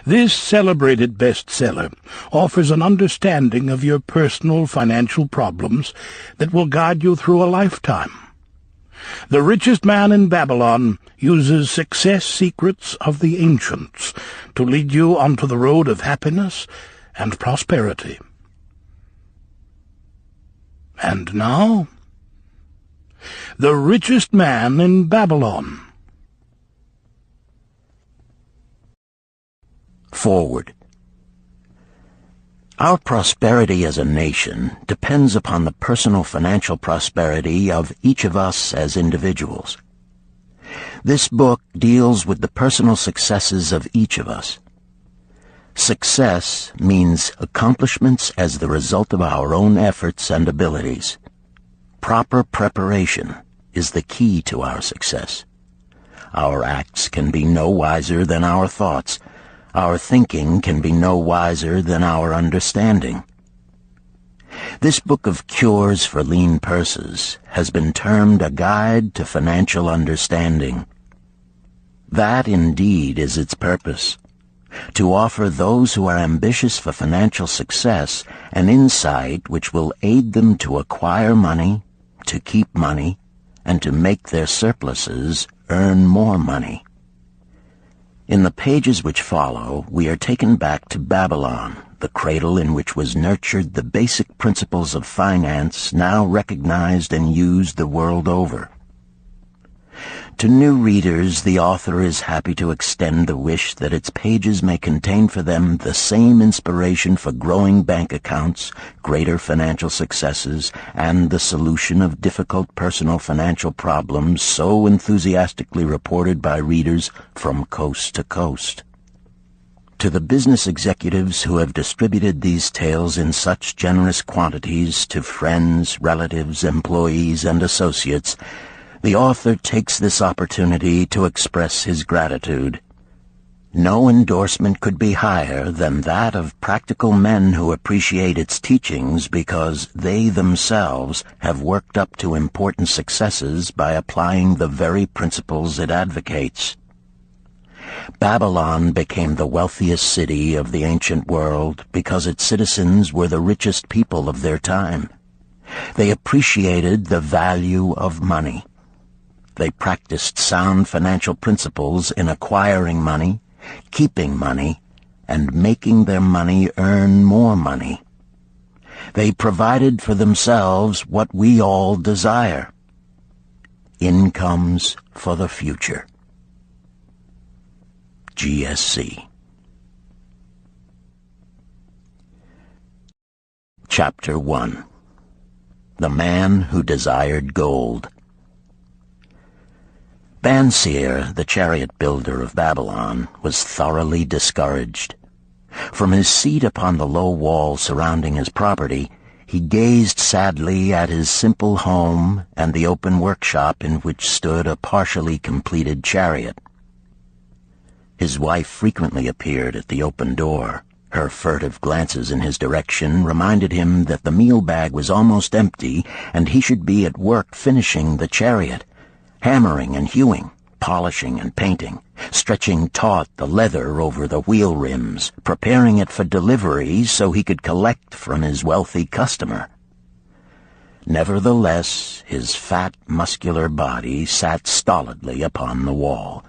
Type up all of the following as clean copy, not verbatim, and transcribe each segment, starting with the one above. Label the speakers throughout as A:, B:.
A: This celebrated bestseller offers an understanding of your personal financial problems that will guide you through a lifetime. The Richest Man in Babylon uses success secrets of the ancients to lead you onto the road of happiness and prosperity. And now, The Richest Man in Babylon.
B: Forward. Our prosperity as a nation depends upon the personal financial prosperity of each of us as individuals. This book deals with the personal successes of each of us. Success means accomplishments as the result of our own efforts and abilities. Proper preparation is the key to our success. Our acts can be no wiser than our thoughts. Our thinking can be no wiser than our understanding. This book of cures for lean purses has been termed a guide to financial understanding. That indeed is its purpose, to offer those who are ambitious for financial success an insight which will aid them to acquire money, to keep money, and to make their surpluses earn more money. In the pages which follow, we are taken back to Babylon, the cradle in which was nurtured the basic principles of finance now recognized and used the world over. To new readers, the author is happy to extend the wish that its pages may contain for them the same inspiration for growing bank accounts, greater financial successes, and the solution of difficult personal financial problems so enthusiastically reported by readers from coast to coast. To the business executives who have distributed these tales in such generous quantities to friends, relatives, employees, and associates, the author takes this opportunity to express his gratitude. No endorsement could be higher than that of practical men who appreciate its teachings because they themselves have worked up to important successes by applying the very principles it advocates. Babylon became the wealthiest city of the ancient world because its citizens were the richest people of their time. They appreciated the value of money. They practiced sound financial principles in acquiring money, keeping money, and making their money earn more money. They provided for themselves what we all desire: incomes for the future. GSC. Chapter 1. The Man Who Desired Gold. Banseer, the chariot builder of Babylon, was thoroughly discouraged. From his seat upon the low wall surrounding his property, he gazed sadly at his simple home and the open workshop in which stood a partially completed chariot. His wife frequently appeared at the open door. Her furtive glances in his direction reminded him that the meal bag was almost empty and he should be at work finishing the chariot, hammering and hewing, polishing and painting, stretching taut the leather over the wheel rims, preparing it for delivery so he could collect from his wealthy customer. Nevertheless, his fat, muscular body sat stolidly upon the wall.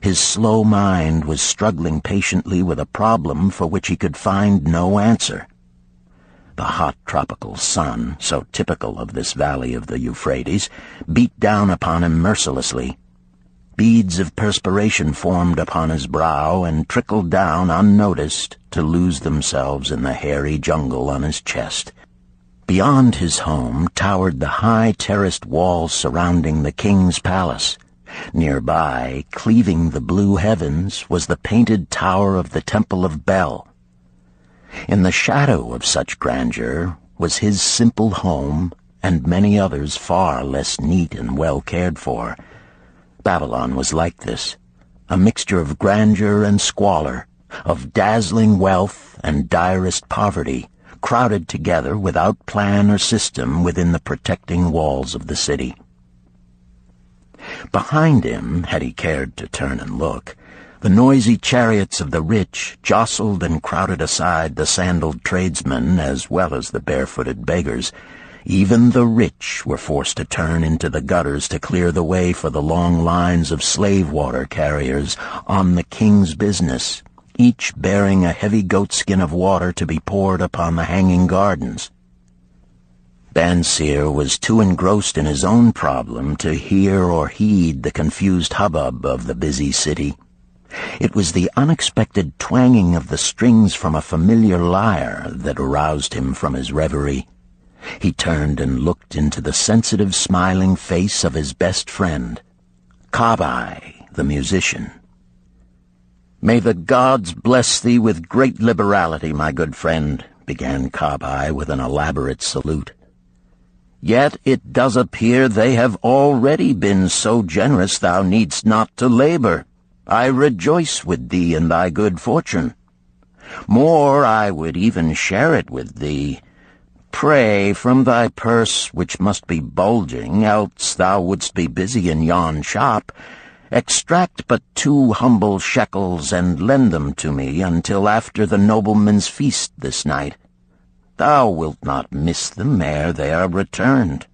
B: His slow mind was struggling patiently with a problem for which he could find no answer. The hot tropical sun, so typical of this valley of the Euphrates, beat down upon him mercilessly. Beads of perspiration formed upon his brow and trickled down unnoticed to lose themselves in the hairy jungle on his chest. Beyond his home towered the high terraced walls surrounding the king's palace. Nearby, cleaving the blue heavens, was the painted tower of the Temple of Bel. In the shadow of such grandeur was his simple home and many others far less neat and well cared for. Babylon was like this, a mixture of grandeur and squalor, of dazzling wealth and direst poverty, crowded together without plan or system within the protecting walls of the city. Behind him, had he cared to turn and look, The noisy chariots of the rich jostled and crowded aside the sandaled tradesmen as well as the barefooted beggars. Even the rich were forced to turn into the gutters to clear the way for the long lines of slave water carriers on the king's business, each bearing a heavy goatskin of water to be poured upon the hanging gardens. Banseer was too engrossed in his own problem to hear or heed the confused hubbub of the busy city. It was the unexpected twanging of the strings from a familiar lyre that aroused him from his reverie. He turned and looked into the sensitive, smiling face of his best friend, Kabai, the musician. "May the gods bless thee with great liberality, my good friend," began Kabai with an elaborate salute. "Yet it does appear they have already been so generous thou needst not to labor. I rejoice with thee in thy good fortune. More, I would even share it with thee. Pray, from thy purse, which must be bulging, else thou wouldst be busy in yon shop, extract but 2 humble shekels and lend them to me until after the nobleman's feast this night. Thou wilt not miss them ere they are returned."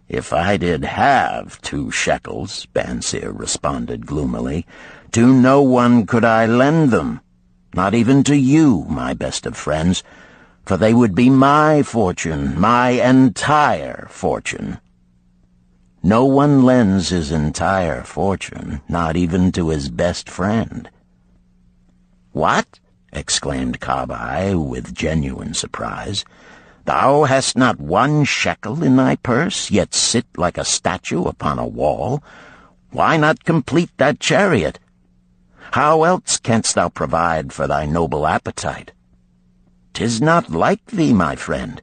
B: "If I did have 2 shekels," Banseer responded gloomily, "to no one could I lend them, not even to you, my best of friends, for they would be my fortune, my entire fortune." No one lends his entire fortune, not even to his best friend. "What?" exclaimed Kabai with genuine surprise. "Thou hast not 1 shekel in thy purse, yet sit like a statue upon a wall. Why not complete that chariot? How else canst thou provide for thy noble appetite? 'Tis not like thee, my friend.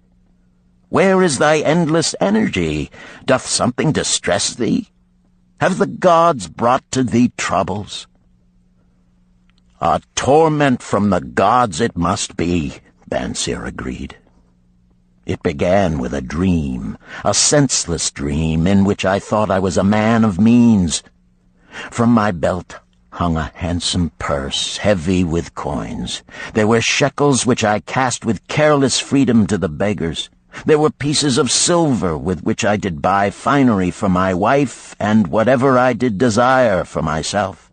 B: Where is thy endless energy? Doth something distress thee? Have the gods brought to thee troubles?" "A torment from the gods it must be," Banseer agreed. "It began with a dream, a senseless dream in which I thought I was a man of means. From my belt hung a handsome purse, heavy with coins. There were shekels which I cast with careless freedom to the beggars. There were pieces of silver with which I did buy finery for my wife and whatever I did desire for myself.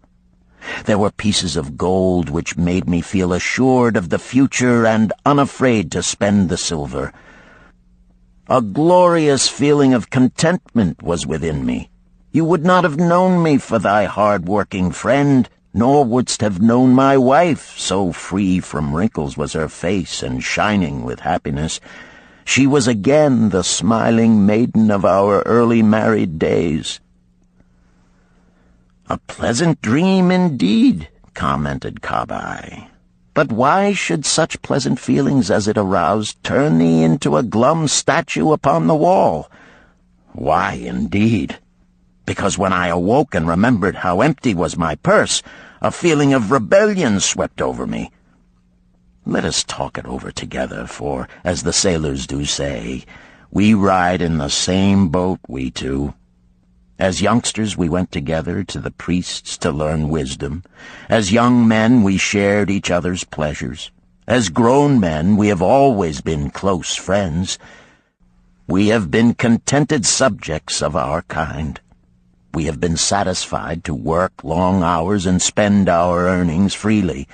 B: There were pieces of gold which made me feel assured of the future and unafraid to spend the silver. A glorious feeling of contentment was within me. You would not have known me for thy hard-working friend, nor wouldst have known my wife, so free from wrinkles was her face and shining with happiness. She was again the smiling maiden of our early married days." "A pleasant dream indeed," commented Kabai. "But why should such pleasant feelings as it aroused turn thee into a glum statue upon the wall?" "Why, indeed? Because when I awoke and remembered how empty was my purse, a feeling of rebellion swept over me. Let us talk it over together, for, as the sailors do say, we ride in the same boat, we two. As youngsters we went together to the priests to learn wisdom. As young men we shared each other's pleasures. As grown men we have always been close friends. We have been contented subjects of our kind. We have been satisfied to work long hours and spend our earnings freely.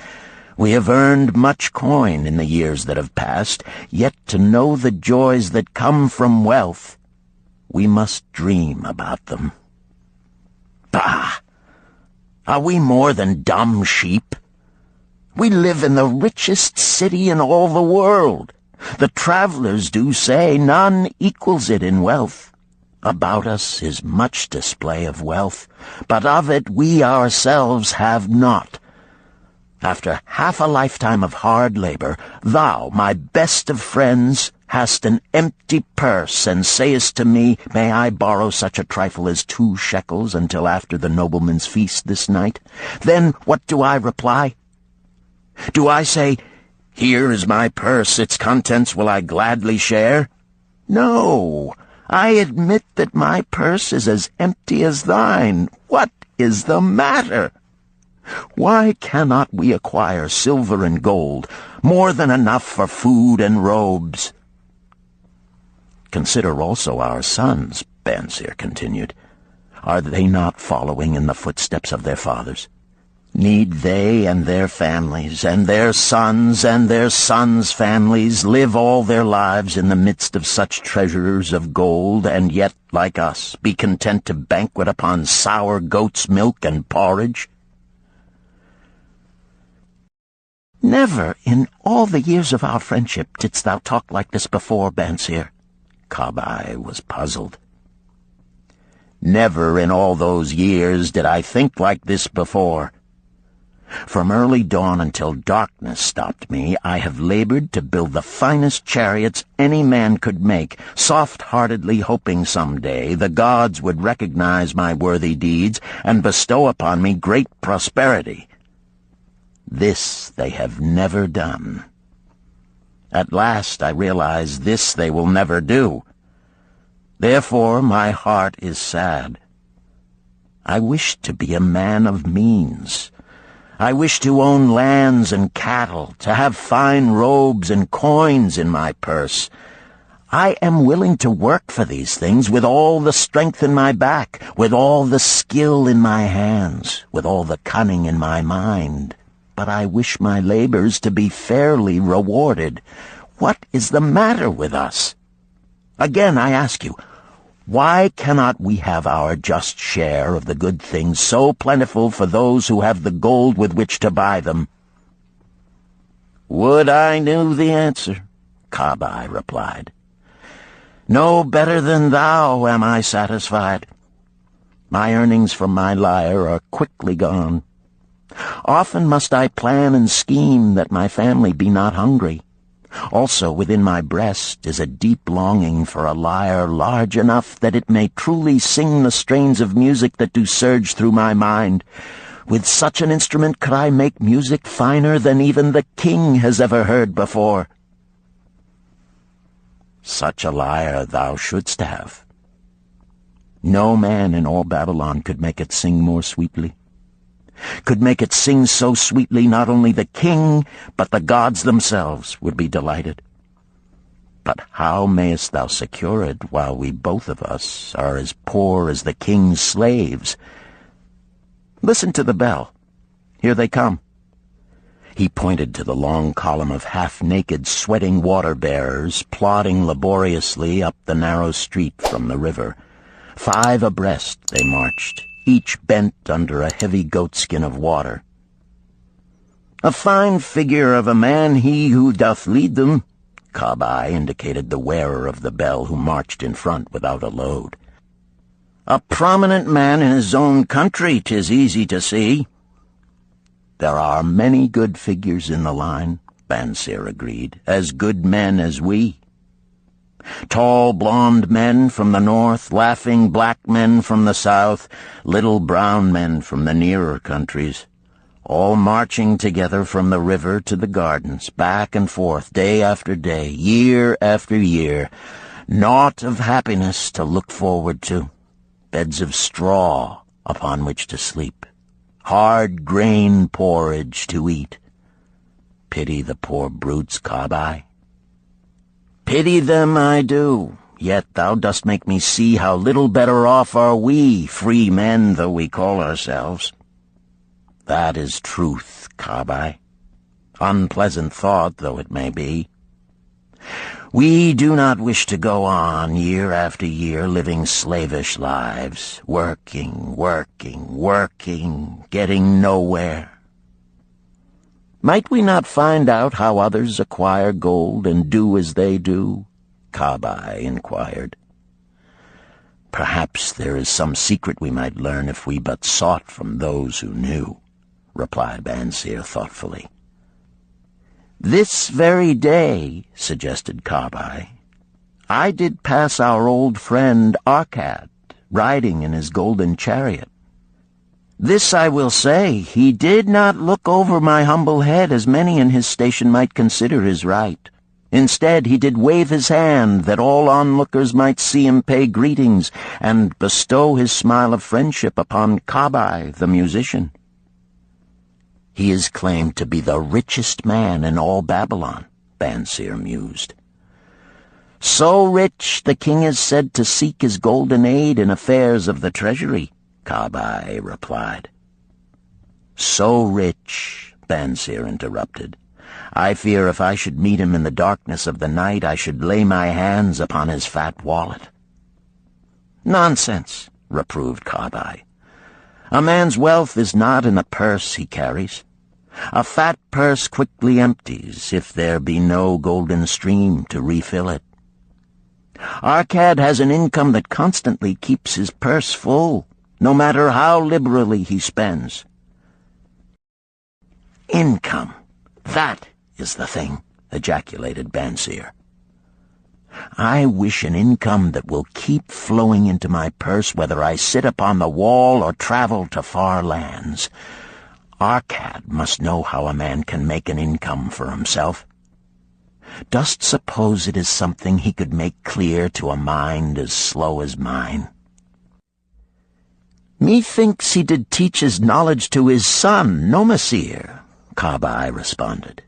B: We have earned much coin in the years that have passed, yet to know the joys that come from wealth, we must dream about them. Bah! Are we more than dumb sheep? We live in the richest city in all the world. The travelers do say none equals it in wealth. About us is much display of wealth, but of it we ourselves have not. After half a lifetime of hard labor, thou, my best of friends, hast an empty purse, and sayest to me, may I borrow such a trifle as 2 shekels until after the nobleman's feast this night? Then what do I reply? Do I say, here is my purse, its contents will I gladly share? No, I admit that my purse is as empty as thine. What is the matter? Why cannot we acquire silver and gold, more than enough for food and robes? Consider also our sons, Banseer continued. Are they not following in the footsteps of their fathers? Need they and their families, and their sons' families, live all their lives in the midst of such treasures of gold, and yet, like us, be content to banquet upon sour goat's milk and porridge? Never in all the years of our friendship didst thou talk like this before, Banseer. Kabai was puzzled. Never in all those years did I think like this before. From early dawn until darkness stopped me, I have labored to build the finest chariots any man could make, soft-heartedly hoping some day the gods would recognize my worthy deeds and bestow upon me great prosperity. This they have never done. At last I realize this they will never do. Therefore my heart is sad. I wish to be a man of means. I wish to own lands and cattle, to have fine robes and coins in my purse. I am willing to work for these things with all the strength in my back, with all the skill in my hands, with all the cunning in my mind. But I wish my labors to be fairly rewarded. What is the matter with us? Again, I ask you, why cannot we have our just share of the good things so plentiful for those who have the gold with which to buy them? Would I knew the answer, Kabai replied. No better than thou am I satisfied. My earnings from my lyre are quickly gone. Often must I plan and scheme that my family be not hungry. Also within my breast is a deep longing for a lyre large enough that it may truly sing the strains of music that do surge through my mind. With such an instrument could I make music finer than even the king has ever heard before. Such a lyre thou shouldst have. No man in all Babylon could make it sing more sweetly. Could make it sing so sweetly not only the king, but the gods themselves would be delighted. But how mayest thou secure it while we both of us are as poor as the king's slaves? Listen to the bell. Here they come. He pointed to the long column of half-naked, sweating water-bearers plodding laboriously up the narrow street from the river. 5 abreast they marched, each bent under a heavy goatskin of water. A fine figure of a man he who doth lead them, Kabai indicated the wearer of the bell who marched in front without a load. A prominent man in his own country, 'tis easy to see. There are many good figures in the line, Banseer agreed, as good men as we. Tall blond men from the north, laughing black men from the south, little brown men from the nearer countries, all marching together from the river to the gardens, back and forth, day after day, year after year, naught of happiness to look forward to, beds of straw upon which to sleep, hard grain porridge to eat. Pity the poor brutes, Kabai. Pity them I do, yet thou dost make me see how little better off are we, free men though we call ourselves. That is truth, Kabai. Unpleasant thought though it may be. We do not wish to go on year after year living slavish lives, working, getting nowhere. Might we not find out how others acquire gold and do as they do? Kabai inquired. Perhaps there is some secret we might learn if we but sought from those who knew, replied Banseer thoughtfully. This very day, suggested Kabai, I did pass our old friend Arkad, riding in his golden chariot. This I will say, he did not look over my humble head as many in his station might consider his right. Instead, he did wave his hand that all onlookers might see him pay greetings and bestow his smile of friendship upon Kabai, the musician. He is claimed to be the richest man in all Babylon, Bansir mused. So rich, the king is said to seek his golden aid in affairs of the treasury, Kabai replied. So rich, Bansir interrupted. I fear if I should meet him in the darkness of the night, I should lay my hands upon his fat wallet. Nonsense, reproved Kabai. A man's wealth is not in the purse he carries. A fat purse quickly empties if there be no golden stream to refill it. Arkad has an income that constantly keeps his purse full, no matter how liberally he spends. Income, that is the thing, ejaculated Bansir. I wish an income that will keep flowing into my purse whether I sit upon the wall or travel to far lands. Arkad must know how a man can make an income for himself. Dost suppose it is something he could make clear to a mind as slow as mine? Methinks he did teach his knowledge to his son, Nomasir, Kabai responded.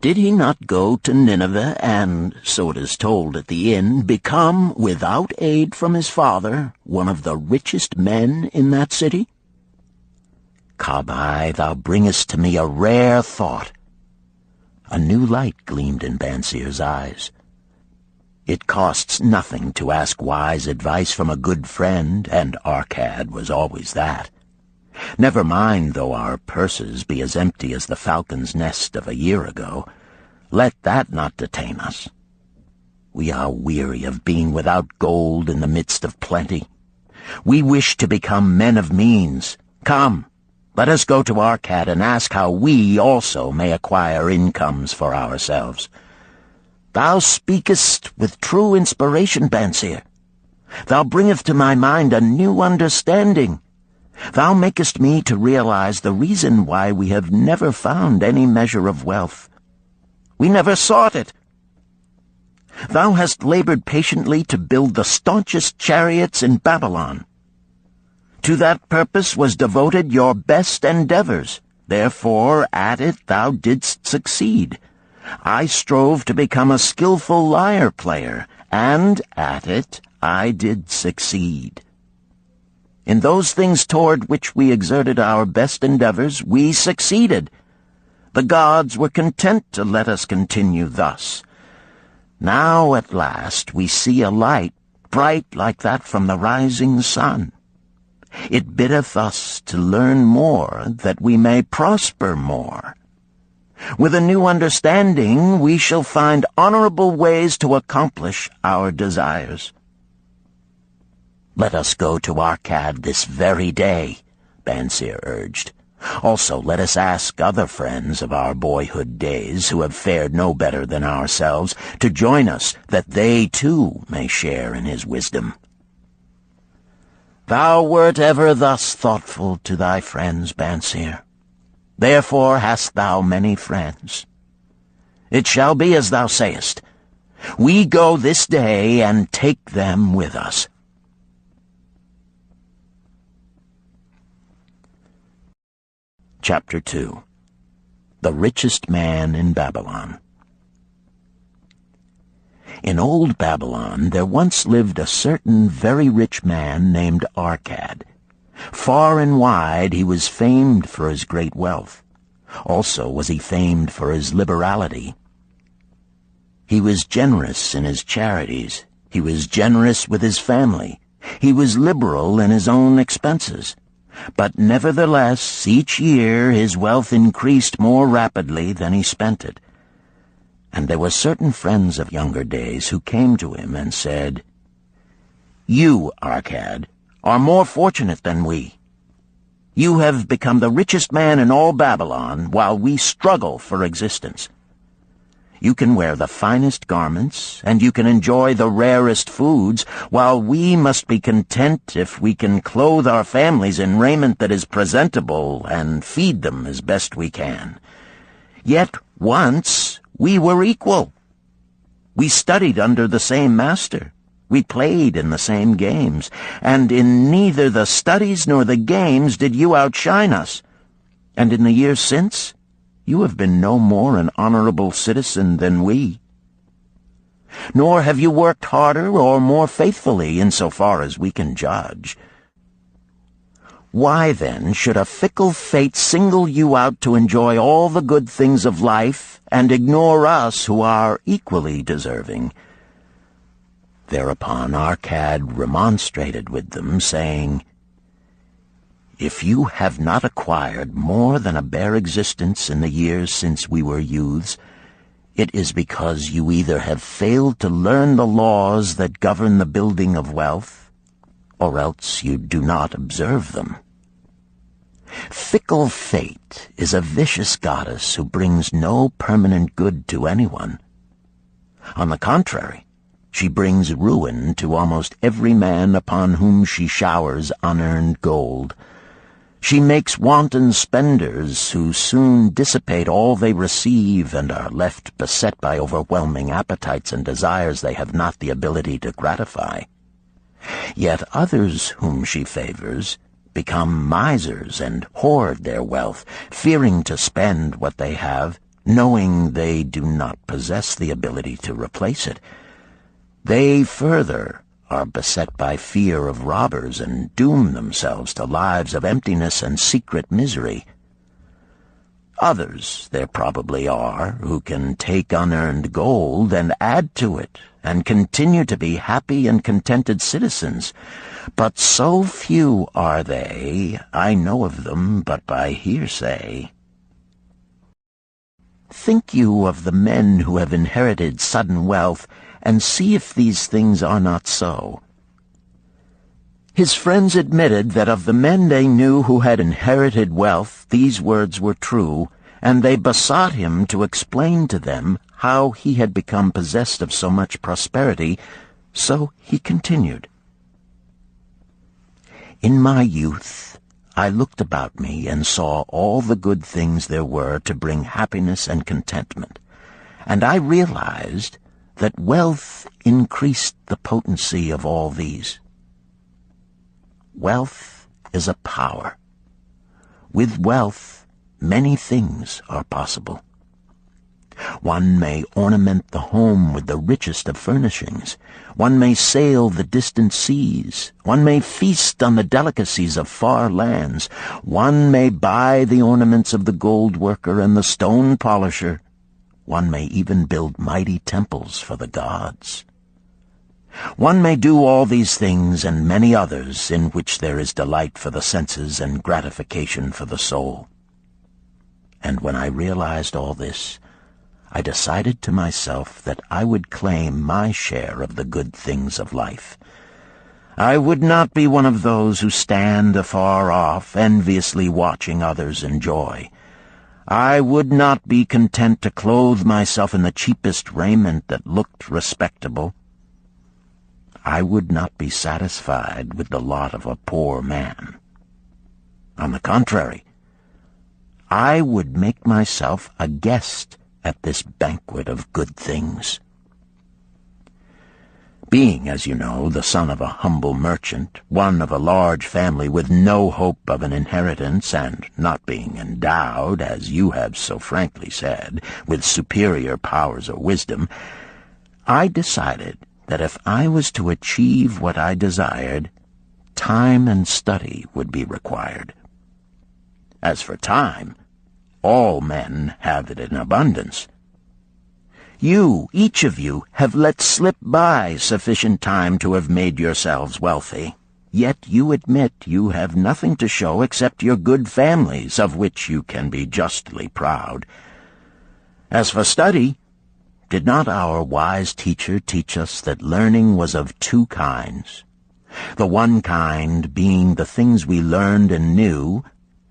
B: Did he not go to Nineveh and, so it is told at the inn, become, without aid from his father, one of the richest men in that city? Kabai, thou bringest to me a rare thought. A new light gleamed in Bansir's eyes. It costs nothing to ask wise advice from a good friend, and Arkad was always that. Never mind though our purses be as empty as the falcon's nest of a year ago. Let that not detain us. We are weary of being without gold in the midst of plenty. We wish to become men of means. Come, let us go to Arkad and ask how we also may acquire incomes for ourselves. Thou speakest with true inspiration, Bansir. Thou bringest to my mind a new understanding. Thou makest me to realize the reason why we have never found any measure of wealth. We never sought it. Thou hast labored patiently to build the staunchest chariots in Babylon. To that purpose was devoted your best endeavors. Therefore, at it thou didst succeed. I strove to become a skillful lyre player, and at it I did succeed. In those things toward which we exerted our best endeavors, we succeeded. The gods were content to let us continue thus. Now at last we see a light, bright like that from the rising sun. It biddeth us to learn more, that we may prosper more. With a new understanding, we shall find honorable ways to accomplish our desires. Let us go to Arkad this very day, Bansir urged. Also, let us ask other friends of our boyhood days who have fared no better than ourselves to join us, that they too may share in his wisdom. Thou wert ever thus thoughtful to thy friends, Bansir. Therefore hast thou many friends. It shall be as thou sayest. We go this day and take them with us. Chapter 2. The Richest Man in Babylon. In old Babylon there once lived a certain very rich man named Arkad. Far and wide he was famed for his great wealth. Also was he famed for his liberality. He was generous in his charities. He was generous with his family. He was liberal in his own expenses. But nevertheless, each year his wealth increased more rapidly than he spent it. And there were certain friends of younger days who came to him and said, You, Arkad, are more fortunate than we. You have become the richest man in all Babylon, while we struggle for existence. You can wear the finest garments, and you can enjoy the rarest foods, while we must be content if we can clothe our families in raiment that is presentable and feed them as best we can. Yet once we were equal. We studied under the same master. We played in the same games, and in neither the studies nor the games did you outshine us. And in the years since, you have been no more an honorable citizen than we. Nor have you worked harder or more faithfully in so far as we can judge. Why, then, should a fickle fate single you out to enjoy all the good things of life and ignore us who are equally deserving? Thereupon Arcad remonstrated with them, saying, If you have not acquired more than a bare existence in the years since we were youths, it is because you either have failed to learn the laws that govern the building of wealth, or else you do not observe them. Fickle fate is a vicious goddess who brings no permanent good to anyone. On the contrary, she brings ruin to almost every man upon whom she showers unearned gold. She makes wanton spenders who soon dissipate all they receive and are left beset by overwhelming appetites and desires they have not the ability to gratify. Yet others whom she favors become misers and hoard their wealth, fearing to spend what they have, knowing they do not possess the ability to replace it. They further are beset by fear of robbers and doom themselves to lives of emptiness and secret misery. Others there probably are who can take unearned gold and add to it and continue to be happy and contented citizens, but so few are they, I know of them but by hearsay. Think you of the men who have inherited sudden wealth, and see if these things are not so. His friends admitted that of the men they knew who had inherited wealth, these words were true, and they besought him to explain to them how he had become possessed of so much prosperity, so he continued. In my youth, I looked about me and saw all the good things there were to bring happiness and contentment, and I realized that wealth increased the potency of all these. Wealth is a power. With wealth, many things are possible. One may ornament the home with the richest of furnishings. One may sail the distant seas. One may feast on the delicacies of far lands. One may buy the ornaments of the gold worker and the stone polisher. One may even build mighty temples for the gods. One may do all these things and many others in which there is delight for the senses and gratification for the soul. And when I realized all this, I decided to myself that I would claim my share of the good things of life. I would not be one of those who stand afar off, enviously watching others enjoy. I would not be content to clothe myself in the cheapest raiment that looked respectable. I would not be satisfied with the lot of a poor man. On the contrary, I would make myself a guest at this banquet of good things. Being, as you know, the son of a humble merchant, one of a large family with no hope of an inheritance, and not being endowed, as you have so frankly said, with superior powers or wisdom, I decided that if I was to achieve what I desired, time and study would be required. As for time, all men have it in abundance. You, each of you, have let slip by sufficient time to have made yourselves wealthy. Yet you admit you have nothing to show except your good families, of which you can be justly proud. As for study, did not our wise teacher teach us that learning was of two kinds? The one kind being the things we learned and knew,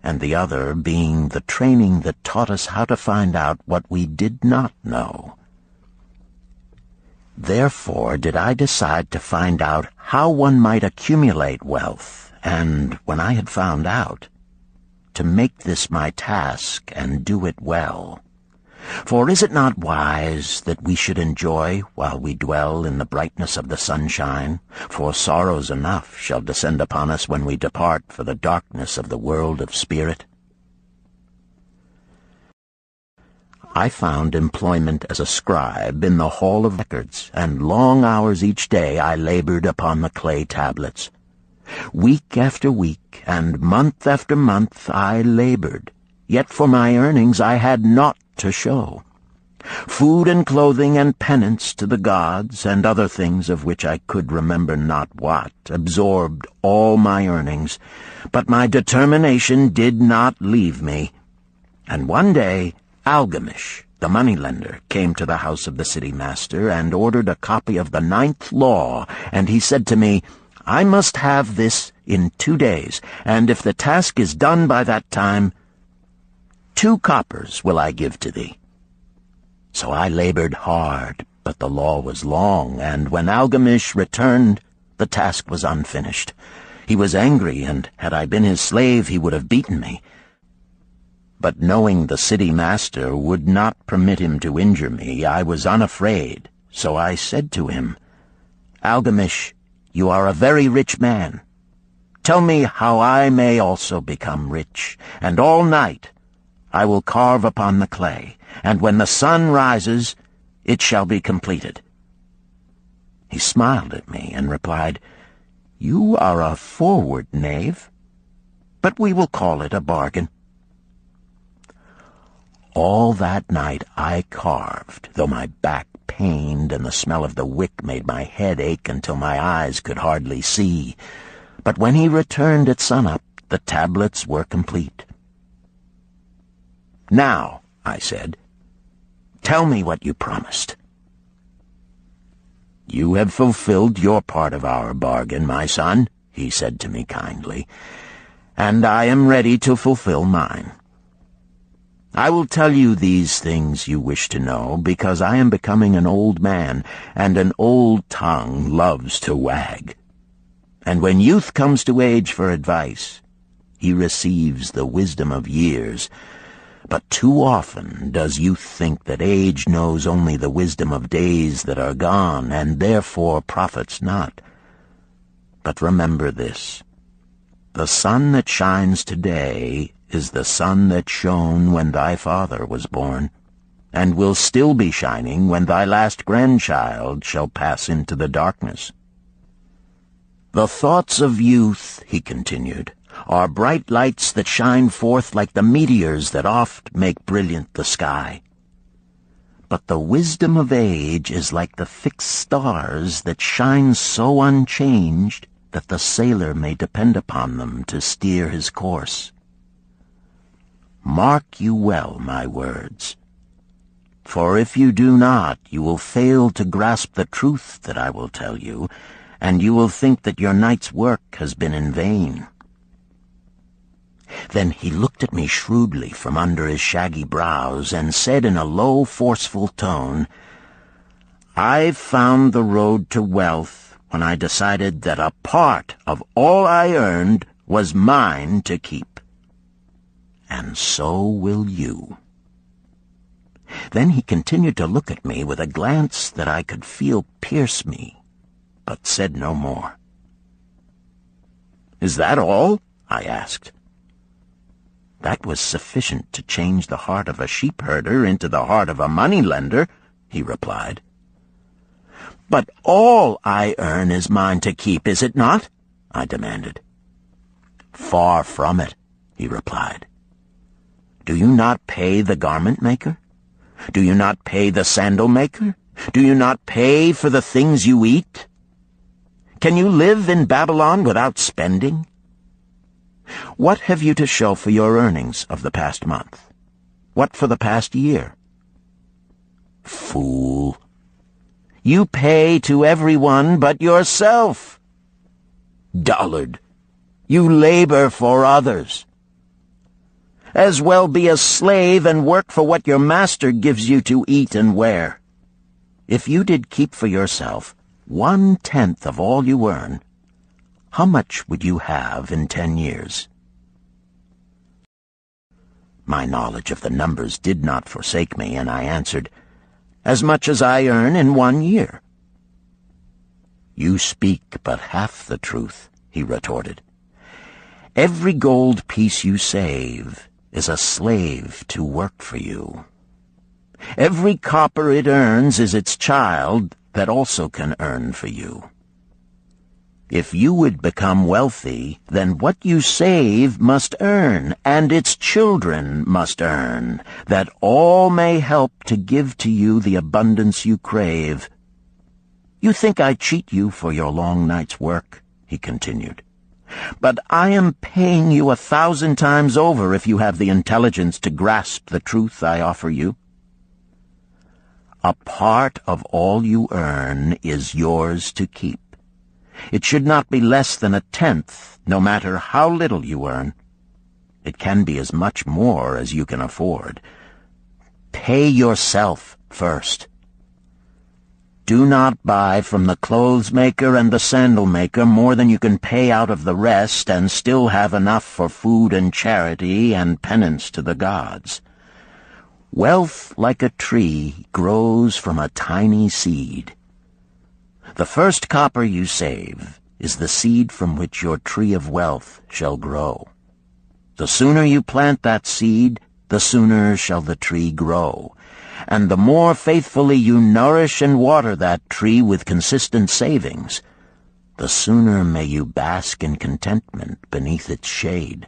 B: and the other being the training that taught us how to find out what we did not know. Therefore did I decide to find out how one might accumulate wealth, and, when I had found out, to make this my task and do it well. For is it not wise that we should enjoy while we dwell in the brightness of the sunshine? For sorrows enough shall descend upon us when we depart for the darkness of the world of spirit. I found employment as a scribe in the hall of records, and long hours each day I labored upon the clay tablets. Week after week, and month after month I labored, yet for my earnings I had naught to show. Food and clothing and penance to the gods, and other things of which I could remember not what, absorbed all my earnings, but my determination did not leave me. And one day Algamish, the moneylender, came to the house of the city master and ordered a copy of the 9th law, and he said to me, I must have this in 2 days, and if the task is done by that time, 2 coppers will I give to thee. So I labored hard, but the law was long, and when Algamish returned, the task was unfinished. He was angry, and had I been his slave, he would have beaten me. But knowing the city master would not permit him to injure me, I was unafraid, so I said to him, Algamish, you are a very rich man. Tell me how I may also become rich, and all night I will carve upon the clay, and when the sun rises, it shall be completed. He smiled at me and replied, You are a forward knave, but we will call it a bargain. All that night I carved, though my back pained and the smell of the wick made my head ache until my eyes could hardly see. But when he returned at sunup, the tablets were complete. Now, I said, tell me what you promised. You have fulfilled your part of our bargain, my son, he said to me kindly, and I am ready to fulfill mine. I will tell you these things you wish to know, because I am becoming an old man, and an old tongue loves to wag. And when youth comes to age for advice, he receives the wisdom of years. But too often does youth think that age knows only the wisdom of days that are gone, and therefore profits not. But remember this, the sun that shines today is the sun that shone when thy father was born, and will still be shining when thy last grandchild shall pass into the darkness. The thoughts of youth, he continued, are bright lights that shine forth like the meteors that oft make brilliant the sky. But the wisdom of age is like the fixed stars that shine so unchanged that the sailor may depend upon them to steer his course. Mark you well my words, for if you do not, you will fail to grasp the truth that I will tell you, and you will think that your night's work has been in vain. Then he looked at me shrewdly from under his shaggy brows and said in a low, forceful tone, I found the road to wealth when I decided that a part of all I earned was mine to keep. And so will you. Then he continued to look at me with a glance that I could feel pierce me, but said no more. Is that all? I asked. That was sufficient to change the heart of a sheep-herder into the heart of a money-lender, he replied. But all I earn is mine to keep, is it not? I demanded. Far from it, he replied. Do you not pay the garment-maker? Do you not pay the sandal-maker? Do you not pay for the things you eat? Can you live in Babylon without spending? What have you to show for your earnings of the past month? What for the past year? Fool! You pay to everyone but yourself. Dullard! You labor for others. As well be a slave and work for what your master gives you to eat and wear. If you did keep for yourself 1/10 of all you earn, how much would you have in 10 years? My knowledge of the numbers did not forsake me, and I answered, "As much as I earn in 1 year." "You speak but half the truth," he retorted. "Every gold piece you save is a slave to work for you. Every copper it earns is its child that also can earn for you. If you would become wealthy, then what you save must earn, and its children must earn, that all may help to give to you the abundance you crave. You think I cheat you for your long night's work," he continued, "but I am paying you 1,000 times over if you have the intelligence to grasp the truth I offer you. A part of all you earn is yours to keep. It should not be less than 1/10, no matter how little you earn. It can be as much more as you can afford. Pay yourself first. Do not buy from the clothes maker and the sandal maker more than you can pay out of the rest and still have enough for food and charity and penance to the gods. Wealth, like a tree, grows from a tiny seed. The first copper you save is the seed from which your tree of wealth shall grow. The sooner you plant that seed, the sooner shall the tree grow. And the more faithfully you nourish and water that tree with consistent savings, the sooner may you bask in contentment beneath its shade."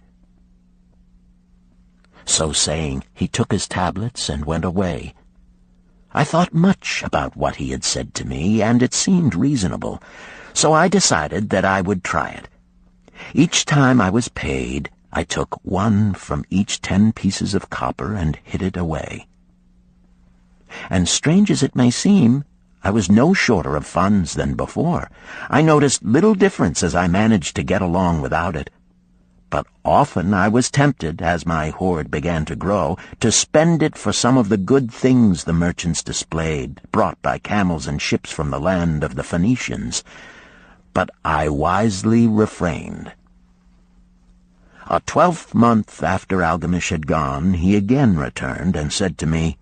B: So saying, he took his tablets and went away. I thought much about what he had said to me, and it seemed reasonable, so I decided that I would try it. Each time I was paid, I took 1 from each 10 pieces of copper and hid it away. And strange as it may seem, I was no shorter of funds than before. I noticed little difference as I managed to get along without it. But often I was tempted, as my hoard began to grow, to spend it for some of the good things the merchants displayed, brought by camels and ships from the land of the Phoenicians. But I wisely refrained. A 12th month after Algamish had gone, he again returned and said to me,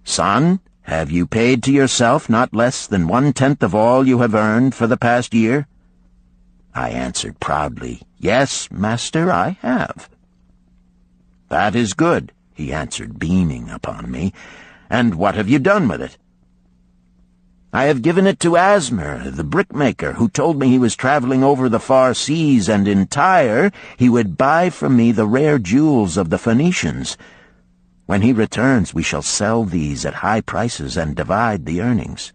B: "Son, have you paid to yourself not less than 1/10 of all you have earned for the past year?" I answered proudly, "Yes, master, I have." "That is good," he answered, beaming upon me. "And what have you done with it?" "I have given it to Asmer, the brickmaker, who told me he was traveling over the far seas, and in Tyre he would buy from me the rare jewels of the Phoenicians. When he returns, we shall sell these at high prices and divide the earnings."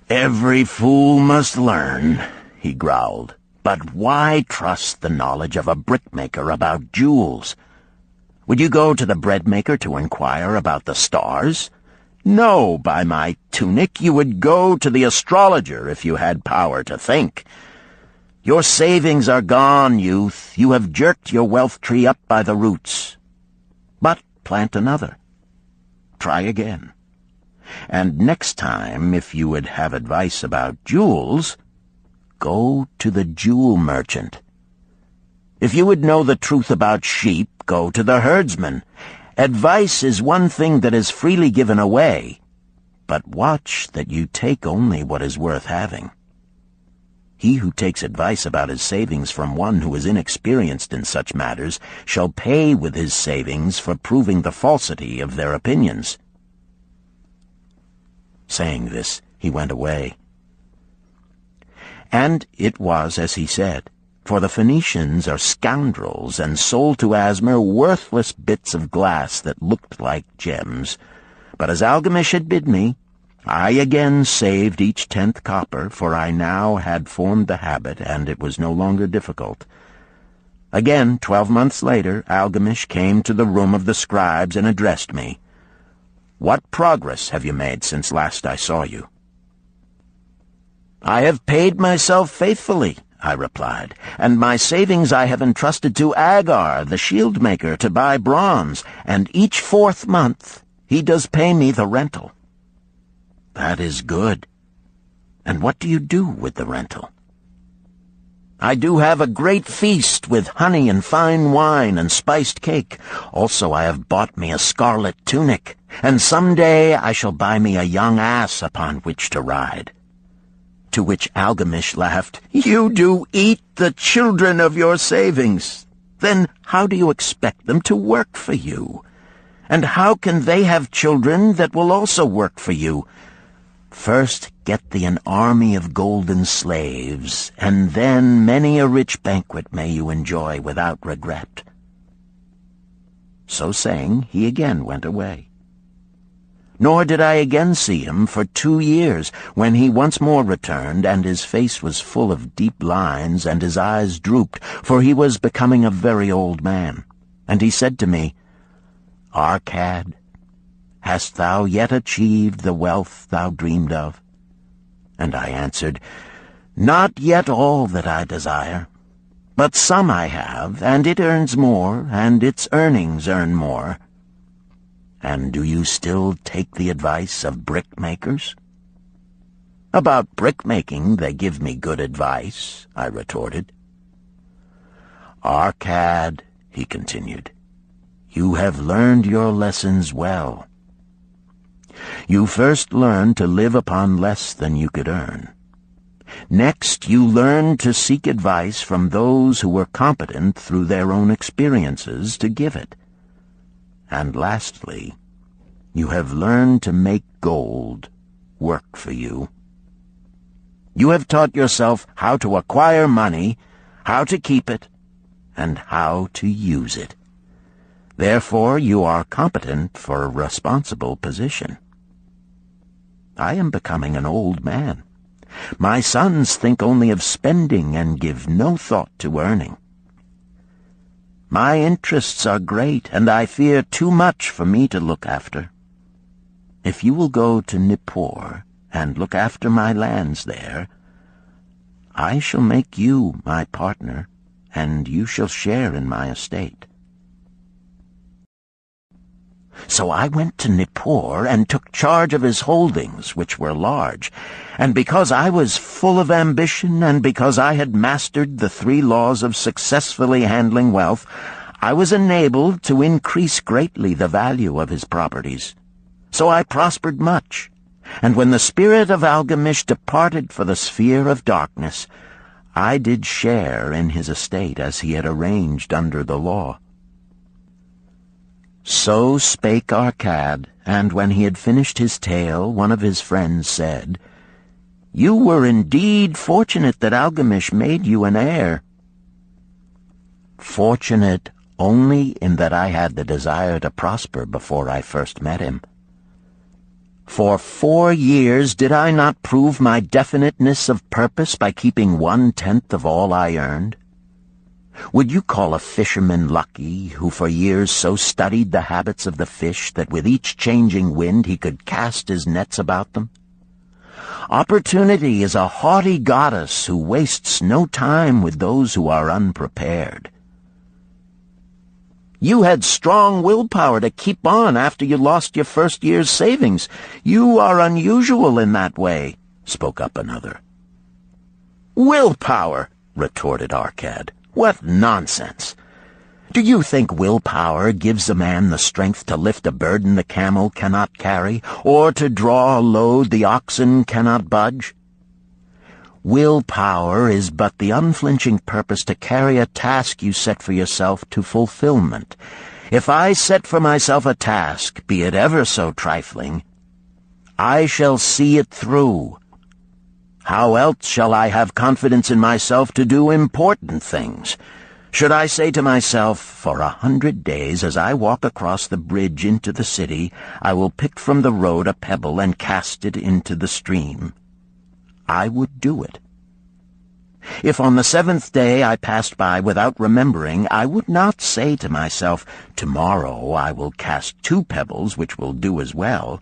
B: "Every fool must learn," he growled. "But why trust the knowledge of a brickmaker about jewels? Would you go to the breadmaker to inquire about the stars? No, by my tunic, you would go to the astrologer if you had power to think. Your savings are gone, youth. You have jerked your wealth tree up by the roots. But plant another. Try again. And next time, if you would have advice about jewels, go to the jewel merchant. If you would know the truth about sheep, go to the herdsman. Advice is one thing that is freely given away, but watch that you take only what is worth having. He who takes advice about his savings from one who is inexperienced in such matters shall pay with his savings for proving the falsity of their opinions." Saying this, he went away. And it was as he said, for the Phoenicians are scoundrels and sold to Asmer worthless bits of glass that looked like gems. But as Algamish had bid me, I again saved each 10th copper, for I now had formed the habit, and it was no longer difficult. Again, 12 months later, Algamish came to the room of the scribes and addressed me. "What progress have you made since last I saw you?" "I have paid myself faithfully," I replied, "and my savings I have entrusted to Agar, the shield-maker, to buy bronze, and each 4th month he does pay me the rental." "That is good. And what do you do with the rental?" I do have a great feast with honey and fine wine and spiced cake. Also I have bought me a scarlet tunic, and some day I shall buy me a young ass upon which to ride." To which Algamish laughed, "You do eat the children of your savings. Then how do you expect them to work for you? And how can they have children that will also work for you? First get thee an army of golden slaves, and then many a rich banquet may you enjoy without regret." So saying, he again went away. Nor did I again see him for 2 years, when he once more returned, and his face was full of deep lines, and his eyes drooped, for he was becoming a very old man. And he said to me, "Arcad, hast thou yet achieved the wealth thou dreamed of?" And I answered, "Not yet all that I desire, but some I have, and it earns more, and its earnings earn more." "And do you still take the advice of brickmakers?" "About brickmaking they give me good advice," I retorted. "Arcad," he continued, "you have learned your lessons well. You first learned to live upon less than you could earn. Next, you learned to seek advice from those who were competent through their own experiences to give it. And lastly, you have learned to make gold work for you. You have taught yourself how to acquire money, how to keep it, and how to use it. Therefore, you are competent for a responsible position. I am becoming an old man. My sons think only of spending and give no thought to earning. My interests are great, and I fear too much for me to look after. If you will go to Nippur and look after my lands there, I shall make you my partner, and you shall share in my estate." So I went to Nippur and took charge of his holdings, which were large, and because I was full of ambition and because I had mastered the 3 laws of successfully handling wealth, I was enabled to increase greatly the value of his properties. So I prospered much, and when the spirit of Algamish departed for the sphere of darkness, I did share in his estate as he had arranged under the law. So spake Arcad, and when he had finished his tale, one of his friends said, "You were indeed fortunate that Algamish made you an heir." "Fortunate only in that I had the desire to prosper before I first met him. For 4 years did I not prove my definiteness of purpose by keeping 1/10 of all I earned? Would you call a fisherman lucky who for years so studied the habits of the fish that with each changing wind he could cast his nets about them? Opportunity is a haughty goddess who wastes no time with those who are unprepared. You had strong willpower to keep on after you lost your first year's savings. You are unusual in that way," spoke up another. "Willpower," retorted Arcad. "What nonsense! Do you think willpower gives a man the strength to lift a burden the camel cannot carry, or to draw a load the oxen cannot budge? Willpower is but the unflinching purpose to carry a task you set for yourself to fulfillment. If I set for myself a task, be it ever so trifling, I shall see it through. How else shall I have confidence in myself to do important things? Should I say to myself, for 100 days as I walk across the bridge into the city, I will pick from the road a pebble and cast it into the stream? I would do it. If on the 7th day I passed by without remembering, I would not say to myself, tomorrow I will cast 2 pebbles, which will do as well.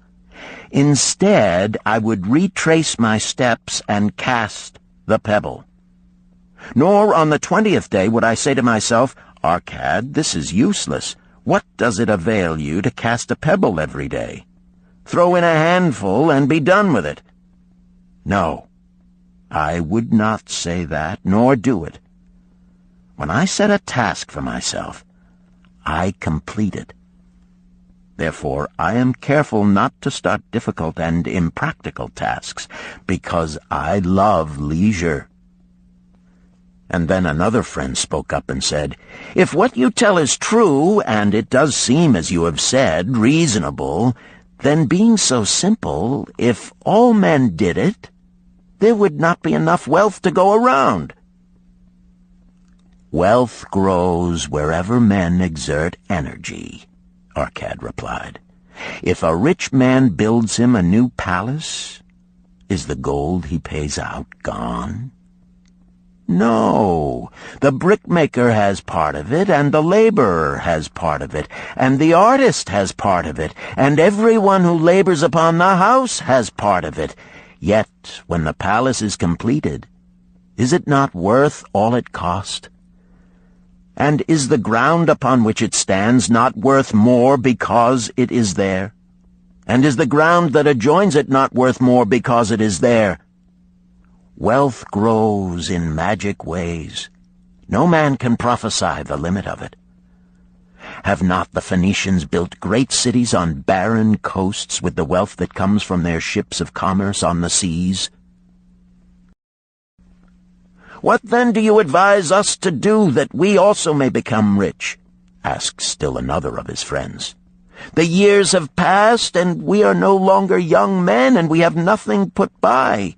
B: Instead, I would retrace my steps and cast the pebble. Nor on the 20th day would I say to myself, Arcad, this is useless. What does it avail you to cast a pebble every day? Throw in a handful and be done with it. No, I would not say that, nor do it, When I set a task for myself, I complete it. Therefore, I am careful not to start difficult and impractical tasks, because I love leisure." And then another friend spoke up and said, "If what you tell is true, and it does seem, as you have said, reasonable, then being so simple, if all men did it, there would not be enough wealth to go around." "Wealth grows wherever men exert energy," Arcad replied. "If a rich man builds him a new palace, is the gold he pays out gone? No, the brickmaker has part of it, and the laborer has part of it, and the artist has part of it, and everyone who labors upon the house has part of it. Yet, when the palace is completed, is it not worth all it cost? And is the ground upon which it stands not worth more because it is there? And is the ground that adjoins it not worth more because it is there? Wealth grows in magic ways. No man can prophesy the limit of it. Have not the Phoenicians built great cities on barren coasts with the wealth that comes from their ships of commerce on the seas? "What then do you advise us to do that we also may become rich?" asked still another of his friends. "The years have passed, and we are no longer young men, and we have nothing put by."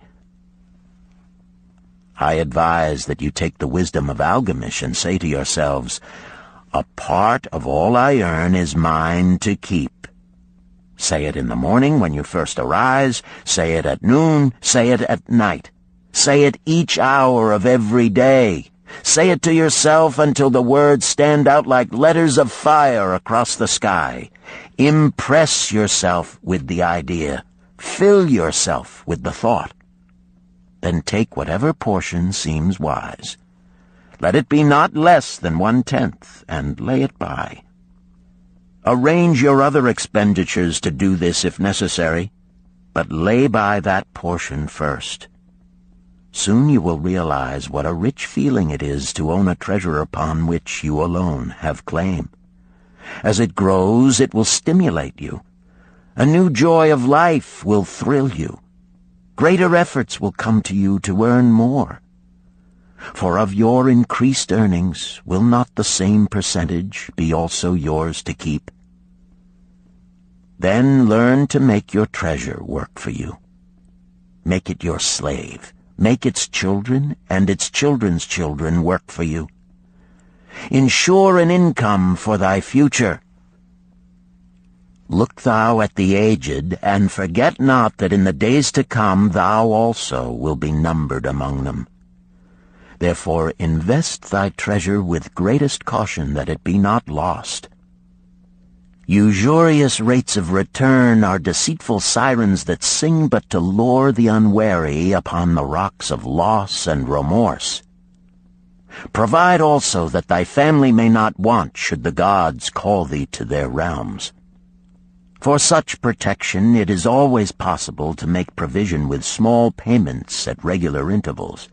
B: "I advise that you take the wisdom of Algamish and say to yourselves, 'A part of all I earn is mine to keep.' Say it in the morning when you first arise, say it at noon, say it at night. Say it each hour of every day. Say it to yourself until the words stand out like letters of fire across the sky. Impress yourself with the idea. Fill yourself with the thought. Then take whatever portion seems wise. Let it be not less than 1/10, and lay it by. Arrange your other expenditures to do this if necessary, but lay by that portion first. Soon you will realize what a rich feeling it is to own a treasure upon which you alone have claim. As it grows, it will stimulate you. A new joy of life will thrill you. Greater efforts will come to you to earn more. For of your increased earnings, will not the same percentage be also yours to keep? Then learn to make your treasure work for you. Make it your slave. Make its children and its children's children work for you. Ensure an income for thy future. Look thou at the aged, and forget not that in the days to come thou also will be numbered among them. Therefore invest thy treasure with greatest caution that it be not lost. Usurious rates of return are deceitful sirens that sing but to lure the unwary upon the rocks of loss and remorse. Provide also that thy family may not want should the gods call thee to their realms. For such protection it is always possible to make provision with small payments at regular intervals.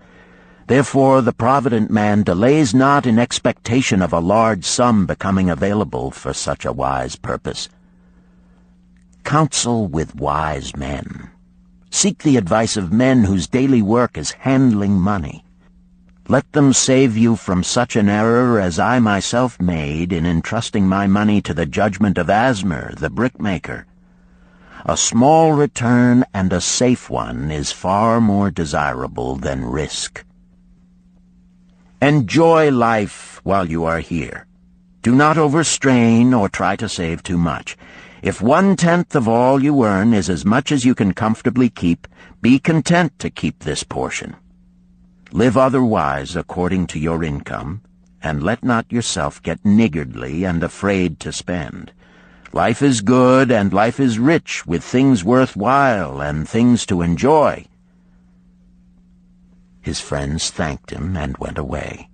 B: Therefore the provident man delays not in expectation of a large sum becoming available for such a wise purpose. Counsel with wise men. Seek the advice of men whose daily work is handling money. Let them save you from such an error as I myself made in entrusting my money to the judgment of Asmer, the brickmaker. A small return and a safe one is far more desirable than risk. Enjoy life while you are here. Do not overstrain or try to save too much. If 1/10 of all you earn is as much as you can comfortably keep, be content to keep this portion. Live otherwise according to your income, and let not yourself get niggardly and afraid to spend. Life is good, and life is rich with things worth while and things to enjoy. His friends thanked him and went away.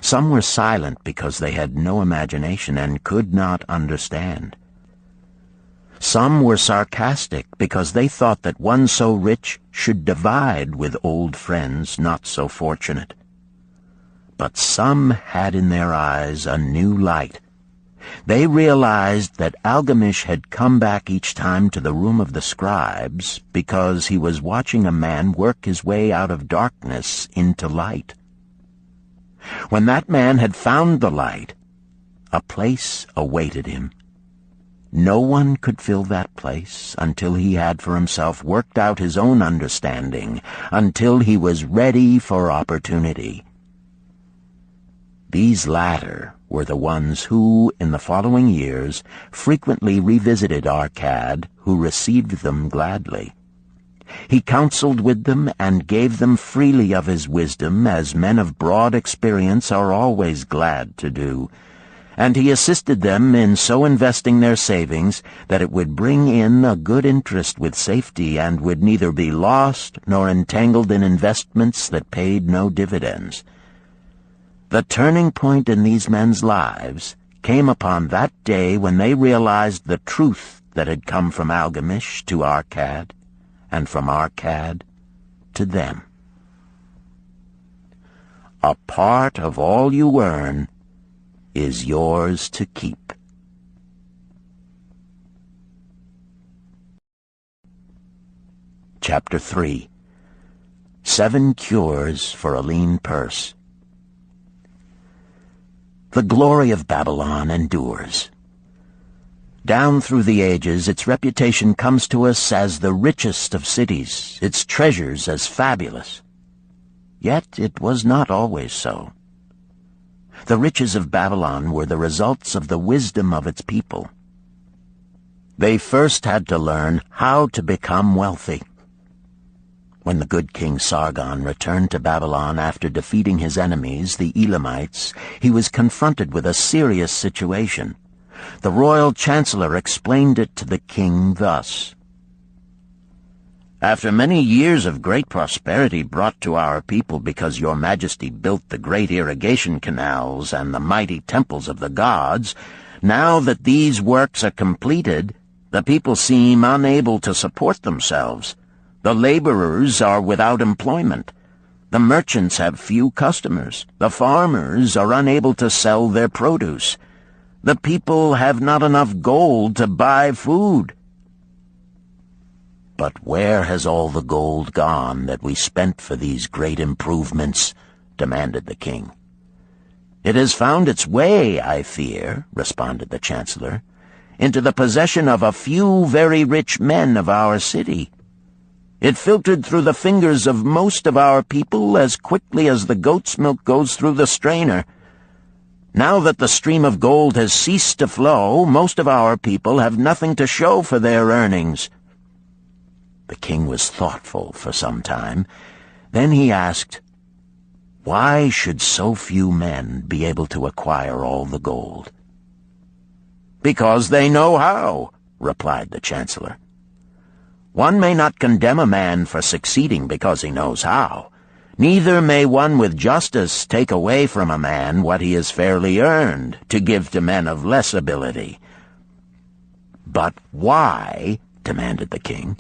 B: Some were silent because they had no imagination and could not understand. Some were sarcastic because they thought that one so rich should divide with old friends not so fortunate. But some had in their eyes a new light. They realized that Algamish had come back each time to the room of the scribes because he was watching a man work his way out of darkness into light. When that man had found the light, a place awaited him. No one could fill that place until he had for himself worked out his own understanding, until he was ready for opportunity. These latter were the ones who, in the following years, frequently revisited Arcad, who received them gladly. He counseled with them and gave them freely of his wisdom, as men of broad experience are always glad to do, and he assisted them in so investing their savings that it would bring in a good interest with safety and would neither be lost nor entangled in investments that paid no dividends. The turning point in these men's lives came upon that day when they realized the truth that had come from Algamish to Arcad, and from Arcad to them. A part of all you earn is yours to keep. Chapter 3. 7 Cures for a Lean Purse. The glory of Babylon endures. Down through the ages, its reputation comes to us as the richest of cities, its treasures as fabulous. Yet it was not always so. The riches of Babylon were the results of the wisdom of its people. They first had to learn how to become wealthy. When the good King Sargon returned to Babylon after defeating his enemies, the Elamites, he was confronted with a serious situation. The royal chancellor explained it to the king thus: "After many years of great prosperity brought to our people because your majesty built the great irrigation canals and the mighty temples of the gods, now that these works are completed, the people seem unable to support themselves. The laborers are without employment. The merchants have few customers. The farmers are unable to sell their produce. The people have not enough gold to buy food." "But where has all the gold gone that we spent for these great improvements?" demanded the king. "It has found its way, I fear," responded the chancellor, "into the possession of a few very rich men of our city. It filtered through the fingers of most of our people as quickly as the goat's milk goes through the strainer. Now that the stream of gold has ceased to flow, most of our people have nothing to show for their earnings." The king was thoughtful for some time. Then he asked, "Why should so few men be able to acquire all the gold?" "Because they know how," replied the chancellor. "One may not condemn a man for succeeding because he knows how. Neither may one with justice take away from a man what he has fairly earned, to give to men of less ability." "But why," demanded the king,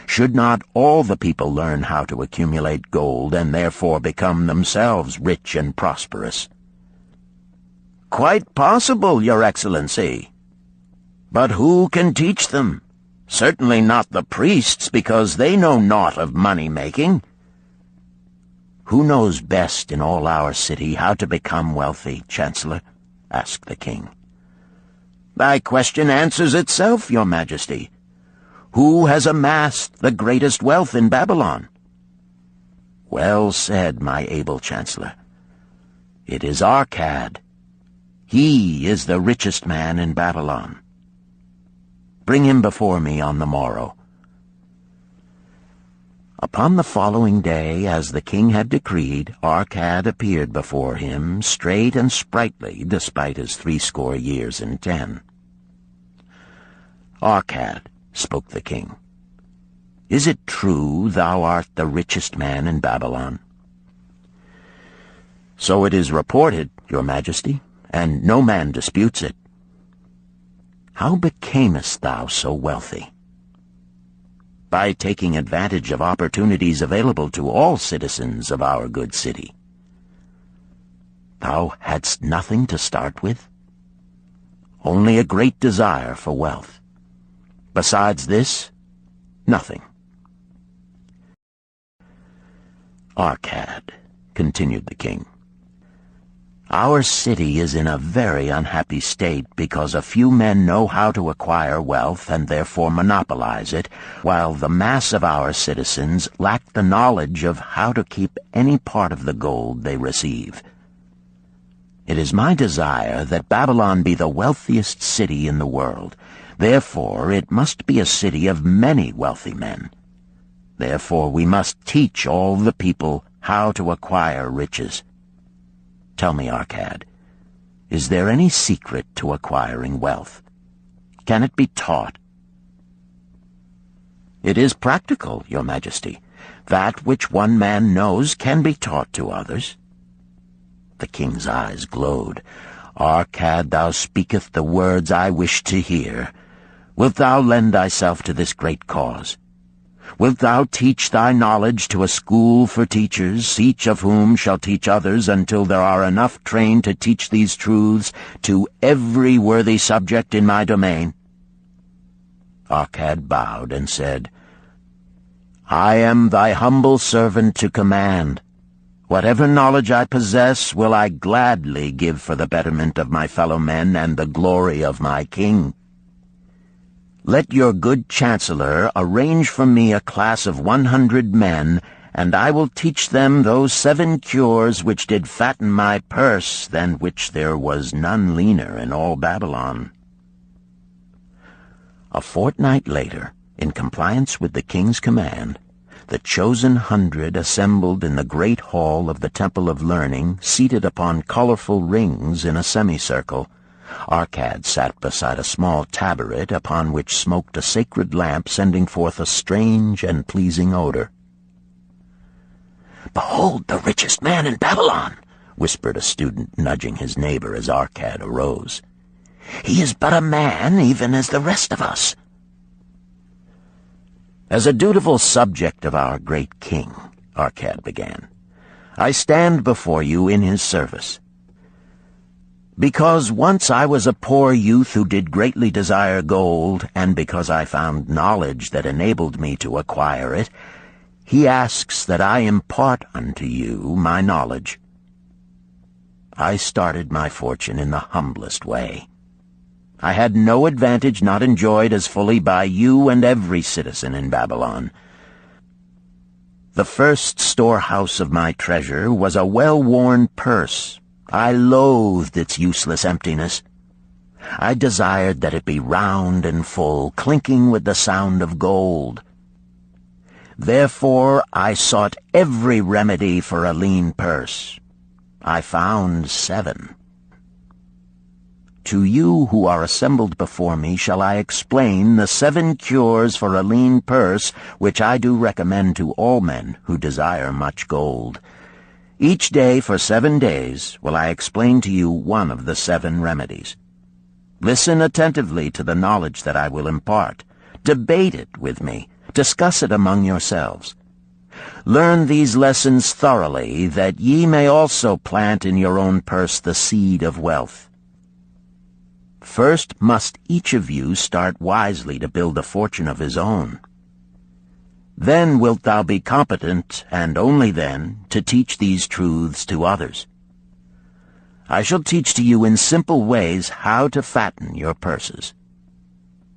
B: "should not all the people learn how to accumulate gold and therefore become themselves rich and prosperous?" "Quite possible, Your Excellency. But who can teach them? Certainly not the priests, because they know naught of money-making." "Who knows best in all our city how to become wealthy, Chancellor?" asked the king. "Thy question answers itself, Your Majesty. Who has amassed the greatest wealth in Babylon?" "Well said, my able Chancellor. It is Arcad. He is the richest man in Babylon. Bring him before me on the morrow." Upon the following day, as the king had decreed, Arcad appeared before him, straight and sprightly, despite his 80 years and 10. "Arcad," spoke the king, "is it true thou art the richest man in Babylon?" "So it is reported, Your Majesty, and no man disputes it." "How becamest thou so wealthy?" "By taking advantage of opportunities available to all citizens of our good city." Thou hadst nothing to start with? Only a great desire for wealth. Besides this, nothing. Arcad, continued the king, our city is in a very unhappy state because a few men know how to acquire wealth and therefore monopolize it, while the mass of our citizens lack the knowledge of how to keep any part of the gold they receive. It is my desire that Babylon be the wealthiest city in the world. Therefore, it must be a city of many wealthy men. Therefore, we must teach all the people how to acquire riches. Tell me, Arcad, is there any secret to acquiring wealth? Can it be taught? It is practical, Your Majesty. That which one man knows can be taught to others. The king's eyes glowed. Arcad, thou speakest the words I wish to hear. Wilt thou lend thyself to this great cause? Wilt thou teach thy knowledge to a school for teachers, each of whom shall teach others until there are enough trained to teach these truths to every worthy subject in my domain? Arcad bowed and said, I am thy humble servant to command. Whatever knowledge I possess will I gladly give for the betterment of my fellow men and the glory of my king. Let your good chancellor arrange for me a class of 100 men, and I will teach them those 7 cures which did fatten my purse, than which there was none leaner in all Babylon. A fortnight later, in compliance with the king's command, the chosen 100 assembled in the great hall of the Temple of Learning, seated upon colorful rings in a semicircle. Arcad sat beside a small tabaret upon which smoked a sacred lamp sending forth a strange and pleasing odor. "Behold the richest man in Babylon," whispered a student, nudging his neighbor as Arcad arose. "He is but a man, even as the rest of us." "As a dutiful subject of our great king," Arcad began, "I stand before you in his service. Because once I was a poor youth who did greatly desire gold, and because I found knowledge that enabled me to acquire it, he asks that I impart unto you my knowledge. I started my fortune in the humblest way. I had no advantage not enjoyed as fully by you and every citizen in Babylon. The first storehouse of my treasure was a well-worn purse. I loathed its useless emptiness. I desired that it be round and full, clinking with the sound of gold. Therefore I sought every remedy for a lean purse. I found 7. To you who are assembled before me shall I explain the 7 cures for a lean purse which I do recommend to all men who desire much gold. Each day for 7 days will I explain to you one of the 7 remedies. Listen attentively to the knowledge that I will impart. Debate it with me. Discuss it among yourselves. Learn these lessons thoroughly, that ye may also plant in your own purse the seed of wealth. First must each of you start wisely to build a fortune of his own. Then wilt thou be competent, and only then, to teach these truths to others. I shall teach to you in simple ways how to fatten your purses.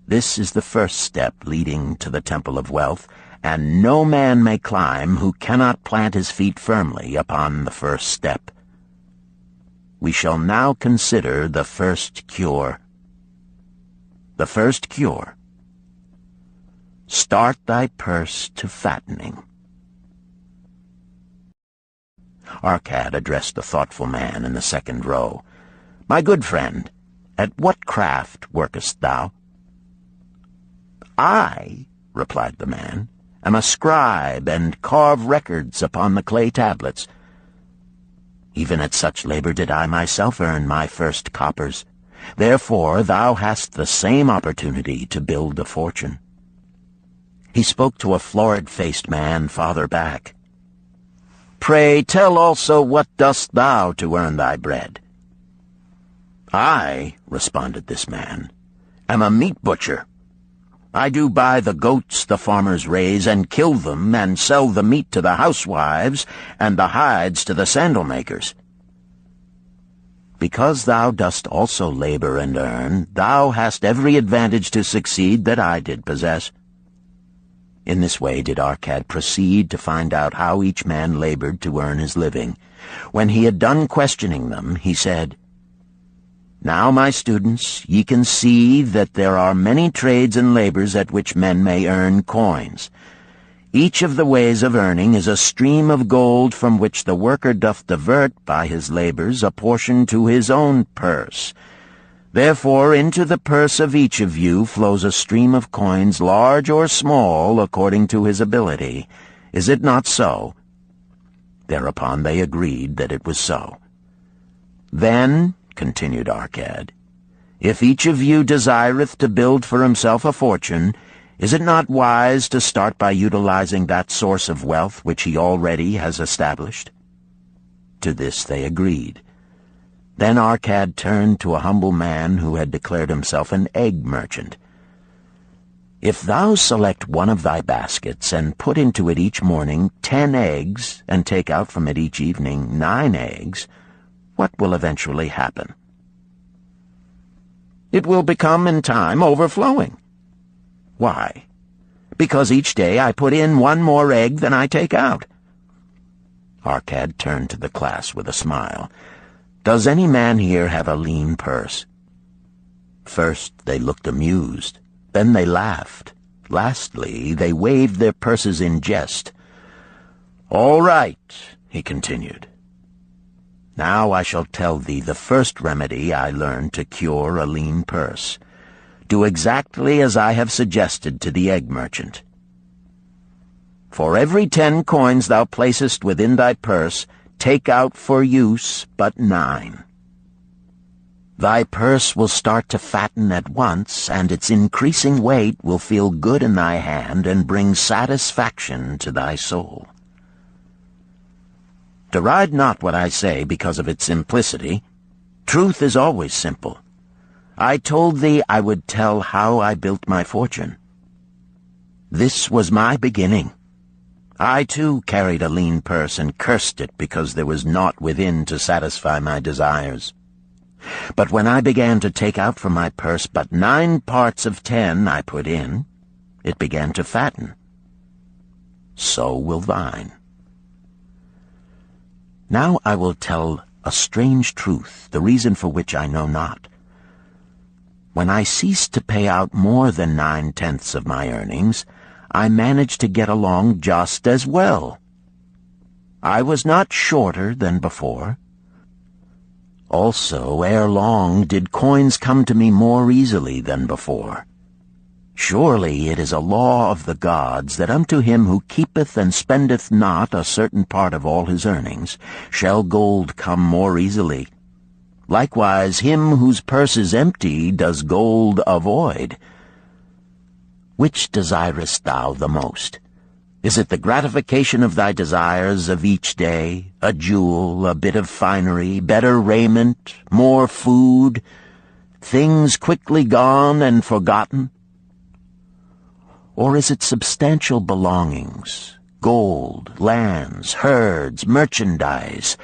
B: This is the first step leading to the Temple of Wealth, and no man may climb who cannot plant his feet firmly upon the first step. We shall now consider the first cure. The first cure. Start thy purse to fattening. Arcad addressed the thoughtful man in the second row. My good friend, at what craft workest thou? I, replied the man, am a scribe and carve records upon the clay tablets. Even at such labor did I myself earn my first coppers. Therefore thou hast the same opportunity to build a fortune. He spoke to a florid-faced man farther back. Pray tell also what dost thou to earn thy bread?" "I," responded this man, "am a meat butcher. I do buy the goats the farmers raise, and kill them, and sell the meat to the housewives, and the hides to the sandal makers. Because thou dost also labor and earn, thou hast every advantage to succeed that I did possess." In this way did Arcad proceed to find out how each man labored to earn his living. When he had done questioning them, he said, "Now, my students, ye can see that there are many trades and labors at which men may earn coins. Each of the ways of earning is a stream of gold from which the worker doth divert by his labors a portion to his own purse. Therefore into the purse of each of you flows a stream of coins, large or small, according to his ability. Is it not so?" Thereupon they agreed that it was so. "Then," continued Arcad, "if each of you desireth to build for himself a fortune, is it not wise to start by utilizing that source of wealth which he already has established?" To this they agreed. Then Arcad turned to a humble man who had declared himself an egg merchant. "If thou select one of thy baskets, and put into it each morning 10 eggs, and take out from it each evening 9 eggs, what will eventually happen?" "It will become in time overflowing." "Why?" "Because each day I put in 1 more egg than I take out." Arcad turned to the class with a smile. "Does any man here have a lean purse?" First they looked amused, then they laughed. Lastly, they waved their purses in jest. "All right," he continued. "Now I shall tell thee the first remedy I learned to cure a lean purse. Do exactly as I have suggested to the egg merchant. For every 10 coins thou placest within thy purse, take out for use but 9. Thy purse will start to fatten at once, and its increasing weight will feel good in thy hand and bring satisfaction to thy soul. Deride not what I say because of its simplicity. Truth is always simple. I told thee I would tell how I built my fortune. This was my beginning. I, too, carried a lean purse and cursed it because there was naught within to satisfy my desires. But when I began to take out from my purse but 9 parts of 10 I put in, it began to fatten. So will thine. Now I will tell a strange truth, the reason for which I know not. When I ceased to pay out more than 9/10 of my earnings, I managed to get along just as well. I was not shorter than before. Also, ere long did coins come to me more easily than before. Surely it is a law of the gods that unto him who keepeth and spendeth not a certain part of all his earnings shall gold come more easily. Likewise him whose purse is empty does gold avoid. Which desirest thou the most? Is it the gratification of thy desires of each day, a jewel, a bit of finery, better raiment, more food, things quickly gone and forgotten? Or is it substantial belongings, gold, lands, herds, merchandise,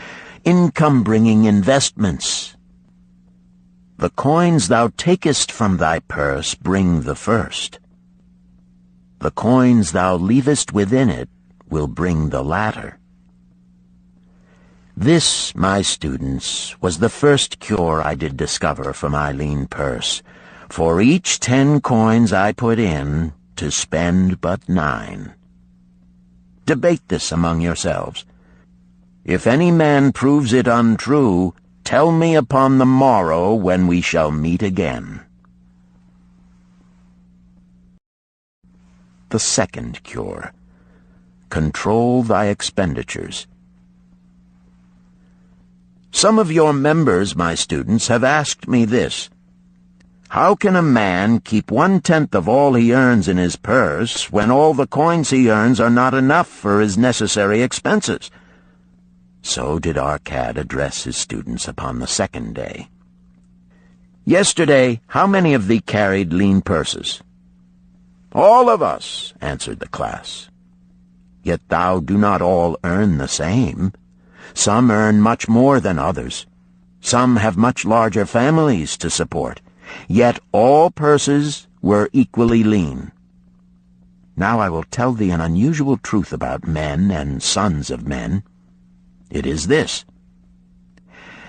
B: income-bringing investments? The coins thou takest from thy purse bring the first. The coins thou leavest within it will bring the latter. This, my students, was the first cure I did discover for my lean purse. For each 10 coins I put in, to spend but 9. Debate this among yourselves. If any man proves it untrue, tell me upon the morrow when we shall meet again. The second cure. Control thy expenditures. Some of your members, my students, have asked me this. How can a man keep 1/10 of all he earns in his purse when all the coins he earns are not enough for his necessary expenses? So did Arcad address his students upon the second day. "Yesterday, how many of thee carried lean purses?" "All of us," answered the class. "Yet thou do not all earn the same. Some earn much more than others. Some have much larger families to support. Yet all purses were equally lean. Now I will tell thee an unusual truth about men and sons of men. It is this,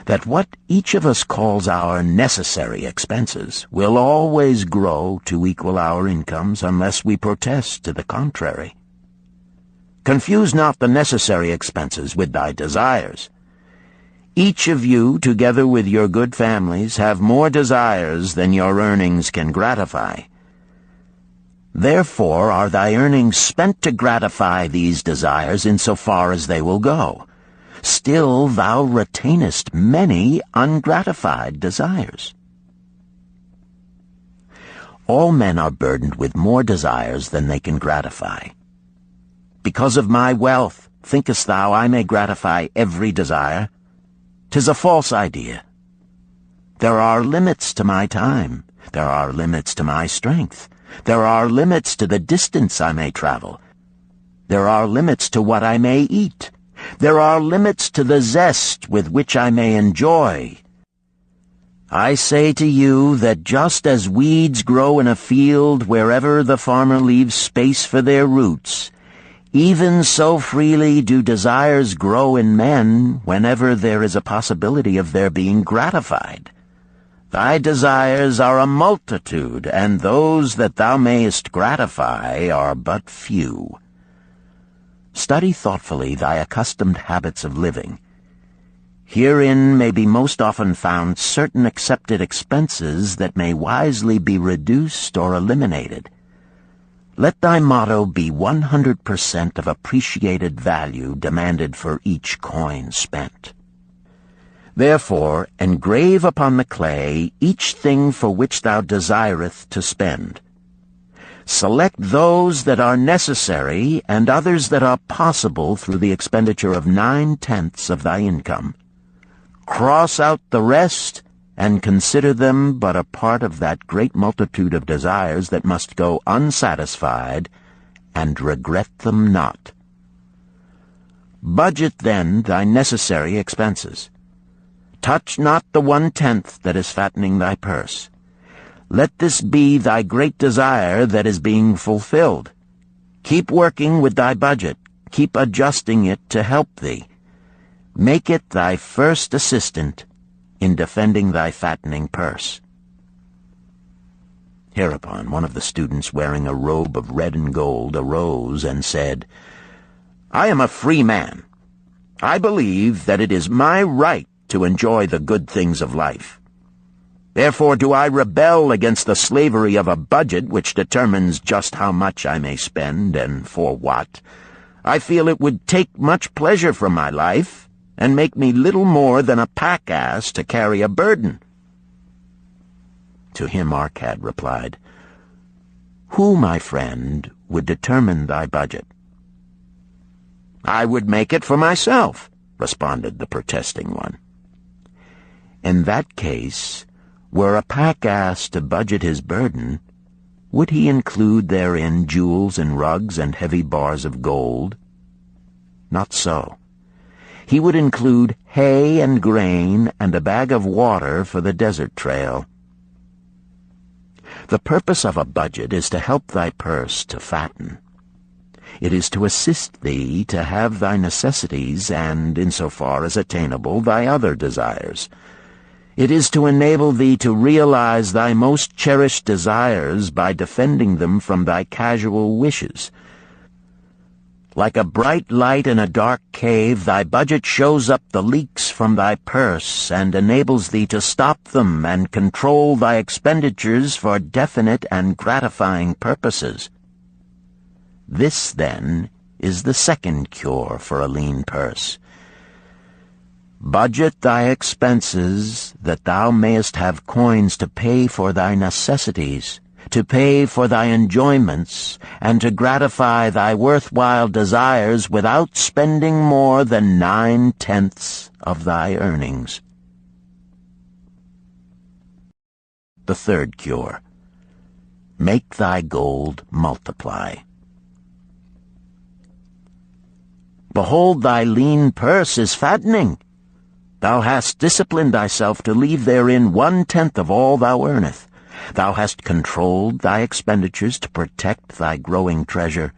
B: that what each of us calls our necessary expenses will always grow to equal our incomes unless we protest to the contrary. Confuse not the necessary expenses with thy desires. Each of you, together with your good families, have more desires than your earnings can gratify. Therefore are thy earnings spent to gratify these desires in so far as they will go. Still thou retainest many ungratified desires. All men are burdened with more desires than they can gratify. Because of my wealth, thinkest thou I may gratify every desire? 'Tis a false idea. There are limits to my time. There are limits to my strength. There are limits to the distance I may travel. There are limits to what I may eat. There are limits to the zest with which I may enjoy. I say to you that just as weeds grow in a field wherever the farmer leaves space for their roots, even so freely do desires grow in men whenever there is a possibility of their being gratified. Thy desires are a multitude, and those that thou mayest gratify are but few. Study thoughtfully thy accustomed habits of living. Herein may be most often found certain accepted expenses that may wisely be reduced or eliminated. Let thy motto be 100% of appreciated value demanded for each coin spent. Therefore, engrave upon the clay each thing for which thou desireth to spend. Select those that are necessary and others that are possible through the expenditure of 9/10 of thy income. Cross out the rest and consider them but a part of that great multitude of desires that must go unsatisfied, and regret them not. Budget then thy necessary expenses. Touch not the 1/10 that is fattening thy purse. Let this be thy great desire that is being fulfilled. Keep working with thy budget. Keep adjusting it to help thee. Make it thy first assistant in defending thy fattening purse. Hereupon one of the students, wearing a robe of red and gold, arose and said, "I am a free man. I believe that it is my right to enjoy the good things of life. Therefore do I rebel against the slavery of a budget which determines just how much I may spend and for what. I feel it would take much pleasure from my life and make me little more than a pack-ass to carry a burden." To him Arcad replied, "Who, my friend, would determine thy budget?" "I would make it for myself," responded the protesting one. "In that case, were a pack-ass to budget his burden, would he include therein jewels and rugs and heavy bars of gold? Not so. He would include hay and grain and a bag of water for the desert trail. The purpose of a budget is to help thy purse to fatten. It is to assist thee to have thy necessities and, insofar as attainable, thy other desires. It is to enable thee to realize thy most cherished desires by defending them from thy casual wishes. Like a bright light in a dark cave, thy budget shows up the leaks from thy purse and enables thee to stop them and control thy expenditures for definite and gratifying purposes. This, then, is the second cure for a lean purse. Budget thy expenses, that thou mayest have coins to pay for thy necessities, to pay for thy enjoyments, and to gratify thy worthwhile desires without spending more than 9/10 of thy earnings. The third cure: make thy gold multiply. Behold, thy lean purse is fattening. Thou hast disciplined thyself to leave therein 1/10 of all thou earnest. Thou hast controlled thy expenditures to protect thy growing treasure.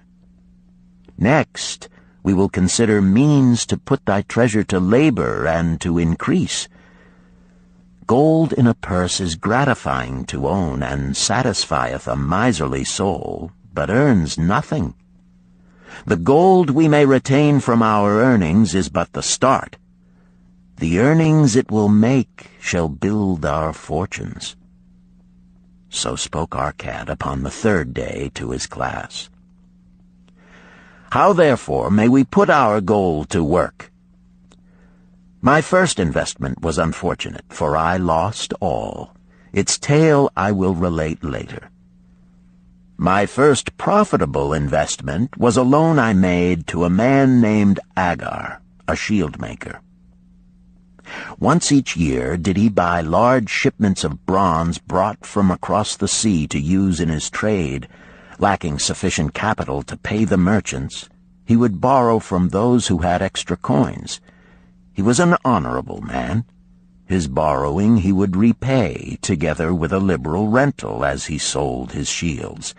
B: Next, we will consider means to put thy treasure to labor and to increase. Gold in a purse is gratifying to own, and satisfieth a miserly soul, but earns nothing. The gold we may retain from our earnings is but the start. The earnings it will make shall build our fortunes. So spoke Arcad upon the third day to his class. How, therefore, may we put our gold to work? My first investment was unfortunate, for I lost all. Its tale I will relate later. My first profitable investment was a loan I made to a man named Agar, a shield maker. Once each year did he buy large shipments of bronze brought from across the sea to use in his trade. Lacking sufficient capital to pay the merchants, he would borrow from those who had extra coins. He was an honorable man. His borrowing he would repay, together with a liberal rental as he sold his shields.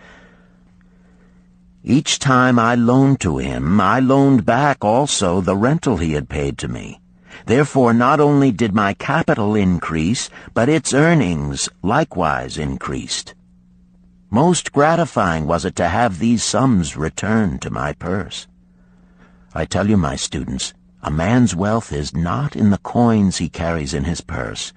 B: Each time I loaned to him, I loaned back also the rental he had paid to me. Therefore not only did my capital increase, but its earnings likewise increased. Most gratifying was it to have these sums returned to my purse. I tell you, my students, a man's wealth is not in the coins he carries in his purse.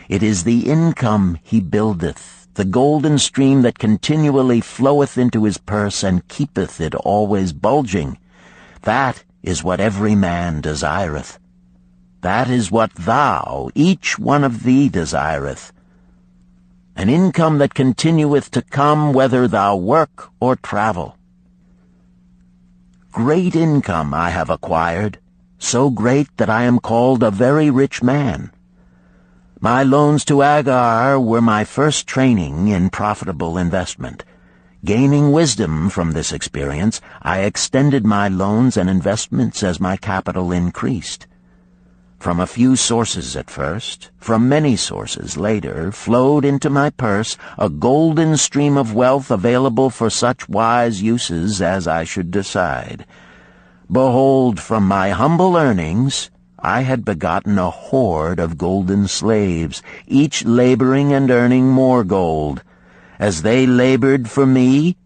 B: It is the income he buildeth, the golden stream that continually floweth into his purse and keepeth it always bulging. That is what every man desireth. That is what thou, each one of thee, desireth. An income that continueth to come whether thou work or travel. Great income I have acquired, so great that I am called a very rich man. My loans to Agar were my first training in profitable investment. Gaining wisdom from this experience, I extended my loans and investments as my capital increased. From a few sources at first, from many sources later, flowed into my purse a golden stream of wealth available for such wise uses as I should decide. Behold, from my humble earnings, I had begotten a horde of golden slaves, each laboring and earning more gold. As they labored for me,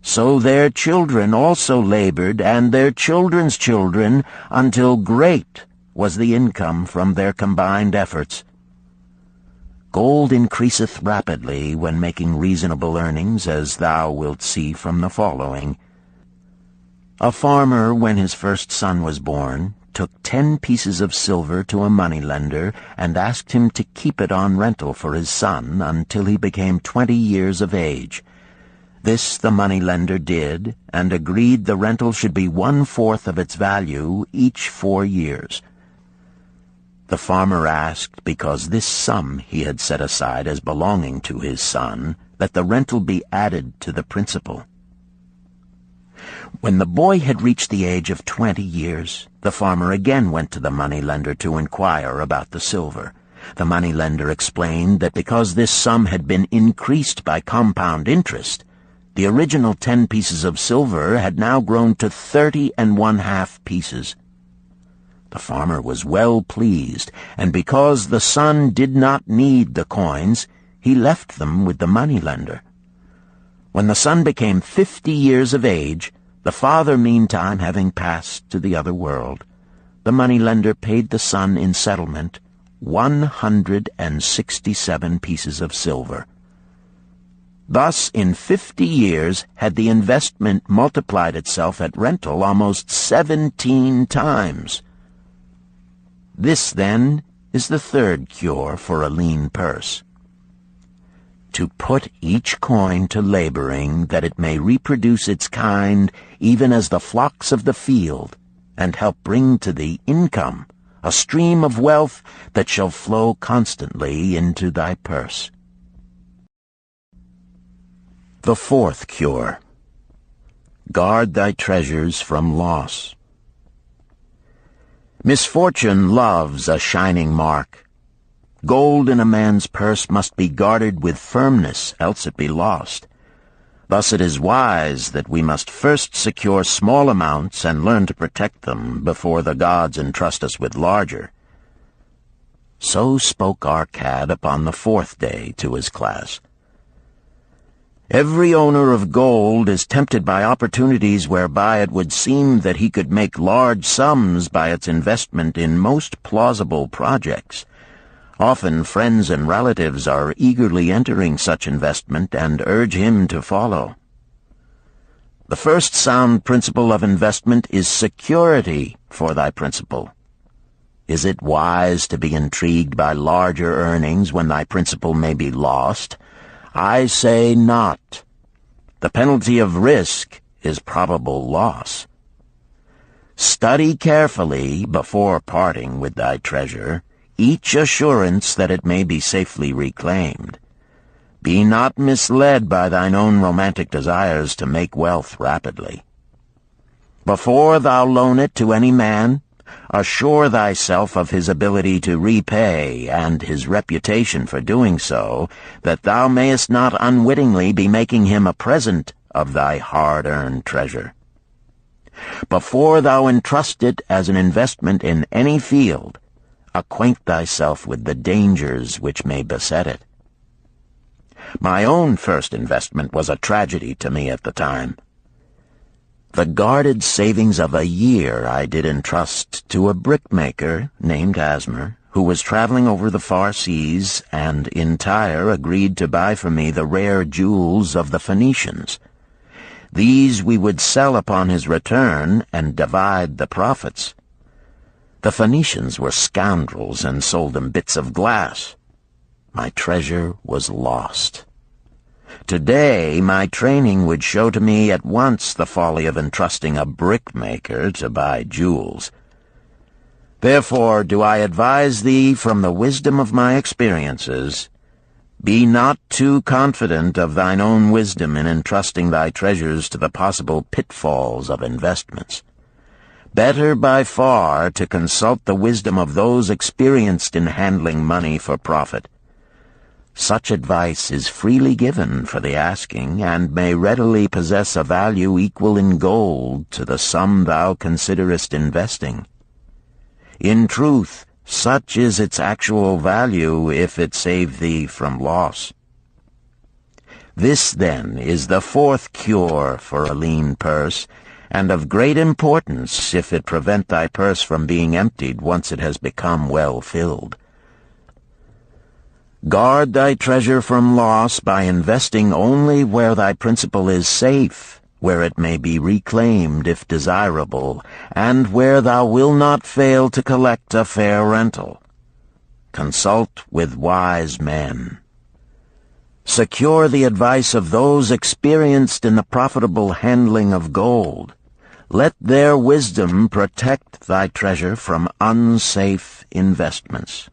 B: so their children also labored, and their children's children, until great was the income from their combined efforts. Gold increaseth rapidly when making reasonable earnings, as thou wilt see from the following. A farmer, when his first son was born, took 10 pieces of silver to a moneylender and asked him to keep it on rental for his son until he became 20 years of age. This the moneylender did, and agreed the rental should be 1/4 of its value each 4 years. The farmer asked, because this sum he had set aside as belonging to his son, that the rental be added to the principal. When the boy had reached the age of 20 years, the farmer again went to the moneylender to inquire about the silver. The moneylender explained that because this sum had been increased by compound interest, the original 10 pieces of silver had now grown to 30 1/2 pieces. The farmer was well pleased, and because the son did not need the coins, he left them with the moneylender. When the son became 50 years of age, the father meantime having passed to the other world, the moneylender paid the son in settlement 167 pieces of silver. Thus, in 50 years, had the investment multiplied itself at rental almost 17 times. This, then, is the third cure for a lean purse. to put each coin to laboring, that it may reproduce its kind, even as the flocks of the field, and help bring to thee income, a stream of wealth that shall flow constantly into thy purse. The fourth cure. Guard thy treasures from loss. Misfortune loves a shining mark. Gold in a man's purse must be guarded with firmness, else it be lost. Thus it is wise that we must first secure small amounts and learn to protect them before the gods entrust us with larger. So spoke our cad upon the fourth day to his class. Every owner of gold is tempted by opportunities whereby it would seem that he could make large sums by its investment in most plausible projects. Often friends and relatives are eagerly entering such investment and urge him to follow. The first sound principle of investment is security for thy principal. Is it wise to be intrigued by larger earnings when thy principal may be lost? I say not. The penalty of risk is probable loss. Study carefully, before parting with thy treasure, each assurance that it may be safely reclaimed. Be not misled by thine own romantic desires to make wealth rapidly. Before thou loan it to any man, assure thyself of his ability to repay and his reputation for doing so, that thou mayest not unwittingly be making him a present of thy hard-earned treasure. Before thou entrust it as an investment in any field, acquaint thyself with the dangers which may beset it. My own first investment was a tragedy to me at the time. The guarded savings of a year I did entrust to a brickmaker named Asmer, who was traveling over the far seas, and in Tyre agreed to buy for me the rare jewels of the Phoenicians. These we would sell upon his return and divide the profits. The Phoenicians were scoundrels and sold him bits of glass. My treasure was lost. Today, my training would show to me at once the folly of entrusting a brickmaker to buy jewels. Therefore do I advise thee from the wisdom of my experiences, be not too confident of thine own wisdom in entrusting thy treasures to the possible pitfalls of investments. Better by far to consult the wisdom of those experienced in handling money for profit. Such advice is freely given for the asking, and may readily possess a value equal in gold to the sum thou considerest investing. In truth, such is its actual value if it save thee from loss. This, then, is the fourth cure for a lean purse, and of great importance if it prevent thy purse from being emptied once it has become well filled. Guard thy treasure from loss by investing only where thy principal is safe, where it may be reclaimed if desirable, and where thou wilt not fail to collect a fair rental. Consult with wise men. Secure the advice of those experienced in the profitable handling of gold. Let their wisdom protect thy treasure from unsafe investments.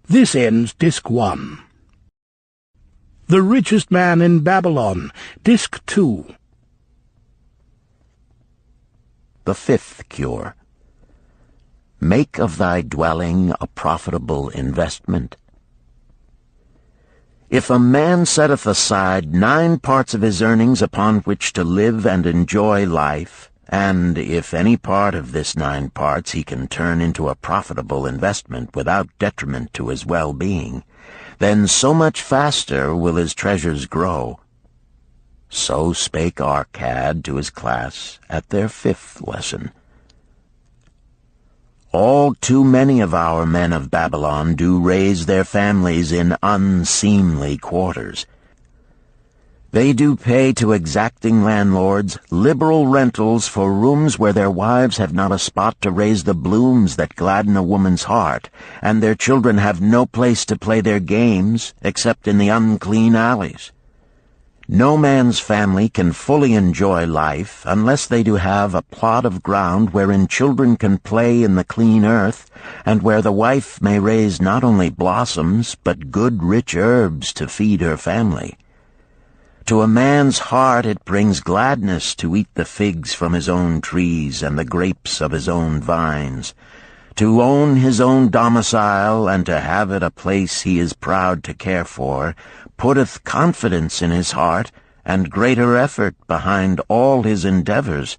A: This ends Disc 1. The Richest Man in Babylon, Disc 2.
B: The fifth cure. Make of thy dwelling a profitable investment. If a man setteth aside 9 parts of his earnings upon which to live and enjoy life, and if any part of this 9 parts he can turn into a profitable investment without detriment to his well-being, then so much faster will his treasures grow. So spake our cad to his class at their 5th lesson. All too many of our men of Babylon do raise their families in unseemly quarters. They do pay to exacting landlords liberal rentals for rooms where their wives have not a spot to raise the blooms that gladden a woman's heart, and their children have no place to play their games except in the unclean alleys. No man's family can fully enjoy life unless they do have a plot of ground wherein children can play in the clean earth, and where the wife may raise not only blossoms but good rich herbs to feed her family. To a man's heart it brings gladness to eat the figs from his own trees and the grapes of his own vines, to own his own domicile and to have it a place he is proud to care for, putteth confidence in his heart and greater effort behind all his endeavors.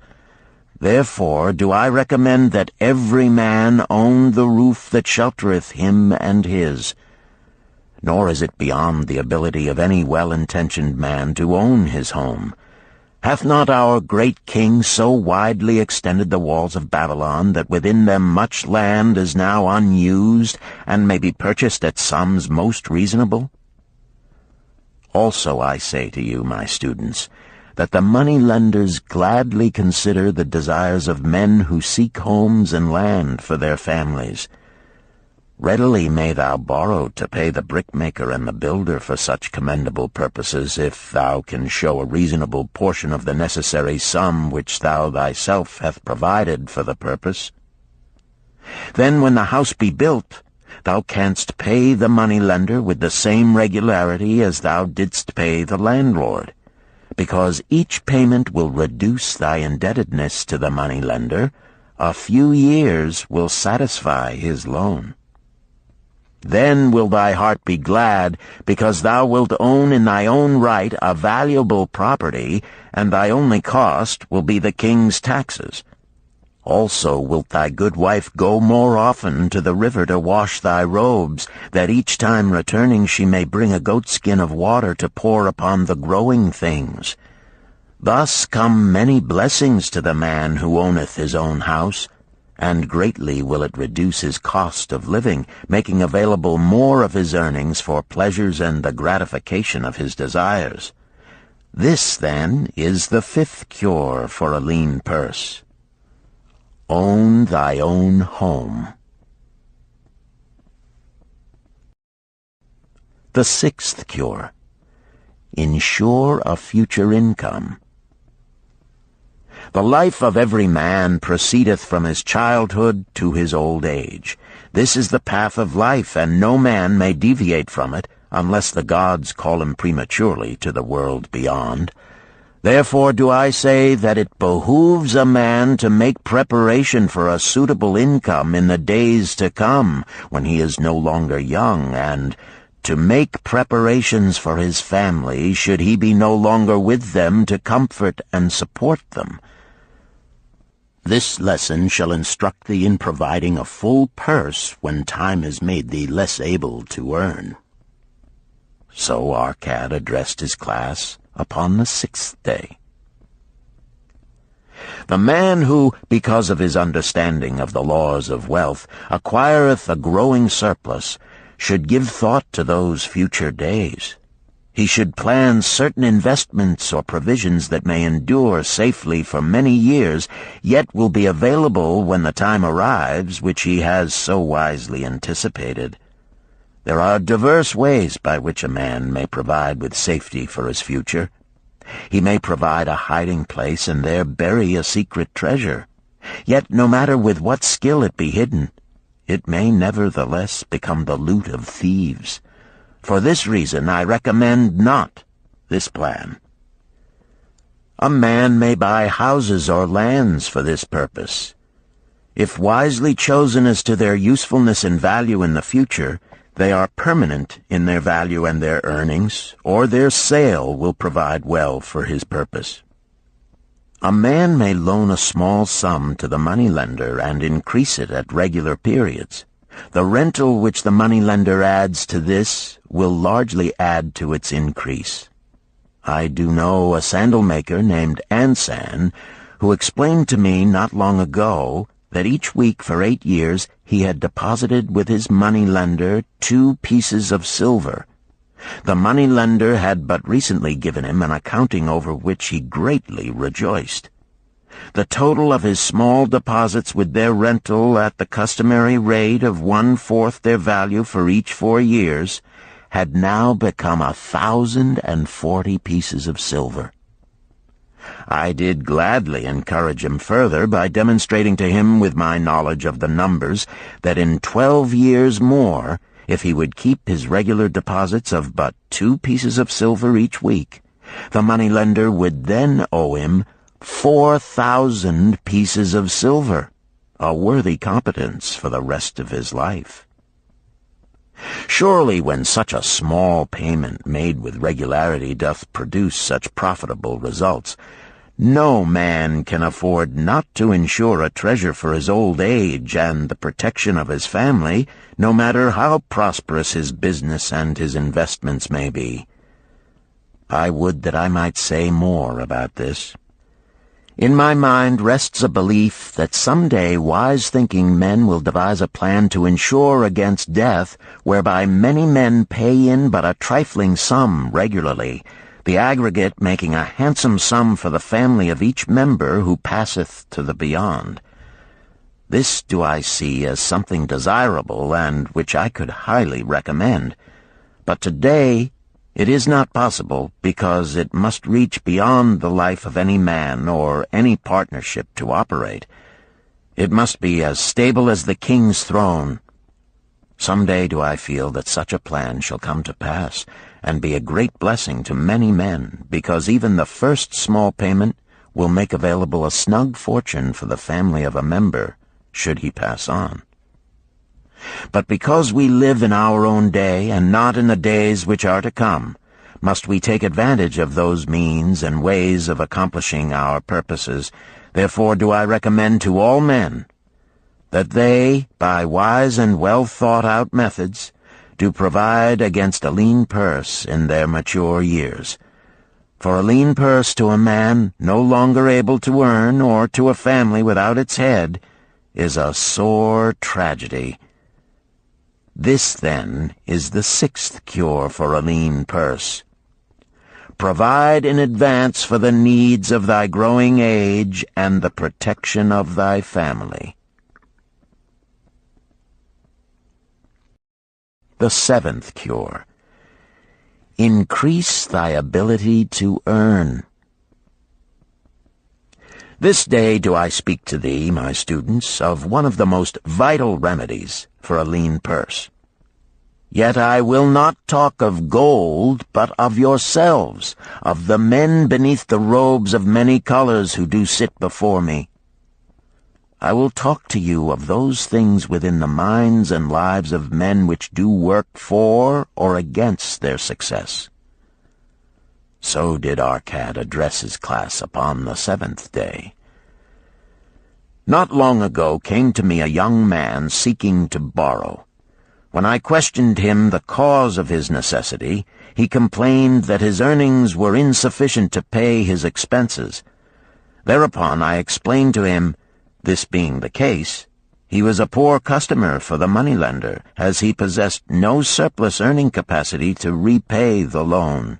B: Therefore do I recommend that every man own the roof that sheltereth him and his. Nor is it beyond the ability of any well-intentioned man to own his home. Hath not our great king so widely extended the walls of Babylon that within them much land is now unused, and may be purchased at sums most reasonable? Also I say to you, my students, that the money-lenders gladly consider the desires of men who seek homes and land for their families. Readily may thou borrow to pay the brickmaker and the builder for such commendable purposes, if thou can show a reasonable portion of the necessary sum which thou thyself hast provided for the purpose. Then when the house be built, thou canst pay the money-lender with the same regularity as thou didst pay the landlord, because each payment will reduce thy indebtedness to the money-lender. A few years will satisfy his loan. Then will thy heart be glad, because thou wilt own in thy own right a valuable property, and thy only cost will be the king's taxes. Also wilt thy good wife go more often to the river to wash thy robes, that each time returning she may bring a goatskin of water to pour upon the growing things. Thus come many blessings to the man who owneth his own house, and greatly will it reduce his cost of living, making available more of his earnings for pleasures and the gratification of his desires. This, then, is the fifth cure for a lean purse. Own thy own home. The sixth cure. Ensure a future income. The life of every man proceedeth from his childhood to his old age. This is the path of life, and no man may deviate from it, unless the gods call him prematurely to the world beyond. Therefore do I say that it behooves a man to make preparation for a suitable income in the days to come, when he is no longer young, and to make preparations for his family, should he be no longer with them to comfort and support them. This lesson shall instruct thee in providing a full purse when time has made thee less able to earn. So Arcad addressed his class upon the sixth day. The man who, because of his understanding of the laws of wealth, acquireth a growing surplus, should give thought to those future days. He should plan certain investments or provisions that may endure safely for many years, yet will be available when the time arrives which he has so wisely anticipated. There are diverse ways by which a man may provide with safety for his future. He may provide a hiding place and there bury a secret treasure. Yet no matter with what skill it be hidden, it may nevertheless become the loot of thieves. For this reason I recommend not this plan. A man may buy houses or lands for this purpose. If wisely chosen as to their usefulness and value in the future, they are permanent in their value and their earnings, or their sale will provide well for his purpose. A man may loan a small sum to the moneylender and increase it at regular periods. The rental which the moneylender adds to this will largely add to its increase. I do know a sandal-maker named Ansan, who explained to me not long ago that each week for 8 years he had deposited with his moneylender 2 pieces of silver. The moneylender had but recently given him an accounting over which he greatly rejoiced. The total of his small deposits with their rental at the customary rate of 1/4 their value for each 4 years had now become 1,040 pieces of silver. I did gladly encourage him further by demonstrating to him with my knowledge of the numbers that in 12 years more, if he would keep his regular deposits of but 2 pieces of silver each week, the moneylender would then owe him 4,000 pieces of silver, a worthy competence for the rest of his life. Surely when such a small payment made with regularity doth produce such profitable results, no man can afford not to insure a treasure for his old age and the protection of his family, no matter how prosperous his business and his investments may be. I would that I might say more about this. In my mind rests a belief that someday wise-thinking men will devise a plan to insure against death, whereby many men pay in but a trifling sum regularly, the aggregate making a handsome sum for the family of each member who passeth to the beyond. This do I see as something desirable and which I could highly recommend. But today it is not possible, because it must reach beyond the life of any man or any partnership to operate. It must be as stable as the king's throne. Some day do I feel that such a plan shall come to pass, and be a great blessing to many men, because even the first small payment will make available a snug fortune for the family of a member, should he pass on. But because we live in our own day, and not in the days which are to come, must we take advantage of those means and ways of accomplishing our purposes. Therefore do I recommend to all men that they, by wise and well-thought-out methods, do provide against a lean purse in their mature years. For a lean purse to a man no longer able to earn, or to a family without its head, is a sore tragedy. This, then, is the 6th cure for a lean purse. Provide in advance for the needs of thy growing age and the protection of thy family. The 7th cure. Increase thy ability to earn. This day do I speak to thee, my students, of one of the most vital remedies for a lean purse. Yet I will not talk of gold, but of yourselves, of the men beneath the robes of many colors who do sit before me. I will talk to you of those things within the minds and lives of men which do work for or against their success. So did Arcad address his class upon the 7th day. Not long ago came to me a young man seeking to borrow. When I questioned him the cause of his necessity, he complained that his earnings were insufficient to pay his expenses. Thereupon I explained to him, this being the case, he was a poor customer for the moneylender, as he possessed no surplus earning capacity to repay the loan.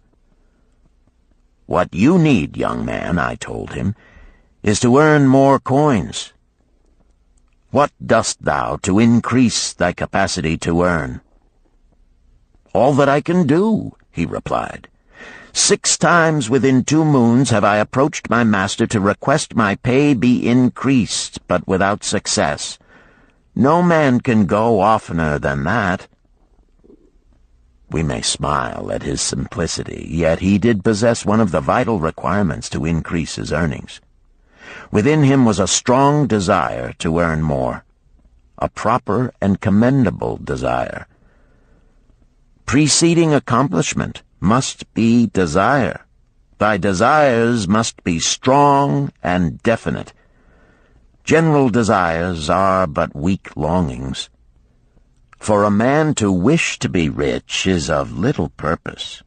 B: What you need, young man, I told him, is to earn more coins. What dost thou to increase thy capacity to earn? All that I can do, he replied. 6 times within 2 moons have I approached my master to request my pay be increased, but without success. No man can go oftener than that. We may smile at his simplicity, yet he did possess one of the vital requirements to increase his earnings. Within him was a strong desire to earn more, a proper and commendable desire. Preceding accomplishment must be desire. Thy desires must be strong and definite. General desires are but weak longings. For a man to wish to be rich is of little purpose.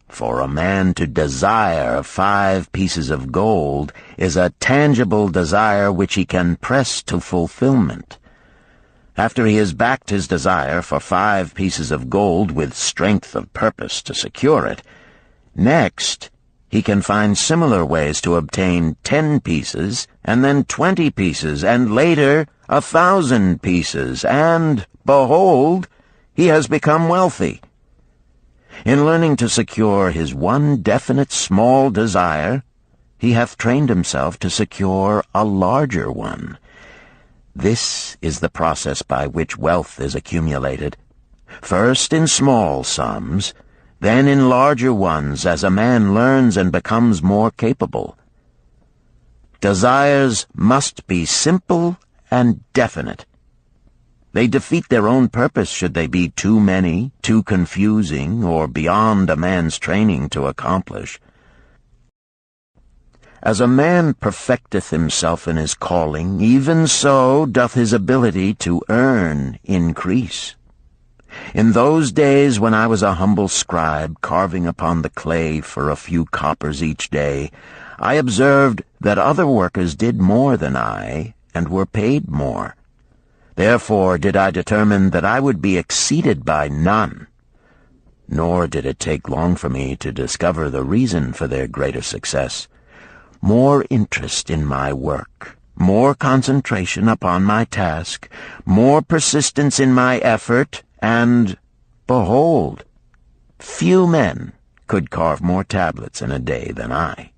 B: For a man to desire 5 pieces of gold is a tangible desire which he can press to fulfillment. After he has backed his desire for 5 pieces of gold with strength of purpose to secure it, next he can find similar ways to obtain 10 pieces, and then 20 pieces, and later 1,000 pieces, and, behold, he has become wealthy. In learning to secure his one definite small desire, he hath trained himself to secure a larger one. This is the process by which wealth is accumulated, first in small sums, then in larger ones as a man learns and becomes more capable. Desires must be simple and definite. They defeat their own purpose should they be too many, too confusing, or beyond a man's training to accomplish. As a man perfecteth himself in his calling, even so doth his ability to earn increase. In those days when I was a humble scribe carving upon the clay for a few coppers each day, I observed that other workers did more than I, and were paid more. Therefore did I determine that I would be exceeded by none. Nor did it take long for me to discover the reason for their greater success. More interest in my work, more concentration upon my task, more persistence in my effort, and, behold, few men could carve more tablets in a day than I.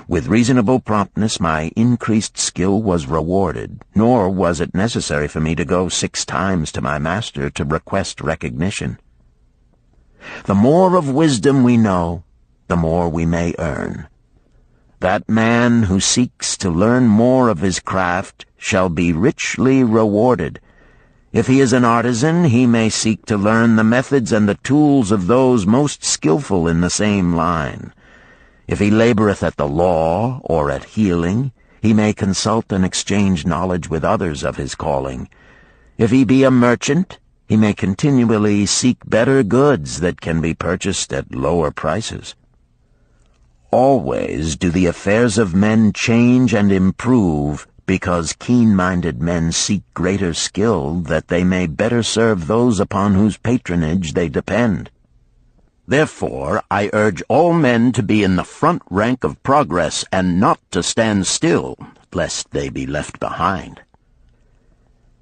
B: With reasonable promptness my increased skill was rewarded, nor was it necessary for me to go 6 times to my master to request recognition. The more of wisdom we know, the more we may earn. That man who seeks to learn more of his craft shall be richly rewarded. If he is an artisan, he may seek to learn the methods and the tools of those most skillful in the same line. If he laboreth at the law or at healing, he may consult and exchange knowledge with others of his calling. If he be a merchant, he may continually seek better goods that can be purchased at lower prices. Always do the affairs of men change and improve, because keen-minded men seek greater skill that they may better serve those upon whose patronage they depend. Therefore I urge all men to be in the front rank of progress, and not to stand still, lest they be left behind.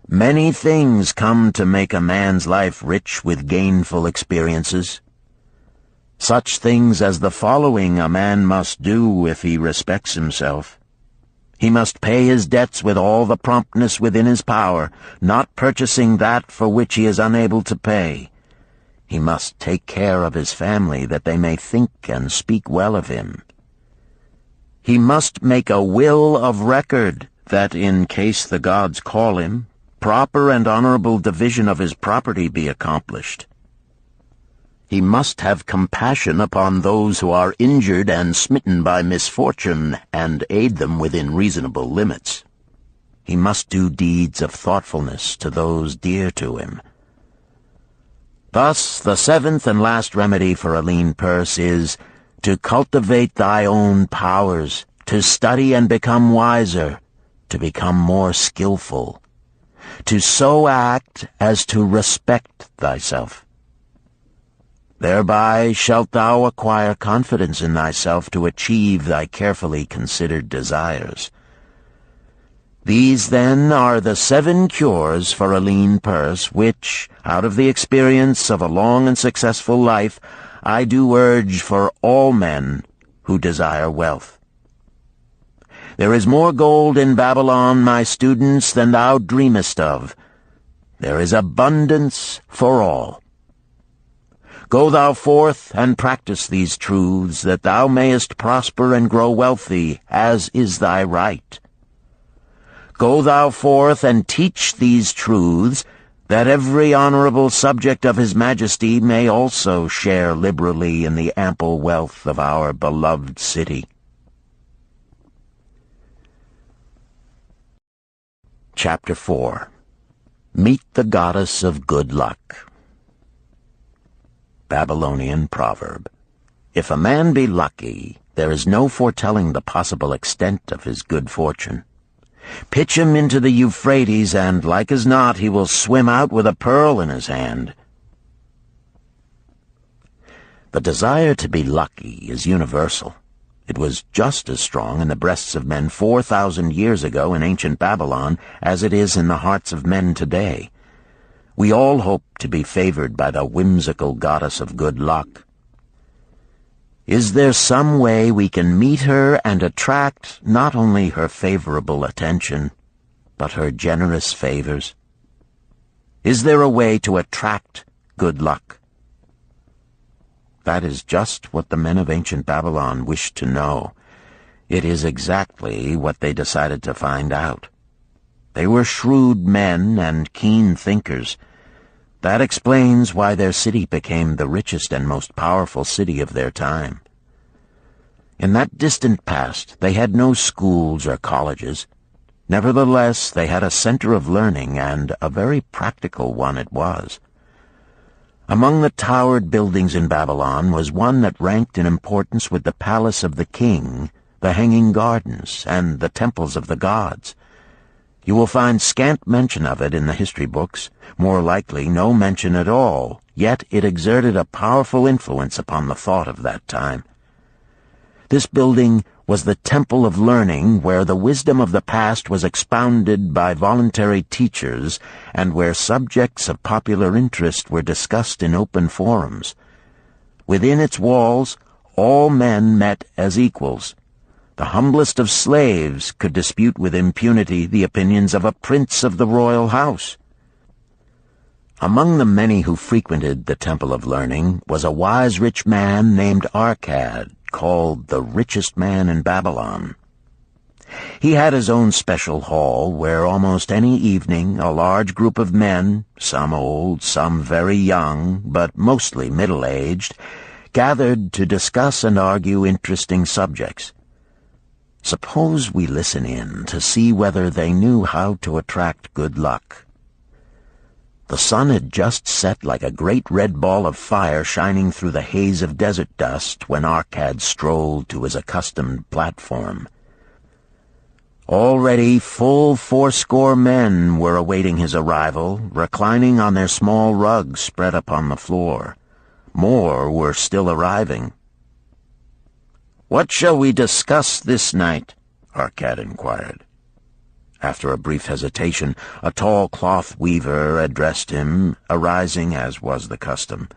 B: Many things come to make a man's life rich with gainful experiences. Such things as the following a man must do if he respects himself. He must pay his debts with all the promptness within his power, not purchasing that for which he is unable to pay. He must take care of his family, that they may think and speak well of him. He must make a will of record, that in case the gods call him, proper and honorable division of his property be accomplished. He must have compassion upon those who are injured and smitten by misfortune, and aid them within reasonable limits. He must do deeds of thoughtfulness to those dear to him. Thus, the 7th and last remedy for a lean purse is to cultivate thy own powers, to study and become wiser, to become more skillful, to so act as to respect thyself. Thereby shalt thou acquire confidence in thyself to achieve thy carefully considered desires. These, then, are the 7 cures for a lean purse, which, out of the experience of a long and successful life, I do urge for all men who desire wealth. There is more gold in Babylon, my students, than thou dreamest of. There is abundance for all. Go thou forth and practice these truths, that thou mayest prosper and grow wealthy, as is thy right. Go thou forth and teach these truths, that every honorable subject of his majesty may also share liberally in the ample wealth of our beloved city. Chapter 4. Meet the Goddess of Good Luck. Babylonian Proverb. If a man be lucky, there is no foretelling the possible extent of his good fortune. Pitch him into the Euphrates, and like as not he will swim out with a pearl in his hand. The desire to be lucky is universal. It was just as strong in the breasts of men 4,000 years ago in ancient Babylon as it is in the hearts of men today. We all hope to be favored by the whimsical goddess of good luck. Is there some way we can meet her and attract not only her favorable attention, but her generous favors? Is there a way to attract good luck? That is just what the men of ancient Babylon wished to know. It is exactly what they decided to find out. They were shrewd men and keen thinkers. That explains why their city became the richest and most powerful city of their time. In that distant past, they had no schools or colleges. Nevertheless, they had a center of learning, and a very practical one it was. Among the towered buildings in Babylon was one that ranked in importance with the palace of the king, the hanging gardens, and the temples of the gods. You will find scant mention of it in the history books, more likely no mention at all, yet it exerted a powerful influence upon the thought of that time. This building was the temple of learning, where the wisdom of the past was expounded by voluntary teachers, and where subjects of popular interest were discussed in open forums. Within its walls, all men met as equals. The humblest of slaves could dispute with impunity the opinions of a prince of the royal house. Among the many who frequented the Temple of Learning was a wise rich man named Arcad, called the richest man in Babylon. He had his own special hall where almost any evening a large group of men, some old, some very young, but mostly middle-aged, gathered to discuss and argue interesting subjects. Suppose we listen in to see whether they knew how to attract good luck. The sun had just set like a great red ball of fire shining through the haze of desert dust when Arcad strolled to his accustomed platform. Already full 80 men were awaiting his arrival, reclining on their small rugs spread upon the floor. More were still arriving. "What shall we discuss this night?" Arcad inquired. After a brief hesitation, a tall cloth weaver addressed him, arising as was the custom.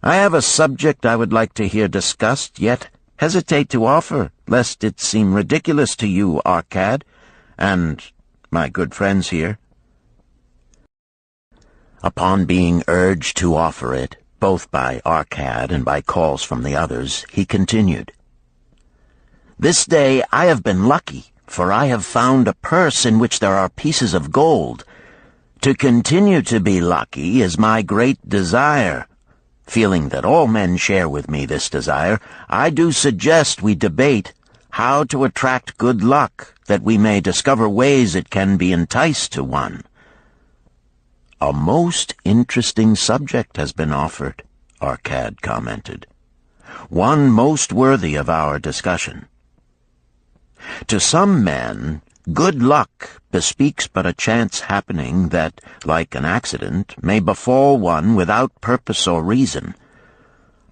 B: "I have a subject I would like to hear discussed, yet hesitate to offer, lest it seem ridiculous to you, Arcad, and my good friends here." Upon being urged to offer it, both by Arcad and by calls from the others, he continued, "This day I have been lucky, for I have found a purse in which there are pieces of gold. To continue to be lucky is my great desire. Feeling that all men share with me this desire, I do suggest we debate how to attract good luck, that we may discover ways it can be enticed to one." "A most interesting subject has been offered," Arcad commented. "One most worthy of our discussion. To some men, good luck bespeaks but a chance happening that, like an accident, may befall one without purpose or reason.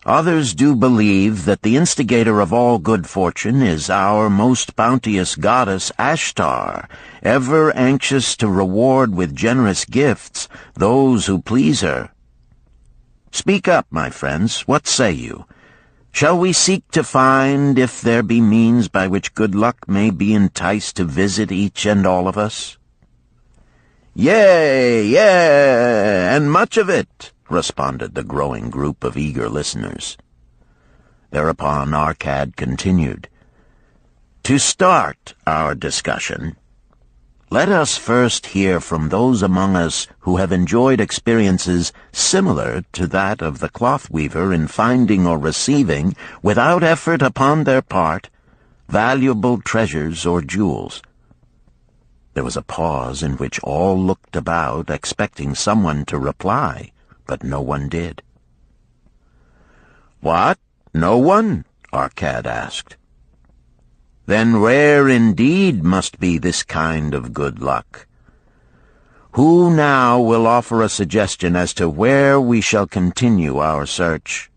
B: Others do believe that the instigator of all good fortune is our most bounteous goddess Ashtar, ever anxious to reward with generous gifts those who please her. Speak up, my friends, what say you? Shall we seek to find if there be means by which good luck may be enticed to visit each and all of us?" "Yea, and much of it," responded the growing group of eager listeners. Thereupon Arcad continued, "To start our discussion, let us first hear from those among us who have enjoyed experiences similar to that of the cloth weaver in finding or receiving, without effort upon their part, valuable treasures or jewels." There was a pause in which all looked about, expecting someone to reply, but no one did. "What? No one?" Arcad asked. then rare indeed must be this kind of good luck. Who now will offer a suggestion as to where we shall continue our search?"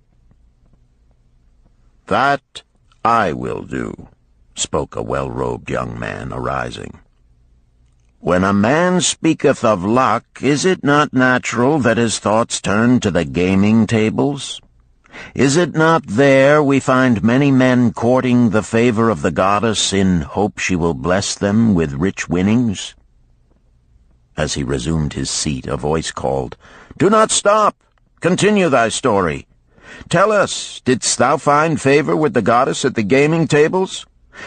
B: "That I will do," spoke a well-robed young man, arising. "When a man speaketh of luck, is it not natural that his thoughts turn to the gaming tables? Is it not there we find many men courting the favor of the goddess in hope she will bless them with rich winnings?" As he resumed his seat, a voice called, "Do not stop! Continue thy story. Tell us, didst thou find favor with the goddess at the gaming tables?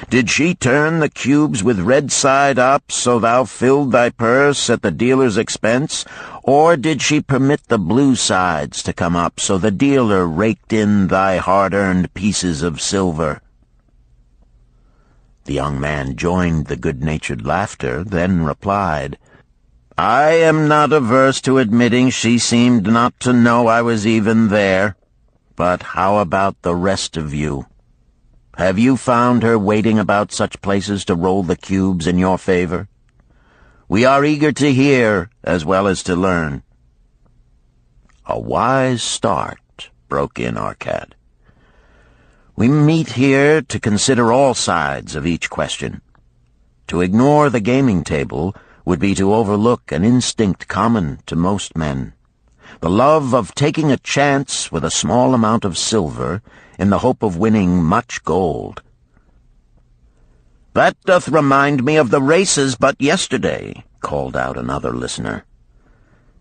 B: Did she turn the cubes with red side up, so thou filled thy purse at the dealer's expense? Or did she permit the blue sides to come up, so the dealer raked in thy hard-earned pieces of silver?" The young man joined the good-natured laughter, then replied, "I am not averse to admitting she seemed not to know I was even there. But how about the rest of you? Have you found her waiting about such places to roll the cubes in your favor? We are eager to hear as well as to learn." "A wise start," broke in Arcad. "We meet here to consider all sides of each question. To ignore the gaming table would be to overlook an instinct common to most men, the love of taking a chance with a small amount of silver in the hope of winning much gold." "That doth remind me of the races but yesterday," called out another listener.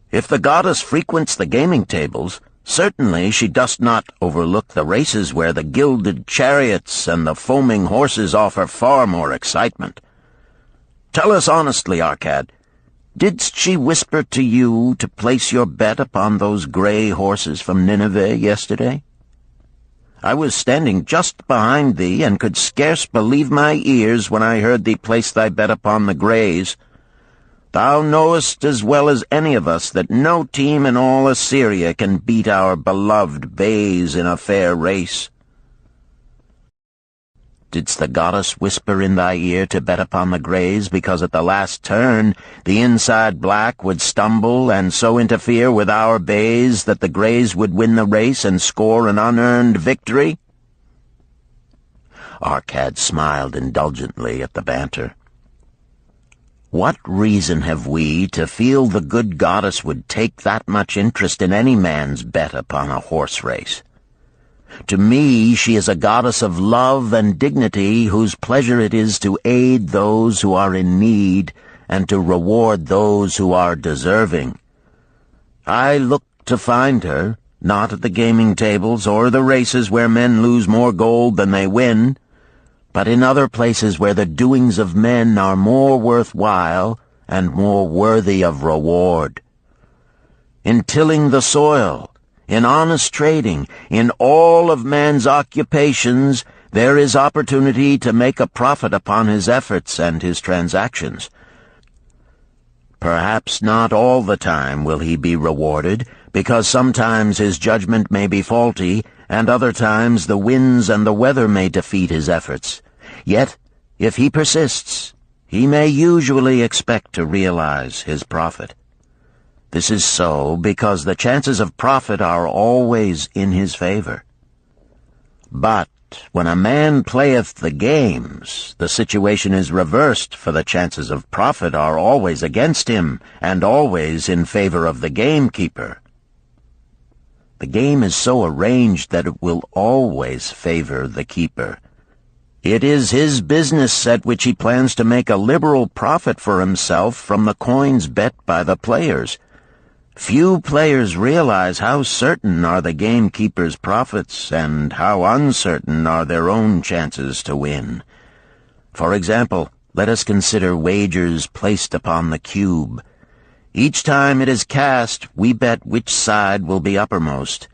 B: "If the goddess frequents the gaming tables, certainly she doth not overlook the races where the gilded chariots and the foaming horses offer far more excitement. Tell us honestly, Arcad, didst she whisper to you to place your bet upon those gray horses from Nineveh yesterday? I was standing just behind thee, and could scarce believe my ears when I heard thee place thy bet upon the grays. Thou knowest as well as any of us that no team in all Assyria can beat our beloved bays in a fair race. Didst the goddess whisper in thy ear to bet upon the grays, because at the last turn the inside black would stumble and so interfere with our bays that the grays would win the race and score an unearned victory?" Arcad smiled indulgently at the banter. "What reason have we to feel the good goddess would take that much interest in any man's bet upon a horse race? To me she is a goddess of love and dignity, whose pleasure it is to aid those who are in need and to reward those who are deserving. I look to find her, not at the gaming tables or the races where men lose more gold than they win, but in other places where the doings of men are more worthwhile and more worthy of reward. In tilling the soil, in honest trading, in all of man's occupations, there is opportunity to make a profit upon his efforts and his transactions. Perhaps not all the time will he be rewarded, because sometimes his judgment may be faulty, and other times the winds and the weather may defeat his efforts. Yet, if he persists, he may usually expect to realize his profit. This is so because the chances of profit are always in his favor. But when a man playeth the games, the situation is reversed, for the chances of profit are always against him, and always in favor of the gamekeeper. The game is so arranged that it will always favor the keeper. It is his business at which he plans to make a liberal profit for himself from the coins bet by the players. Few players realize how certain are the gamekeeper's profits and how uncertain are their own chances to win. For example, let us consider wagers placed upon the cube. Each time it is cast, we bet which side will be uppermost.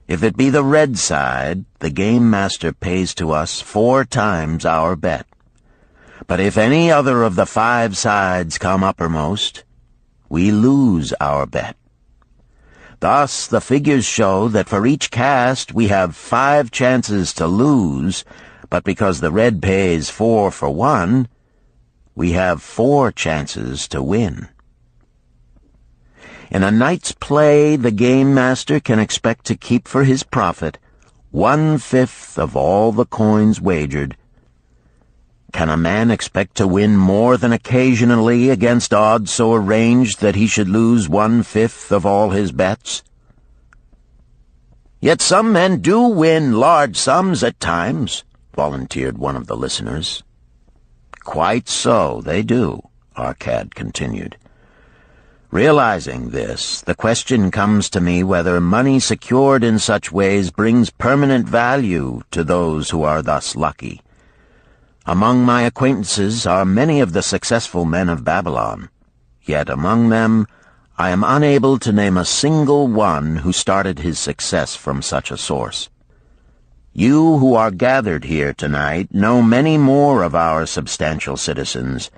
B: If it be the red side, the game master pays to us 4 times our bet. But if any other of the 5 sides come uppermost, we lose our bet. Thus, the figures show that for each cast we have 5 chances to lose, but because the red pays 4 for 1, we have 4 chances to win. In a night's play, the game master can expect to keep for his profit 1/5 of all the coins wagered. Can a man expect to win more than occasionally against odds so arranged that he should lose 1/5 of all his bets? Yet some men do win large sums at times, volunteered one of the listeners. Quite so, they do, Arcad continued. Realizing this, the question comes to me whether money secured in such ways brings permanent value to those who are thus lucky. Among my acquaintances are many of the successful men of Babylon, yet among them I am unable to name a single one who started his success from such a source. You who are gathered here tonight know many more of our substantial citizens.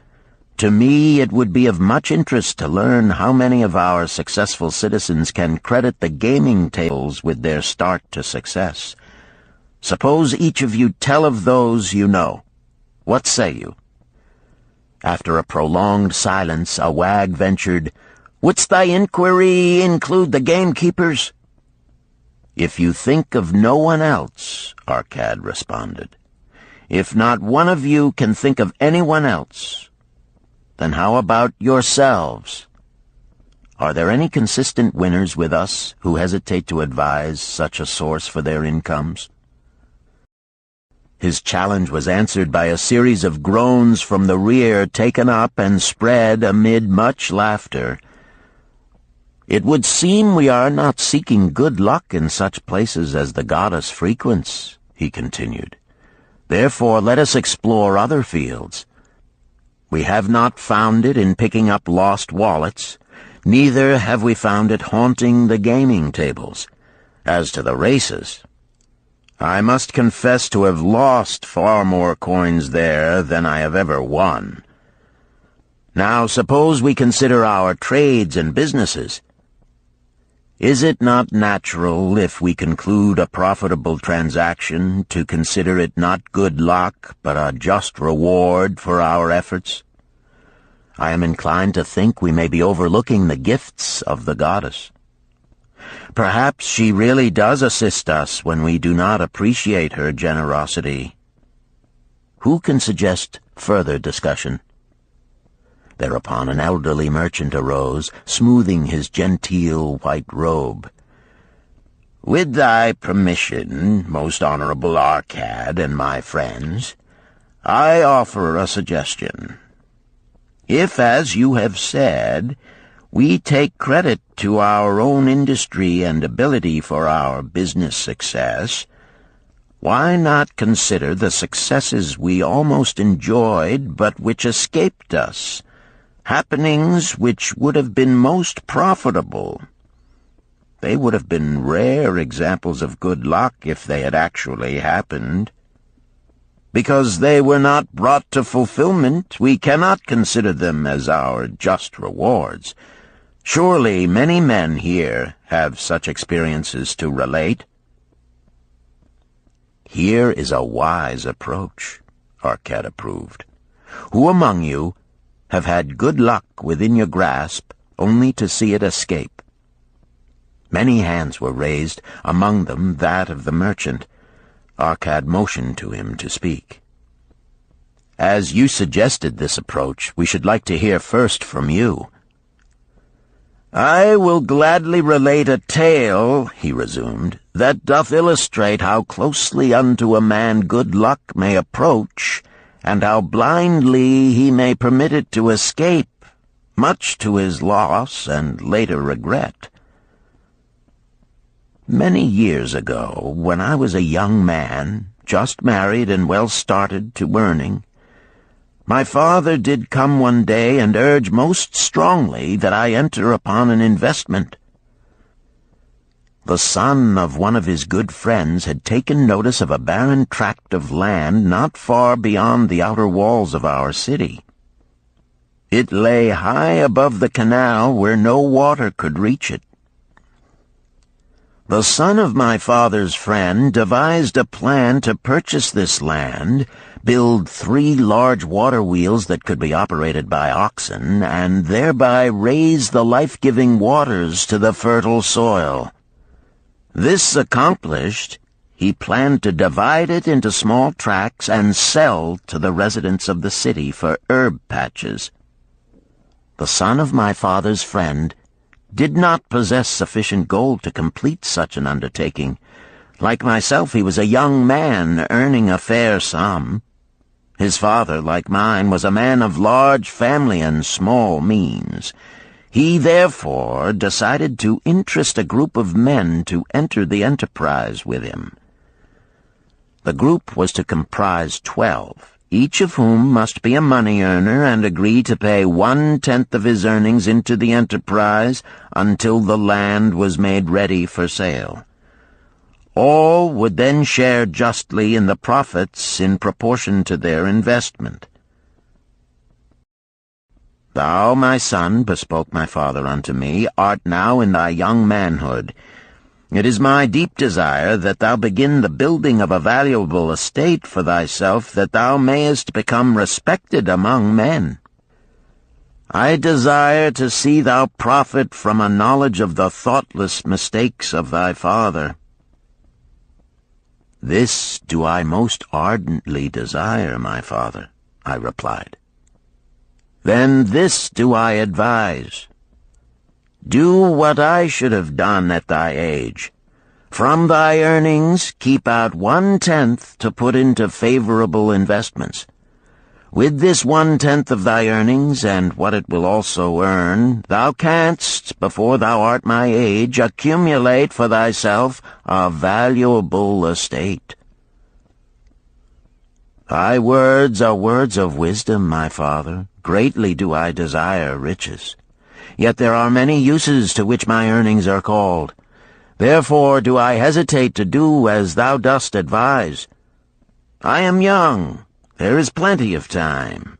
B: To me, it would be of much interest to learn how many of our successful citizens can credit the gaming tables with their start to success. Suppose each of you tell of those you know. What say you? After a prolonged silence, a wag ventured, "Wouldst thy inquiry include the gamekeepers?" "If you think of no one else," Arcad responded. "If not one of you can think of anyone else, then how about yourselves? Are there any consistent winners with us who hesitate to advise such a source for their incomes?" His challenge was answered by a series of groans from the rear, taken up and spread amid much laughter. "It would seem we are not seeking good luck in such places as the goddess frequents," he continued. "Therefore let us explore other fields. We have not found it in picking up lost wallets, neither have we found it haunting the gaming tables. As to the races, I must confess to have lost far more coins there than I have ever won. Now suppose we consider our trades and businesses. Is it not natural, if we conclude a profitable transaction, to consider it not good luck, but a just reward for our efforts? I am inclined to think we may be overlooking the gifts of the goddess. Perhaps she really does assist us when we do not appreciate her generosity. Who can suggest further discussion?" Thereupon an elderly merchant arose, smoothing his genteel white robe. "With thy permission, most honorable Arcad and my friends, I offer a suggestion. If, as you have said, we take credit to our own industry and ability for our business success, why not consider the successes we almost enjoyed but which escaped us, happenings which would have been most profitable? They would have been rare examples of good luck if they had actually happened. Because they were not brought to fulfillment, we cannot consider them as our just rewards. Surely many men here have such experiences to relate." "Here is a wise approach," Arcad approved. "Who among you have had good luck within your grasp only to see it escape?" Many hands were raised, among them that of the merchant. Arcad motioned to him to speak. "As you suggested this approach, we should like to hear first from you." "I will gladly relate a tale," he resumed, "that doth illustrate how closely unto a man good luck may approach, and how blindly he may permit it to escape, much to his loss and later regret. Many years ago, when I was a young man, just married and well started to earning, my father did come one day and urge most strongly that I enter upon an investment. The son of one of his good friends had taken notice of a barren tract of land not far beyond the outer walls of our city. It lay high above the canal where no water could reach it. The son of my father's friend devised a plan to purchase this land, build 3 large water wheels that could be operated by oxen, and thereby raise the life-giving waters to the fertile soil. This accomplished, he planned to divide it into small tracts and sell to the residents of the city for herb patches. The son of my father's friend did not possess sufficient gold to complete such an undertaking. Like myself, he was a young man earning a fair sum. His father, like mine, was a man of large family and small means. He therefore decided to interest a group of men to enter the enterprise with him. The group was to comprise 12. Each of whom must be a money earner and agree to pay 1/10 of his earnings into the enterprise until the land was made ready for sale. All would then share justly in the profits in proportion to their investment. "Thou, my son," bespoke my father unto me, "art now in thy young manhood. It is my deep desire that thou begin the building of a valuable estate for thyself, that thou mayest become respected among men. I desire to see thou profit from a knowledge of the thoughtless mistakes of thy father." "This do I most ardently desire, my father," I replied. "Then this do I advise. Do what I should have done at thy age. From thy earnings, keep out 1/10 to put into favorable investments. With this 1/10 of thy earnings, and what it will also earn, thou canst, before thou art my age, accumulate for thyself a valuable estate." "Thy words are words of wisdom, my father. Greatly do I desire riches. Yet there are many uses to which my earnings are called. Therefore do I hesitate to do as thou dost advise. I am young. There is plenty of time."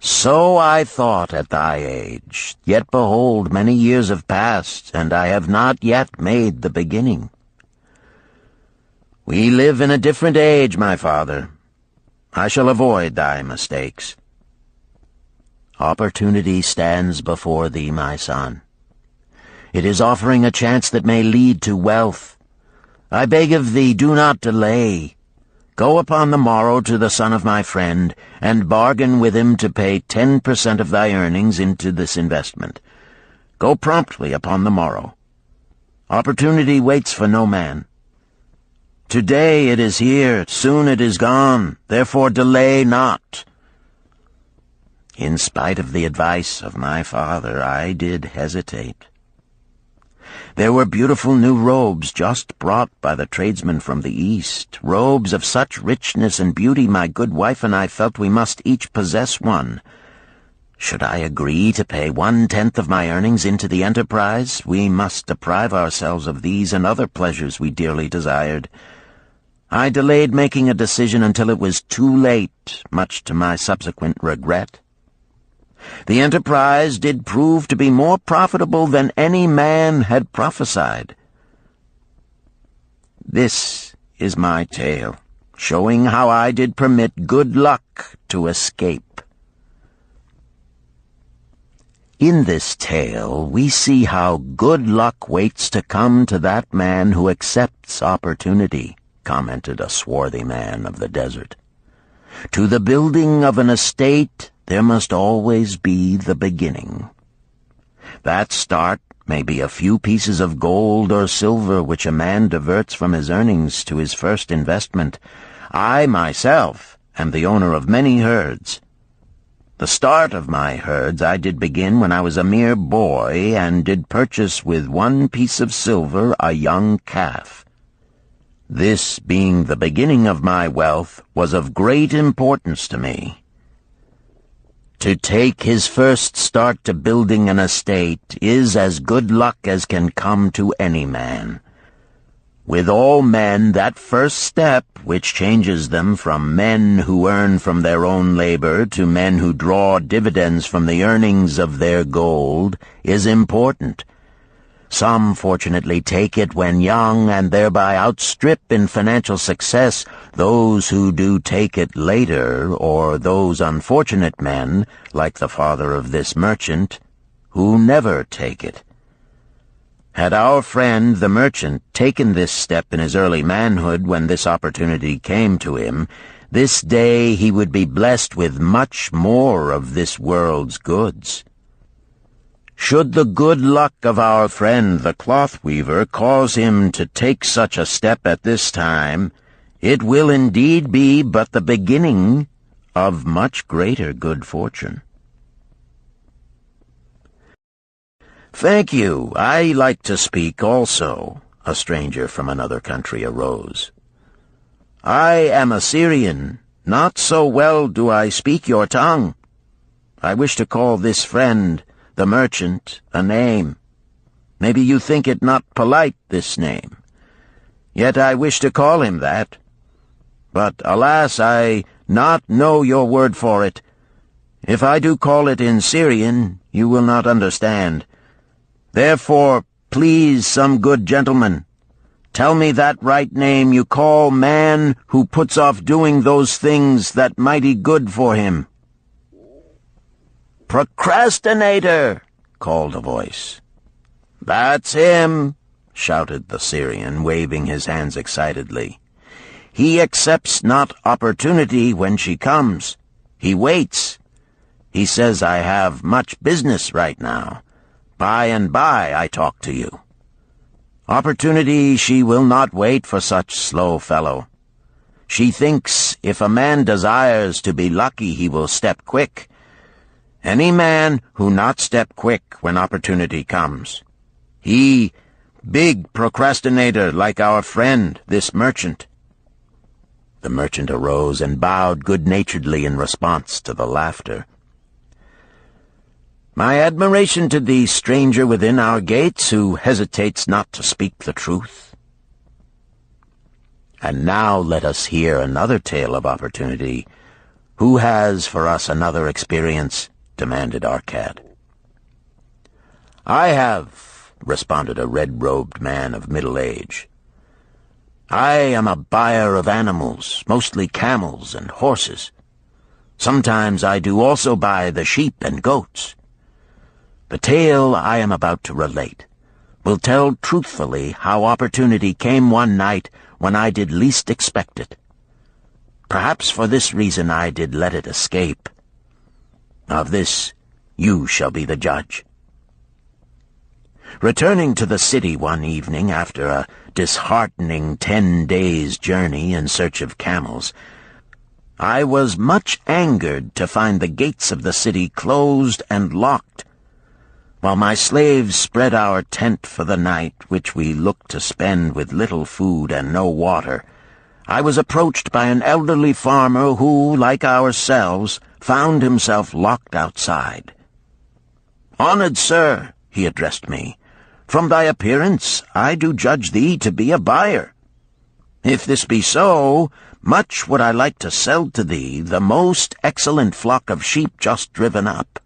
B: "So I thought at thy age. Yet behold, many years have passed, and I have not yet made the beginning." "We live in a different age, my father. I shall avoid thy mistakes." "Opportunity stands before thee, my son. It is offering a chance that may lead to wealth. I beg of thee, do not delay. Go upon the morrow to the son of my friend, and bargain with him to pay 10% of thy earnings into this investment. Go promptly upon the morrow. Opportunity waits for no man. Today it is here, soon it is gone, therefore delay not." In spite of the advice of my father, I did hesitate. There were beautiful new robes just brought by the tradesmen from the East, robes of such richness and beauty my good wife and I felt we must each possess one. Should I agree to pay 1/10 of my earnings into the enterprise, we must deprive ourselves of these and other pleasures we dearly desired. I delayed making a decision until it was too late, much to my subsequent regret. The enterprise did prove to be more profitable than any man had prophesied. This is my tale, showing how I did permit good luck to escape. In this tale, we see how good luck waits to come to that man who accepts opportunity, commented a swarthy man of the desert. To the building of an estate, there must always be the beginning. That start may be a few pieces of gold or silver which a man diverts from his earnings to his first investment. I, myself, am the owner of many herds. The start of my herds I did begin when I was a mere boy, and did purchase with 1 piece of silver a young calf. This, being the beginning of my wealth, was of great importance to me. To take his first start to building an estate is as good luck as can come to any man. With all men, that first step, which changes them from men who earn from their own labor to men who draw dividends from the earnings of their gold, is important. Some fortunately take it when young and thereby outstrip in financial success those who do take it later, or those unfortunate men, like the father of this merchant, who never take it. Had our friend the merchant taken this step in his early manhood when this opportunity came to him, this day he would be blessed with much more of this world's goods. Should the good luck of our friend the cloth weaver cause him to take such a step at this time, it will indeed be but the beginning of much greater good fortune. "Thank you. I like to speak also," a stranger from another country arose. "I am a Syrian. Not so well do I speak your tongue. I wish to call this friend, the merchant, a name. Maybe you think it not polite, this name. Yet I wish to call him that. But, alas, I not know your word for it. If I do call it in Syrian, you will not understand. Therefore, please, some good gentleman, tell me that right name you call man who puts off doing those things that mighty good for him." "Procrastinator!" called a voice. "That's him!" shouted the Syrian, waving his hands excitedly. "He accepts not opportunity when she comes. He waits. He says I have much business right now. By and by I talk to you. Opportunity she will not wait for such slow fellow. She thinks if a man desires to be lucky he will step quick. Any man who not step quick when opportunity comes. He, big procrastinator like our friend, this merchant." The merchant arose and bowed good-naturedly in response to the laughter. "My admiration to thee, stranger within our gates, who hesitates not to speak the truth." And now let us hear another tale of opportunity. "Who has for us another experience?" demanded Arcad. "I have," responded a red-robed man of middle age. "I am a buyer of animals, mostly camels and horses. Sometimes I do also buy the sheep and goats. The tale I am about to relate will tell truthfully how opportunity came one night when I did least expect it. Perhaps for this reason I did let it escape. Of this you shall be the judge. Returning to the city one evening after a disheartening 10 days' journey in search of camels, I was much angered to find the gates of the city closed and locked. While my slaves spread our tent for the night, which we looked to spend with little food and no water, I was approached by an elderly farmer who, like ourselves, found himself locked outside. "Honored sir," he addressed me, "from thy appearance I do judge thee to be a buyer. If this be so, much would I like to sell to thee the most excellent flock of sheep just driven up.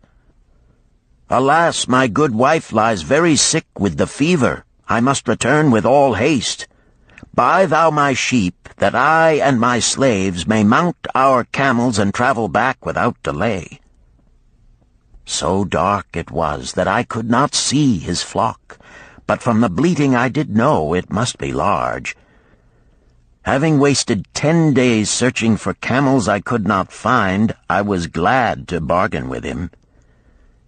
B: Alas, my good wife lies very sick with the fever. I must return with all haste. Buy thou my sheep, that I and my slaves may mount our camels and travel back without delay." So dark it was that I could not see his flock, but from the bleating I did know it must be large. Having wasted 10 days searching for camels I could not find, I was glad to bargain with him.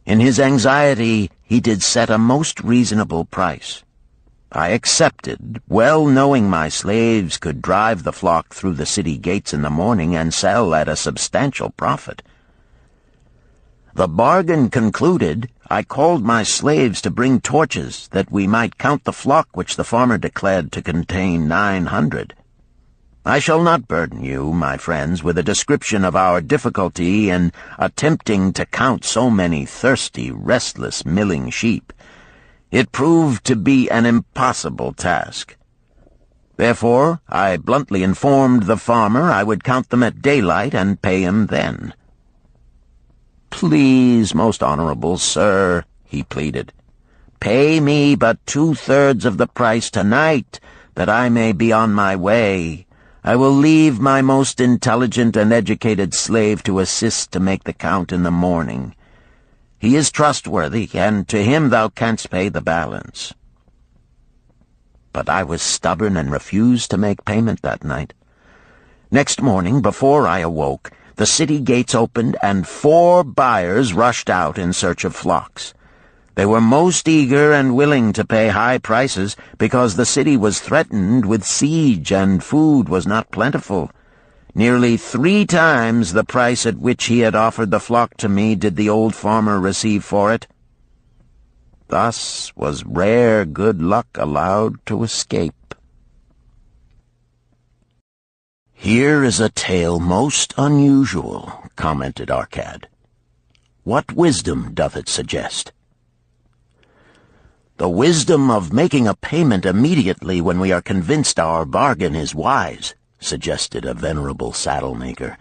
B: In his anxiety he did set a most reasonable price. I accepted, well knowing my slaves could drive the flock through the city gates in the morning and sell at a substantial profit. The bargain concluded, I called my slaves to bring torches that we might count the flock which the farmer declared to contain 900. I shall not burden you, my friends, with a description of our difficulty in attempting to count so many thirsty, restless, milling sheep. It proved to be an impossible task. Therefore, I bluntly informed the farmer I would count them at daylight and pay him then. "Please, most honorable sir," he pleaded, Pay me but 2/3 of the price tonight, that I may be on my way. I will leave my most intelligent and educated slave to assist to make the count in the morning. He is trustworthy, and to him thou canst pay the balance." But I was stubborn and refused to make payment that night. Next morning, before I awoke, the city gates opened, and 4 buyers rushed out in search of flocks. They were most eager and willing to pay high prices because the city was threatened with siege and food was not plentiful. Nearly 3 times the price at which he had offered the flock to me did the old farmer receive for it. Thus was rare good luck allowed to escape. "Here is a tale most unusual," commented Arcad. "What wisdom doth it suggest?" "The wisdom of making a payment immediately when we are convinced our bargain is wise," suggested a venerable saddle-maker.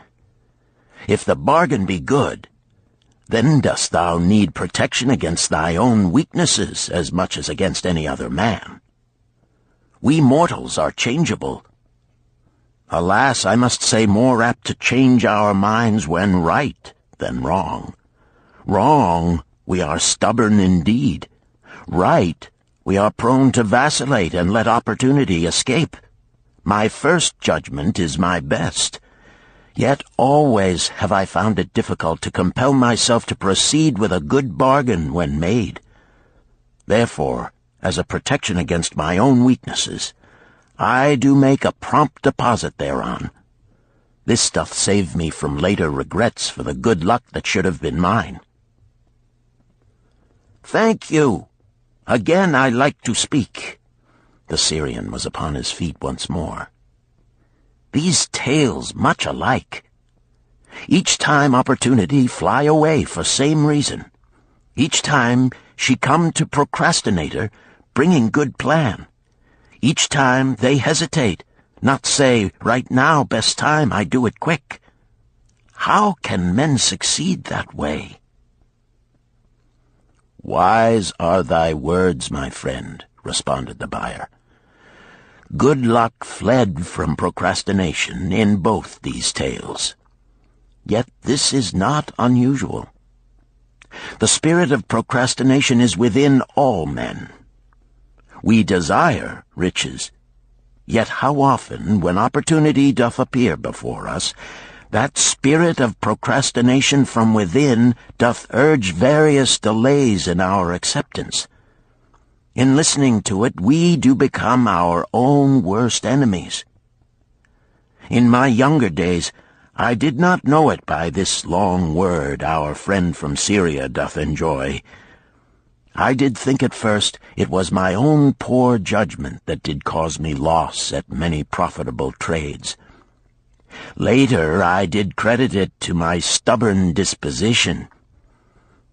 B: "If the bargain be good, then dost thou need protection against thy own weaknesses as much as against any other man. We mortals are changeable. Alas, I must say more apt to change our minds when right than wrong. Wrong, we are stubborn indeed. Right, we are prone to vacillate and let opportunity escape. My first judgment is my best. Yet always have I found it difficult to compel myself to proceed with a good bargain when made. Therefore, as a protection against my own weaknesses, I do make a prompt deposit thereon. This doth save me from later regrets for the good luck that should have been mine." "Thank you. Again I like to speak." The Syrian was upon his feet once more. "These tales much alike. Each time opportunity fly away for same reason. Each time she come to procrastinator, bringing good plan. Each time they hesitate, not say, right now, best time, I do it quick. How can men succeed that way?" "Wise are thy words, my friend," responded the buyer. "Good luck fled from procrastination in both these tales. Yet this is not unusual. The spirit of procrastination is within all men. We desire riches, yet how often, when opportunity doth appear before us, that spirit of procrastination from within doth urge various delays in our acceptance. In listening to it, we do become our own worst enemies. In my younger days, I did not know it by this long word our friend from Syria doth enjoy. I did think at first it was my own poor judgment that did cause me loss at many profitable trades. Later I did credit it to my stubborn disposition.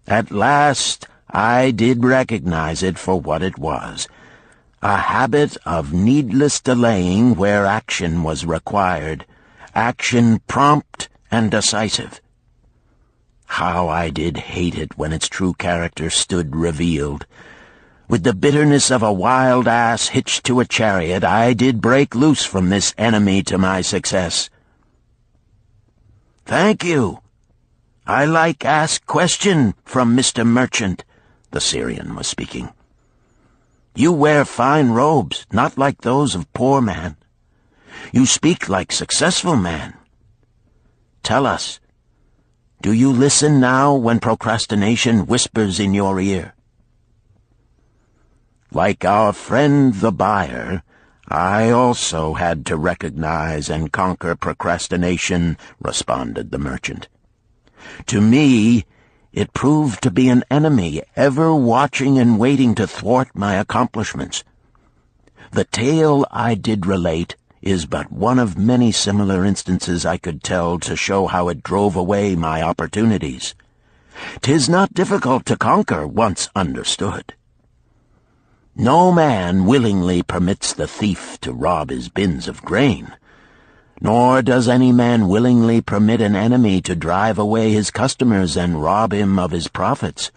B: At last I did recognize it for what it was, a habit of needless delaying where action was required, action prompt and decisive. How I did hate it when its true character stood revealed. With the bitterness of a wild ass hitched to a chariot, I did break loose from this enemy to my success. "Thank you. I like ask question from Mr. Merchant," the Syrian was speaking. "You wear fine robes, not like those of poor man. You speak like successful man. Tell us, do you listen now when procrastination whispers in your ear?" "Like our friend the buyer, I also had to recognize and conquer procrastination," responded the merchant. "To me, it proved to be an enemy ever watching and waiting to thwart my accomplishments. The tale I did relate is but one of many similar instances I could tell to show how it drove away my opportunities. 'Tis not difficult to conquer once understood. No man willingly permits the thief to rob his bins of grain, nor does any man willingly permit an enemy to drive away his customers and rob him of his profits.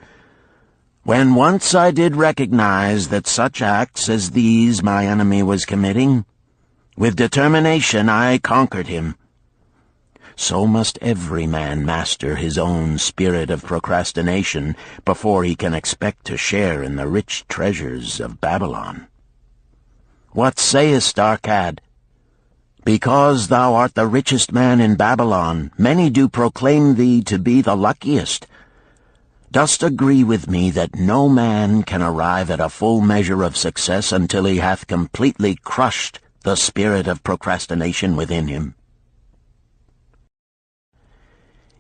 B: When once I did recognize that such acts as these my enemy was committing, with determination I conquered him. So must every man master his own spirit of procrastination before he can expect to share in the rich treasures of Babylon. What sayest, Arcad? Because thou art the richest man in Babylon, many do proclaim thee to be the luckiest. Dost agree with me that no man can arrive at a full measure of success until he hath completely crushed the spirit of procrastination within him?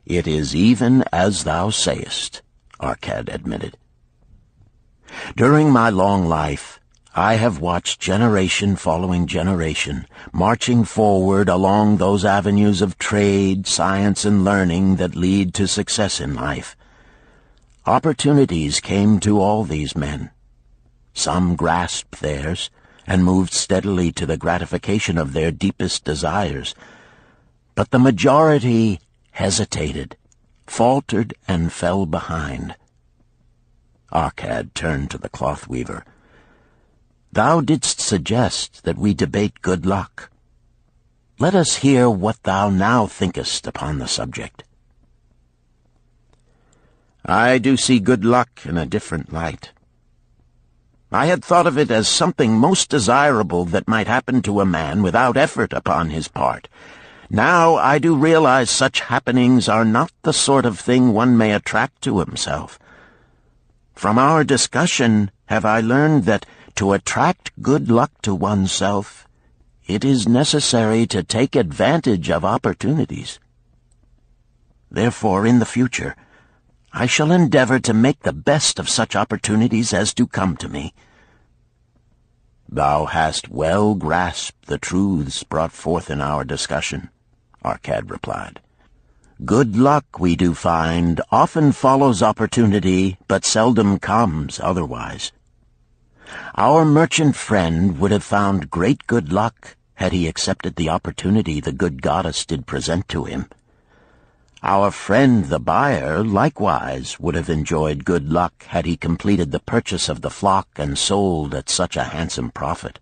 B: It is even as thou sayest, Arcad admitted. During my long life, I have watched generation following generation, marching forward along those avenues of trade, science, and learning that lead to success in life. Opportunities came to all these men. Some grasped theirs and moved steadily to the gratification of their deepest desires, but the majority hesitated, faltered, and fell behind. Arcad turned to the cloth-weaver. Thou didst suggest that we debate good luck. Let us hear what thou now thinkest upon the subject. I do see good luck in a different light. I had thought of it as something most desirable that might happen to a man without effort upon his part. Now I do realize such happenings are not the sort of thing one may attract to himself. From our discussion have I learned that to attract good luck to oneself, it is necessary to take advantage of opportunities. Therefore, in the future, I shall endeavor to make the best of such opportunities as do come to me. Thou hast well grasped the truths brought forth in our discussion, Arcad replied. Good luck, we do find, often follows opportunity, but seldom comes otherwise. Our merchant friend would have found great good luck had he accepted the opportunity the good goddess did present to him. Our friend the buyer likewise would have enjoyed good luck had he completed the purchase of the flock and sold at such a handsome profit.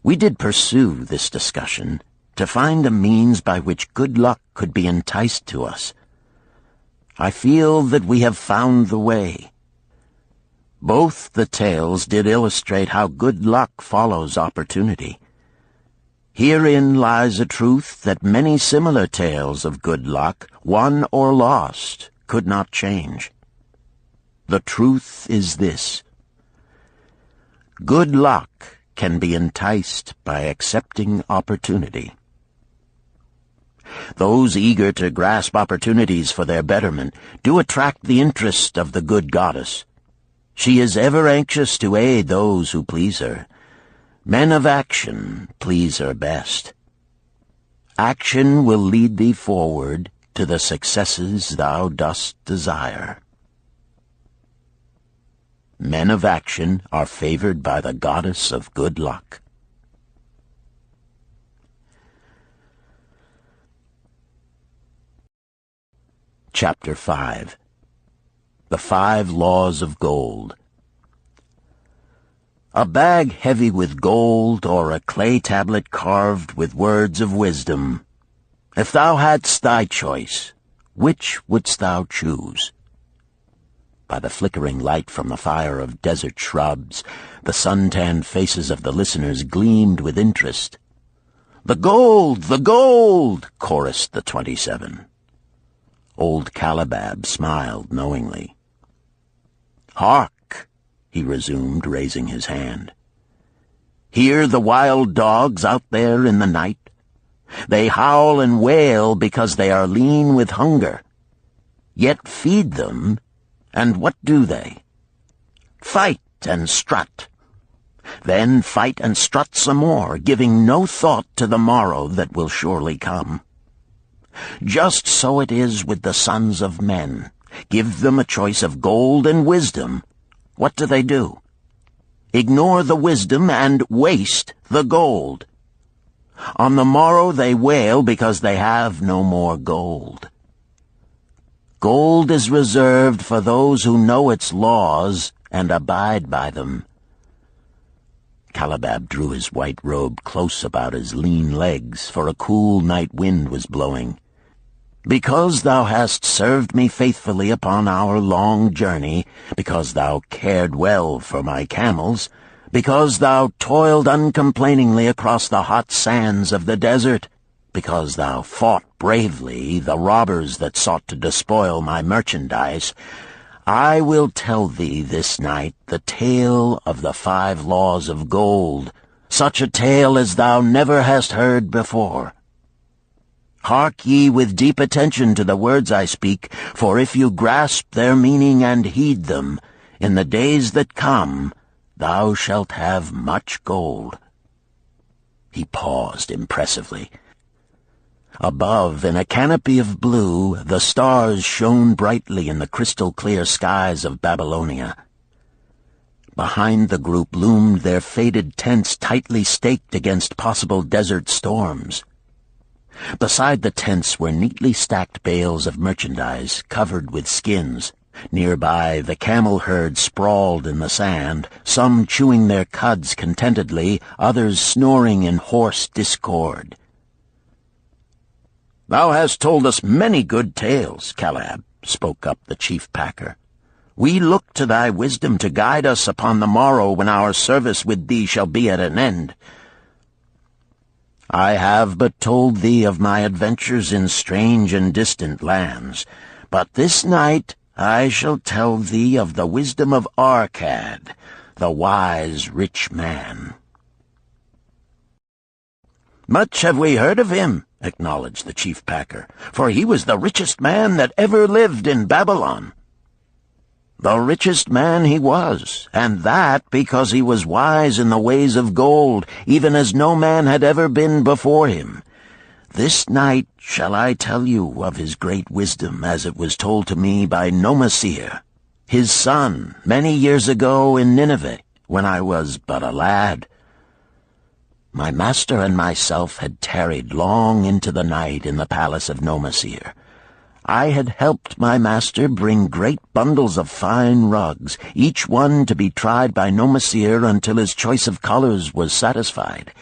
B: We did pursue this discussion to find a means by which good luck could be enticed to us. I feel that we have found the way. Both the tales did illustrate how good luck follows opportunity. Herein lies a truth that many similar tales of good luck, won or lost, could not change. The truth is this: good luck can be enticed by accepting opportunity. Those eager to grasp opportunities for their betterment do attract the interest of the good goddess. She is ever anxious to aid those who please her. Men of action please her best. Action will lead thee forward to the successes thou dost desire. Men of action are favored by the goddess of good luck. Chapter 5. The 5 Laws of Gold. A bag heavy with gold, or a clay tablet carved with words of wisdom. If thou hadst thy choice, which wouldst thou choose? By the flickering light from the fire of desert shrubs, the sun-tanned faces of the listeners gleamed with interest. "The gold! The gold!" chorused the 27. Old Calibab smiled knowingly. "Hark!" he resumed, raising his hand. "Hear the wild dogs out there in the night? They howl and wail because they are lean with hunger. Yet feed them, and what do they? Fight and strut. Then fight and strut some more, giving no thought to the morrow that will surely come. Just so it is with the sons of men. Give them a choice of gold and wisdom. What do? Ignore the wisdom and waste the gold. On the morrow they wail because they have no more gold. Gold is reserved for those who know its laws and abide by them." Calabab drew his white robe close about his lean legs, for a cool night wind was blowing. "Because thou hast served me faithfully upon our long journey, because thou cared well for my camels, because thou toiled uncomplainingly across the hot sands of the desert, because thou fought bravely the robbers that sought to despoil my merchandise, I will tell thee this night the tale of the 5 laws of gold, such a tale as thou never hast heard before. Hark ye with deep attention to the words I speak, for if you grasp their meaning and heed them, in the days that come thou shalt have much gold." He paused impressively. Above, in a canopy of blue, the stars shone brightly in the crystal-clear skies of Babylonia. Behind the group loomed their faded tents tightly staked against possible desert storms. Beside the tents were neatly stacked bales of merchandise covered with skins. Nearby, the camel herd sprawled in the sand, some chewing their cuds contentedly, others snoring in hoarse discord. "Thou hast told us many good tales, Calab," spoke up the chief packer. "We look to thy wisdom to guide us upon the morrow when our service with thee shall be at an end. I have but told thee of my adventures in strange and distant lands, but this night I shall tell thee of the wisdom of Arkad, the wise rich man." "Much have we heard of him," acknowledged the chief packer, "for he was the richest man that ever lived in Babylon." "The richest man he was, and that because he was wise in the ways of gold, even as no man had ever been before him. This night shall I tell you of his great wisdom as it was told to me by Nomasir, his son, many years ago in Nineveh, when I was but a lad. My master and myself had tarried long into the night in the palace of Nomasir. I had helped my master bring great bundles of fine rugs, each one to be tried by Nomasir until his choice of colors was satisfied.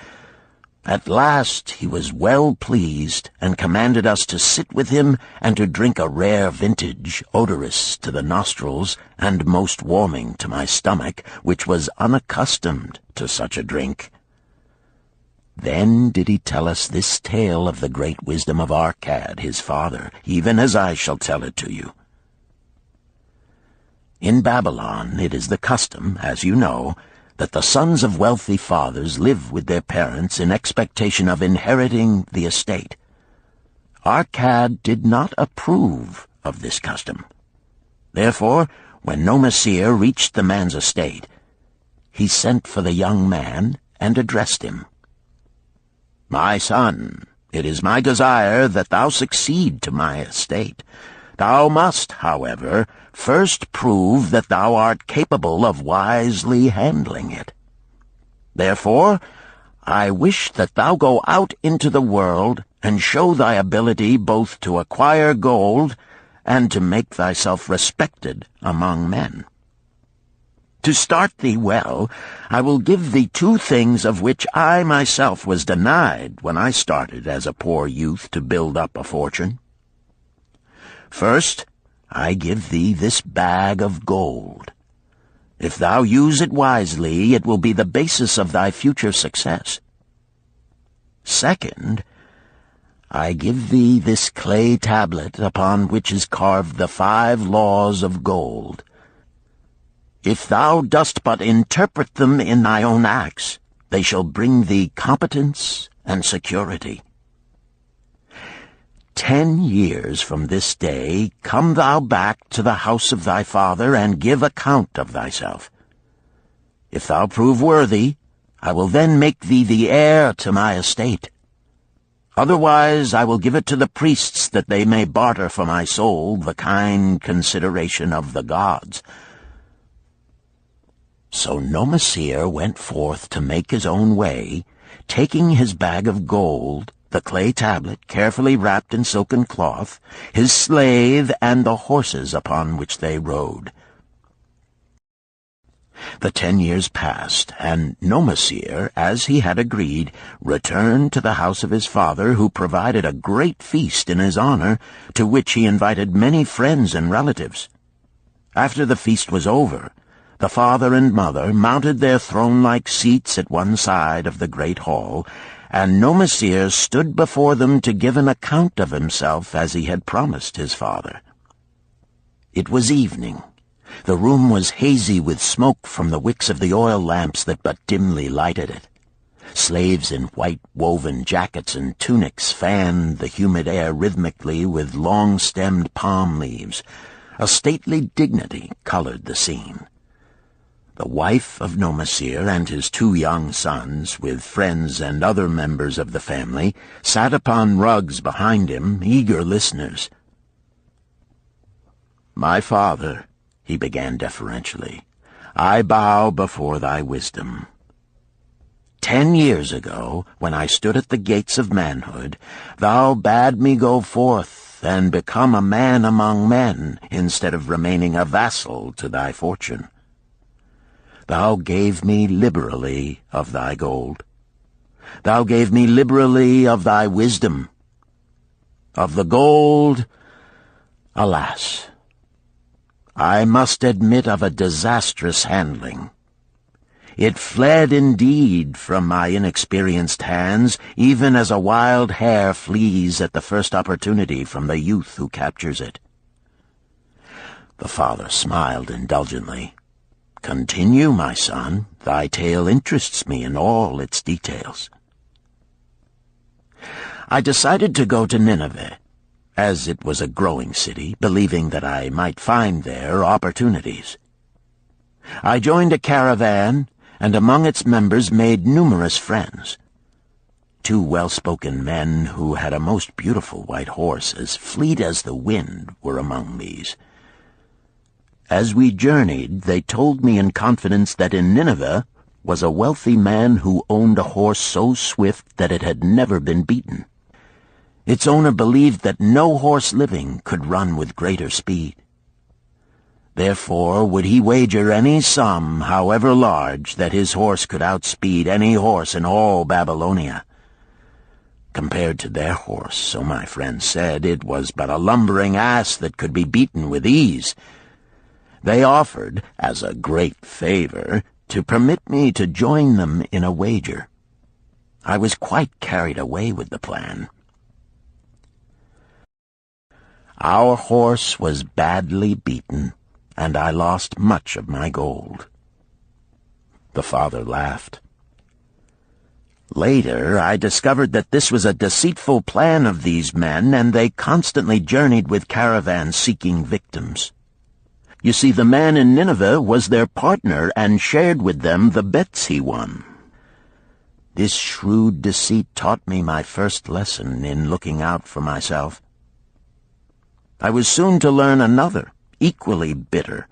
B: At last he was well pleased, and commanded us to sit with him and to drink a rare vintage, odorous to the nostrils and most warming to my stomach, which was unaccustomed to such a drink. Then did he tell us this tale of the great wisdom of Arkad, his father, even as I shall tell it to you. In Babylon it is the custom, as you know, that the sons of wealthy fathers live with their parents in expectation of inheriting the estate. Arkad did not approve of this custom. Therefore, when Nomasir reached the man's estate, he sent for the young man and addressed him. "My son, it is my desire that thou succeed to my estate. Thou must, however, first prove that thou art capable of wisely handling it. Therefore, I wish that thou go out into the world and show thy ability both to acquire gold and to make thyself respected among men. To start thee well, I will give thee 2 things of which I myself was denied when I started as a poor youth to build up a fortune. First, I give thee this bag of gold. If thou use it wisely, it will be the basis of thy future success. Second, I give thee this clay tablet upon which is carved the 5 laws of gold. If thou dost but interpret them in thy own acts, they shall bring thee competence and security. 10 years from this day come thou back to the house of thy father and give account of thyself. If thou prove worthy, I will then make thee the heir to my estate. Otherwise I will give it to the priests that they may barter for my soul the kind consideration of the gods." So Nomasir went forth to make his own way, taking his bag of gold the clay tablet carefully wrapped in silken cloth, his slave, and the horses upon which they rode. The 10 years passed, and Nomasir, as he had agreed, returned to the house of his father, who provided a great feast in his honor, to which he invited many friends and relatives. After the feast was over, the father and mother mounted their throne-like seats at one side of the great hall, and Nomasir stood before them to give an account of himself as he had promised his father. It was evening. The room was hazy with smoke from the wicks of the oil lamps that but dimly lighted it. Slaves in white woven jackets and tunics fanned the humid air rhythmically with long-stemmed palm leaves. A stately dignity colored the scene. The wife of Nomasir and his 2 young sons, with friends and other members of the family, sat upon rugs behind him, eager listeners. "My father," he began deferentially, "I bow before thy wisdom. 10 years ago, when I stood at the gates of manhood, thou bade me go forth and become a man among men, instead of remaining a vassal to thy fortune. Thou gave me liberally of thy gold. Thou gave me liberally of thy wisdom. Of the gold, alas, I must admit of a disastrous handling. It fled indeed from my inexperienced hands, even as a wild hare flees at the first opportunity from the youth who captures it." The father smiled indulgently. "Continue, my son. Thy tale interests me in all its details." I decided to go to Nineveh, as it was a growing city, believing that I might find there opportunities. I joined a caravan, and among its members made numerous friends. 2 well-spoken men who had a most beautiful white horse, as fleet as the wind, were among these. As we journeyed, they told me in confidence that in Nineveh was a wealthy man who owned a horse so swift that it had never been beaten. Its owner believed that no horse living could run with greater speed. Therefore would he wager any sum, however large, that his horse could outspeed any horse in all Babylonia. Compared to their horse, so my friend said, it was but a lumbering ass that could be beaten with ease. They offered, as a great favor, to permit me to join them in a wager. I was quite carried away with the plan. Our horse was badly beaten, and I lost much of my gold. The father laughed. Later, I discovered that this was a deceitful plan of these men, and they constantly journeyed with caravans seeking victims. You see, the man in Nineveh was their partner and shared with them the bets he won. This shrewd deceit taught me my first lesson in looking out for myself. I was soon to learn another, equally bitter.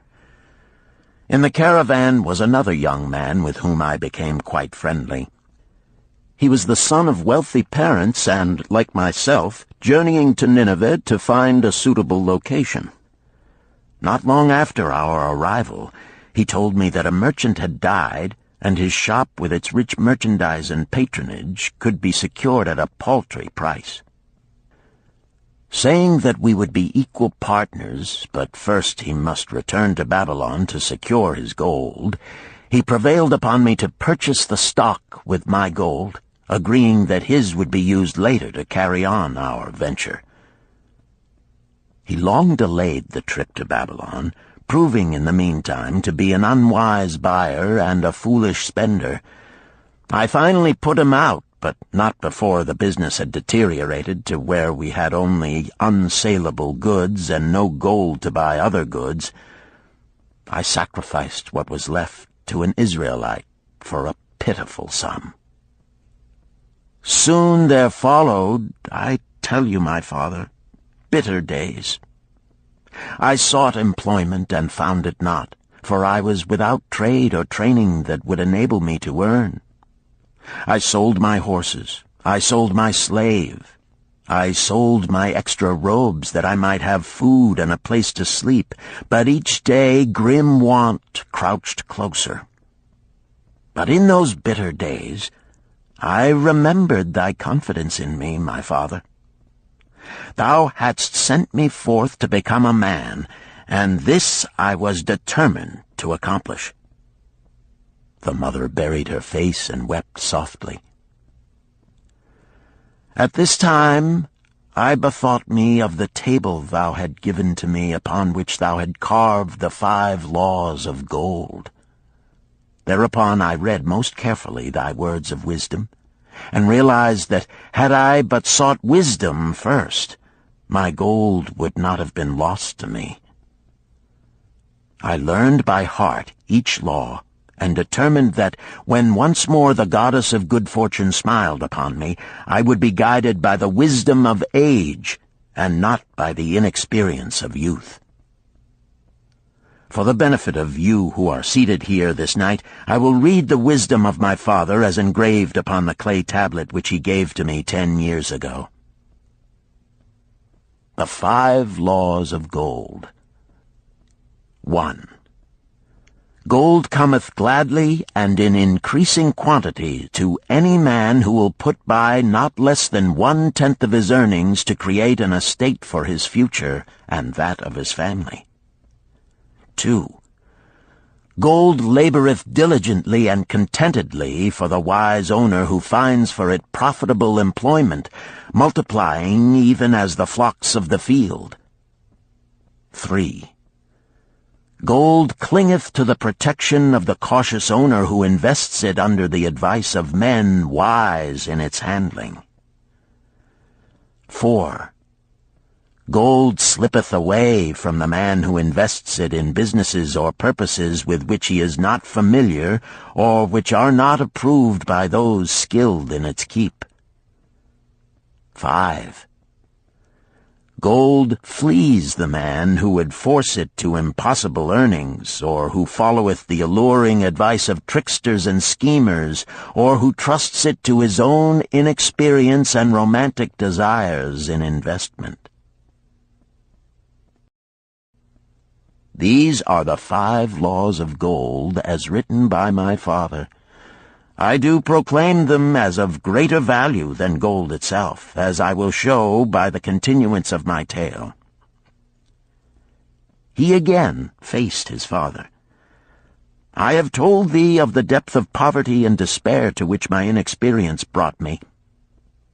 B: In the caravan was another young man with whom I became quite friendly. He was the son of wealthy parents and, like myself, journeying to Nineveh to find a suitable location. Not long after our arrival, he told me that a merchant had died, and his shop with its rich merchandise and patronage could be secured at a paltry price. Saying that we would be equal partners, but first he must return to Babylon to secure his gold, he prevailed upon me to purchase the stock with my gold, agreeing that his would be used later to carry on our venture. He long delayed the trip to Babylon, proving in the meantime to be an unwise buyer and a foolish spender. I finally put him out, but not before the business had deteriorated to where we had only unsaleable goods and no gold to buy other goods. I sacrificed what was left to an Israelite for a pitiful sum. Soon there followed, I tell you, my father, bitter days. I sought employment and found it not, for I was without trade or training that would enable me to earn. I sold my horses, I sold my slave. I sold my extra robes that I might have food and a place to sleep, but each day grim want crouched closer. But in those bitter days, I remembered thy confidence in me, my father. Thou hadst sent me forth to become a man, and this I was determined to accomplish. The mother buried her face and wept softly. At this time I bethought me of the table thou had given to me, upon which thou had carved the 5 laws of gold. Thereupon I read most carefully thy words of wisdom, and realized that had I but sought wisdom first, my gold would not have been lost to me. I learned by heart each law, and determined that when once more the goddess of good fortune smiled upon me, I would be guided by the wisdom of age, and not by the inexperience of youth. For the benefit of you who are seated here this night, I will read the wisdom of my father as engraved upon the clay tablet which he gave to me 10 years ago. The 5 laws of gold. 1. Gold cometh gladly and in increasing quantity to any man who will put by not less than 1/10 of his earnings to create an estate for his future and that of his family. 2. Gold laboreth diligently and contentedly for the wise owner who finds for it profitable employment, multiplying even as the flocks of the field. 3. Gold clingeth to the protection of the cautious owner who invests it under the advice of men wise in its handling. 4. Gold slippeth away from the man who invests it in businesses or purposes with which he is not familiar, or which are not approved by those skilled in its keep. 5. Gold flees the man who would force it to impossible earnings, or who followeth the alluring advice of tricksters and schemers, or who trusts it to his own inexperience and romantic desires in investment. These are the 5 laws of gold as written by my father. I do proclaim them as of greater value than gold itself, as I will show by the continuance of my tale. He again faced his father. I have told thee of the depth of poverty and despair to which my inexperience brought me.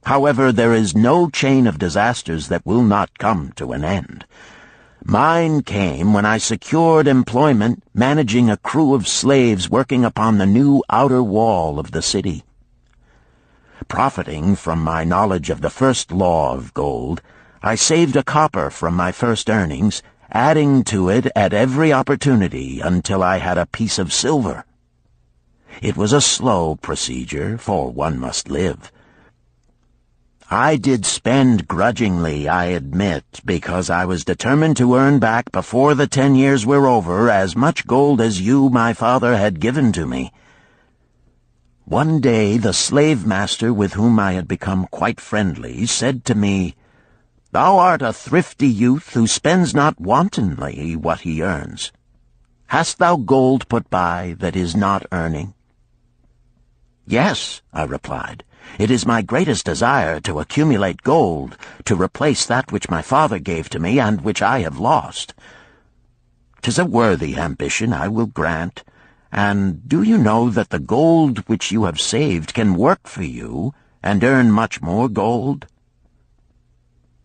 B: However, there is no chain of disasters that will not come to an end. Mine came when I secured employment managing a crew of slaves working upon the new outer wall of the city. Profiting from my knowledge of the first law of gold, I saved a copper from my first earnings, adding to it at every opportunity until I had a piece of silver. It was a slow procedure, for one must live. I did spend grudgingly, I admit, because I was determined to earn back before the 10 years were over as much gold as you, my father, had given to me. One day the slave-master with whom I had become quite friendly said to me, "Thou art a thrifty youth who spends not wantonly what he earns. Hast thou gold put by that is not earning?" "Yes," I replied. "It is my greatest desire to accumulate gold, to replace that which my father gave to me and which I have lost. 'Tis a worthy ambition, I will grant, and do you know that the gold which you have saved can work for you and earn much more gold?"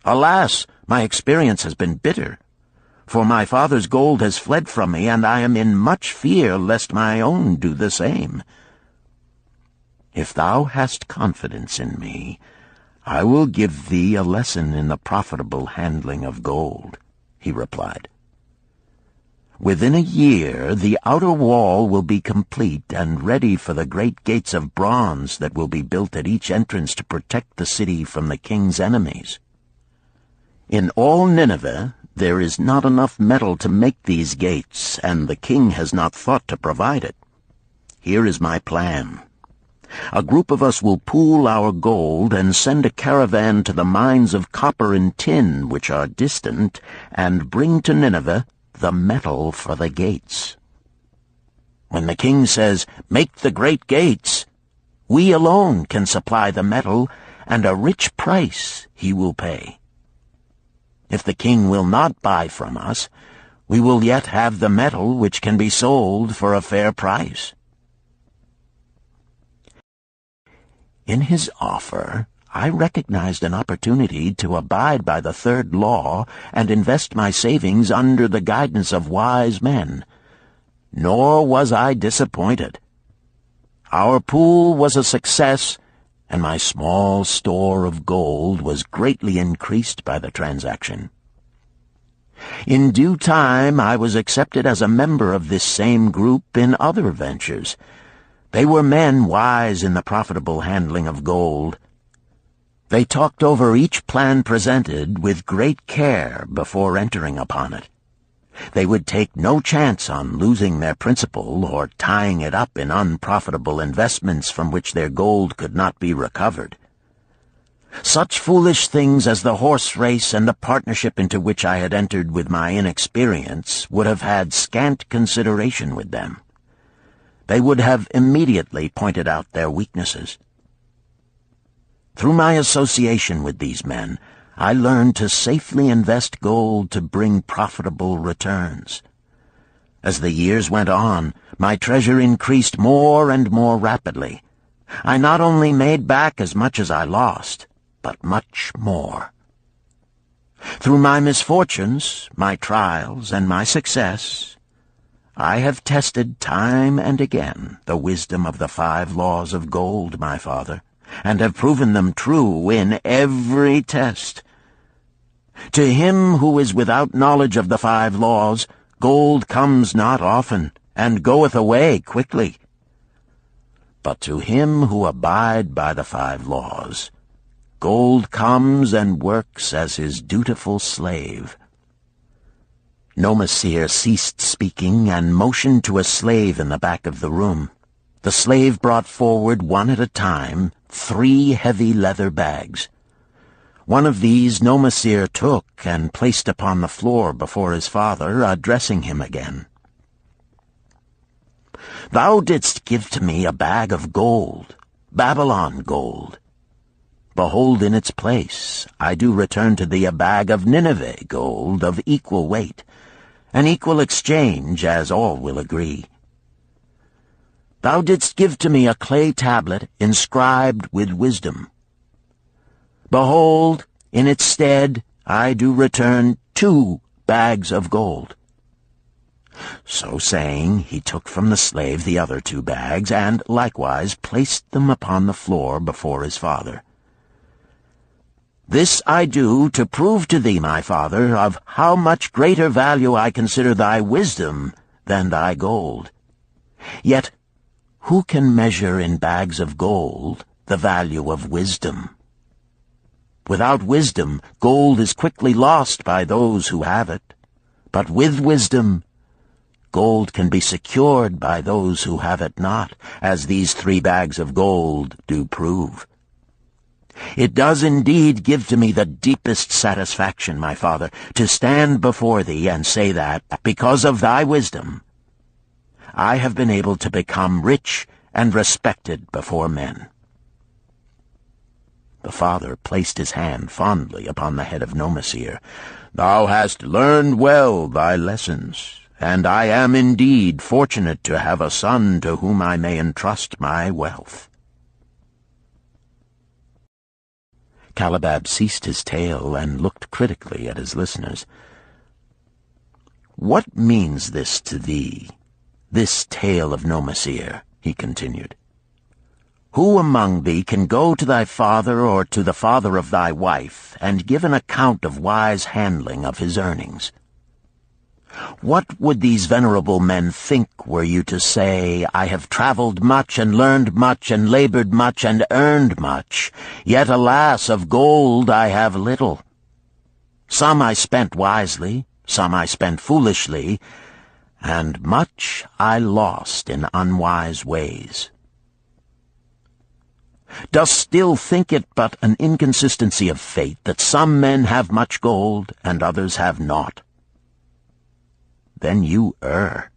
B: "Alas, my experience has been bitter, for my father's gold has fled from me, and I am in much fear lest my own do the same." "If thou hast confidence in me, I will give thee a lesson in the profitable handling of gold," he replied. "Within a year the outer wall will be complete and ready for the great gates of bronze that will be built at each entrance to protect the city from the king's enemies. In all Nineveh there is not enough metal to make these gates, and the king has not thought to provide it. Here is my plan. A group of us will pool our gold and send a caravan to the mines of copper and tin which are distant, and bring to Nineveh the metal for the gates. When the king says, 'Make the great gates,' we alone can supply the metal, and a rich price he will pay. If the king will not buy from us, we will yet have the metal which can be sold for a fair price." In his offer, I recognized an opportunity to abide by the third law and invest my savings under the guidance of wise men. Nor was I disappointed. Our pool was a success, and my small store of gold was greatly increased by the transaction. In due time I was accepted as a member of this same group in other ventures. They were men wise in the profitable handling of gold. They talked over each plan presented with great care before entering upon it. They would take no chance on losing their principal or tying it up in unprofitable investments from which their gold could not be recovered. Such foolish things as the horse race and the partnership into which I had entered with my inexperience would have had scant consideration with them. They would have immediately pointed out their weaknesses. Through my association with these men, I learned to safely invest gold to bring profitable returns. As the years went on, my treasure increased more and more rapidly. I not only made back as much as I lost, but much more. Through my misfortunes, my trials, and my success, I have tested time and again the wisdom of the 5 laws of gold, my father, and have proven them true in every test. To him who is without knowledge of the 5 laws, gold comes not often, and goeth away quickly. But to him who abide by the 5 laws, gold comes and works as his dutiful slave." Nomasir ceased speaking and motioned to a slave in the back of the room. The slave brought forward one at a time 3 heavy leather bags. One of these Nomasir took and placed upon the floor before his father, addressing him again. "Thou didst give to me a bag of gold, Babylon gold. Behold, in its place I do return to thee a bag of Nineveh gold of equal weight, an equal exchange, as all will agree. Thou didst give to me a clay tablet inscribed with wisdom. Behold, in its stead I do return 2 bags of gold." So saying, he took from the slave the other 2 bags, and likewise placed them upon the floor before his father. "This I do to prove to thee, my father, of how much greater value I consider thy wisdom than thy gold. Yet who can measure in bags of gold the value of wisdom? Without wisdom, gold is quickly lost by those who have it. But with wisdom, gold can be secured by those who have it not, as these 3 bags of gold do prove. It does indeed give to me the deepest satisfaction, my father, to stand before thee and say that, because of thy wisdom, I have been able to become rich and respected before men." The father placed his hand fondly upon the head of Nomasir. "Thou hast learned well thy lessons, and I am indeed fortunate to have a son to whom I may entrust my wealth." Calibab ceased his tale and looked critically at his listeners. "What means this to thee, this tale of Nomasir?" he continued. "Who among thee can go to thy father or to the father of thy wife and give an account of wise handling of his earnings? What would these venerable men think were you to say, 'I have traveled much and learned much and labored much and earned much, yet alas, of gold I have little. Some I spent wisely, some I spent foolishly, and much I lost in unwise ways.' Dost still think it but an inconsistency of fate that some men have much gold and others have naught? Then you err.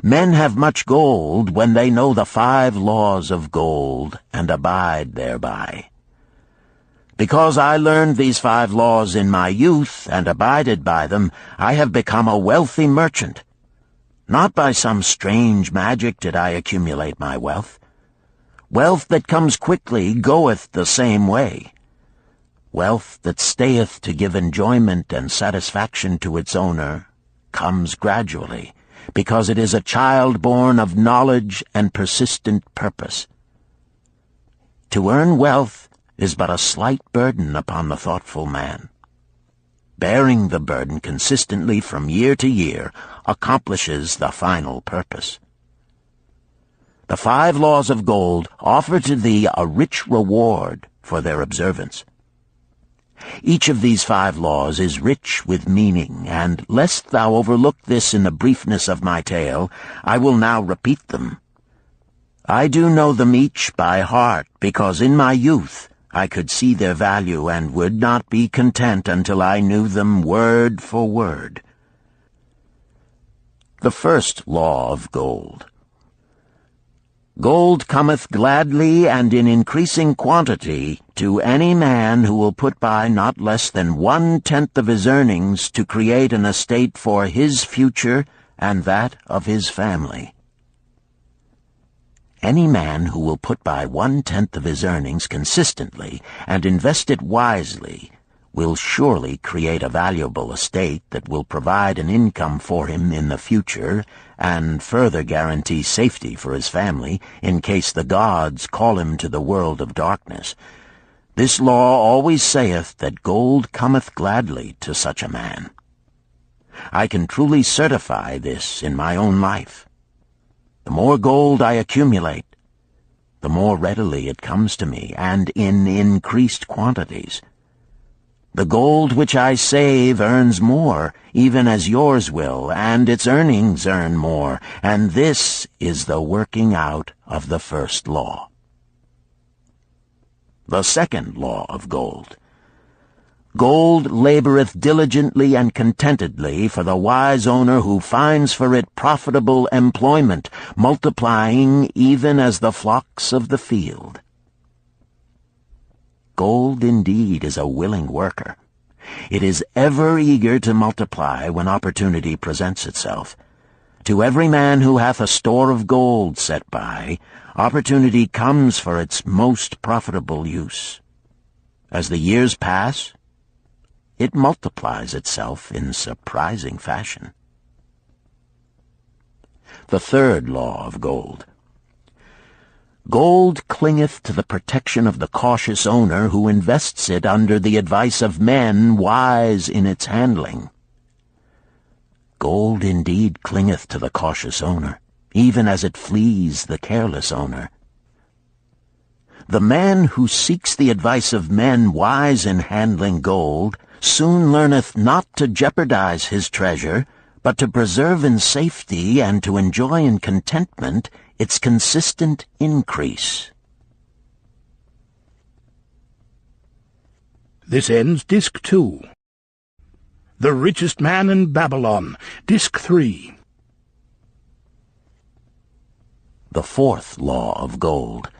B: Men have much gold when they know the 5 laws of gold and abide thereby. Because I learned these 5 laws in my youth and abided by them, I have become a wealthy merchant. Not by some strange magic did I accumulate my wealth. Wealth that comes quickly goeth the same way. Wealth that stayeth to give enjoyment and satisfaction to its owner comes gradually, because it is a child born of knowledge and persistent purpose. To earn wealth is but a slight burden upon the thoughtful man. Bearing the burden consistently from year to year accomplishes the final purpose. The 5 laws of gold offer to thee a rich reward for their observance. Each of these 5 laws is rich with meaning, and lest thou overlook this in the briefness of my tale, I will now repeat them. I do know them each by heart, because in my youth I could see their value and would not be content until I knew them word for word. The first law of gold. Gold cometh gladly and in increasing quantity to any man who will put by not less than 1/10 of his earnings to create an estate for his future and that of his family. Any man who will put by 1/10 of his earnings consistently and invest it wisely will surely create a valuable estate that will provide an income for him in the future and further guarantee safety for his family in case the gods call him to the world of darkness. This law always saith that gold cometh gladly to such a man. I can truly certify this in my own life. The more gold I accumulate, the more readily it comes to me, and in increased quantities. The gold which I save earns more, even as yours will, and its earnings earn more, and this is the working out of the first law. The second law of gold. Gold laboreth diligently and contentedly for the wise owner who finds for it profitable employment, multiplying even as the flocks of the field. Gold indeed is a willing worker. It is ever eager to multiply when opportunity presents itself. To every man who hath a store of gold set by, opportunity comes for its most profitable use. As the years pass, it multiplies itself in surprising fashion. The third law of gold. Gold clingeth to the protection of the cautious owner who invests it under the advice of men wise in its handling. Gold indeed clingeth to the cautious owner, even as it flees the careless owner. The man who seeks the advice of men wise in handling gold soon learneth not to jeopardize his treasure, but to preserve in safety and to enjoy in contentment its consistent increase.
A: This ends Disc 2. The Richest Man in Babylon, Disc 3.
B: The fourth law of gold.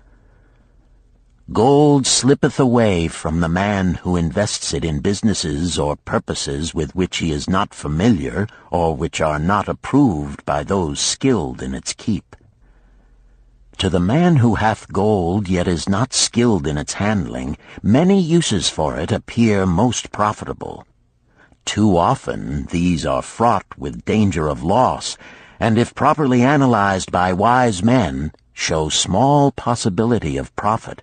B: Gold slippeth away from the man who invests it in businesses or purposes with which he is not familiar or which are not approved by those skilled in its keep. To the man who hath gold yet is not skilled in its handling, many uses for it appear most profitable. Too often these are fraught with danger of loss, and if properly analyzed by wise men, show small possibility of profit.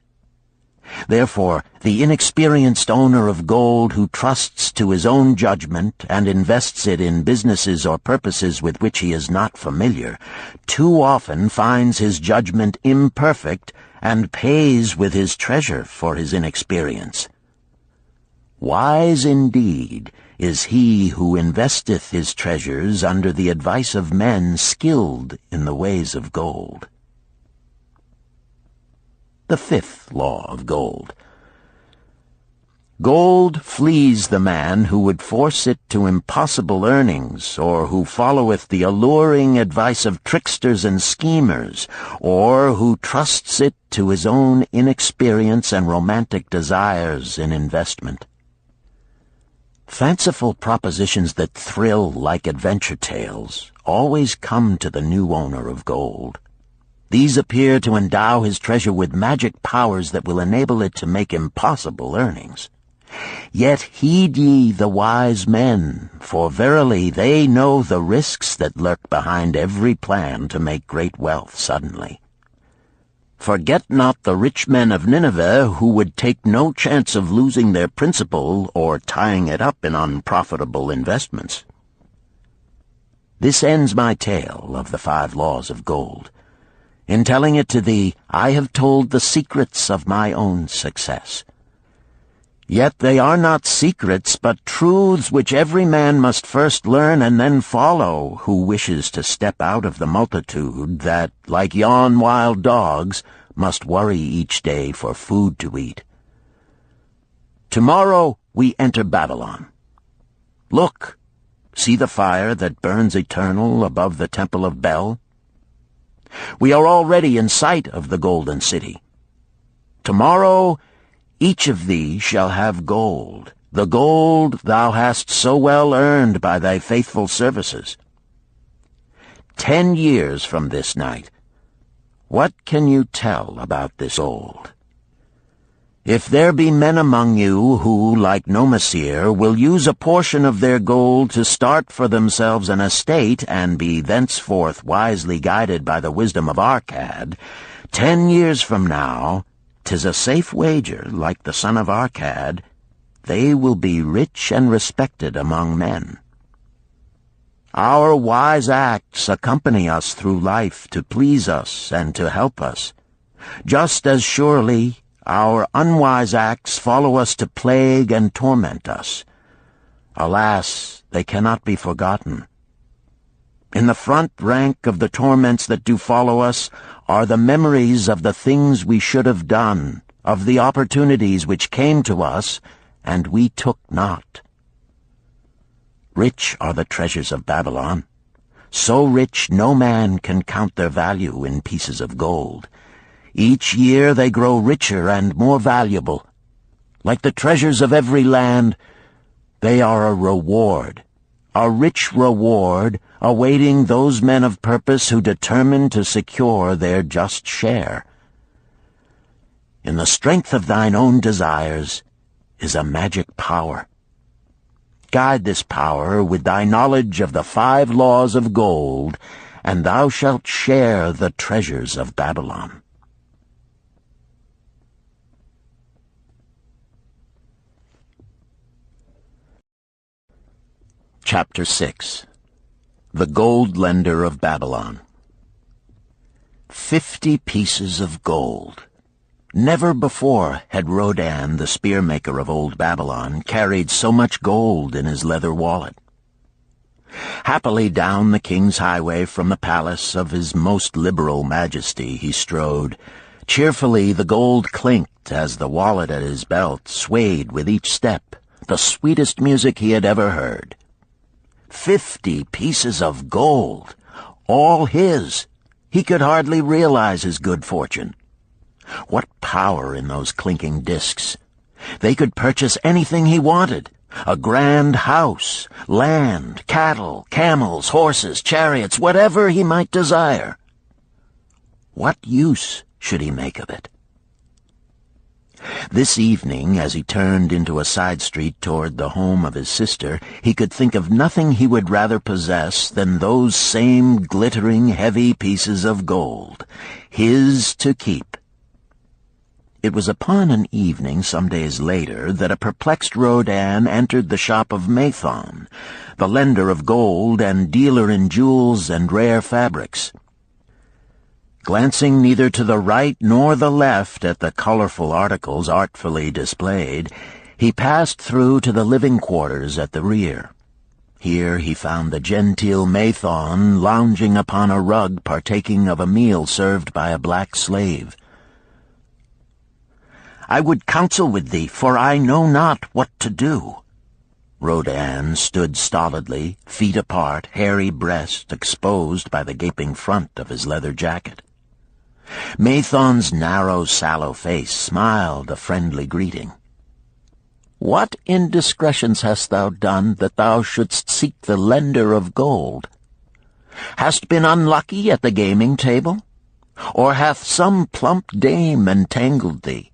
B: Therefore, the inexperienced owner of gold who trusts to his own judgment and invests it in businesses or purposes with which he is not familiar, too often finds his judgment imperfect and pays with his treasure for his inexperience. Wise indeed is he who investeth his treasures under the advice of men skilled in the ways of gold. the 5th law of gold. Gold flees the man who would force it to impossible earnings, or who followeth the alluring advice of tricksters and schemers, or who trusts it to his own inexperience and romantic desires in investment. Fanciful propositions that thrill like adventure tales always come to the new owner of gold. These appear to endow his treasure with magic powers that will enable it to make impossible earnings. Yet heed ye the wise men, for verily they know the risks that lurk behind every plan to make great wealth suddenly. Forget not the rich men of Nineveh, who would take no chance of losing their principal or tying it up in unprofitable investments. This ends my tale of the 5 laws of gold. In telling it to thee, I have told the secrets of my own success. Yet they are not secrets, but truths which every man must first learn and then follow who wishes to step out of the multitude that, like yon wild dogs, must worry each day for food to eat. Tomorrow we enter Babylon. Look, see the fire that burns eternal above the temple of Bel? We are already in sight of the golden city. Tomorrow each of thee shall have gold, the gold thou hast so well earned by thy faithful services. 10 years from this night, what can you tell about this gold? If there be men among you who, like Nomasir, will use a portion of their gold to start for themselves an estate and be thenceforth wisely guided by the wisdom of Arkad, 10 years from now, 'tis a safe wager, like the son of Arkad, they will be rich and respected among men. Our wise acts accompany us through life to please us and to help us. Just as surely our unwise acts follow us to plague and torment us. Alas, they cannot be forgotten. In the front rank of the torments that do follow us are the memories of the things we should have done, of the opportunities which came to us, and we took not. Rich are the treasures of Babylon. So rich no man can count their value in pieces of gold. Each year they grow richer and more valuable. Like the treasures of every land, they are a reward, a rich reward, awaiting those men of purpose who determine to secure their just share. In the strength of thine own desires is a magic power. Guide this power with thy knowledge of the 5 laws of gold, and thou shalt share the treasures of Babylon. Chapter 6. The Gold Lender of Babylon. 50 pieces of gold. Never before had Rodan, the spearmaker of old Babylon, carried so much gold in his leather wallet. Happily down the king's highway from the palace of his most liberal majesty he strode. Cheerfully the gold clinked as the wallet at his belt swayed with each step, the sweetest music he had ever heard. 50 pieces of gold, all his. He could hardly realize his good fortune. What power in those clinking discs! They could purchase anything he wanted. A grand house, land, cattle, camels, horses, chariots, whatever he might desire. What use should he make of it? This evening, as he turned into a side street toward the home of his sister, he could think of nothing he would rather possess than those same glittering, heavy pieces of gold, his to keep. It was upon an evening some days later that a perplexed Rodan entered the shop of Mathon, the lender of gold and dealer in jewels and rare fabrics. Glancing neither to the right nor the left at the colorful articles artfully displayed, he passed through to the living quarters at the rear. Here he found the genteel Mathon lounging upon a rug partaking of a meal served by a black slave. I would counsel with thee, for I know not what to do." Rodan stood stolidly, feet apart, hairy breast exposed by the gaping front of his leather jacket. Mathon's narrow, sallow face smiled a friendly greeting. "What indiscretions hast thou done that thou shouldst seek the lender of gold? Hast been unlucky at the gaming table? Or hath some plump dame entangled thee?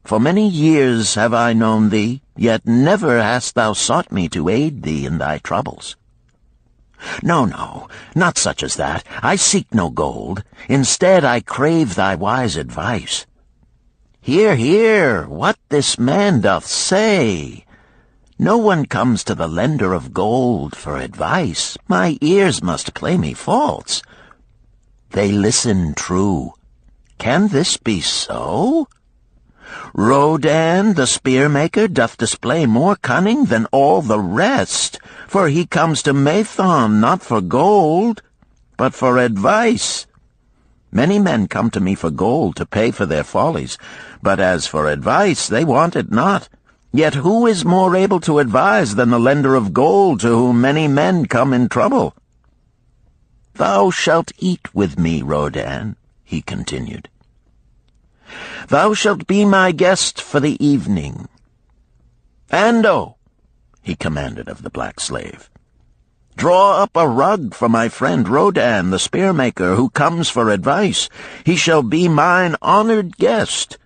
B: For many years have I known thee, yet never hast thou sought me to aid thee in thy troubles. No, not such as that. I seek no gold. Instead I crave thy wise advice. Hear, what this man doth say. No one comes to the lender of gold for advice. My ears must play me false. They listen true. Can this be so? Rodan, the spear-maker, doth display more cunning than all the rest, for he comes to Mathon not for gold, but for advice. Many men come to me for gold to pay for their follies, but as for advice, they want it not. Yet who is more able to advise than the lender of gold to whom many men come in trouble? Thou shalt eat with me, Rodan," he continued. "Thou shalt be my guest for the evening. Ando," he commanded of the black slave, "draw up a rug for my friend Rodan, the spear-maker, who comes for advice. He shall be mine honored guest.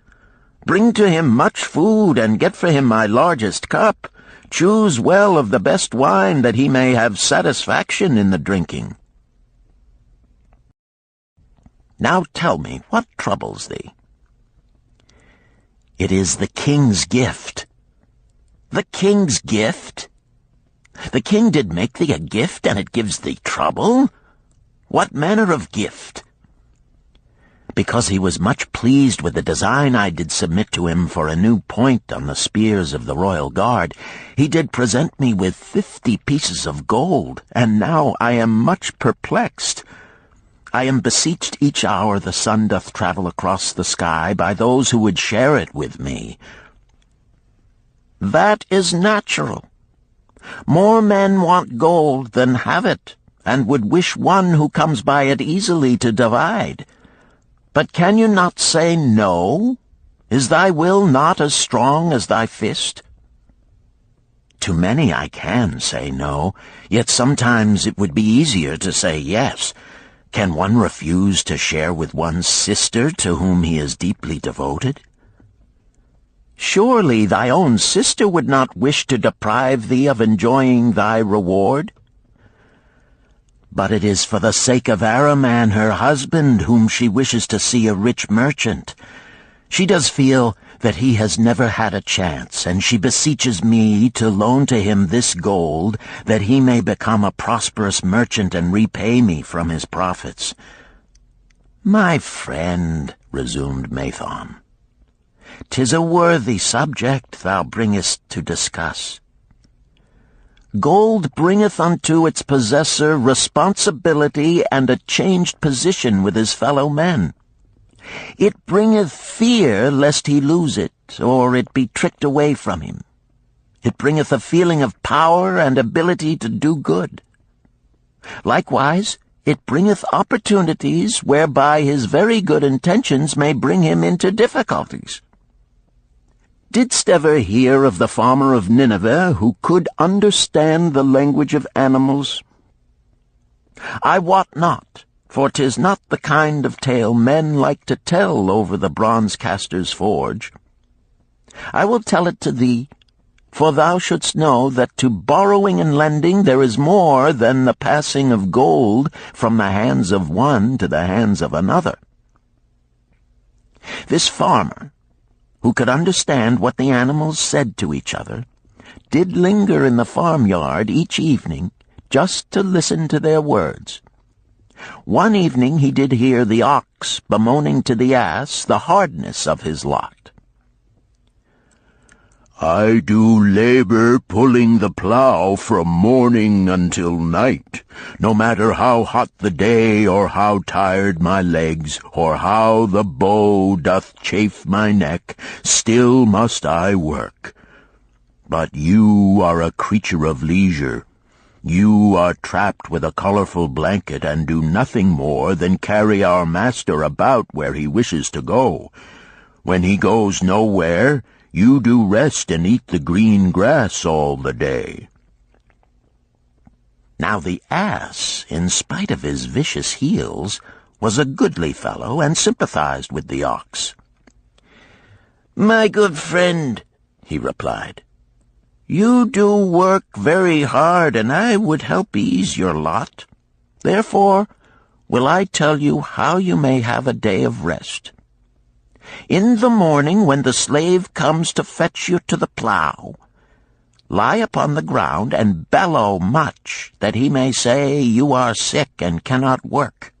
B: Bring to him much food, and get for him my largest cup. Choose well of the best wine, that he may have satisfaction in the drinking. Now tell me, what troubles thee?" "It is the king's gift." "The king's gift? The king did make thee a gift, and it gives thee trouble? What manner of gift?" "Because he was much pleased with the design I did submit to him for a new point on the spears of the royal guard, he did present me with 50 pieces of gold, and now I am much perplexed. I am beseeched each hour the sun doth travel across the sky by those who would share it with me." "That is natural. More men want gold than have it, and would wish one who comes by it easily to divide. But can you not say no? Is thy will not as strong as thy fist?" "To many I can say no, yet sometimes it would be easier to say yes. Can one refuse to share with one's sister to whom he is deeply devoted?" "Surely thy own sister would not wish to deprive thee of enjoying thy reward?" "But it is for the sake of Araman, her husband, whom she wishes to see a rich merchant. She does feel that he has never had a chance, and she beseeches me to loan to him this gold, that he may become a prosperous merchant and repay me from his profits." "My friend," resumed Mathon, "'tis a worthy subject thou bringest to discuss. Gold bringeth unto its possessor responsibility and a changed position with his fellow men. It bringeth fear lest he lose it, or it be tricked away from him. It bringeth a feeling of power and ability to do good. Likewise, it bringeth opportunities whereby his very good intentions may bring him into difficulties. Didst ever hear of the farmer of Nineveh who could understand the language of animals? I wot not, for 'tis not the kind of tale men like to tell over the bronze-caster's forge. I will tell it to thee, for thou shouldst know that to borrowing and lending there is more than the passing of gold from the hands of one to the hands of another. This farmer, who could understand what the animals said to each other, did linger in the farmyard each evening just to listen to their words. One evening he did hear the ox bemoaning to the ass the hardness of his lot. I do labor pulling the plow from morning until night, no matter how hot the day, or how tired my legs, or how the bow doth chafe my neck, still must I work. But you are a creature of leisure. You are trapped with a colorful blanket and do nothing more than carry our master about where he wishes to go. When he goes nowhere, you do rest and eat the green grass all the day." Now the ass, in spite of his vicious heels, was a goodly fellow and sympathized with the ox. "My good friend," he replied, "you do work very hard, and I would help ease your lot. Therefore will I tell you how you may have a day of rest. In the morning, when the slave comes to fetch you to the plow, lie upon the ground and bellow much, that he may say you are sick and cannot work."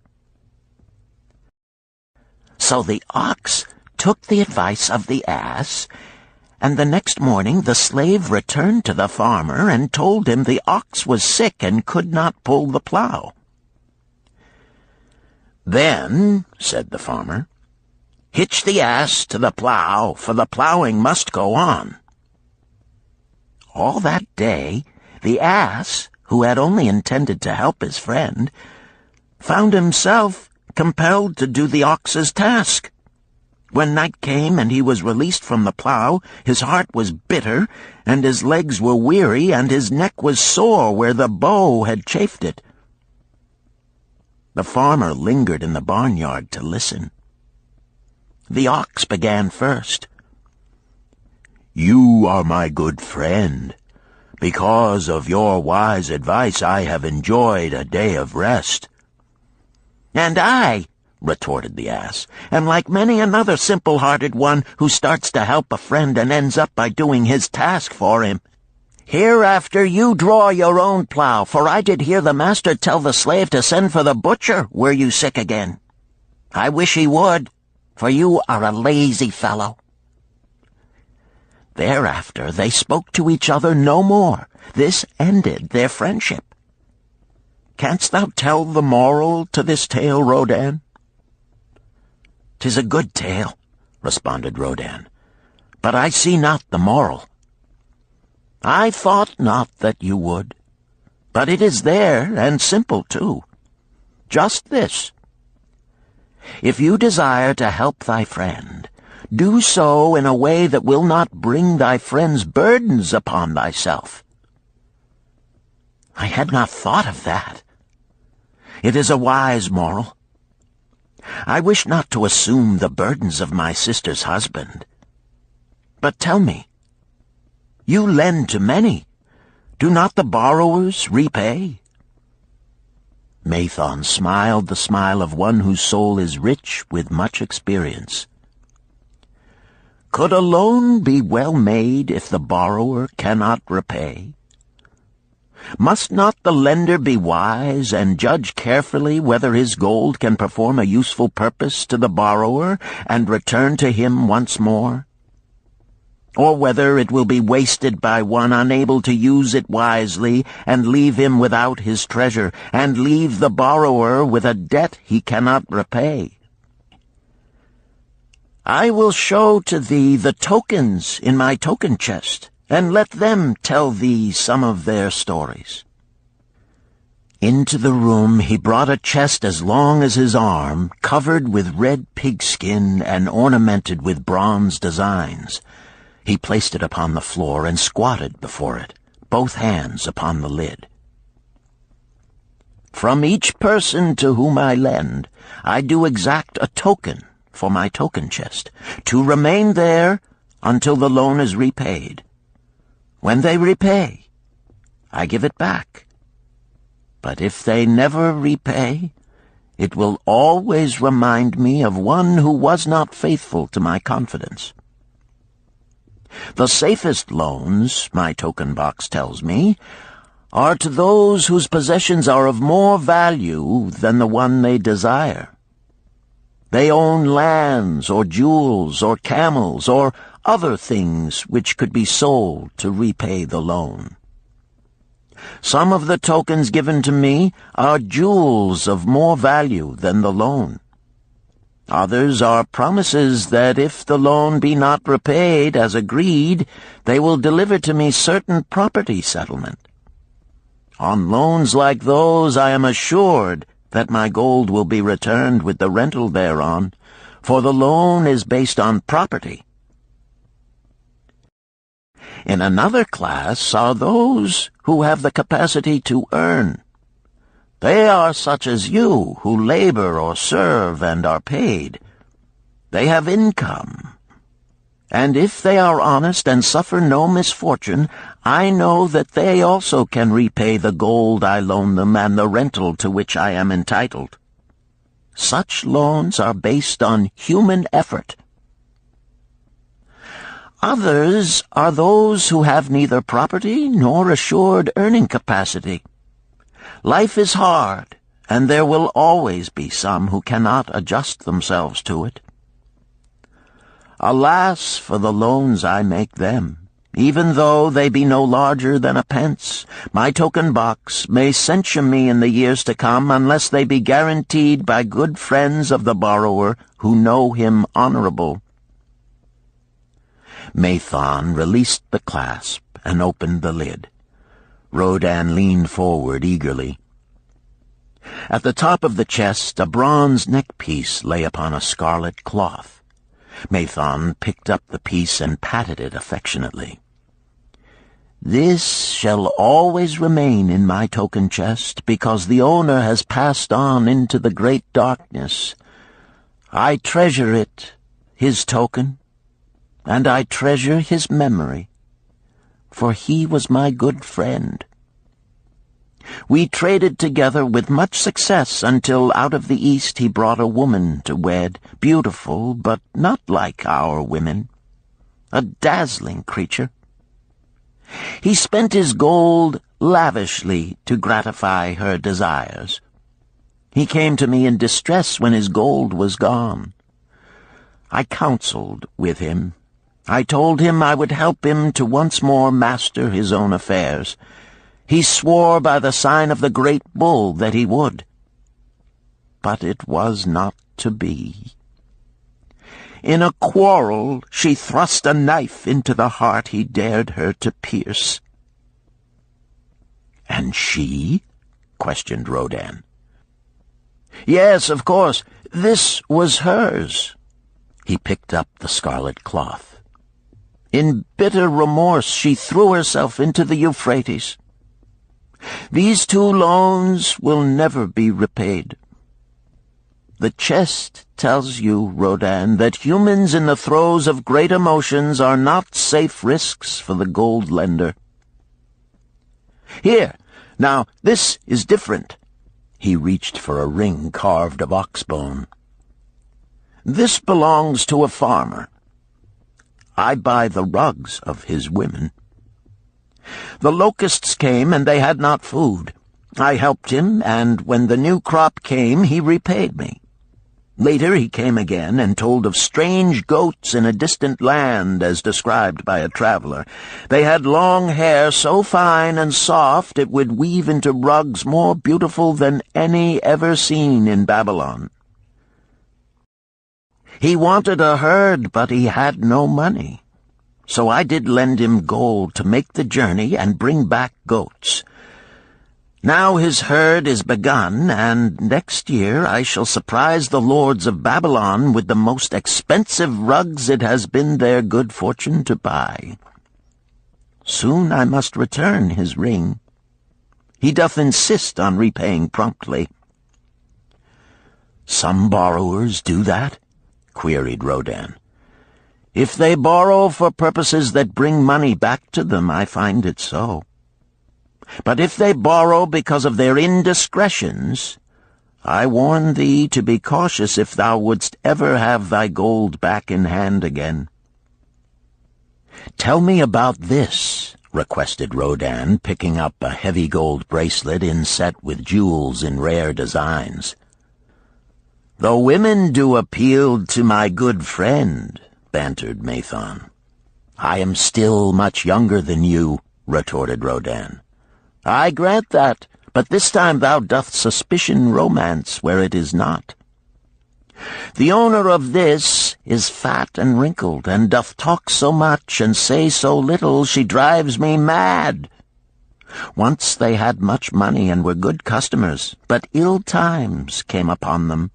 B: So the ox took the advice of the ass, and the next morning the slave returned to the farmer and told him the ox was sick and could not pull the plow. "Then," said the farmer, "hitch the ass to the plow, for the plowing must go on." All that day, the ass, who had only intended to help his friend, found himself compelled to do the ox's task. When night came and he was released from the plow, his heart was bitter, and his legs were weary, and his neck was sore where the bow had chafed it. The farmer lingered in the barnyard to listen. The ox began first. "You are my good friend. Because of your wise advice, I have enjoyed a day of rest." "And I," retorted the ass, "am like many another simple-hearted one who starts to help a friend and ends up by doing his task for him. Hereafter you draw your own plow, for I did hear the master tell the slave to send for the butcher were you sick again. I wish he would, for you are a lazy fellow." Thereafter they spoke to each other no more. This ended their friendship. "Canst thou tell the moral to this tale, Rodan?" "'Tis a good tale," responded Rodan, "but I see not the moral." "I thought not that you would, but it is there, and simple too. Just this: if you desire to help thy friend, do so in a way that will not bring thy friend's burdens upon thyself." "I had not thought of that. It is a wise moral. I wish not to assume the burdens of my sister's husband. But tell me, you lend to many. Do not the borrowers repay?" Mathon smiled the smile of one whose soul is rich with much experience. "Could a loan be well made if the borrower cannot repay? Must not the lender be wise and judge carefully whether his gold can perform a useful purpose to the borrower and return to him once more? Or whether it will be wasted by one unable to use it wisely and leave him without his treasure, and leave the borrower with a debt he cannot repay? I will show to thee the tokens in my token chest, and let them tell thee some of their stories." Into the room he brought a chest as long as his arm, covered with red pigskin and ornamented with bronze designs. He placed it upon the floor and squatted before it, both hands upon the lid. "From each person to whom I lend, I do exact a token for my token chest, to remain there until the loan is repaid. When they repay, I give it back. But if they never repay, it will always remind me of one who was not faithful to my confidence. The safest loans, my token box tells me, are to those whose possessions are of more value than the one they desire. They own lands or jewels or camels or other things which could be sold to repay the loan. Some of the tokens given to me are jewels of more value than the loan. Others are promises that if the loan be not repaid as agreed, they will deliver to me certain property settlement. On loans like those I am assured that my gold will be returned with the rental thereon, for the loan is based on property. In another class are those who have the capacity to earn. They are such as you, who labor or serve and are paid. They have income. And if they are honest and suffer no misfortune, I know that they also can repay the gold I loan them and the rental to which I am entitled. Such loans are based on human effort. Others are those who have neither property nor assured earning capacity. Life is hard, and there will always be some who cannot adjust themselves to it. Alas for the loans I make them! Even though they be no larger than a pence, my token box may censure me in the years to come unless they be guaranteed by good friends of the borrower who know him honorable. Mathon released the clasp and opened the lid. Rodan leaned forward eagerly. At the top of the chest a bronze neckpiece lay upon a scarlet cloth. Mathon picked up the piece and patted it affectionately. "This shall always remain in my token chest, because the owner has passed on into the great darkness. I treasure it, his token, and I treasure his memory, for he was my good friend. We traded together with much success until out of the East he brought a woman to wed, beautiful, but not like our women, a dazzling creature. He spent his gold lavishly to gratify her desires. He came to me in distress when his gold was gone. I counseled with him. I told him I would help him to once more master his own affairs. He swore by the sign of the great bull that he would. But it was not to be. In a quarrel she thrust a knife into the heart he dared her to pierce." "And she?" questioned Rodan. "Yes, of course. This was hers." He picked up the scarlet cloth. "In bitter remorse she threw herself into the Euphrates. These 2 loans will never be repaid. The chest tells you, Rodan, that humans in the throes of great emotions are not safe risks for the gold lender. Here, now, this is different." He reached for a ring carved of ox bone. "This belongs to a farmer. I buy the rugs of his women. The locusts came, and they had not food. I helped him, and when the new crop came, he repaid me. Later he came again and told of strange goats in a distant land, as described by a traveler. They had long hair so fine and soft it would weave into rugs more beautiful than any ever seen in Babylon. He wanted a herd, but he had no money. So I did lend him gold to make the journey and bring back goats. Now his herd is begun, and next year I shall surprise the lords of Babylon with the most expensive rugs it has been their good fortune to buy. Soon I must return his ring. He doth insist on repaying promptly." "Some borrowers do that?" queried Rodan. "If they borrow for purposes that bring money back to them, I find it so. But if they borrow because of their indiscretions, I warn thee to be cautious if thou wouldst ever have thy gold back in hand again." "Tell me about this," requested Rodan, picking up a heavy gold bracelet inset with jewels in rare designs. "The women do appeal to my good friend," bantered Mathon. "I am still much younger than you," retorted Rodan. "I grant that, but this time thou doth suspicion romance where it is not. The owner of this is fat and wrinkled, and doth talk so much and say so little, she drives me mad. Once they had much money and were good customers, but ill times came upon them.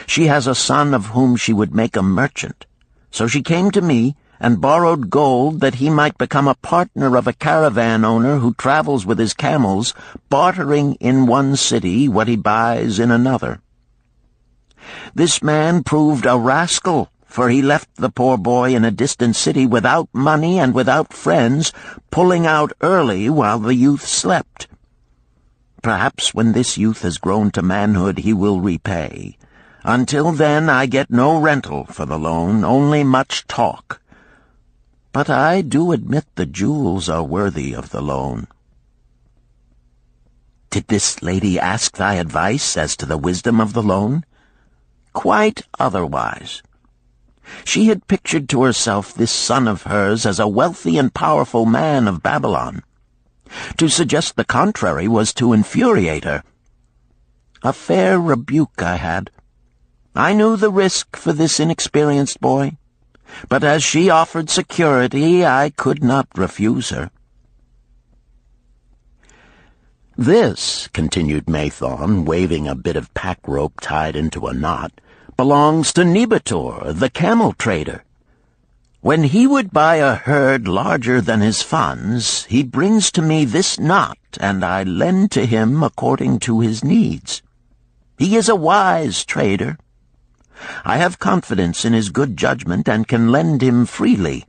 B: She has a son of whom she would make a merchant. So she came to me and borrowed gold that he might become a partner of a caravan owner who travels with his camels, bartering in one city what he buys in another. This man proved a rascal, for he left the poor boy in a distant city without money and without friends, pulling out early while the youth slept. Perhaps when this youth has grown to manhood he will repay. Until then I get no rental for the loan, only much talk. But I do admit the jewels are worthy of the loan." "Did this lady ask thy advice as to the wisdom of the loan?" "Quite otherwise. She had pictured to herself this son of hers as a wealthy and powerful man of Babylon. To suggest the contrary was to infuriate her. A fair rebuke I had. I knew the risk for this inexperienced boy, but as she offered security, I could not refuse her." "This," continued Mathon, waving a bit of pack rope tied into a knot, "belongs to Nebator, the camel trader. When he would buy a herd larger than his funds, he brings to me this knot, and I lend to him according to his needs. He is a wise trader. I have confidence in his good judgment and can lend him freely.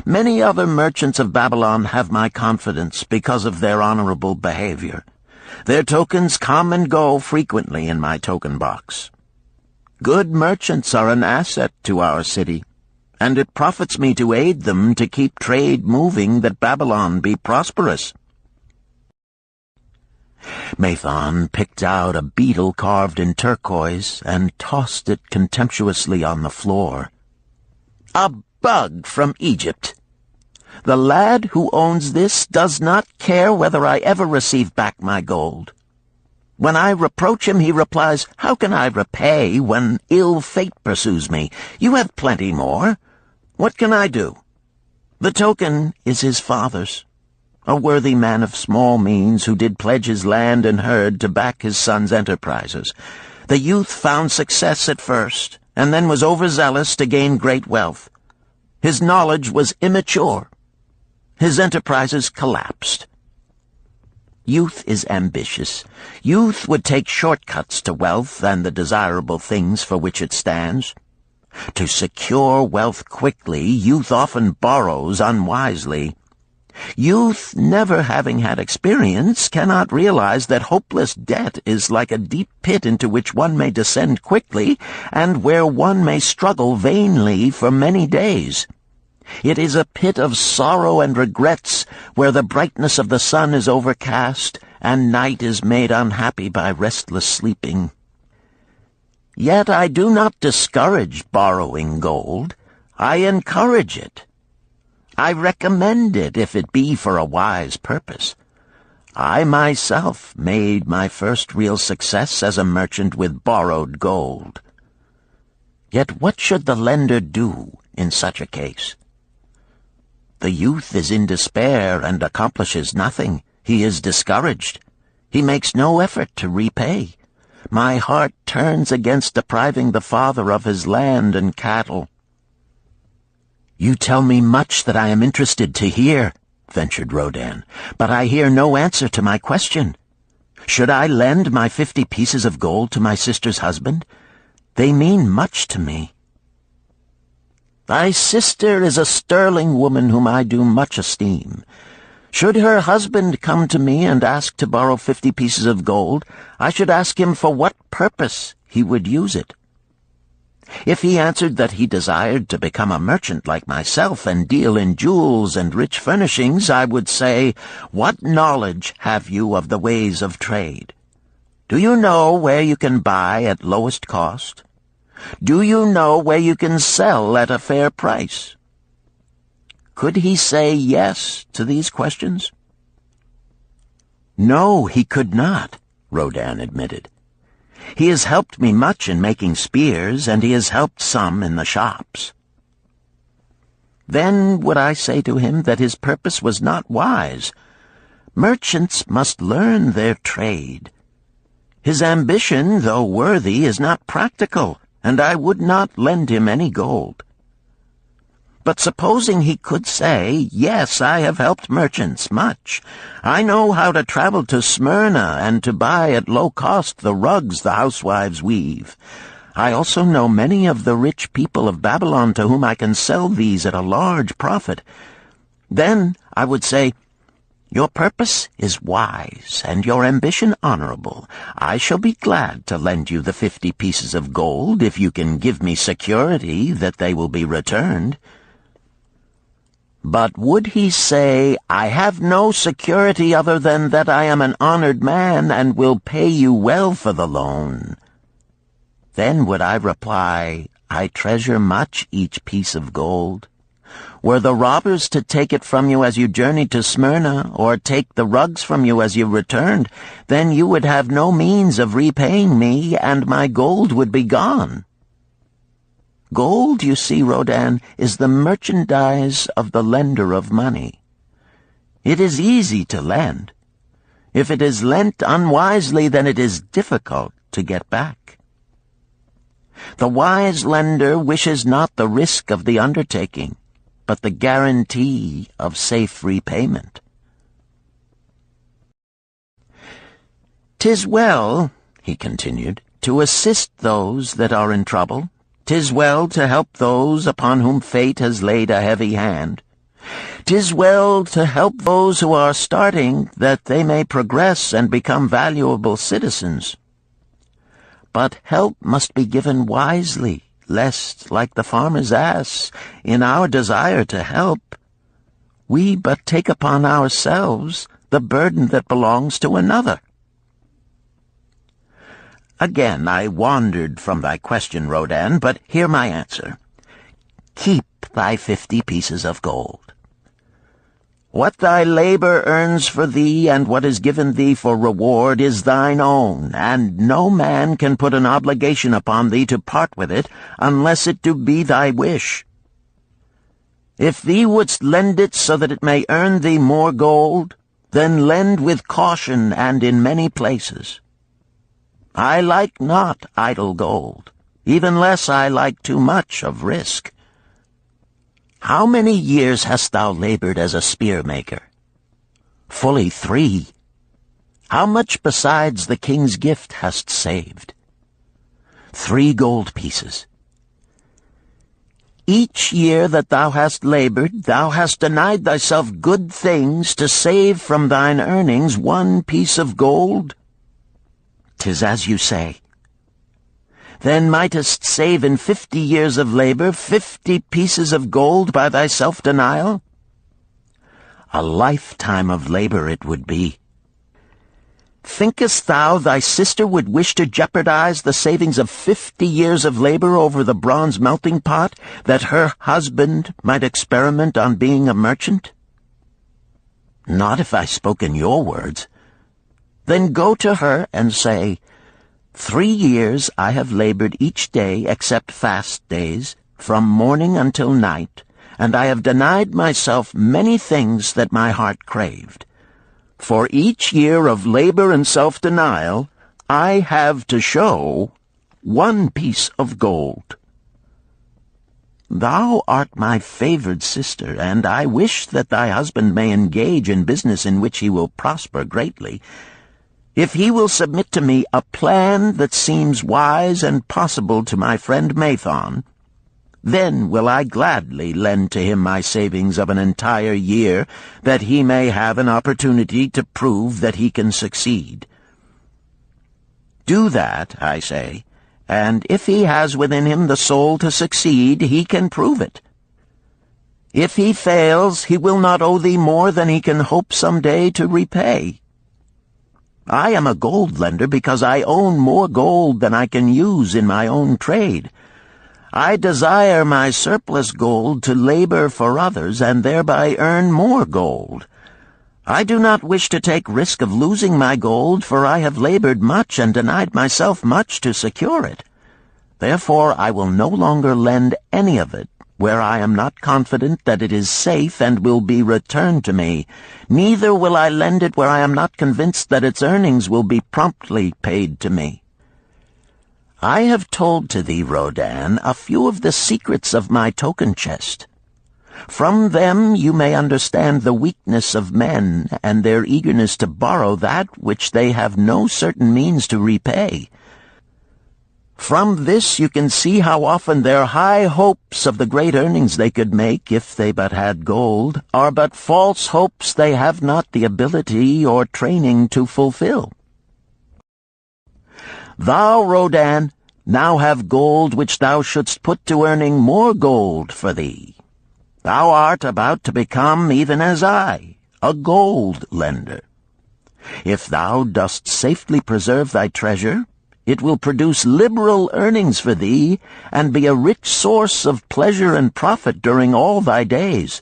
B: Many other merchants of Babylon have my confidence because of their honorable behavior. Their tokens come and go frequently in my token box. Good merchants are an asset to our city, and it profits me to aid them to keep trade moving that Babylon be prosperous." Mathon picked out a beetle carved in turquoise and tossed it contemptuously on the floor. "A bug from Egypt. The lad who owns this does not care whether I ever receive back my gold. When I reproach him, he replies, 'How can I repay when ill fate pursues me? You have plenty more. What can I do?' The token is his father's, a worthy man of small means who did pledge his land and herd to back his son's enterprises. The youth found success at first, and then was overzealous to gain great wealth. His knowledge was immature. His enterprises collapsed. Youth is ambitious. Youth would take shortcuts to wealth and the desirable things for which it stands. To secure wealth quickly, youth often borrows unwisely. Youth, never having had experience, cannot realize that hopeless debt is like a deep pit into which one may descend quickly, and where one may struggle vainly for many days. It is a pit of sorrow and regrets, where the brightness of the sun is overcast, and night is made unhappy by restless sleeping. Yet I do not discourage borrowing gold. I encourage it. I recommend it if it be for a wise purpose. I myself made my first real success as a merchant with borrowed gold. Yet what should the lender do in such a case? The youth is in despair and accomplishes nothing. He is discouraged. He makes no effort to repay. My heart turns against depriving the father of his land and cattle." "You tell me much that I am interested to hear," ventured Rodan, "but I hear no answer to my question. Should I lend my 50 pieces of gold to my sister's husband? They mean much to me." "Thy sister is a sterling woman whom I do much esteem. Should her husband come to me and ask to borrow 50 pieces of gold, I should ask him for what purpose he would use it. If he answered that he desired to become a merchant like myself and deal in jewels and rich furnishings, I would say, 'What knowledge have you of the ways of trade? Do you know where you can buy at lowest cost? Do you know where you can sell at a fair price? Could he say yes to these questions? No, he could not, Rodin admitted. He has helped me much in making spears, and he has helped some in the shops. Then would I say to him that his purpose was not wise. Merchants must learn their trade. His ambition, though worthy, is not practical, and I would not lend him any gold. But supposing he could say, yes, I have helped merchants much. I know how to travel to Smyrna and to buy at low cost the rugs the housewives weave. I also know many of the rich people of Babylon to whom I can sell these at a large profit. Then I would say, your purpose is wise, and your ambition honorable. I shall be glad to lend you the 50 pieces of gold if you can give me security that they will be returned. But would he say, I have no security other than that I am an honored man and will pay you well for the loan? Then would I reply, I treasure much each piece of gold. Were the robbers to take it from you as you journeyed to Smyrna, or take the rugs from you as you returned, then you would have no means of repaying me, and my gold would be gone. Gold, you see, Rodin, is the merchandise of the lender of money. It is easy to lend. If it is lent unwisely, then it is difficult to get back. The wise lender wishes not the risk of the undertaking, but the guarantee of safe repayment. "'Tis well," he continued, "to assist those that are in trouble. 'Tis well to help those upon whom fate has laid a heavy hand. 'Tis well to help those who are starting, that they may progress and become valuable citizens. But help must be given wisely, lest, like the farmer's ass, in our desire to help, we but take upon ourselves the burden that belongs to another." Again I wandered from thy question, Rodin, but hear my answer. Keep thy 50 pieces of gold. What thy labor earns for thee and what is given thee for reward is thine own, and no man can put an obligation upon thee to part with it unless it do be thy wish. If thee wouldst lend it so that it may earn thee more gold, then lend with caution and in many places. I like not idle gold, even less I like too much of risk. How many years hast thou labored as a spear-maker? Fully 3. How much besides the king's gift hast saved? 3 gold pieces. Each year that thou hast labored, thou hast denied thyself good things to save from thine earnings 1 piece of gold? 'Tis as you say. Then mightest save in 50 years of labor 50 pieces of gold by thy self-denial? A lifetime of labor it would be. Thinkest thou thy sister would wish to jeopardize the savings of 50 years of labor over the bronze melting pot, that her husband might experiment on being a merchant? Not if I spoke in your words. Then go to her and say, 3 years I have labored each day except fast days, from morning until night, and I have denied myself many things that my heart craved. For each year of labor and self-denial, I have to show 1 piece of gold. Thou art my favored sister, and I wish that thy husband may engage in business in which he will prosper greatly. If he will submit to me a plan that seems wise and possible to my friend Mathon, then will I gladly lend to him my savings of an entire year, that he may have an opportunity to prove that he can succeed. Do that, I say, and if he has within him the soul to succeed, he can prove it. If he fails, he will not owe thee more than he can hope some day to repay. I am a gold lender because I own more gold than I can use in my own trade. I desire my surplus gold to labor for others and thereby earn more gold. I do not wish to take risk of losing my gold, for I have labored much and denied myself much to secure it. Therefore I will no longer lend any of it where I am not confident that it is safe and will be returned to me. Neither will I lend it where I am not convinced that its earnings will be promptly paid to me. I have told to thee, Rodan, a few of the secrets of my token chest. From them you may understand the weakness of men and their eagerness to borrow that which they have no certain means to repay. From this you can see how often their high hopes of the great earnings they could make if they but had gold are but false hopes they have not the ability or training to fulfill. Thou, Rodan, now have gold which thou shouldst put to earning more gold for thee. Thou art about to become, even as I, a gold lender. If thou dost safely preserve thy treasure, it will produce liberal earnings for thee, and be a rich source of pleasure and profit during all thy days.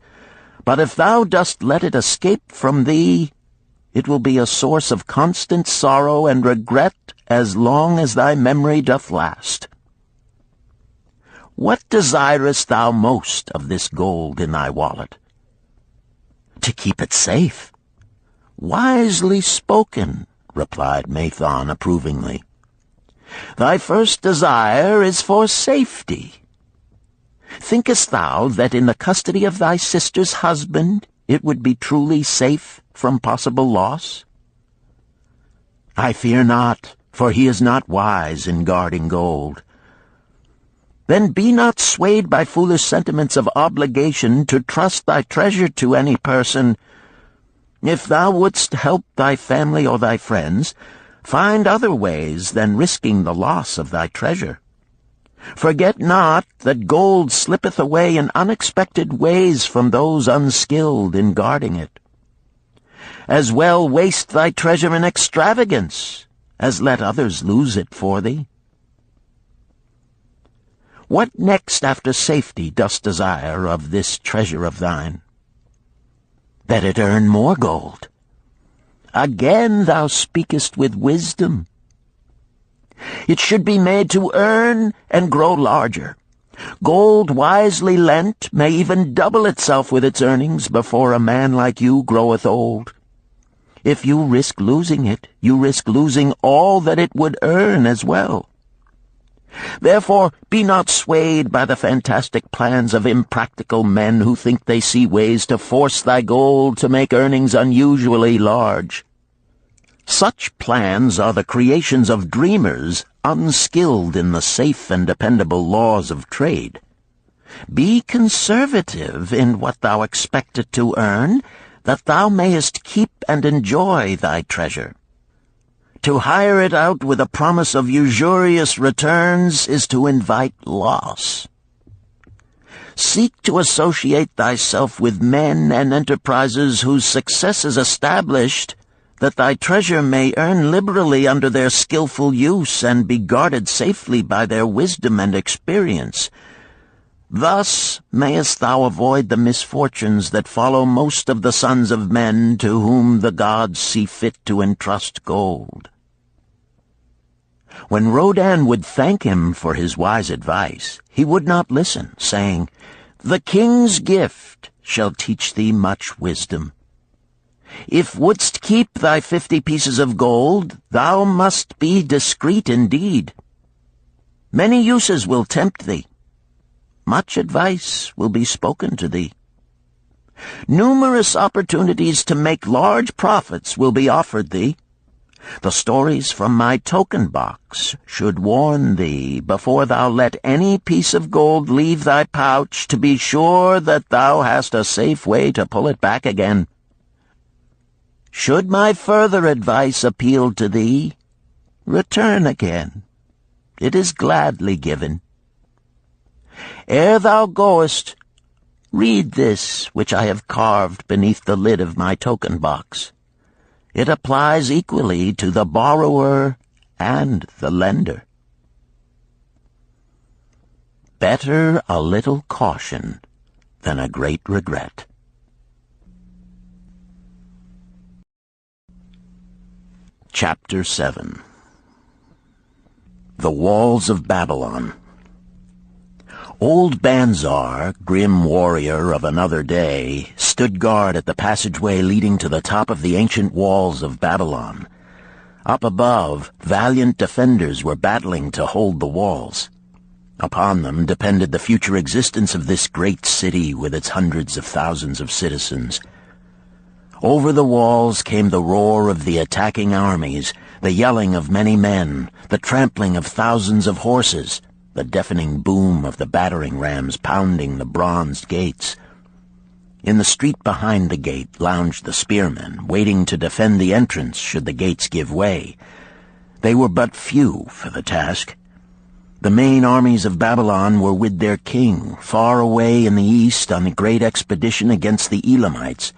B: But if thou dost let it escape from thee, it will be a source of constant sorrow and regret as long as thy memory doth last. What desirest thou most of this gold in thy wallet? To keep it safe. Wisely spoken, replied Mathon approvingly. Thy first desire is for safety. Thinkest thou that in the custody of thy sister's husband it would be truly safe from possible loss? I fear not, for he is not wise in guarding gold. Then be not swayed by foolish sentiments of obligation to trust thy treasure to any person. If thou wouldst help thy family or thy friends, find other ways than risking the loss of thy treasure. Forget not that gold slippeth away in unexpected ways from those unskilled in guarding it. As well waste thy treasure in extravagance as let others lose it for thee. What next after safety dost desire of this treasure of thine? That it earn more gold. Again thou speakest with wisdom. It should be made to earn and grow larger. Gold wisely lent may even double itself with its earnings before a man like you groweth old. If you risk losing it, you risk losing all that it would earn as well. Therefore, be not swayed by the fantastic plans of impractical men who think they see ways to force thy gold to make earnings unusually large. Such plans are the creations of dreamers unskilled in the safe and dependable laws of trade. Be conservative in what thou expectest to earn, that thou mayest keep and enjoy thy treasure. To hire it out with a promise of usurious returns is to invite loss. Seek to associate thyself with men and enterprises whose success is established, that thy treasure may earn liberally under their skillful use and be guarded safely by their wisdom and experience. Thus mayest thou avoid the misfortunes that follow most of the sons of men to whom the gods see fit to entrust gold. When Rodan would thank him for his wise advice, he would not listen, saying, "The king's gift shall teach thee much wisdom. If wouldst keep thy 50 pieces of gold, thou must be discreet indeed. Many uses will tempt thee. Much advice will be spoken to thee. Numerous opportunities to make large profits will be offered thee. The stories from my token box should warn thee, before thou let any piece of gold leave thy pouch, to be sure that thou hast a safe way to pull it back again. Should my further advice appeal to thee, return again. It is gladly given. Ere thou goest, read this which I have carved beneath the lid of my token box. It applies equally to the borrower and the lender." Better a little caution than a great regret. Chapter 7. The Walls of Babylon. Old Banzar, grim warrior of another day, stood guard at the passageway leading to the top of the ancient walls of Babylon. Up above, valiant defenders were battling to hold the walls. Upon them depended the future existence of this great city with its hundreds of thousands of citizens. Over the walls came the roar of the attacking armies, the yelling of many men, the trampling of thousands of horses, the deafening boom of the battering rams pounding the bronzed gates. In the street behind the gate lounged the spearmen, waiting to defend the entrance should the gates give way. They were but few for the task. The main armies of Babylon were with their king, far away in the east on a great expedition against the Elamites.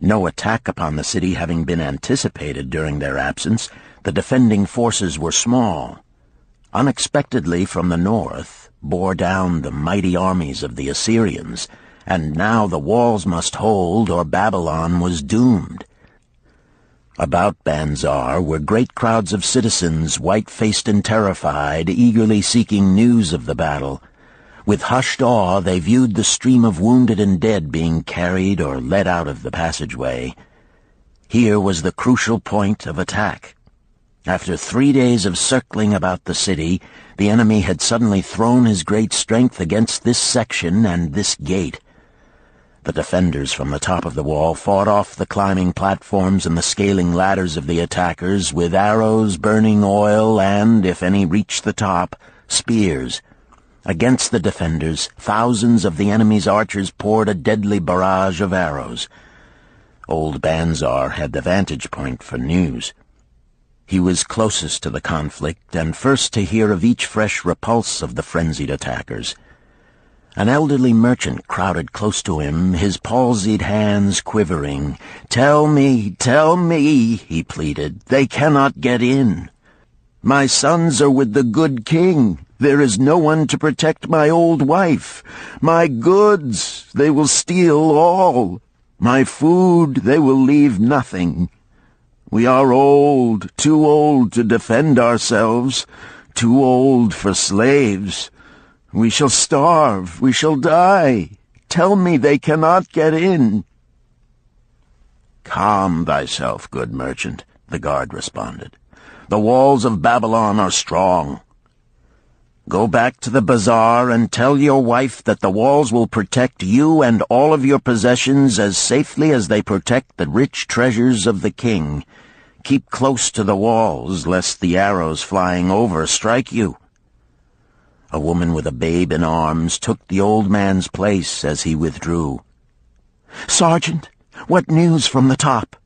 B: No attack upon the city having been anticipated during their absence, the defending forces were small. Unexpectedly from the north bore down the mighty armies of the Assyrians, and now the walls must hold or Babylon was doomed. About Banzar were great crowds of citizens, white-faced and terrified, eagerly seeking news of the battle. With hushed awe they viewed the stream of wounded and dead being carried or led out of the passageway. Here was the crucial point of attack. After 3 days of circling about the city, the enemy had suddenly thrown his great strength against this section and this gate. The defenders from the top of the wall fought off the climbing platforms and the scaling ladders of the attackers with arrows, burning oil, and, if any reached the top, spears. Against the defenders, thousands of the enemy's archers poured a deadly barrage of arrows. Old Banzar had the vantage point for news. He was closest to the conflict and first to hear of each fresh repulse of the frenzied attackers. An elderly merchant crowded close to him, his palsied hands quivering. "Tell me, he pleaded. "They cannot get in. My sons are with the good king. There is no one to protect my old wife. My goods, they will steal all. My food, they will leave nothing. We are old, too old to defend ourselves, too old for slaves. We shall starve, we shall die. Tell me they cannot get in." "Calm thyself, good merchant," the guard responded. "The walls of Babylon are strong. Go back to the bazaar and tell your wife that the walls will protect you and all of your possessions as safely as they protect the rich treasures of the king. Keep close to the walls, lest the arrows flying over strike you." A woman with a babe in arms took the old man's place as he withdrew. "Sergeant, what news from the top?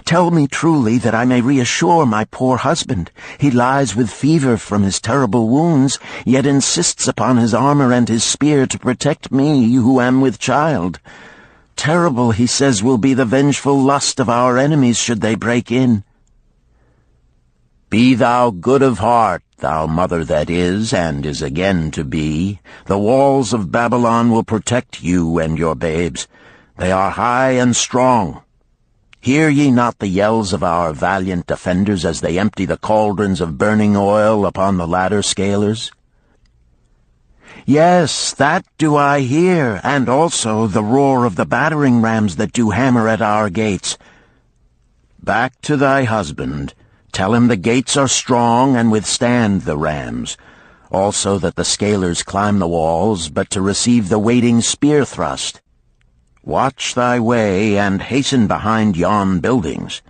B: Tell me truly that I may reassure my poor husband. He lies with fever from his terrible wounds, yet insists upon his armor and his spear to protect me who am with child. Terrible, he says, will be the vengeful lust of our enemies should they break in." "Be thou good of heart, thou mother that is and is again to be. The walls of Babylon will protect you and your babes. They are high and strong. Hear ye not the yells of our valiant defenders as they empty the cauldrons of burning oil upon the ladder scalers?" "Yes, that do I hear, and also the roar of the battering rams that do hammer at our gates." "Back to thy husband. Tell him the gates are strong and withstand the rams. Also that the scalers climb the walls, but to receive the waiting spear thrust. Watch thy way and hasten behind yon buildings."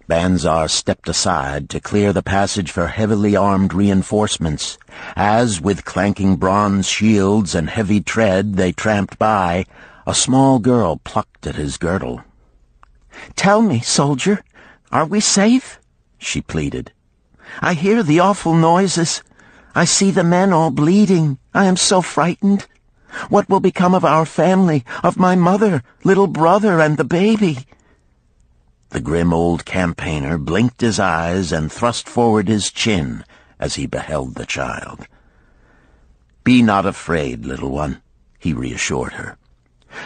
B: Banzar stepped aside to clear the passage for heavily armed reinforcements. As, with clanking bronze shields and heavy tread, they tramped by, a small girl plucked at his girdle. "Tell me, soldier, are we safe?" she pleaded. "I hear the awful noises. I see the men all bleeding. I am so frightened. What will become of our family, of my mother, little brother, and the baby?" The grim old campaigner blinked his eyes and thrust forward his chin as he beheld the child. "Be not afraid, little one," he reassured her.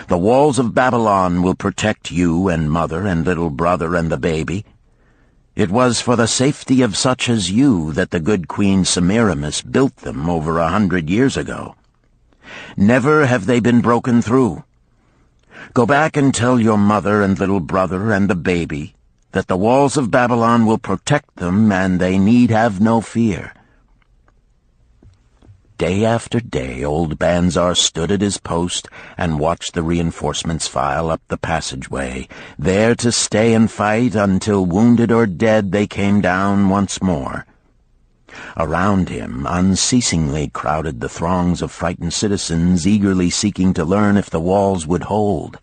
B: "The walls of Babylon will protect you and mother and little brother and the baby. It was for the safety of such as you that the good Queen Semiramis built them over 100 years ago. Never have they been broken through. Go back and tell your mother and little brother and the baby that the walls of Babylon will protect them, and they need have no fear." Day after day old Banzar stood at his post and watched the reinforcements file up the passageway, there to stay and fight until, wounded or dead, they came down once more. Around him unceasingly crowded the throngs of frightened citizens, eagerly seeking to learn if the walls would hold.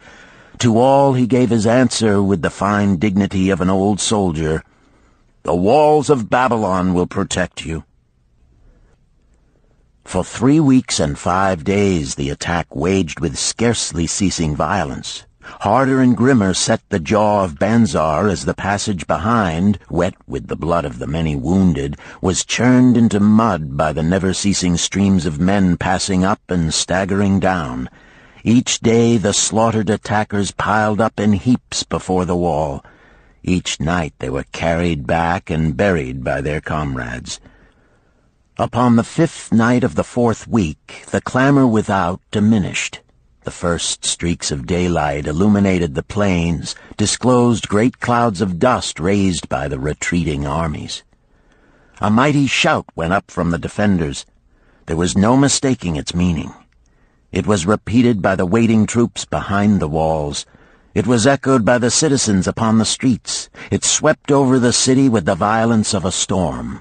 B: To all he gave his answer with the fine dignity of an old soldier: "The walls of Babylon will protect you." For 3 weeks and 5 days the attack waged with scarcely ceasing violence. Harder and grimmer set the jaw of Banzar as the passage behind, wet with the blood of the many wounded, was churned into mud by the never-ceasing streams of men passing up and staggering down. Each day the slaughtered attackers piled up in heaps before the wall. Each night they were carried back and buried by their comrades. Upon the 5th night of the 4th week, the clamor without diminished. The first streaks of daylight illuminated the plains, disclosed great clouds of dust raised by the retreating armies. A mighty shout went up from the defenders. There was no mistaking its meaning. It was repeated by the waiting troops behind the walls. It was echoed by the citizens upon the streets. It swept over the city with the violence of a storm.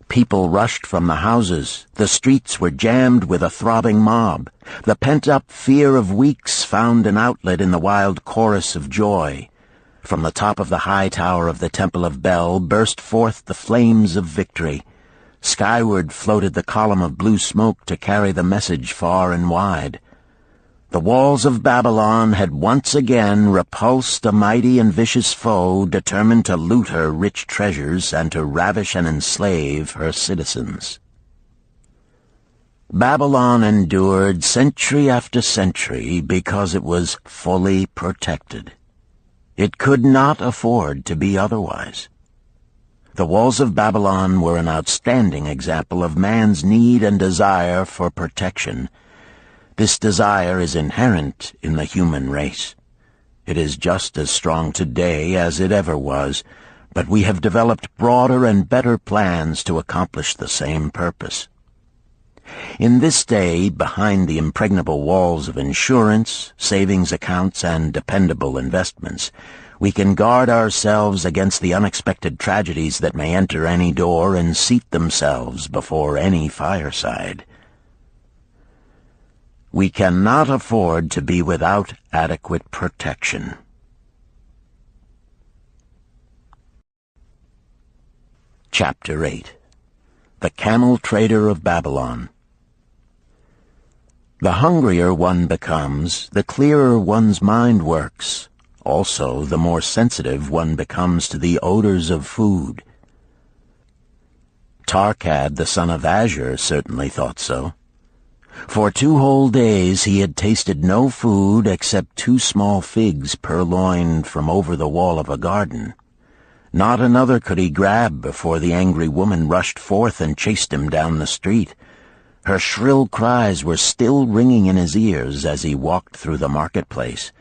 B: People rushed from the houses. The streets were jammed with a throbbing mob. The pent-up fear of weeks found an outlet in the wild chorus of joy. From the top of the high tower of the Temple of Bel burst forth the flames of victory. Skyward floated the column of blue smoke to carry the message far and wide. The walls of Babylon had once again repulsed a mighty and vicious foe determined to loot her rich treasures and to ravish and enslave her citizens. Babylon endured century after century because it was fully protected. It could not afford to be otherwise. The walls of Babylon were an outstanding example of man's need and desire for protection. This desire is inherent in the human race. It is just as strong today as it ever was, but we have developed broader and better plans to accomplish the same purpose. In this day, behind the impregnable walls of insurance, savings accounts, and dependable investments, we can guard ourselves against the unexpected tragedies that may enter any door and seat themselves before any fireside. We cannot afford to be without adequate protection. Chapter 8. The Camel Trader of Babylon. The hungrier one becomes, the clearer one's mind works. Also, the more sensitive one becomes to the odors of food. Tarkad, the son of Azure, certainly thought so. For 2 whole days he had tasted no food except 2 small figs purloined from over the wall of a garden. Not another could he grab before the angry woman rushed forth and chased him down the street. Her shrill cries were still ringing in his ears as he walked through the marketplace.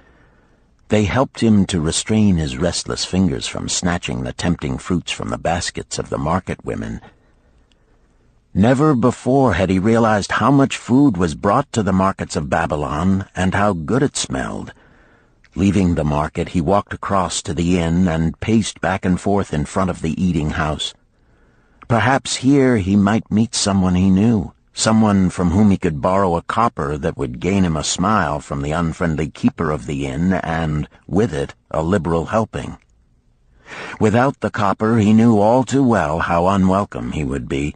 B: They helped him to restrain his restless fingers from snatching the tempting fruits from the baskets of the market women. Never before had he realized how much food was brought to the markets of Babylon and how good it smelled. Leaving the market, he walked across to the inn and paced back and forth in front of the eating house. Perhaps here he might meet someone he knew, someone from whom he could borrow a copper that would gain him a smile from the unfriendly keeper of the inn and, with it, a liberal helping. Without the copper, he knew all too well how unwelcome he would be.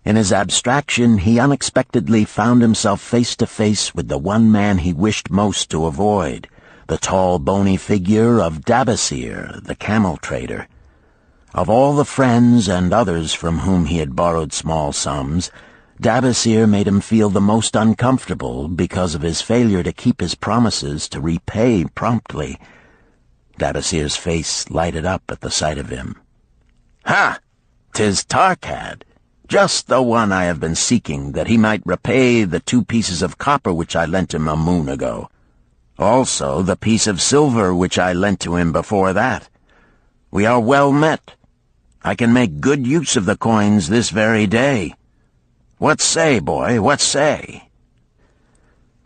B: In his abstraction, he unexpectedly found himself face to face with the one man he wished most to avoid, the tall, bony figure of Dabasir, the camel trader. Of all the friends and others from whom he had borrowed small sums, Dabasir made him feel the most uncomfortable because of his failure to keep his promises to repay promptly. Dabasir's face lighted up at the sight of him. "Ha! 'Tis Tarkad, just the one I have been seeking, that he might repay the 2 pieces of copper which I lent him a moon ago. Also the piece of silver which I lent to him before that. We are well met. I can make good use of the coins this very day. What say, boy, what say?"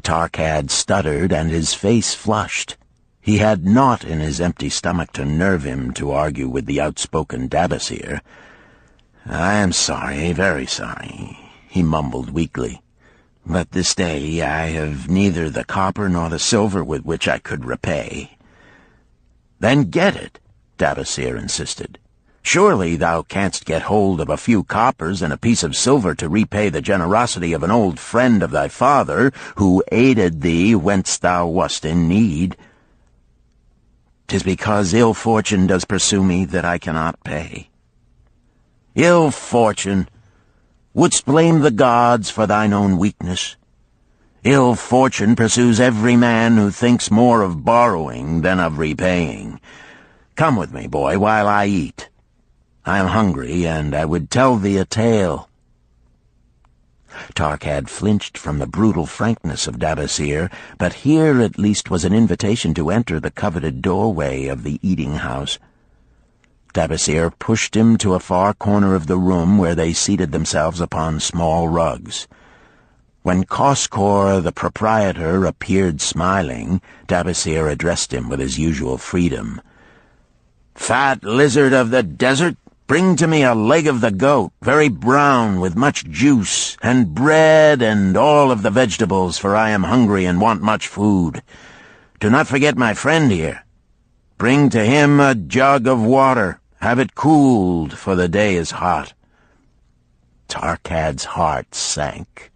B: Tarkad stuttered, and his face flushed. He had naught in his empty stomach to nerve him to argue with the outspoken Dabasir. "I am sorry, very sorry," he mumbled weakly. "But this day I have neither the copper nor the silver with which I could repay." "Then get it," Dabasir insisted. "Surely thou canst get hold of a few coppers and a piece of silver to repay the generosity of an old friend of thy father, who aided thee whence thou wast in need." "'Tis because ill fortune does pursue me that I cannot pay." "Ill fortune? Wouldst blame the gods for thine own weakness? Ill fortune pursues every man who thinks more of borrowing than of repaying. Come with me, boy, while I eat. I am hungry, and I would tell thee a tale." Tarkad flinched from the brutal frankness of Dabasir, but here at least was an invitation to enter the coveted doorway of the eating-house. Dabasir pushed him to a far corner of the room where they seated themselves upon small rugs. When Koskor, the proprietor, appeared smiling, Dabasir addressed him with his usual freedom. "Fat lizard of the desert, bring to me a leg of the goat, very brown, with much juice, and bread and all of the vegetables, for I am hungry and want much food. Do not forget my friend here. Bring to him a jug of water. Have it cooled, for the day is hot." Tarkad's heart sank.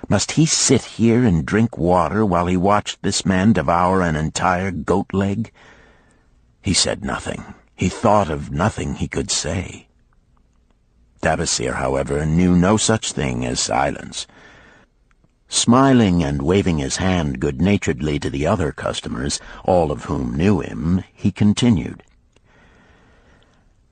B: Must he sit here and drink water while he watched this man devour an entire goat leg? He said nothing. He thought of nothing he could say. Dabasir, however, knew no such thing as silence. Smiling and waving his hand good-naturedly to the other customers, all of whom knew him, he continued.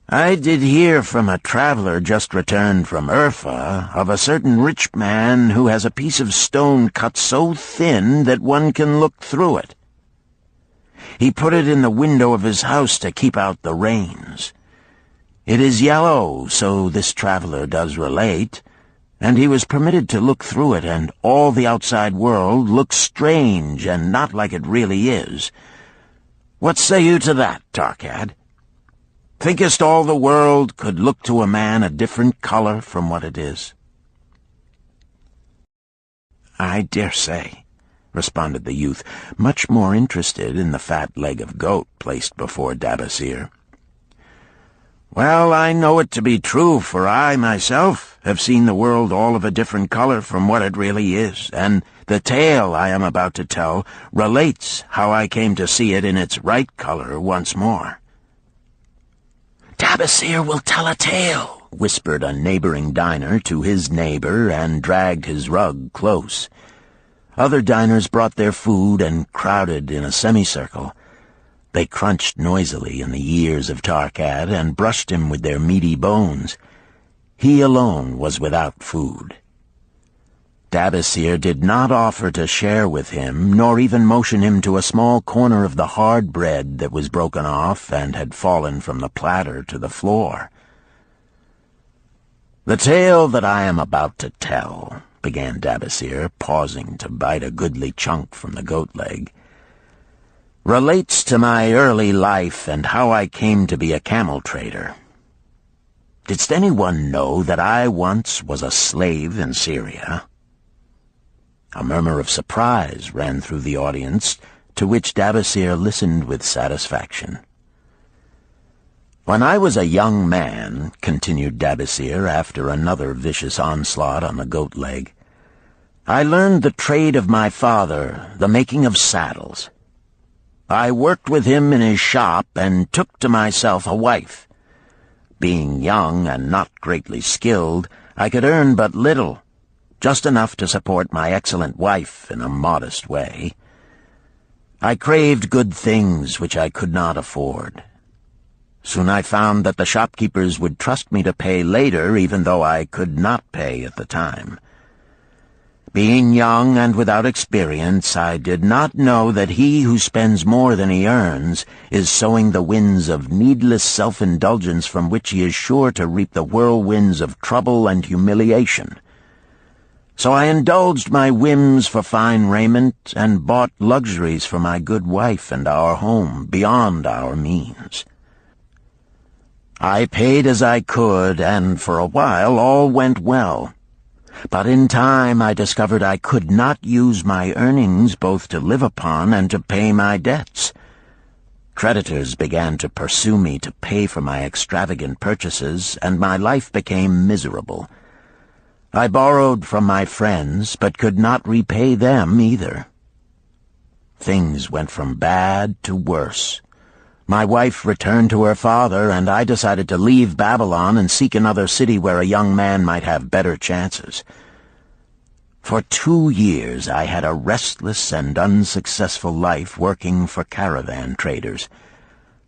B: "I did hear from a traveler just returned from Urfa of a certain rich man who has a piece of stone cut so thin that one can look through it. He put it in the window of his house to keep out the rains. It is yellow, so this traveler does relate, and he was permitted to look through it, and all the outside world looks strange and not like it really is. What say you to that, Tarkad? Thinkest all the world could look to a man a different color from what it is?" "I dare say," responded the youth, much more interested in the fat leg of goat placed before Dabasir. "Well, I know it to be true, for I, myself, have seen the world all of a different color from what it really is, and the tale I am about to tell relates how I came to see it in its right color once more." "Dabasir will tell a tale," whispered a neighboring diner to his neighbor, and dragged his rug close. Other diners brought their food and crowded in a semicircle. They crunched noisily in the ears of Tarkad and brushed him with their meaty bones. He alone was without food. Dabasir did not offer to share with him, nor even motion him to a small corner of the hard bread that was broken off and had fallen from the platter to the floor. "The tale that I am about to tell," began Dabasir, pausing to bite a goodly chunk from the goat leg, "relates to my early life and how I came to be a camel trader. Didst anyone know that I once was a slave in Syria?" A murmur of surprise ran through the audience, to which Dabasir listened with satisfaction. "When I was a young man," continued Dabasir after another vicious onslaught on the goat leg, "I learned the trade of my father, the making of saddles. I worked with him in his shop and took to myself a wife. Being young and not greatly skilled, I could earn but little, just enough to support my excellent wife in a modest way. I craved good things which I could not afford. Soon I found that the shopkeepers would trust me to pay later, even though I could not pay at the time. Being young and without experience, I did not know that he who spends more than he earns is sowing the winds of needless self-indulgence from which he is sure to reap the whirlwinds of trouble and humiliation. So I indulged my whims for fine raiment and bought luxuries for my good wife and our home beyond our means. I paid as I could, and for a while all went well. But in time I discovered I could not use my earnings both to live upon and to pay my debts. Creditors began to pursue me to pay for my extravagant purchases, and my life became miserable. I borrowed from my friends, but could not repay them either. Things went from bad to worse. My wife returned to her father, and I decided to leave Babylon and seek another city where a young man might have better chances. For 2 years I had a restless and unsuccessful life working for caravan traders.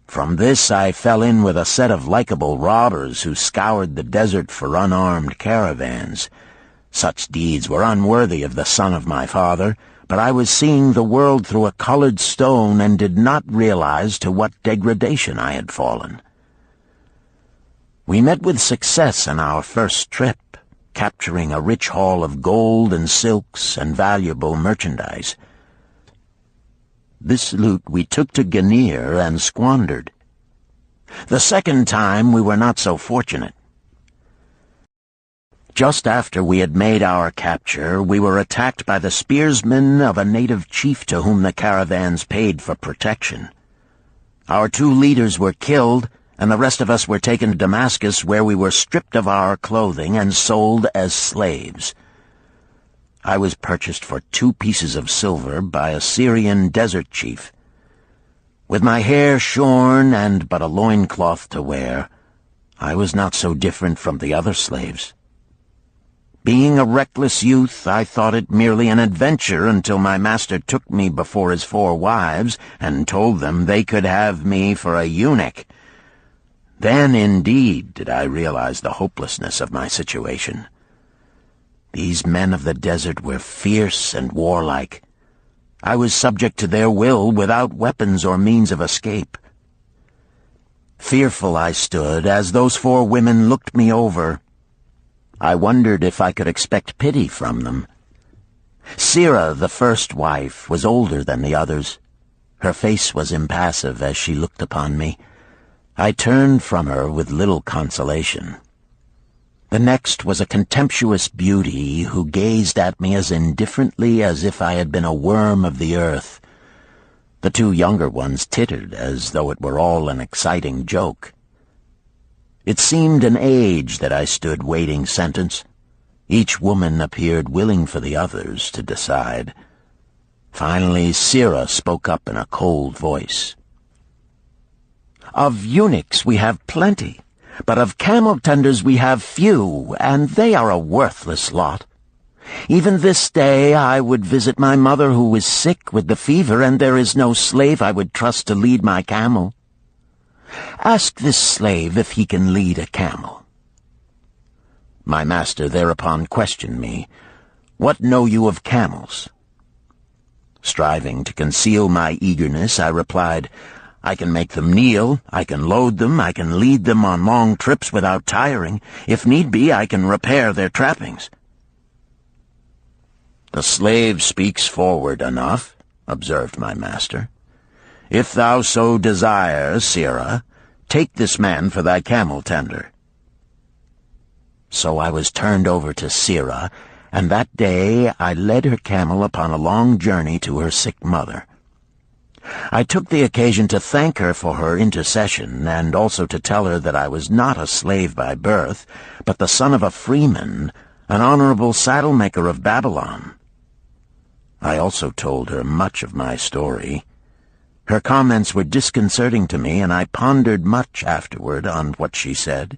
B: From this I fell in with a set of likable robbers who scoured the desert for unarmed caravans. Such deeds were unworthy of the son of my father, but I was seeing the world through a colored stone and did not realize to what degradation I had fallen. We met with success on our first trip, capturing a rich haul of gold and silks and valuable merchandise. This loot we took to Ganir and squandered. The second time we were not so fortunate. Just after we had made our capture, we were attacked by the spearsmen of a native chief to whom the caravans paid for protection. Our 2 leaders were killed, and the rest of us were taken to Damascus, where we were stripped of our clothing and sold as slaves. I was purchased for 2 pieces of silver by a Syrian desert chief. With my hair shorn and but a loincloth to wear, I was not so different from the other slaves. Being a reckless youth, I thought it merely an adventure until my master took me before his 4 wives and told them they could have me for a eunuch. Then, indeed, did I realize the hopelessness of my situation. These men of the desert were fierce and warlike. I was subject to their will without weapons or means of escape. Fearful I stood as those 4 women looked me over. I wondered if I could expect pity from them. Sirah, the first wife, was older than the others. Her face was impassive as she looked upon me. I turned from her with little consolation. The next was a contemptuous beauty who gazed at me as indifferently as if I had been a worm of the earth. The 2 younger ones tittered as though it were all an exciting joke. It seemed an age that I stood waiting sentence. Each woman appeared willing for the others to decide. Finally, Sirah spoke up in a cold voice. "Of eunuchs we have plenty, but of camel-tenders we have few, and they are a worthless lot. Even this day I would visit my mother who is sick with the fever, and there is no slave I would trust to lead my camel. Ask this slave if he can lead a camel." My master thereupon questioned me, "What know you of camels?" Striving to conceal my eagerness, I replied, "I can make them kneel, I can load them, I can lead them on long trips without tiring. If need be, I can repair their trappings." "The slave speaks forward enough," observed my master. "If thou so desire, Sirah, take this man for thy camel-tender." So I was turned over to Sirah, and that day I led her camel upon a long journey to her sick mother. I took the occasion to thank her for her intercession, and also to tell her that I was not a slave by birth, but the son of a freeman, an honorable saddle-maker of Babylon. I also told her much of my story. Her comments were disconcerting to me, and I pondered much afterward on what she said.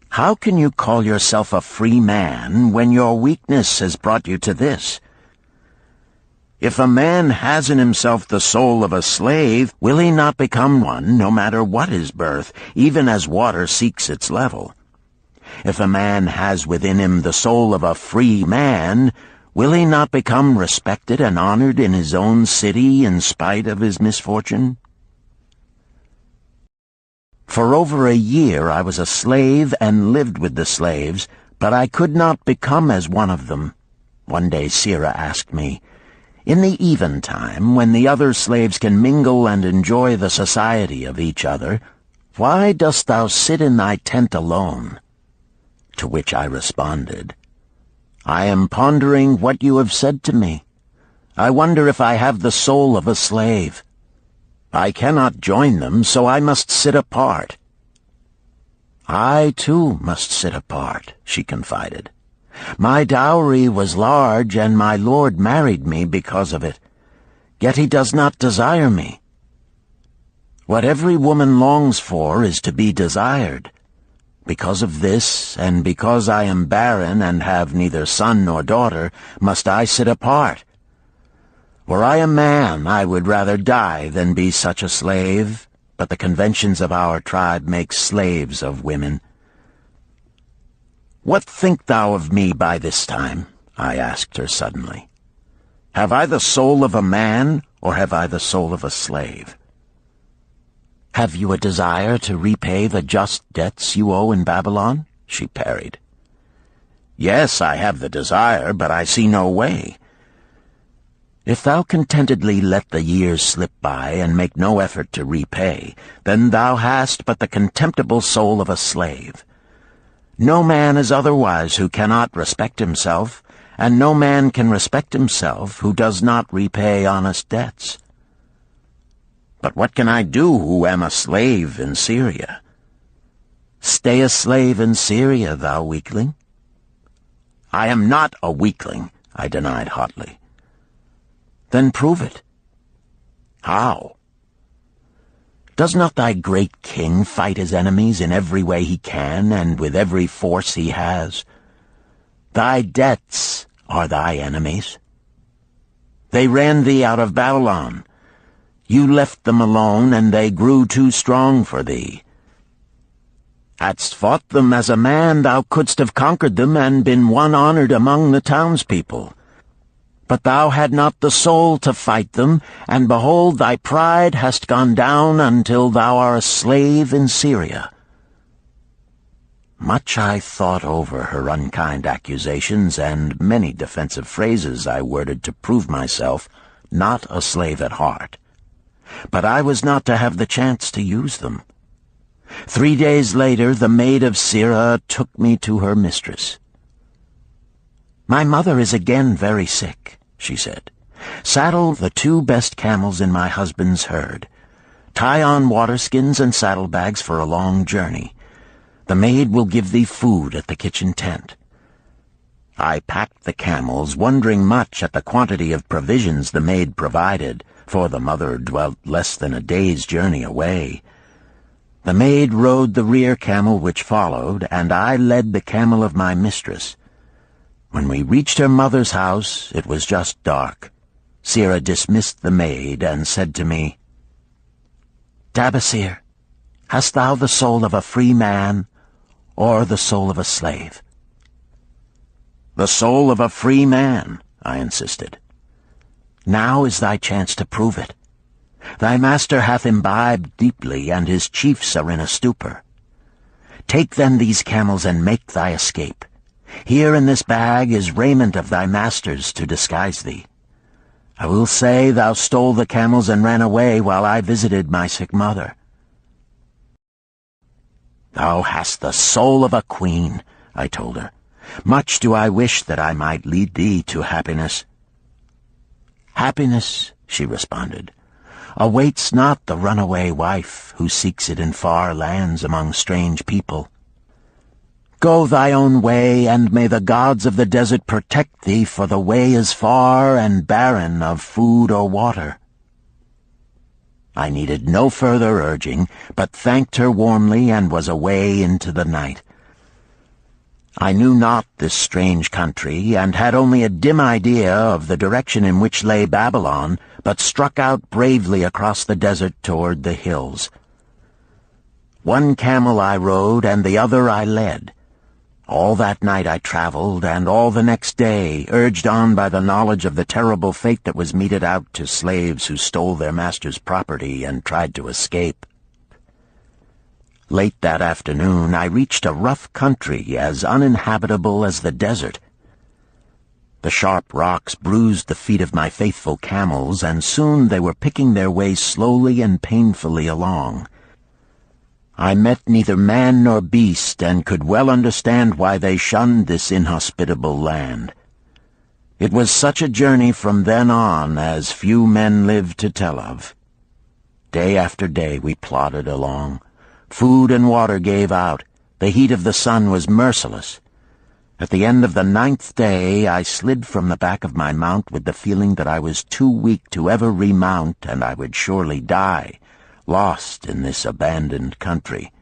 B: How can you call yourself a free man when your weakness has brought you to this? If a man has in himself the soul of a slave, will he not become one, no matter what his birth, even as water seeks its level? If a man has within him the soul of a free man, will he not become respected and honored in his own city in spite of his misfortune? For over a year I was a slave and lived with the slaves, but I could not become as one of them. One day Sira asked me, "In the eventime, when the other slaves can mingle and enjoy the society of each other, why dost thou sit in thy tent alone?" To which I responded, "I am pondering what you have said to me. I wonder if I have the soul of a slave. I cannot join them, so I must sit apart." "I, too, must sit apart," she confided. "My dowry was large, and my lord married me because of it. Yet he does not desire me. What every woman longs for is to be desired. Because of this, and because I am barren and have neither son nor daughter, must I sit apart. Were I a man, I would rather die than be such a slave, but the conventions of our tribe make slaves of women." "What think thou of me by this time?" I asked her suddenly. "Have I the soul of a man, or have I the soul of a slave?" "Have you a desire to repay the just debts you owe in Babylon?" she parried. "Yes, I have the desire, but I see no way." "If thou contentedly let the years slip by and make no effort to repay, then thou hast but the contemptible soul of a slave. No man is otherwise who cannot respect himself, and no man can respect himself who does not repay honest debts." "But what can I do who am a slave in Syria?" "Stay a slave in Syria, thou weakling." "I am not a weakling," I denied hotly. "Then prove it." "How?" "Does not thy great king fight his enemies in every way he can and with every force he has? Thy debts are thy enemies. They ran thee out of Babylon. You left them alone, and they grew too strong for thee. Hadst fought them as a man, thou couldst have conquered them and been one honored among the townspeople. But thou had not the soul to fight them, and behold, thy pride hast gone down until thou art a slave in Syria." Much I thought over her unkind accusations, and many defensive phrases I worded to prove myself not a slave at heart. But I was not to have the chance to use them. 3 days later, the maid of Sira took me to her mistress. "My mother is again very sick," she said. "Saddle the 2 best camels in my husband's herd. Tie on waterskins and saddlebags for a long journey. The maid will give thee food at the kitchen tent." I packed the camels, wondering much at the quantity of provisions the maid provided, for the mother dwelt less than a day's journey away. The maid rode the rear camel which followed, and I led the camel of my mistress. When we reached her mother's house, it was just dark. Sira dismissed the maid and said to me, "Dabasir, hast thou the soul of a free man, or the soul of a slave?" "The soul of a free man," I insisted. "Now is thy chance to prove it. Thy master hath imbibed deeply, and his chiefs are in a stupor. Take then these camels and make thy escape. Here in this bag is raiment of thy master's to disguise thee. I will say thou stole the camels and ran away while I visited my sick mother." "Thou hast the soul of a queen," I told her. "Much do I wish that I might lead thee to happiness." "Happiness," she responded, "awaits not the runaway wife who seeks it in far lands among strange people. Go thy own way, and may the gods of the desert protect thee, for the way is far and barren of food or water." I needed no further urging, but thanked her warmly and was away into the night. I knew not this strange country, and had only a dim idea of the direction in which lay Babylon, but struck out bravely across the desert toward the hills. One camel I rode, and the other I led. All that night I traveled, and all the next day, urged on by the knowledge of the terrible fate that was meted out to slaves who stole their master's property and tried to escape. Late that afternoon I reached a rough country as uninhabitable as the desert. The sharp rocks bruised the feet of my faithful camels, and soon they were picking their way slowly and painfully along. I met neither man nor beast, and could well understand why they shunned this inhospitable land. It was such a journey from then on as few men live to tell of. Day after day we plodded along. Food and water gave out. The heat of the sun was merciless. At the end of the 9th day I slid from the back of my mount with the feeling that I was too weak to ever remount, and I would surely die, lost in this abandoned country.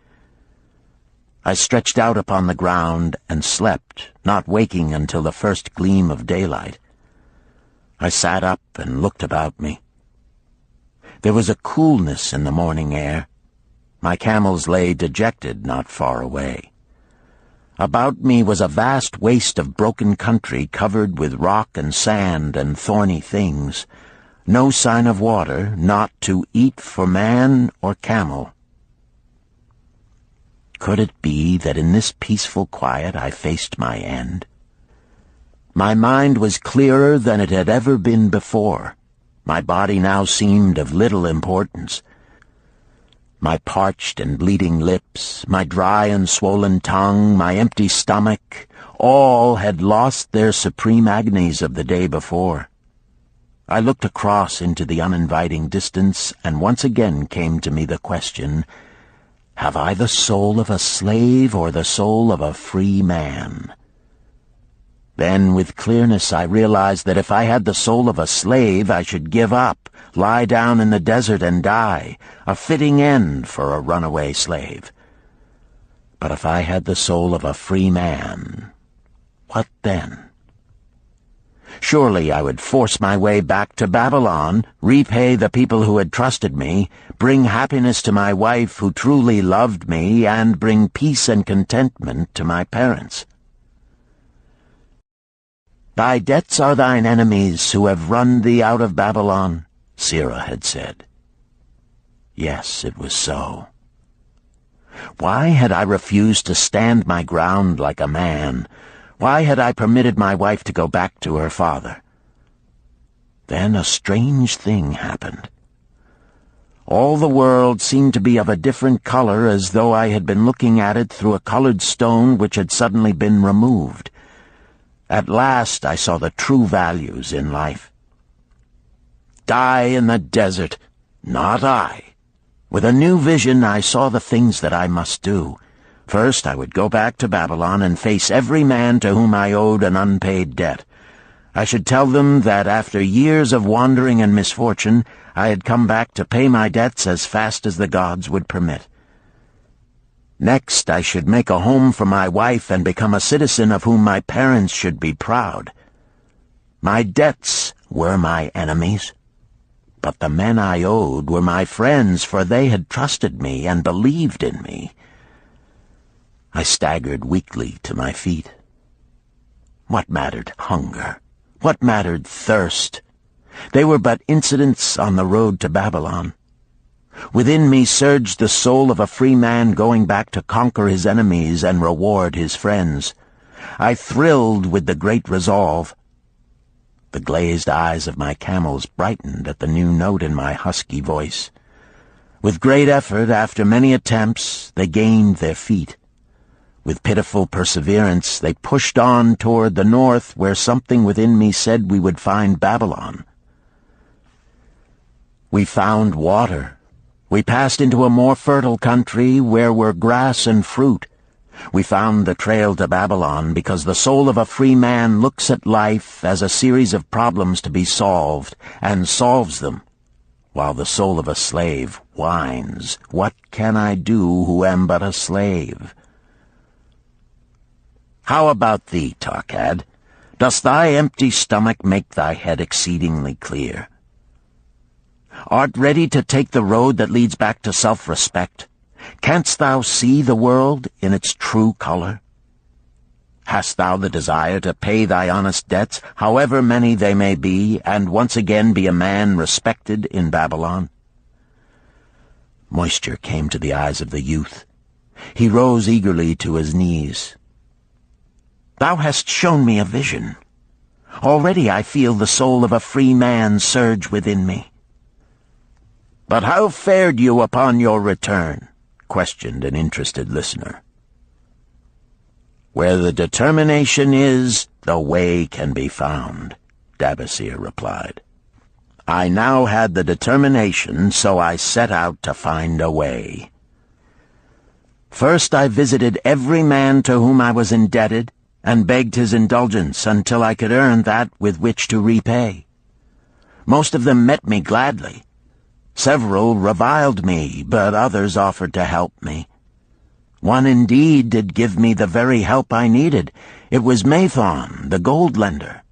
B: I stretched out upon the ground and slept, not waking until the first gleam of daylight. I sat up and looked about me. There was a coolness in the morning air. My camels lay dejected not far away. About me was a vast waste of broken country covered with rock and sand and thorny things. No sign of water, not to eat for man or camel. Could it be that in this peaceful quiet I faced my end? My mind was clearer than it had ever been before. My body now seemed of little importance. My parched and bleeding lips, my dry and swollen tongue, my empty stomach, all had lost their supreme agonies of the day before. I looked across into the uninviting distance, and once again came to me the question, have I the soul of a slave or the soul of a free man? Then, with clearness, I realized that if I had the soul of a slave, I should give up, lie down in the desert and die, a fitting end for a runaway slave. But if I had the soul of a free man, what then? Surely I would force my way back to Babylon, repay the people who had trusted me, bring happiness to my wife who truly loved me, and bring peace and contentment to my parents. Thy debts are thine enemies who have run thee out of Babylon, Sirrah had said. Yes, it was so. Why had I refused to stand my ground like a man? Why had I permitted my wife to go back to her father? Then a strange thing happened. All the world seemed to be of a different color, as though I had been looking at it through a colored stone which had suddenly been removed. At last I saw the true values in life. Die in the desert, not I. With a new vision I saw the things that I must do. First, I would go back to Babylon and face every man to whom I owed an unpaid debt. I should tell them that after years of wandering and misfortune, I had come back to pay my debts as fast as the gods would permit. Next, I should make a home for my wife and become a citizen of whom my parents should be proud. My debts were my enemies, but the men I owed were my friends, for they had trusted me and believed in me. I staggered weakly to my feet. What mattered hunger? What mattered thirst? They were but incidents on the road to Babylon. Within me surged the soul of a free man going back to conquer his enemies and reward his friends. I thrilled with the great resolve. The glazed eyes of my camels brightened at the new note in my husky voice. With great effort, after many attempts, they gained their feet. With pitiful perseverance, they pushed on toward the north, where something within me said we would find Babylon. We found water. We passed into a more fertile country where were grass and fruit. We found the trail to Babylon because the soul of a free man looks at life as a series of problems to be solved, and solves them, while the soul of a slave whines, "What can I do who am but a slave?" How about thee, Tarkad? Does thy empty stomach make thy head exceedingly clear? Art ready to take the road that leads back to self-respect? Canst thou see the world in its true color? Hast thou the desire to pay thy honest debts, however many they may be, and once again be a man respected in Babylon? Moisture came to the eyes of the youth. He rose eagerly to his knees. Thou hast shown me a vision. Already I feel the soul of a free man surge within me. But how fared you upon your return? Questioned an interested listener. Where the determination is, the way can be found, Dabasir replied. I now had the determination, so I set out to find a way. First I visited every man to whom I was indebted, and begged his indulgence until I could earn that with which to repay. Most of them met me gladly. Several reviled me, but others offered to help me. One indeed did give me the very help I needed. It was Mathon, the gold lender.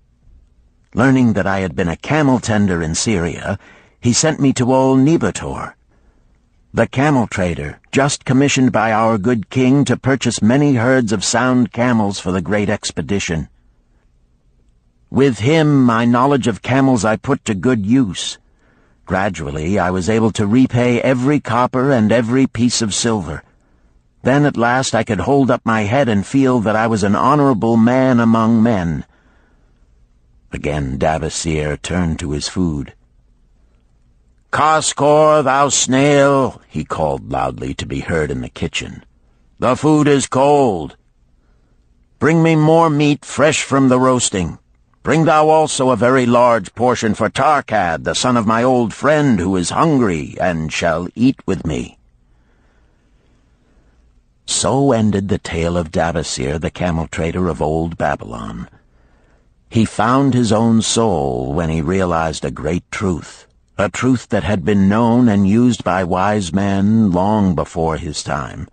B: Learning that I had been a camel tender in Syria, he sent me to old Nebator, the camel trader, just commissioned by our good king to purchase many herds of sound camels for the great expedition. With him, my knowledge of camels I put to good use. Gradually, I was able to repay every copper and every piece of silver. Then at last I could hold up my head and feel that I was an honorable man among men. Again Dabasir turned to his food. "Kaskor, thou snail," he called loudly to be heard in the kitchen. "The food is cold. Bring me more meat fresh from the roasting. Bring thou also a very large portion for Tarkad, the son of my old friend, who is hungry and shall eat with me." So ended the tale of Dabasir, the camel trader of old Babylon. He found his own soul when he realized a great truth, a truth that had been known and used by wise men long before his time.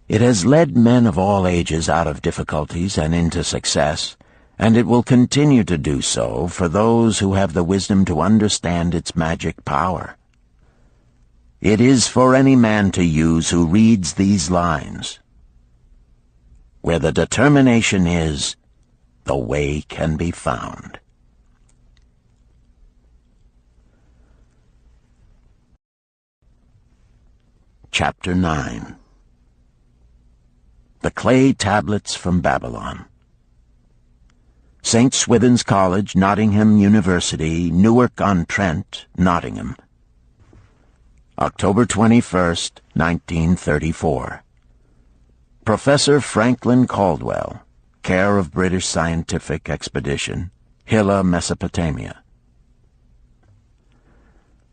B: It has led men of all ages out of difficulties and into success, and it will continue to do so for those who have the wisdom to understand its magic power. It is for any man to use who reads these lines. Where the determination is, the way can be found. Chapter 9. The Clay Tablets from Babylon. St. Swithin's College, Nottingham University, Newark-on-Trent, Nottingham. October 21st, 1934. Professor Franklin Caldwell, care of British Scientific Expedition, Hilla, Mesopotamia.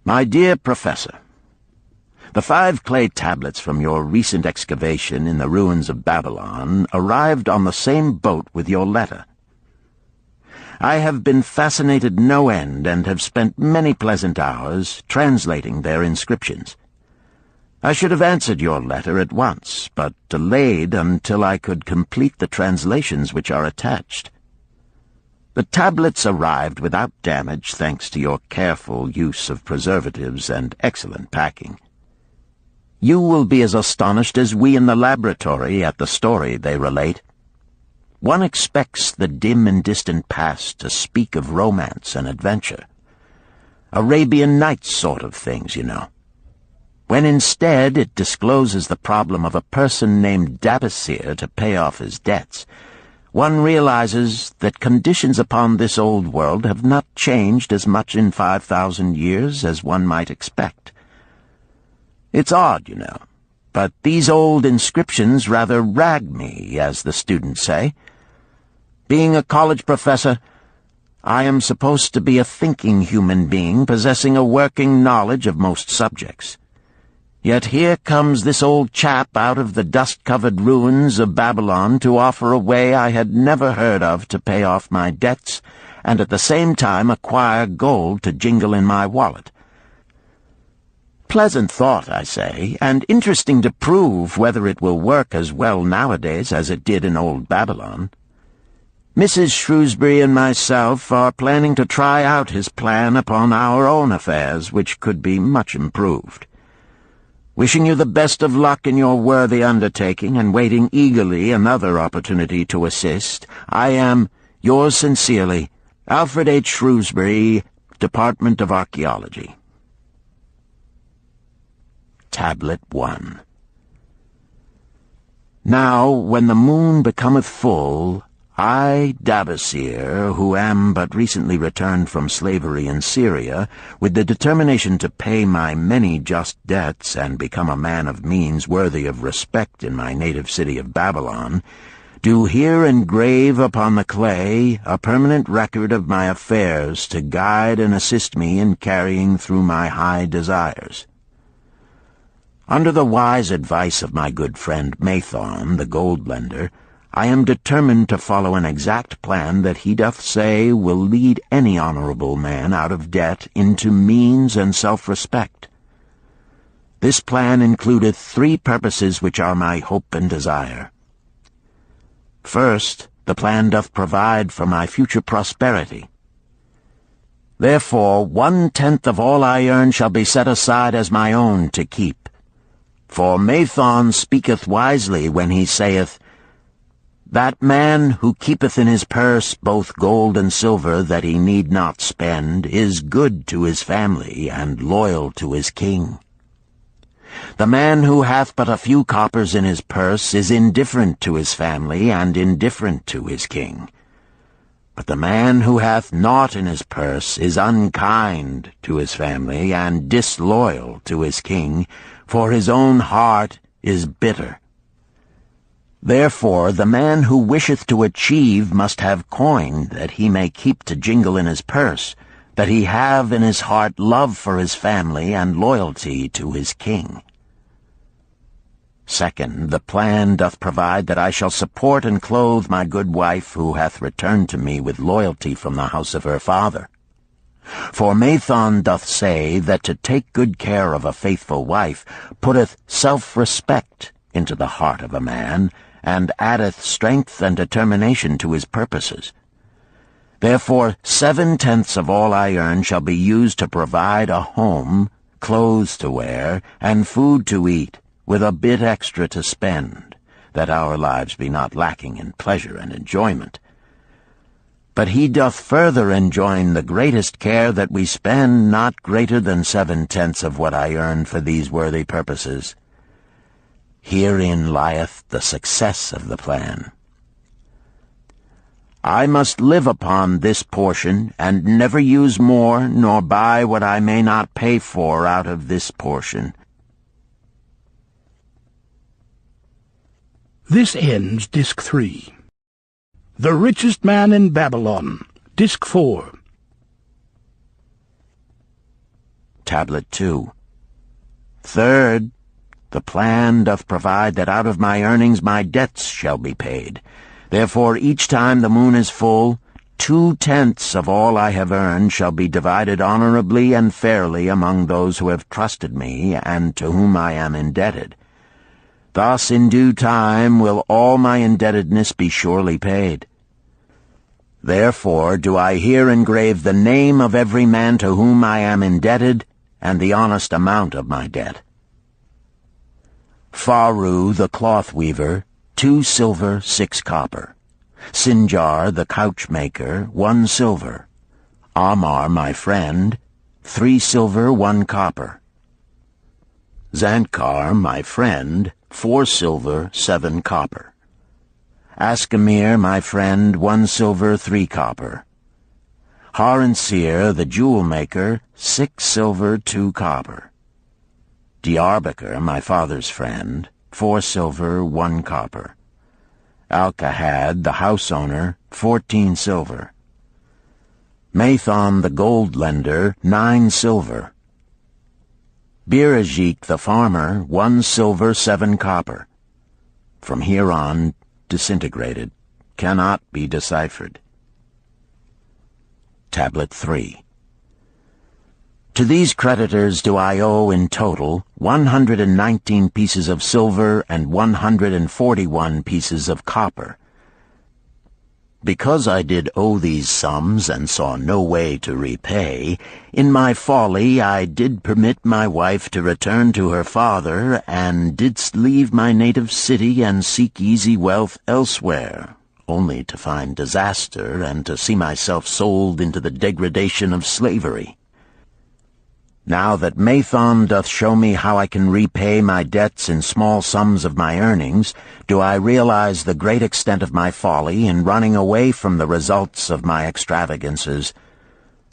B: My dear Professor, the 5 clay tablets from your recent excavation in the ruins of Babylon arrived on the same boat with your letter. I have been fascinated no end and have spent many pleasant hours translating their inscriptions. I should have answered your letter at once, but delayed until I could complete the translations which are attached. The tablets arrived without damage thanks to your careful use of preservatives and excellent packing. You will be as astonished as we in the laboratory at the story they relate. One expects the dim and distant past to speak of romance and adventure. Arabian Nights sort of things, you know. When instead it discloses the problem of a person named Dabasir to pay off his debts, one realizes that conditions upon this old world have not changed as much in 5,000 years as one might expect. It's odd, you know, but these old inscriptions rather rag me, as the students say. Being a college professor, I am supposed to be a thinking human being possessing a working knowledge of most subjects. Yet here comes this old chap out of the dust-covered ruins of Babylon to offer a way I had never heard of to pay off my debts, and at the same time acquire gold to jingle in my wallet. Pleasant thought, I say, and interesting to prove whether it will work as well nowadays as it did in old Babylon. Mrs. Shrewsbury and myself are planning to try out his plan upon our own affairs, which could be much improved. Wishing you the best of luck in your worthy undertaking, and waiting eagerly another opportunity to assist, I am, yours sincerely, Alfred H. Shrewsbury, Department of Archaeology. Tablet 1. Now, when the moon becometh full, I, Davasir, who am but recently returned from slavery in Syria, with the determination to pay my many just debts and become a man of means worthy of respect in my native city of Babylon, do here engrave upon the clay a permanent record of my affairs to guide and assist me in carrying through my high desires. Under the wise advice of my good friend Mathon, the gold-lender, I am determined to follow an exact plan that he doth say will lead any honorable man out of debt into means and self-respect. This plan includeth 3 purposes which are my hope and desire. First, the plan doth provide for my future prosperity. Therefore 1/10 of all I earn shall be set aside as my own to keep. For Mathon speaketh wisely when he saith, "That man who keepeth in his purse both gold and silver that he need not spend is good to his family and loyal to his king. The man who hath but a few coppers in his purse is indifferent to his family and indifferent to his king. But the man who hath naught in his purse is unkind to his family and disloyal to his king, for his own heart is bitter. Therefore the man who wisheth to achieve must have coin that he may keep to jingle in his purse, that he have in his heart love for his family and loyalty to his king. Second, the plan doth provide that I shall support and clothe my good wife who hath returned to me with loyalty from the house of her father. For Mathon doth say that to take good care of a faithful wife putteth self-respect into the heart of a man, and addeth strength and determination to his purposes. Therefore 7/10 of all I earn shall be used to provide a home, clothes to wear, and food to eat, with a bit extra to spend, that our lives be not lacking in pleasure and enjoyment. But he doth further enjoin the greatest care that we spend not greater than 7/10 of what I earn for these worthy purposes. Herein lieth the success of the plan. I must live upon this portion, and never use more, nor buy what I may not pay for out of this portion.
A: This ends Disc 3. The Richest Man in Babylon, Disc 4.
B: Tablet 2. Third, the plan doth provide that out of my earnings my debts shall be paid. Therefore each time the moon is full, 2/10 of all I have earned shall be divided honorably and fairly among those who have trusted me and to whom I am indebted. Thus in due time will all my indebtedness be surely paid. Therefore do I here engrave the name of every man to whom I am indebted, and the honest amount of my debt. Faru the cloth-weaver, 2 silver, 6 copper. Sinjar the couch-maker, 1 silver. Amar my friend, 3 silver, 1 copper. Zantkar my friend, 4 silver, 7 copper. Askamir my friend, 1 silver, 3 copper. Haransir the jewel-maker, 6 silver, 2 copper. Diarbekir, my father's friend, 4 silver, 1 copper. Alkahad, the house-owner, 14 silver. Mathon, the gold-lender, 9 silver. Birajik, the farmer, 1 silver, 7 copper. From here on, disintegrated, cannot be deciphered. Tablet 3. To these creditors do I owe in total 119 pieces of silver and 141 pieces of copper. Because I did owe these sums and saw no way to repay, in my folly I did permit my wife to return to her father, and didst leave my native city and seek easy wealth elsewhere, only to find disaster and to see myself sold into the degradation of slavery. Now that Mathon doth show me how I can repay my debts in small sums of my earnings, do I realize the great extent of my folly in running away from the results of my extravagances.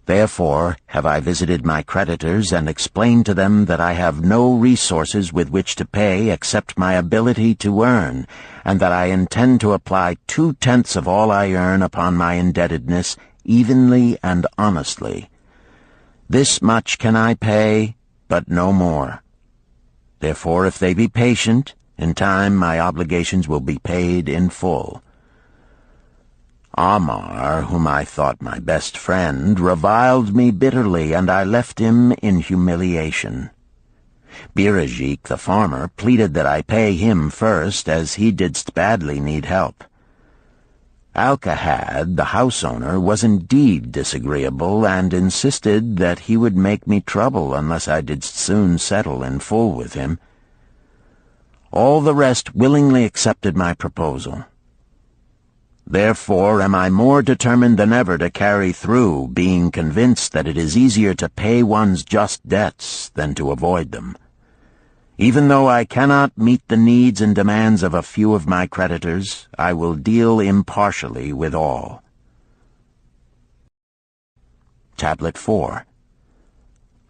B: Therefore have I visited my creditors and explained to them that I have no resources with which to pay except my ability to earn, and that I intend to apply 2/10 of all I earn upon my indebtedness evenly and honestly. This much can I pay, but no more. Therefore, if they be patient, in time my obligations will be paid in full. Amar, whom I thought my best friend, reviled me bitterly, and I left him in humiliation. Birajik, the farmer, pleaded that I pay him first, as he didst badly need help. Alcahad, the house owner, was indeed disagreeable, and insisted that he would make me trouble unless I did soon settle in full with him. All the rest willingly accepted my proposal. Therefore am I more determined than ever to carry through, being convinced that it is easier to pay one's just debts than to avoid them. Even though I cannot meet the needs and demands of a few of my creditors, I will deal impartially with all. Tablet 4.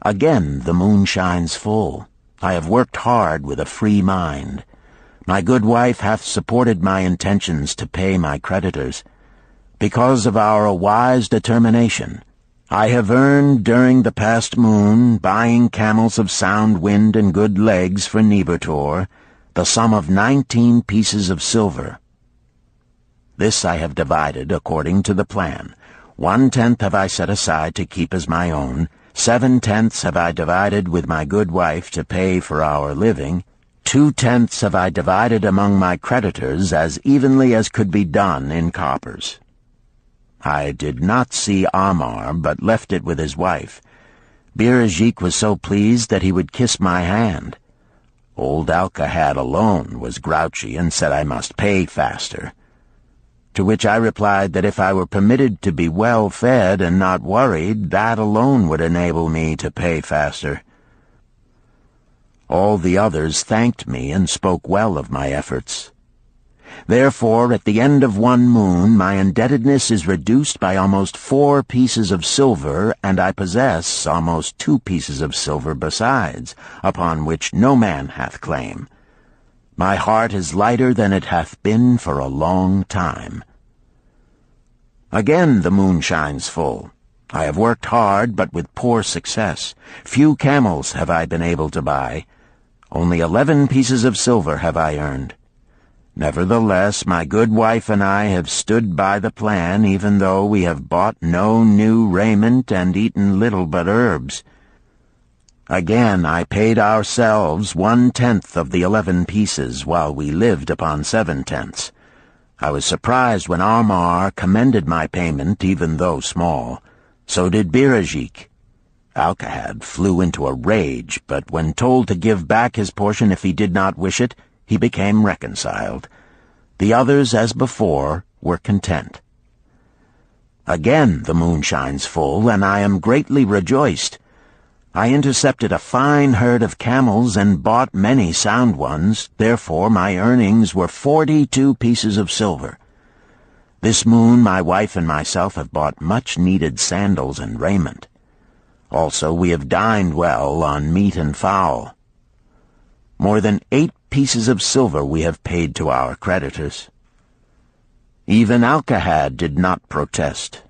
B: Again the moon shines full. I have worked hard with a free mind. My good wife hath supported my intentions to pay my creditors. Because of our wise determination, I have earned during the past moon, buying camels of sound wind and good legs for Nebertor, the sum of 19 pieces of silver. This I have divided according to the plan. 1/10 have I set aside to keep as my own, 7/10 have I divided with my good wife to pay for our living, 2/10 have I divided among my creditors as evenly as could be done in coppers. I did not see Amar, but left it with his wife. Birajik was so pleased that he would kiss my hand. Old Alcahad alone was grouchy and said I must pay faster. To which I replied that if I were permitted to be well fed and not worried, that alone would enable me to pay faster. All the others thanked me and spoke well of my efforts. Therefore, at the end of one moon, my indebtedness is reduced by almost 4 pieces of silver, and I possess almost 2 pieces of silver besides, upon which no man hath claim. My heart is lighter than it hath been for a long time. Again the moon shines full. I have worked hard, but with poor success. Few camels have I been able to buy. Only 11 pieces of silver have I earned. Nevertheless, my good wife and I have stood by the plan, even though we have bought no new raiment and eaten little but herbs. Again I paid ourselves 1/10 of the 11 pieces, while we lived upon 7/10. I was surprised when Amar commended my payment, even though small. So did Birajik. Alcahad flew into a rage, but when told to give back his portion if he did not wish it, he became reconciled. The others, as before, were content. Again the moon shines full, and I am greatly rejoiced. I intercepted a fine herd of camels and bought many sound ones, therefore my earnings were 42 pieces of silver. This moon my wife and myself have bought much-needed sandals and raiment. Also we have dined well on meat and fowl. More than 8 pieces of silver we have paid to our creditors. Even Alcahad did not protest.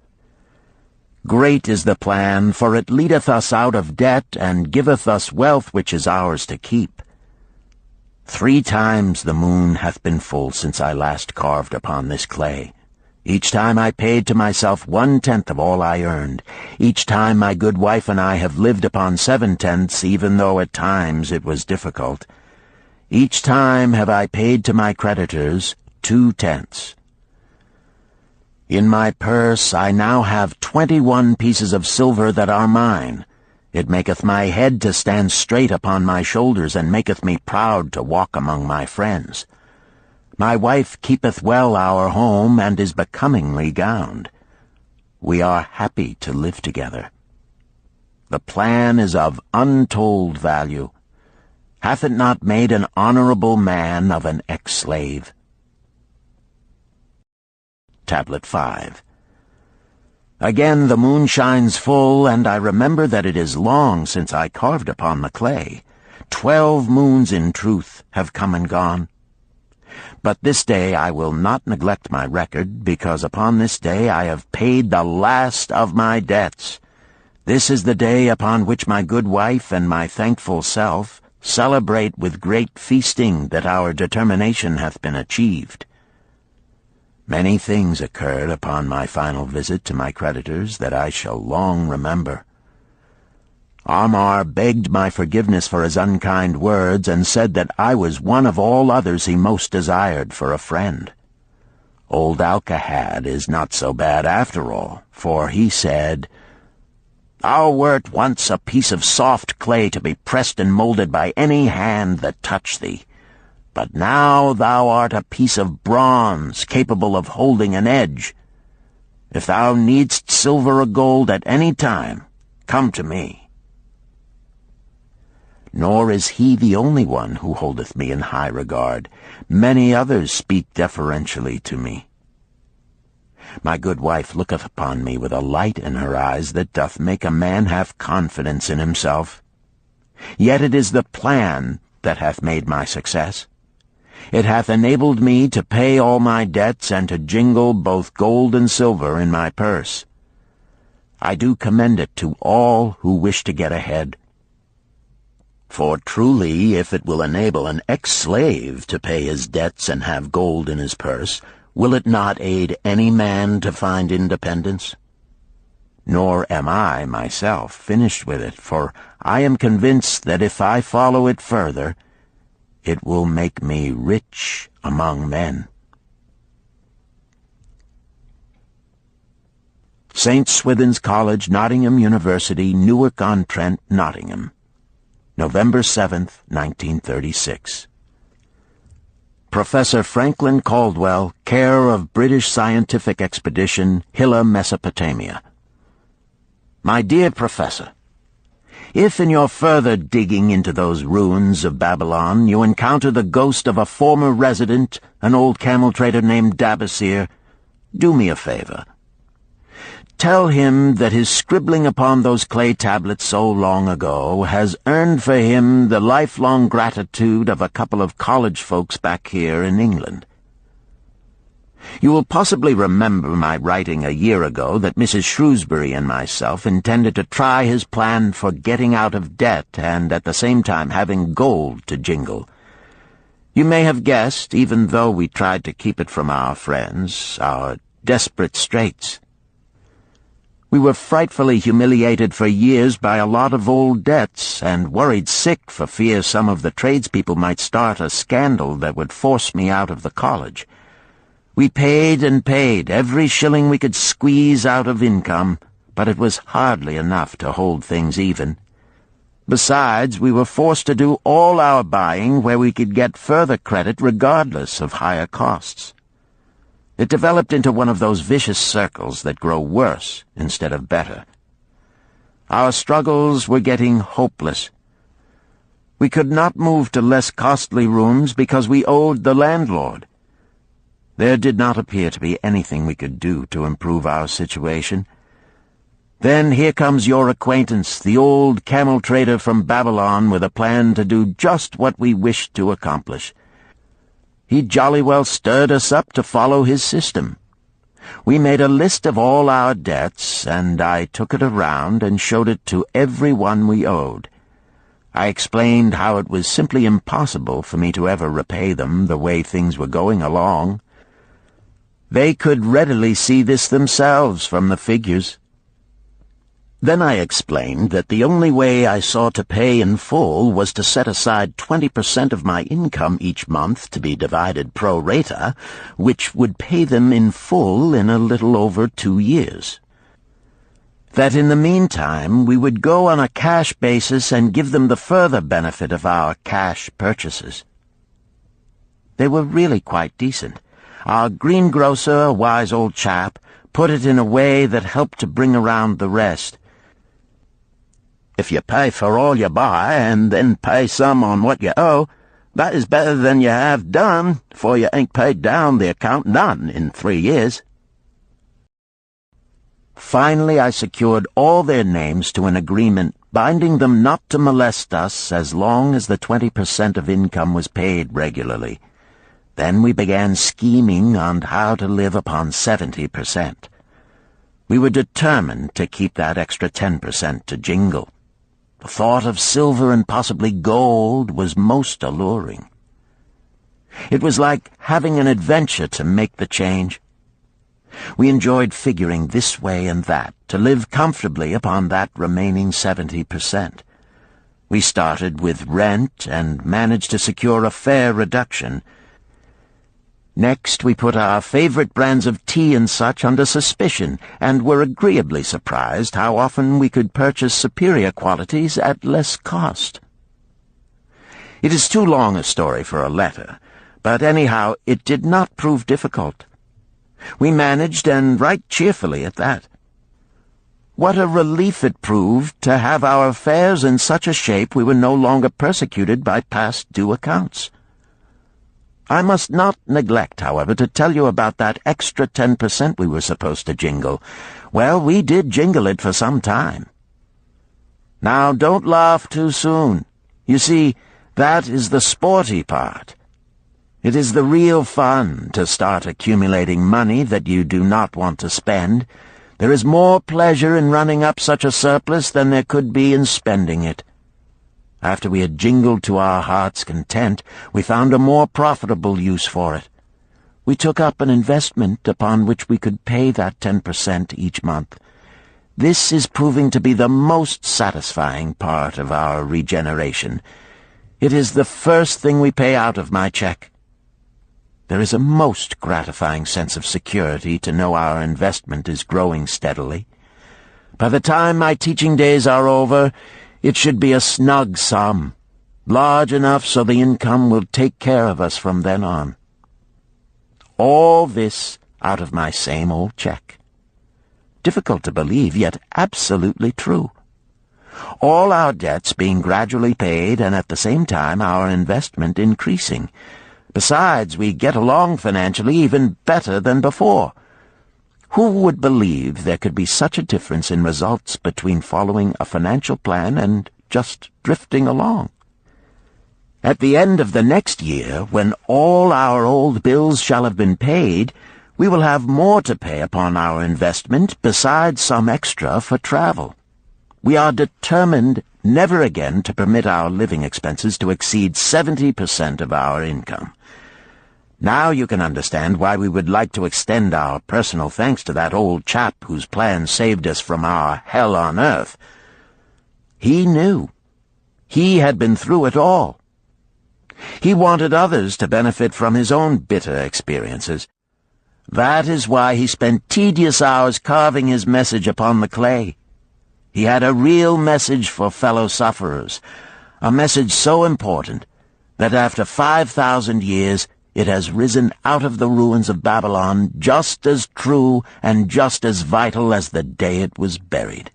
B: Great is the plan, for it leadeth us out of debt, and giveth us wealth which is ours to keep. 3 times the moon hath been full since I last carved upon this clay. Each time I paid to myself 1/10 of all I earned. Each time my good wife and I have lived upon 7/10, even though at times it was difficult. Each time have I paid to my creditors 2/10. In my purse I now have 21 pieces of silver that are mine. It maketh my head to stand straight upon my shoulders, and maketh me proud to walk among my friends. My wife keepeth well our home, and is becomingly gowned. We are happy to live together. The plan is of untold value. Hath it not made an honorable man of an ex-slave? Tablet 5. Again the moon shines full, and I remember that it is long since I carved upon the clay. 12 moons in truth have come and gone. But this day I will not neglect my record, because upon this day I have paid the last of my debts. This is the day upon which my good wife and my thankful self celebrate with great feasting that our determination hath been achieved. Many things occurred upon my final visit to my creditors that I shall long remember. Amar begged my forgiveness for his unkind words, and said that I was one of all others he most desired for a friend. Old Alcahad is not so bad after all, for he said, "Thou wert once a piece of soft clay to be pressed and molded by any hand that touched thee. But now thou art a piece of bronze, capable of holding an edge. If thou needst silver or gold at any time, come to me." Nor is he the only one who holdeth me in high regard. Many others speak deferentially to me. My good wife looketh upon me with a light in her eyes that doth make a man have confidence in himself. Yet it is the plan that hath made my success. It hath enabled me to pay all my debts, and to jingle both gold and silver in my purse. I do commend it to all who wish to get ahead. For truly, if it will enable an ex-slave to pay his debts and have gold in his purse, will it not aid any man to find independence? Nor am I, myself, finished with it, for I am convinced that if I follow it further, it will make me rich among men. St. Swithin's College, Nottingham University, Newark-on-Trent, Nottingham, November 7th, 1936. Professor Franklin Caldwell, care of British Scientific Expedition, Hilla, Mesopotamia. My dear Professor, if in your further digging into those ruins of Babylon you encounter the ghost of a former resident, an old camel trader named Dabasir, do me a favor. Tell him that his scribbling upon those clay tablets so long ago has earned for him the lifelong gratitude of a couple of college folks back here in England. You will possibly remember my writing a year ago that Mrs. Shrewsbury and myself intended to try his plan for getting out of debt and at the same time having gold to jingle. You may have guessed, even though we tried to keep it from our friends, our desperate straits. We were frightfully humiliated for years by a lot of old debts, and worried sick for fear some of the tradespeople might start a scandal that would force me out of the college. We paid and paid, every shilling we could squeeze out of income, but it was hardly enough to hold things even. Besides, we were forced to do all our buying where we could get further credit regardless of higher costs. It developed into one of those vicious circles that grow worse instead of better. Our struggles were getting hopeless. We could not move to less costly rooms because we owed the landlord. There did not appear to be anything we could do to improve our situation. Then here comes your acquaintance, the old camel trader from Babylon, with a plan to do just what we wished to accomplish. He jolly well stirred us up to follow his system. We made a list of all our debts, and I took it around and showed it to every one we owed. I explained how it was simply impossible for me to ever repay them the way things were going along. They could readily see this themselves from the figures. Then I explained that the only way I saw to pay in full was to set aside 20% of my income each month to be divided pro rata, which would pay them in full in a little over 2 years. That in the meantime we would go on a cash basis and give them the further benefit of our cash purchases. They were really quite decent. Our greengrocer, a wise old chap, put it in a way that helped to bring around the rest. If you pay for all you buy and then pay some on what you owe, that is better than you have done, for you ain't paid down the account none in 3 years. Finally, I secured all their names to an agreement binding them not to molest us as long as the 20% of income was paid regularly. Then we began scheming on how to live upon 70%. We were determined to keep that extra 10% to jingle. The thought of silver and possibly gold was most alluring. It was like having an adventure to make the change. We enjoyed figuring this way and that to live comfortably upon that remaining 70%. We started with rent and managed to secure a fair reduction. Next, we put our favorite brands of tea and such under suspicion, and were agreeably surprised how often we could purchase superior qualities at less cost. It is too long a story for a letter, but anyhow it did not prove difficult. We managed, and right cheerfully at that. What a relief it proved to have our affairs in such a shape we were no longer persecuted by past due accounts. I must not neglect, however, to tell you about that extra 10% we were supposed to jingle. Well, we did jingle it for some time. Now, don't laugh too soon. You see, that is the sporty part. It is the real fun to start accumulating money that you do not want to spend. There is more pleasure in running up such a surplus than there could be in spending it. After we had jingled to our heart's content, we found a more profitable use for it. We took up an investment upon which we could pay that 10% each month. This is proving to be the most satisfying part of our regeneration. It is the first thing we pay out of my check. There is a most gratifying sense of security to know our investment is growing steadily. By the time my teaching days are over, it should be a snug sum, large enough so the income will take care of us from then on. All this out of my same old check. Difficult to believe, yet absolutely true. All our debts being gradually paid, and at the same time our investment increasing. Besides, we get along financially even better than before. Who would believe there could be such a difference in results between following a financial plan and just drifting along? At the end of the next year, when all our old bills shall have been paid, we will have more to pay upon our investment besides some extra for travel. We are determined never again to permit our living expenses to exceed 70% of our income. Now you can understand why we would like to extend our personal thanks to that old chap whose plan saved us from our hell on earth. He knew. He had been through it all. He wanted others to benefit from his own bitter experiences. That is why he spent tedious hours carving his message upon the clay. He had a real message for fellow sufferers, a message so important that after 5,000 years it has risen out of the ruins of Babylon just as true and just as vital as the day it was buried.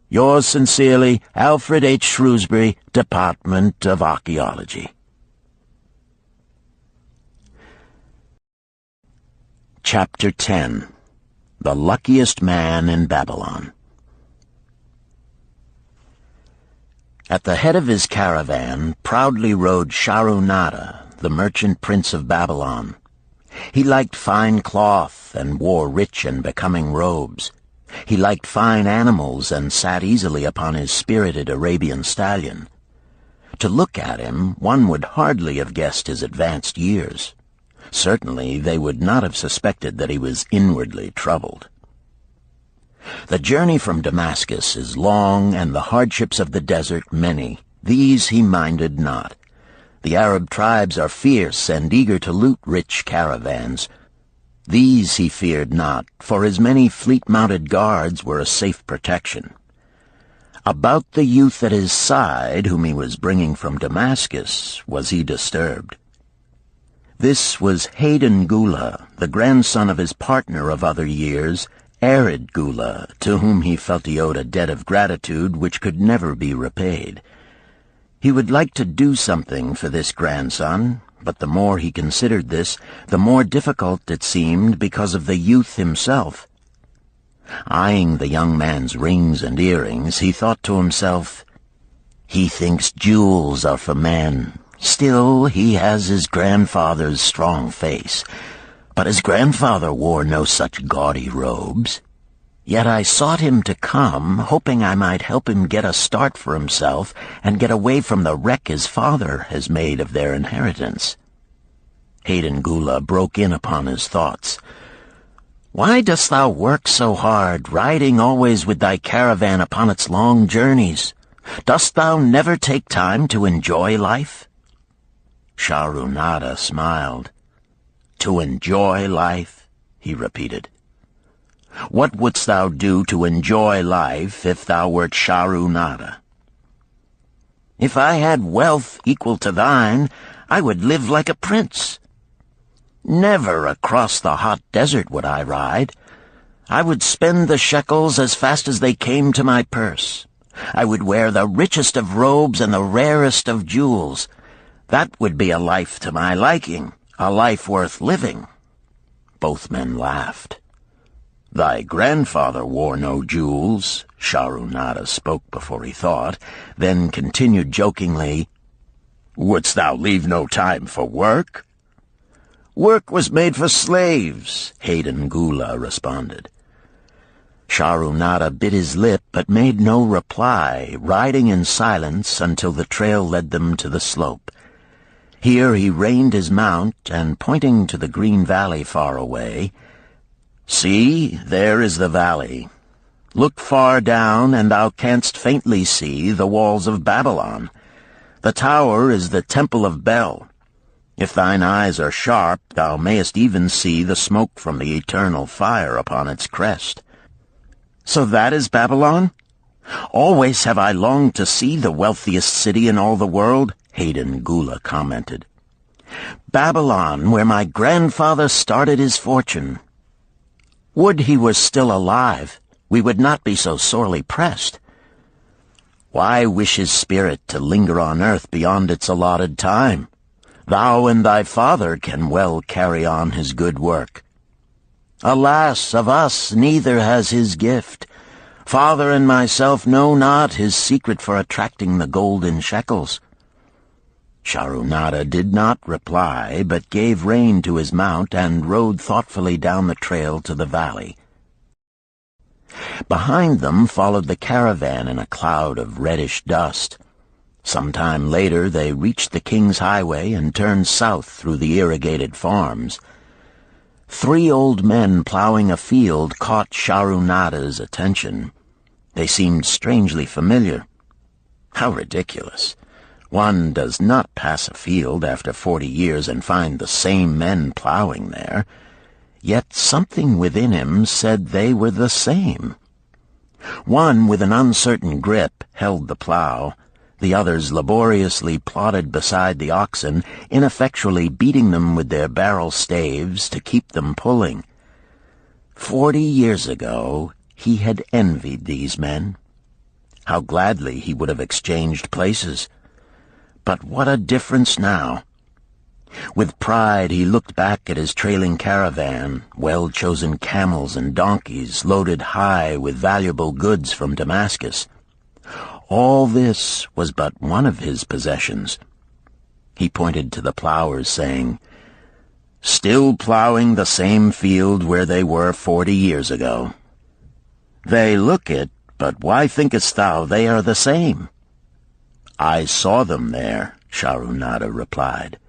B: Yours sincerely, Alfred H. Shrewsbury, Department of Archaeology. Chapter 10. The Luckiest Man in Babylon. At the head of his caravan proudly rode Sharu-Nada, the merchant prince of Babylon. He liked fine cloth and wore rich and becoming robes. He liked fine animals and sat easily upon his spirited Arabian stallion. To look at him, one would hardly have guessed his advanced years. Certainly they would not have suspected that he was inwardly troubled. The journey from Damascus is long, and the hardships of the desert many. These he minded not. The Arab tribes are fierce and eager to loot rich caravans. These he feared not, for his many fleet-mounted guards were a safe protection. About the youth at his side, whom he was bringing from Damascus, was he disturbed. This was Hayden Gula, the grandson of his partner of other years, Arid Gula, to whom he felt he owed a debt of gratitude which could never be repaid. He would like to do something for this grandson, but the more he considered this, the more difficult it seemed because of the youth himself. Eyeing the young man's rings and earrings, he thought to himself, "He thinks jewels are for men. Still, he has his grandfather's strong face. But his grandfather wore no such gaudy robes. Yet I sought him to come, hoping I might help him get a start for himself and get away from the wreck his father has made of their inheritance." Hayden Gula broke in upon his thoughts. "Why dost thou work so hard, riding always with thy caravan upon its long journeys? Dost thou never take time to enjoy life?" Shahrunada smiled. "To enjoy life?" he repeated. "What wouldst thou do to enjoy life if thou wert Shahrunada?" "If I had wealth equal to thine, I would live like a prince. Never across the hot desert would I ride. I would spend the shekels as fast as they came to my purse. I would wear the richest of robes and the rarest of jewels. That would be a life to my liking, a life worth living." Both men laughed. "Thy grandfather wore no jewels," Shahrunada spoke before he thought, then continued jokingly, "Wouldst thou leave no time for work?" "Work was made for slaves," Hayden Gula responded. Shahrunada bit his lip but made no reply, riding in silence until the trail led them to the slope. Here he reined his mount, and pointing to the green valley far away, "See, there is the valley. Look far down, and thou canst faintly see the walls of Babylon. The tower is the temple of Bel. If thine eyes are sharp, thou mayest even see the smoke from the eternal fire upon its crest." "So that is Babylon? Always have I longed to see the wealthiest city in all the world," Hayden Gula commented. "Babylon, where my grandfather started his fortune. Would he were still alive, we would not be so sorely pressed. Why wish his spirit to linger on earth beyond its allotted time? Thou and thy father can well carry on his good work. Alas, of us neither has his gift. Father and myself know not his secret for attracting the golden shekels." Shahrunada did not reply, but gave rein to his mount and rode thoughtfully down the trail to the valley. Behind them followed the caravan in a cloud of reddish dust. Some time later they reached the King's Highway and turned south through the irrigated farms. 3 old men plowing a field caught Shahrunada's attention. They seemed strangely familiar. How ridiculous! One does not pass a field after 40 years and find the same men plowing there. Yet something within him said they were the same. One, with an uncertain grip, held the plow. The others laboriously plodded beside the oxen, ineffectually beating them with their barrel staves to keep them pulling. 40 years ago, he had envied these men. How gladly he would have exchanged places. But what a difference now! With pride he looked back at his trailing caravan, well-chosen camels and donkeys loaded high with valuable goods from Damascus. All this was but one of his possessions. He pointed to the plowers, saying, "Still plowing the same field where they were 40 years ago. They look it, but why thinkest thou they are the same?" "I saw them there," Shahrunada replied.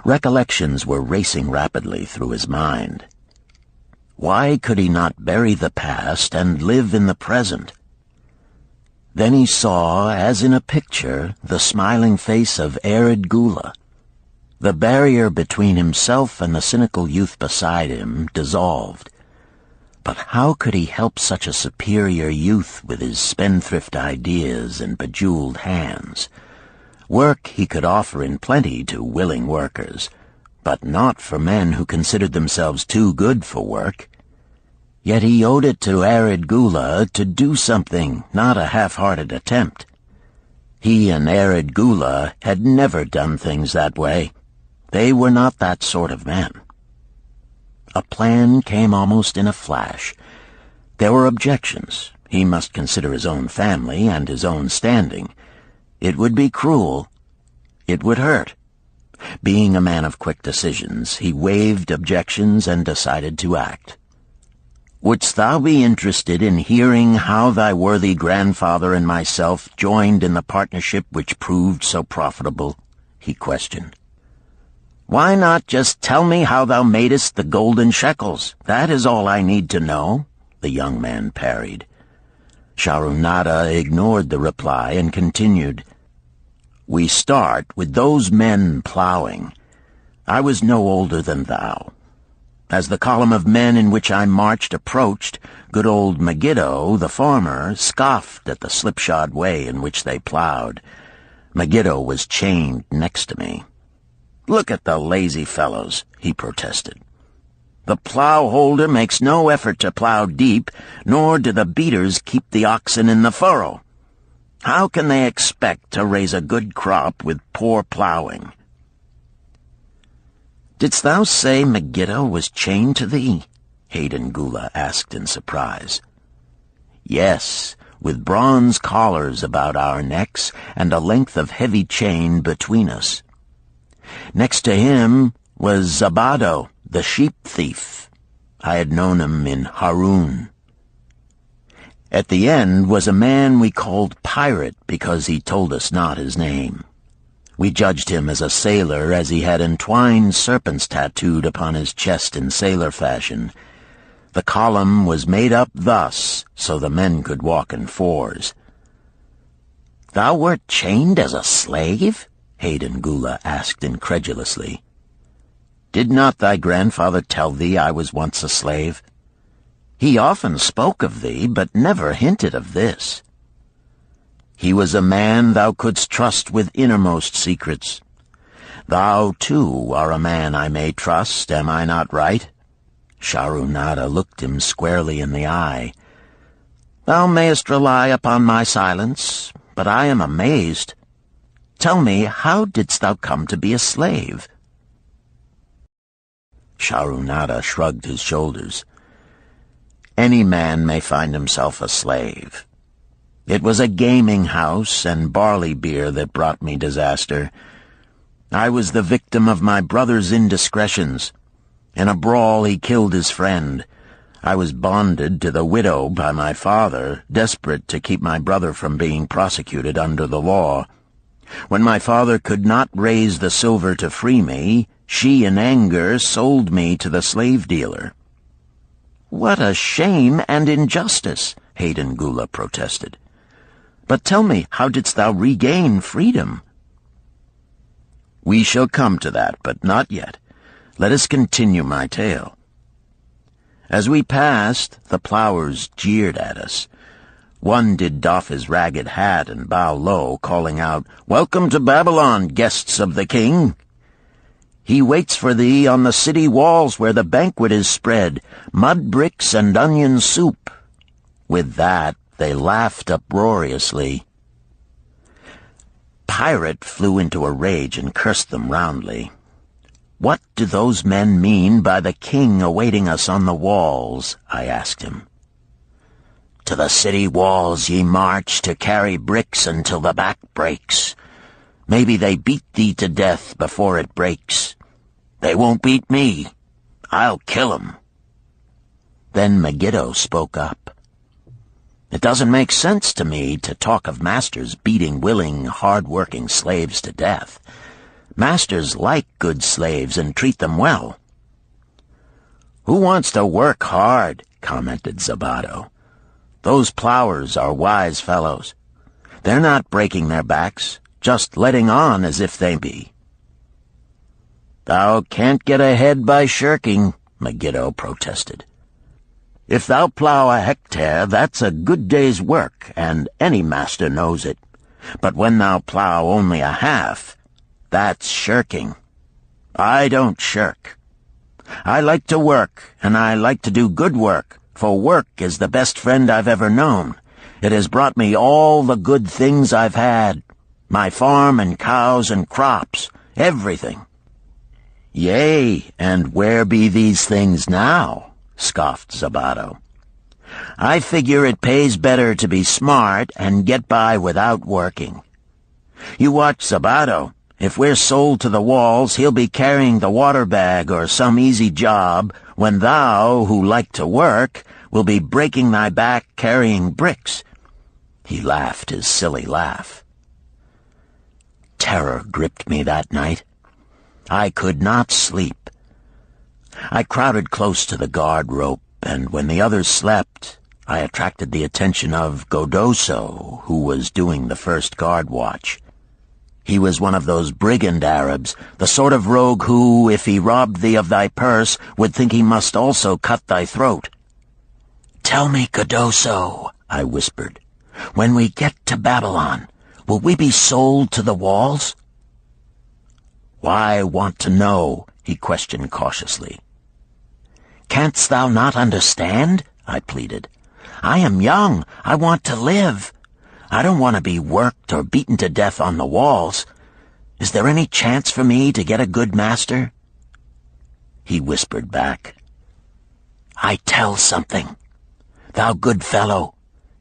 B: Recollections were racing rapidly through his mind. Why could he not bury the past and live in the present? Then he saw, as in a picture, the smiling face of Arid Gula. The barrier between himself and the cynical youth beside him dissolved. But how could he help such a superior youth with his spendthrift ideas and bejeweled hands? Work he could offer in plenty to willing workers, but not for men who considered themselves too good for work. Yet he owed it to Arid Gula to do something, not a half-hearted attempt. He and Arid Gula had never done things that way. They were not that sort of men. A plan came almost in a flash. There were objections. He must consider his own family and his own standing. It would be cruel. It would hurt. Being a man of quick decisions, he waived objections and decided to act. "Wouldst thou be interested in hearing how thy worthy grandfather and myself joined in the partnership which proved so profitable?" he questioned. "Why not just tell me how thou madest the golden shekels? That is all I need to know," the young man parried. Sharunada ignored the reply and continued, "We start with those men plowing. I was no older than thou. As the column of men in which I marched approached, good old Megiddo, the farmer, scoffed at the slipshod way in which they plowed. Megiddo was chained next to me. 'Look at the lazy fellows,' he protested. 'The plow-holder makes no effort to plow deep, nor do the beaters keep the oxen in the furrow. How can they expect to raise a good crop with poor plowing?' "'Didst thou say Megiddo was chained to thee?' Hayden Gula asked in surprise. "'Yes, with bronze collars about our necks and a length of heavy chain between us. Next to him was Zabado, the sheep thief. I had known him in Harun. At the end was a man we called Pirate because he told us not his name. We judged him as a sailor as he had entwined serpents tattooed upon his chest in sailor fashion. The column was made up thus, so the men could walk in fours." "Thou wert chained as a slave?" Hayden Gula asked incredulously. "Did not thy grandfather tell thee I was once a slave? He often spoke of thee, but never hinted of this. He was a man thou couldst trust with innermost secrets. Thou, too, are a man I may trust, am I not right?" Sharunada looked him squarely in the eye. "Thou mayest rely upon my silence, but I am amazed. Tell me, how didst thou come to be a slave?" Sharunada shrugged his shoulders. "Any man may find himself a slave. It was a gaming house and barley beer that brought me disaster. I was the victim of my brother's indiscretions. In a brawl he killed his friend. I was bonded to the widow by my father, desperate to keep my brother from being prosecuted under the law. When my father could not raise the silver to free me, she in anger sold me to the slave dealer." "What a shame and injustice!" Hayden Gula protested. "But tell me, how didst thou regain freedom?" "We shall come to that, but not yet. Let us continue my tale. As we passed, the plowers jeered at us. One did doff his ragged hat and bow low, calling out, 'Welcome to Babylon, guests of the king! He waits for thee on the city walls where the banquet is spread, mud bricks and onion soup.' With that, they laughed uproariously. Pirate flew into a rage and cursed them roundly. 'What do those men mean by the king awaiting us on the walls?' I asked him. 'To the city walls ye march to carry bricks until the back breaks. Maybe they beat thee to death before it breaks. They won't beat me. I'll kill 'em.' Then Megiddo spoke up. 'It doesn't make sense to me to talk of masters beating willing, hard-working slaves to death. Masters like good slaves and treat them well." "Who wants to work hard?" commented Zabato. "Those plowers are wise fellows. They're not breaking their backs, just letting on as if they be." "Thou can't get ahead by shirking," Megiddo protested. "If thou plow a hectare, that's a good day's work, and any master knows it. But when thou plow only a half, that's shirking. I don't shirk. I like to work, and I like to do good work, for work is the best friend I've ever known. It has brought me all the good things I've had, my farm and cows and crops, everything." "Yea, and where be these things now?" scoffed Zabato. "I figure it pays better to be smart and get by without working. You watch Zabato. If we're sold to the walls, he'll be carrying the water bag or some easy job, when thou, who like to work, will be breaking thy back carrying bricks." He laughed his silly laugh. Terror gripped me that night. I could not sleep. I crowded close to the guard rope, and when the others slept, I attracted the attention of Godoso, who was doing the first guard watch. He was one of those brigand Arabs, the sort of rogue who, if he robbed thee of thy purse, would think he must also cut thy throat. "Tell me, Godoso," I whispered, "when we get to Babylon, will we be sold to the walls?" "Why want to know?" he questioned cautiously. "Canst thou not understand?" I pleaded. "I am young. I want to live. I don't want to be worked or beaten to death on the walls. Is there any chance for me to get a good master?" He whispered back, "I tell something. Thou good fellow,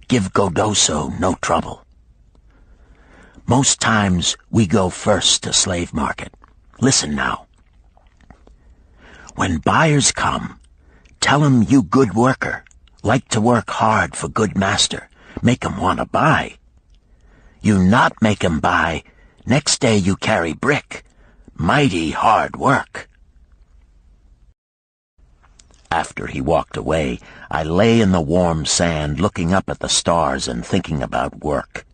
B: give Godoso no trouble. Most times we go first to slave market. Listen now. When buyers come, tell 'em you good worker, like to work hard for good master, make 'em want to buy. You not make 'em buy, next day you carry brick. Mighty hard work." After he walked away, I lay in the warm sand looking up at the stars and thinking about work.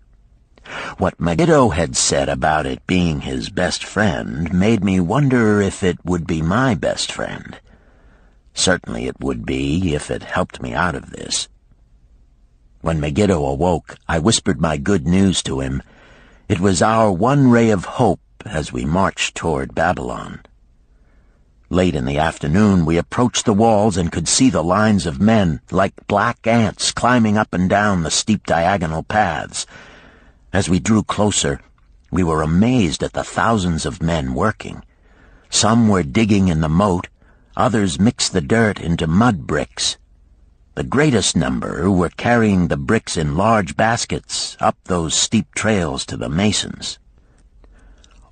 B: What Megiddo had said about it being his best friend made me wonder if it would be my best friend. Certainly it would be if it helped me out of this. When Megiddo awoke, I whispered my good news to him. It was our one ray of hope as we marched toward Babylon. Late in the afternoon, we approached the walls and could see the lines of men, like black ants, climbing up and down the steep diagonal paths. As we drew closer, we were amazed at the thousands of men working. Some were digging in the moat, others mixed the dirt into mud bricks. The greatest number were carrying the bricks in large baskets up those steep trails to the masons.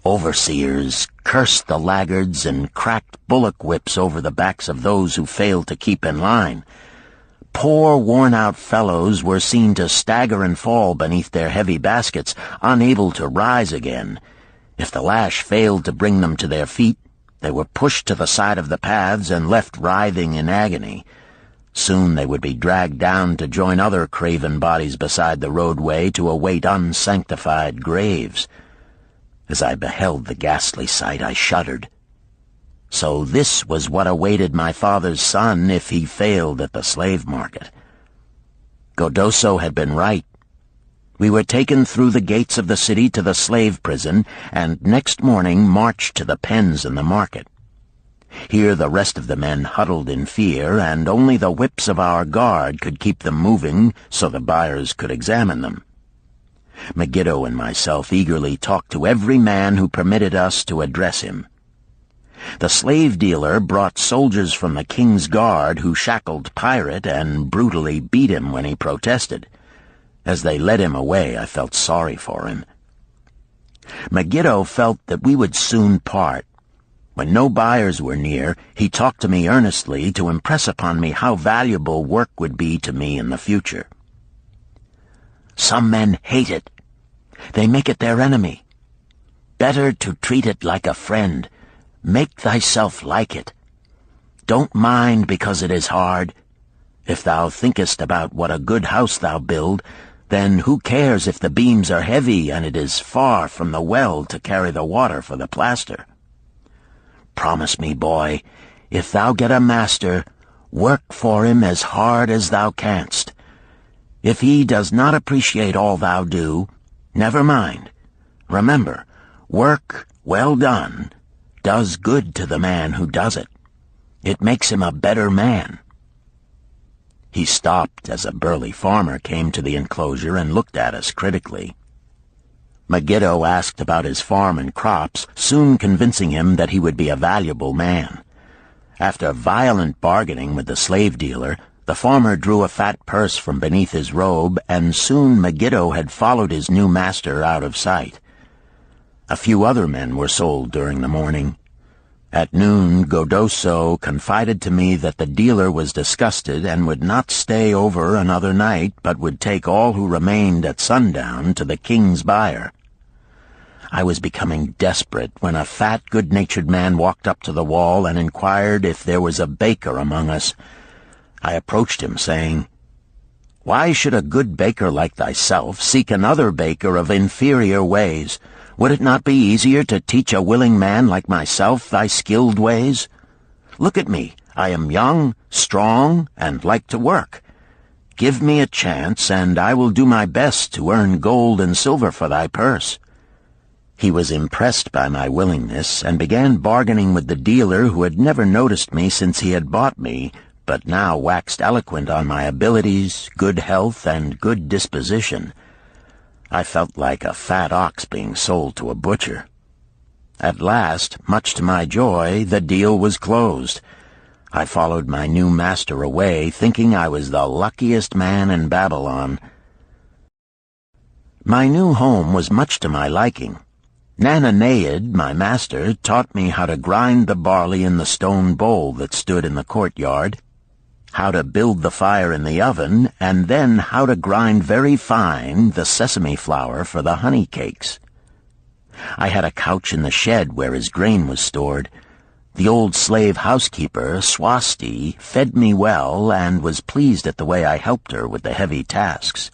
B: Overseers cursed the laggards and cracked bullock whips over the backs of those who failed to keep in line. Poor, worn-out fellows were seen to stagger and fall beneath their heavy baskets, unable to rise again. If the lash failed to bring them to their feet, they were pushed to the side of the paths and left writhing in agony. Soon they would be dragged down to join other craven bodies beside the roadway to await unsanctified graves. As I beheld the ghastly sight, I shuddered. So this was what awaited my father's son if he failed at the slave market. Godoso had been right. We were taken through the gates of the city to the slave prison, and next morning marched to the pens in the market. Here the rest of the men huddled in fear, and only the whips of our guard could keep them moving so the buyers could examine them. Megiddo and myself eagerly talked to every man who permitted us to address him. The slave dealer brought soldiers from the king's guard who shackled Pirate and brutally beat him when he protested. As they led him away, I felt sorry for him. Megiddo felt that we would soon part. When no buyers were near, he talked to me earnestly to impress upon me how valuable work would be to me in the future. Some men hate it. They make it their enemy. better to treat it like a friend. Make thyself like it. Don't mind because it is hard. If thou thinkest about what a good house thou build, then who cares if the beams are heavy and it is far from the well to carry the water for the plaster? Promise me, boy, if thou get a master, work for him as hard as thou canst. If he does not appreciate all thou do, never mind. Remember, work well done does good to the man who does it. It makes him a better man. He stopped as a burly farmer came to the enclosure and looked at us critically. Megiddo asked about his farm and crops, soon convincing him that he would be a valuable man. After violent bargaining with the slave dealer, the farmer drew a fat purse from beneath his robe, and soon Megiddo had followed his new master out of sight. A few other men were sold during the morning. At noon, Godoso confided to me that the dealer was disgusted and would not stay over another night, but would take all who remained at sundown to the king's buyer. I was becoming desperate when a fat, good-natured man walked up to the wall and inquired if there was a baker among us. I approached him, saying, "Why should a good baker like thyself seek another baker of inferior ways? Would it not be easier to teach a willing man like myself thy skilled ways? Look at me. I am young, strong, and like to work. Give me a chance, and I will do my best to earn gold and silver for thy purse." He was impressed by my willingness and began bargaining with the dealer, who had never noticed me since he had bought me, but now waxed eloquent on my abilities, good health, and good disposition. I felt like a fat ox being sold to a butcher. At last, much to my joy, the deal was closed. I followed my new master away, thinking I was the luckiest man in Babylon. My new home was much to my liking. Narrated, my master, taught me how to grind the barley in the stone bowl that stood in the courtyard, how to build the fire in the oven, and then how to grind very fine the sesame flour for the honey cakes. I had a couch in the shed where his grain was stored. The old slave housekeeper, Swasti, fed me well and was pleased at the way I helped her with the heavy tasks.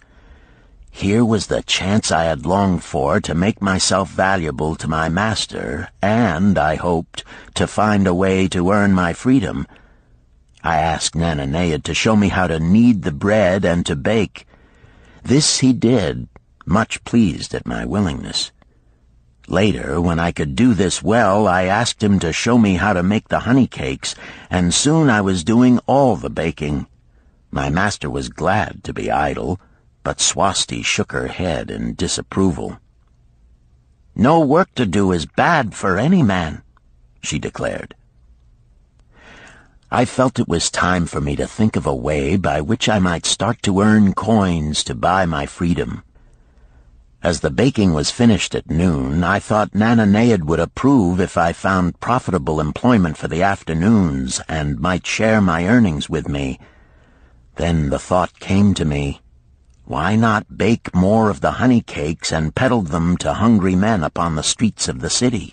B: Here was the chance I had longed for to make myself valuable to my master, and, I hoped, to find a way to earn my freedom. I asked Narrated to show me how to knead the bread and to bake. This he did, much pleased at my willingness. Later, when I could do this well, I asked him to show me how to make the honey cakes, and soon I was doing all the baking. My master was glad to be idle, but Swasti shook her head in disapproval. "No work to do is bad for any man," she declared. I felt it was time for me to think of a way by which I might start to earn coins to buy my freedom. As the baking was finished at noon, I thought Narrated would approve if I found profitable employment for the afternoons and might share my earnings with me. Then the thought came to me, why not bake more of the honey cakes and peddle them to hungry men upon the streets of the city?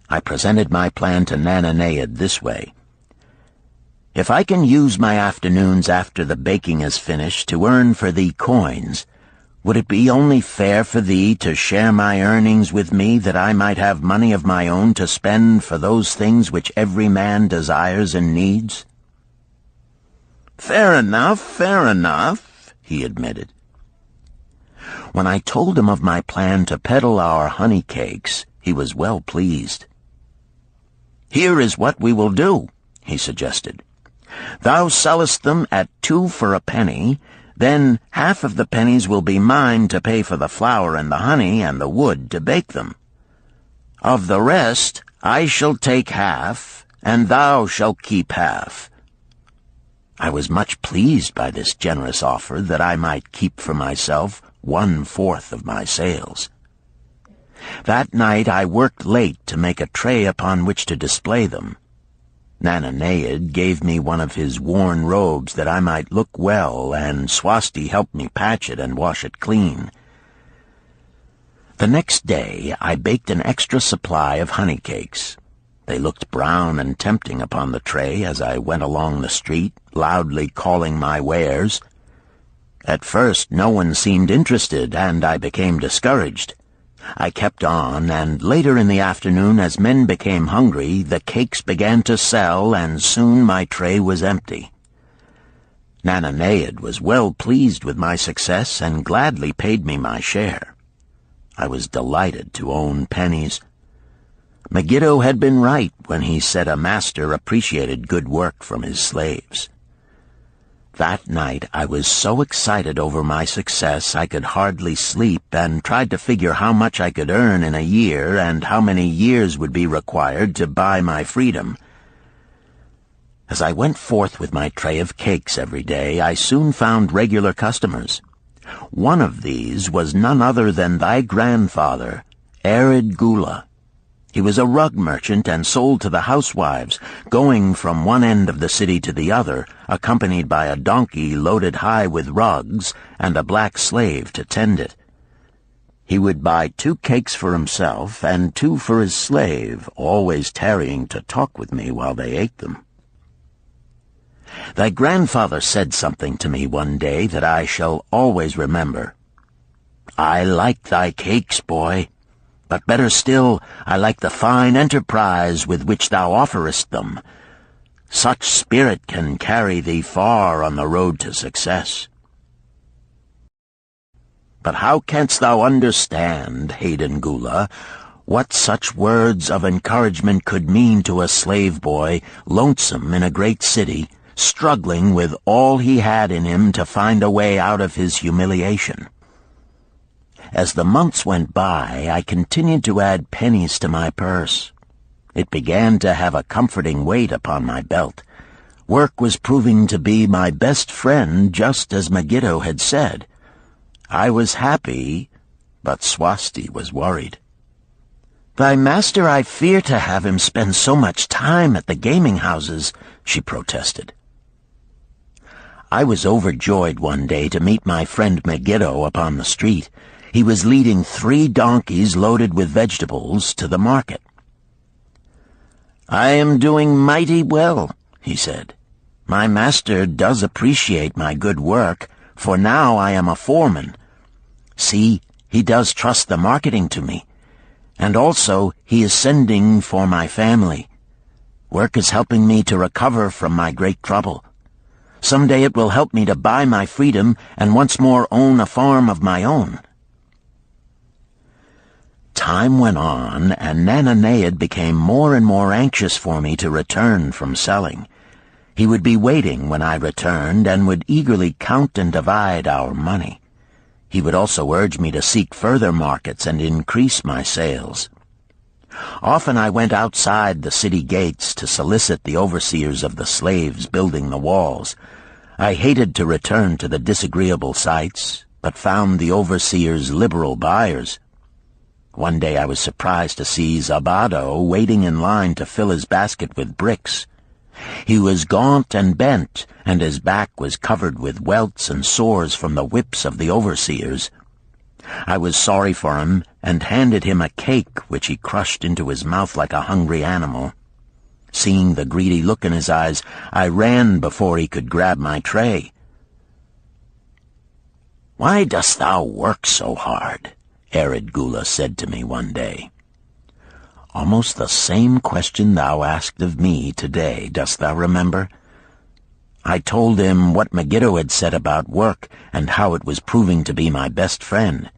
B: I presented my plan to Narrated this way. If I can use my afternoons after the baking is finished to earn for thee coins, would it be only fair for thee to share my earnings with me, that I might have money of my own to spend for those things which every man desires and needs? Fair enough, he admitted. When I told him of my plan to peddle our honey cakes, he was well pleased. Here is what we will do, he suggested. Thou sellest them at 2 for a penny, then half of the pennies will be mine to pay for the flour and the honey and the wood to bake them. Of the rest I shall take half, and thou shalt keep half. I was much pleased by this generous offer that I might keep for myself 1/4 of my sales. That night I worked late to make a tray upon which to display them. Narrated gave me one of his worn robes that I might look well, and Swasti helped me patch it and wash it clean. The next day I baked an extra supply of honey cakes. They looked brown and tempting upon the tray as I went along the street, loudly calling my wares. At first no one seemed interested, and I became discouraged. I kept on, and later in the afternoon, as men became hungry, the cakes began to sell, and soon my tray was empty. Narrated was well pleased with my success and gladly paid me my share. I was delighted to own pennies. Megiddo had been right when he said a master appreciated good work from his slaves. That night I was so excited over my success I could hardly sleep, and tried to figure how much I could earn in a year and how many years would be required to buy my freedom. As I went forth with my tray of cakes every day, I soon found regular customers. One of these was none other than thy grandfather, Narrated. He was a rug merchant and sold to the housewives, going from one end of the city to the other, accompanied by a donkey loaded high with rugs and a black slave to tend it. He would buy 2 cakes for himself and 2 for his slave, always tarrying to talk with me while they ate them. Thy grandfather said something to me one day that I shall always remember. "I like thy cakes, boy. But better still, I like the fine enterprise with which thou offerest them. Such spirit can carry thee far on the road to success." But how canst thou understand, Hayden Gula, what such words of encouragement could mean to a slave boy, lonesome in a great city, struggling with all he had in him to find a way out of his humiliation? As the months went by, I continued to add pennies to my purse. It began to have a comforting weight upon my belt. Work was proving to be my best friend, just as Megiddo had said. I was happy, but Swasti was worried. "Thy master, I fear to have him spend so much time at the gaming houses," she protested. I was overjoyed one day to meet my friend Megiddo upon the street. He was leading 3 donkeys loaded with vegetables to the market. "I am doing mighty well," he said. "My master does appreciate my good work, for now I am a foreman. See, he does trust the marketing to me. And also he is sending for my family. Work is helping me to recover from my great trouble. Someday it will help me to buy my freedom and once more own a farm of my own." Time went on, and Narrated became more and more anxious for me to return from selling. He would be waiting when I returned, and would eagerly count and divide our money. He would also urge me to seek further markets and increase my sales. Often I went outside the city gates to solicit the overseers of the slaves building the walls. I hated to return to the disagreeable sights, but found the overseers liberal buyers. One day I was surprised to see Zabado waiting in line to fill his basket with bricks. He was gaunt and bent, and his back was covered with welts and sores from the whips of the overseers. I was sorry for him, and handed him a cake which he crushed into his mouth like a hungry animal. Seeing the greedy look in his eyes, I ran before he could grab my tray. "Why dost thou work so hard?" Narrated said to me one day. "Almost the same question thou asked of me today, dost thou remember?" I told him what Megiddo had said about work and how it was proving to be my best friend.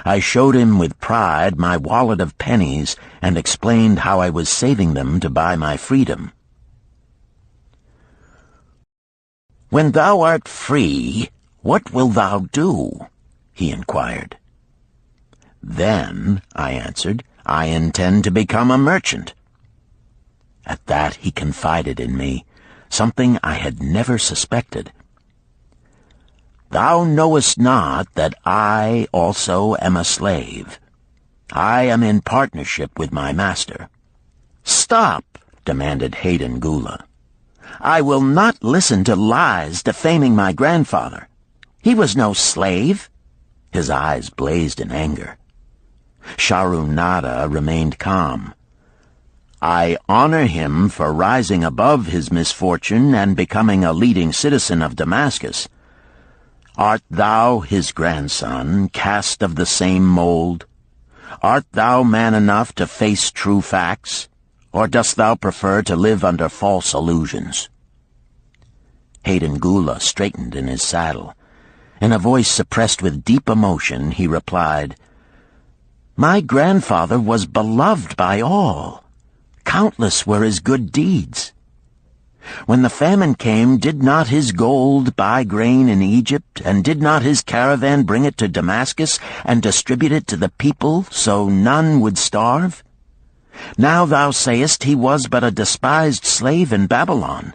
B: I showed him with pride my wallet of pennies and explained how I was saving them to buy my freedom. "When thou art free, what wilt thou do?" he inquired. "Then," I answered, "I intend to become a merchant." At that he confided in me, something I had never suspected. "Thou knowest not that I also am a slave. I am in partnership with my master." "Stop," demanded Hayden Gula. "I will not listen to lies defaming my grandfather. He was no slave." His eyes blazed in anger. Sharunada remained calm. "I honor him for rising above his misfortune and becoming a leading citizen of Damascus. Art thou his grandson, cast of the same mold? Art thou man enough to face true facts, or dost thou prefer to live under false illusions?" Hayden Gula straightened in his saddle. In a voice suppressed with deep emotion, he replied, "My grandfather was beloved by all. Countless were his good deeds. When the famine came, did not his gold buy grain in Egypt, and did not his caravan bring it to Damascus and distribute it to the people so none would starve? Now thou sayest he was but a despised slave in Babylon.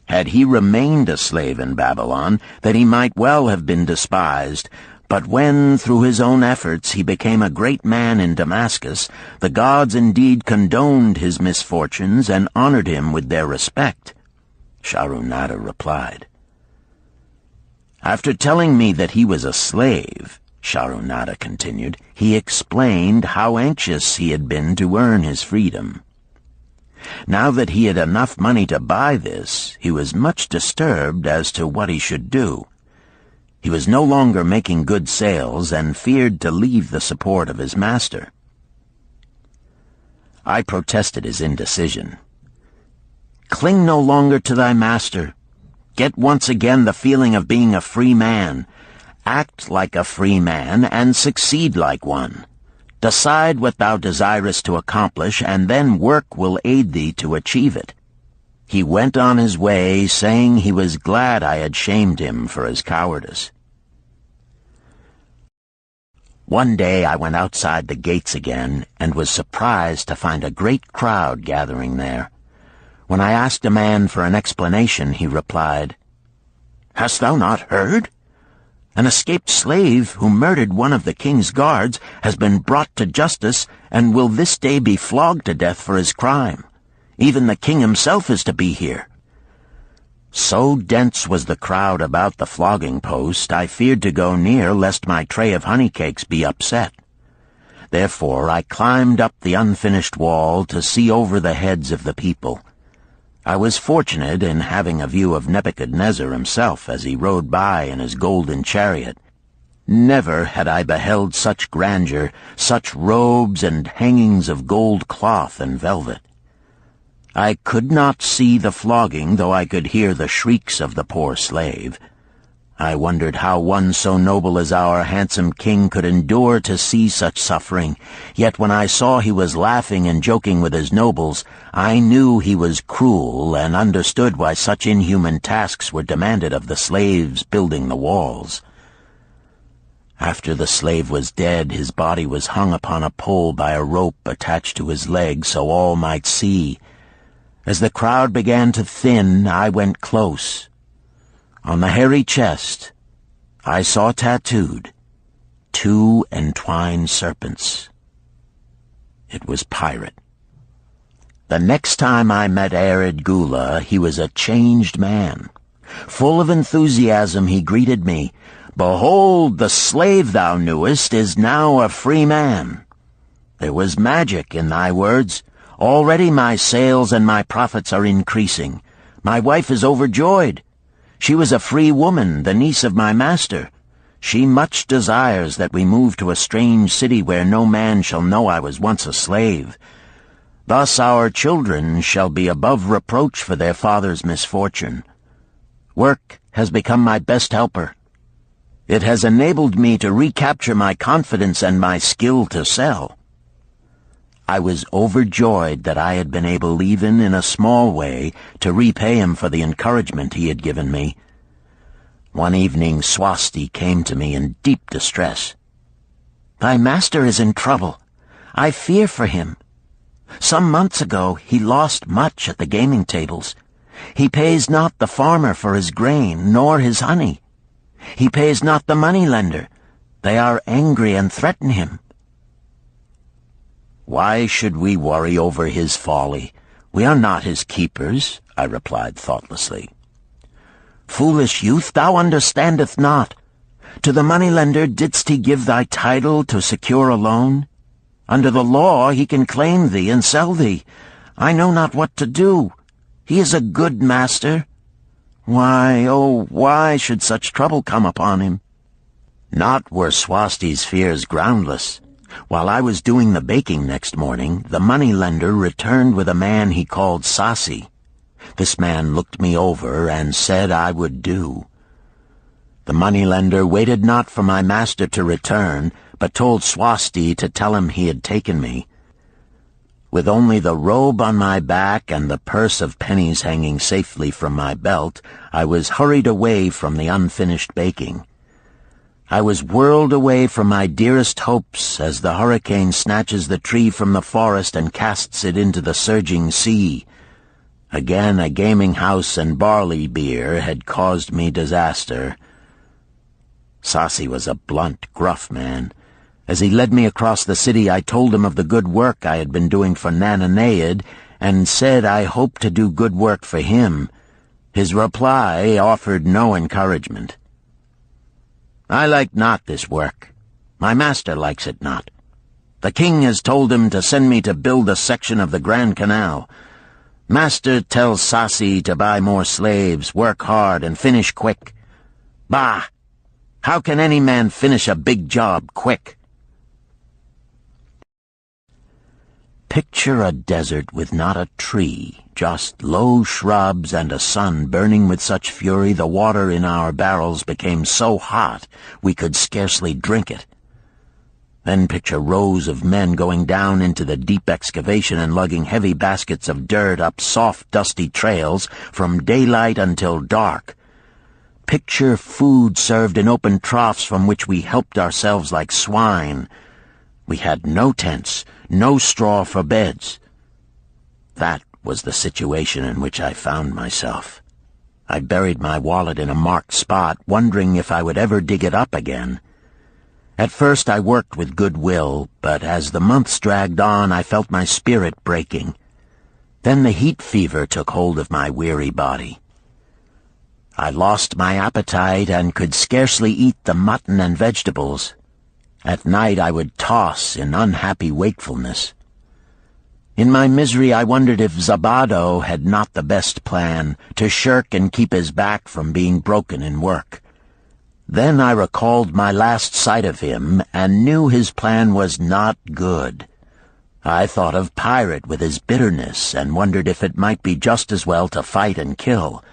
B: Had he remained a slave in Babylon, that he might well have been despised, but when, through his own efforts, he became a great man in Damascus, the gods indeed condoned his misfortunes and honored him with their respect," Sharunada replied. "After telling me that he was a slave," Sharunada continued, "he explained how anxious he had been to earn his freedom. Now that he had enough money to buy this, he was much disturbed as to what he should do. He was no longer making good sales and feared to leave the support of his master." I protested his indecision. "Cling no longer to thy master. Get once again the feeling of being a free man. Act like a free man and succeed like one. Decide what thou desirest to accomplish, and then work will aid thee to achieve it." He went on his way, saying he was glad I had shamed him for his cowardice. One day I went outside the gates again, and was surprised to find a great crowd gathering there. When I asked a man for an explanation, he replied, "Hast thou not heard? An escaped slave who murdered one of the king's guards has been brought to justice and will this day be flogged to death for his crime. Even the king himself is to be here." So dense was the crowd about the flogging post, I feared to go near lest my tray of honey cakes be upset. Therefore I climbed up the unfinished wall to see over the heads of the people. I was fortunate in having a view of Nebuchadnezzar himself as he rode by in his golden chariot. Never had I beheld such grandeur, such robes and hangings of gold cloth and velvet. I could not see the flogging, though I could hear the shrieks of the poor slave. I wondered how one so noble as our handsome king could endure to see such suffering, yet when I saw he was laughing and joking with his nobles, I knew he was cruel and understood why such inhuman tasks were demanded of the slaves building the walls. After the slave was dead, his body was hung upon a pole by a rope attached to his leg so all might see. As the crowd began to thin, I went close. On the hairy chest, I saw tattooed 2 entwined serpents. It was Pirate. The next time I met Arid Gula, he was a changed man. Full of enthusiasm, he greeted me. "Behold, the slave thou knewest is now a free man. There was magic in thy words. Already my sales and my profits are increasing. My wife is overjoyed. She was a free woman, the niece of my master. She much desires that we move to a strange city where no man shall know I was once a slave. Thus our children shall be above reproach for their father's misfortune. Work has become my best helper. It has enabled me to recapture my confidence and my skill to sell." I was overjoyed that I had been able, even in a small way, to repay him for the encouragement he had given me. One evening Swasti came to me in deep distress. "Thy master is in trouble. I fear for him. Some months ago he lost much at the gaming tables. He pays not the farmer for his grain, nor his honey. He pays not the money-lender. They are angry and threaten him." "Why should we worry over his folly? We are not his keepers," I replied thoughtlessly. "Foolish youth, thou understandest not. To the moneylender didst he give thy title to secure a loan? Under the law he can claim thee and sell thee. I know not what to do. He is a good master. Why, oh, why should such trouble come upon him? Not were Swasti's fears groundless. While I was doing the baking next morning, the moneylender returned with a man he called Sasi. This man looked me over and said I would do. The moneylender waited not for my master to return, but told Swasti to tell him he had taken me. With only the robe on my back and the purse of pennies hanging safely from my belt, I was hurried away from the unfinished baking. I was whirled away from my dearest hopes as the hurricane snatches the tree from the forest and casts it into the surging sea. Again a gaming house and barley beer had caused me disaster. Sasi was a blunt, gruff man. As he led me across the city, I told him of the good work I had been doing for Narrated, and said I hoped to do good work for him. His reply offered no encouragement. I like not this work. My master likes it not. The king has told him to send me to build a section of the Grand Canal. Master tells Sasi to buy more slaves, work hard, and finish quick. Bah! How can any man finish a big job quick? Picture a desert with not a tree, just low shrubs and a sun burning with such fury the water in our barrels became so hot we could scarcely drink it. Then picture rows of men going down into the deep excavation and lugging heavy baskets of dirt up soft, dusty trails from daylight until dark. Picture food served in open troughs from which we helped ourselves like swine. We had no tents, no straw for beds. That was the situation in which I found myself. I buried my wallet in a marked spot, wondering if I would ever dig it up again. At first I worked with good will, but as the months dragged on I felt my spirit breaking. Then the heat fever took hold of my weary body. I lost my appetite and could scarcely eat the mutton and vegetables. At night I would toss in unhappy wakefulness. In my misery I wondered if Zabado had not the best plan, to shirk and keep his back from being broken in work. Then I recalled my last sight of him and knew his plan was not good. I thought of Pirate with his bitterness and wondered if it might be just as well to fight and kill.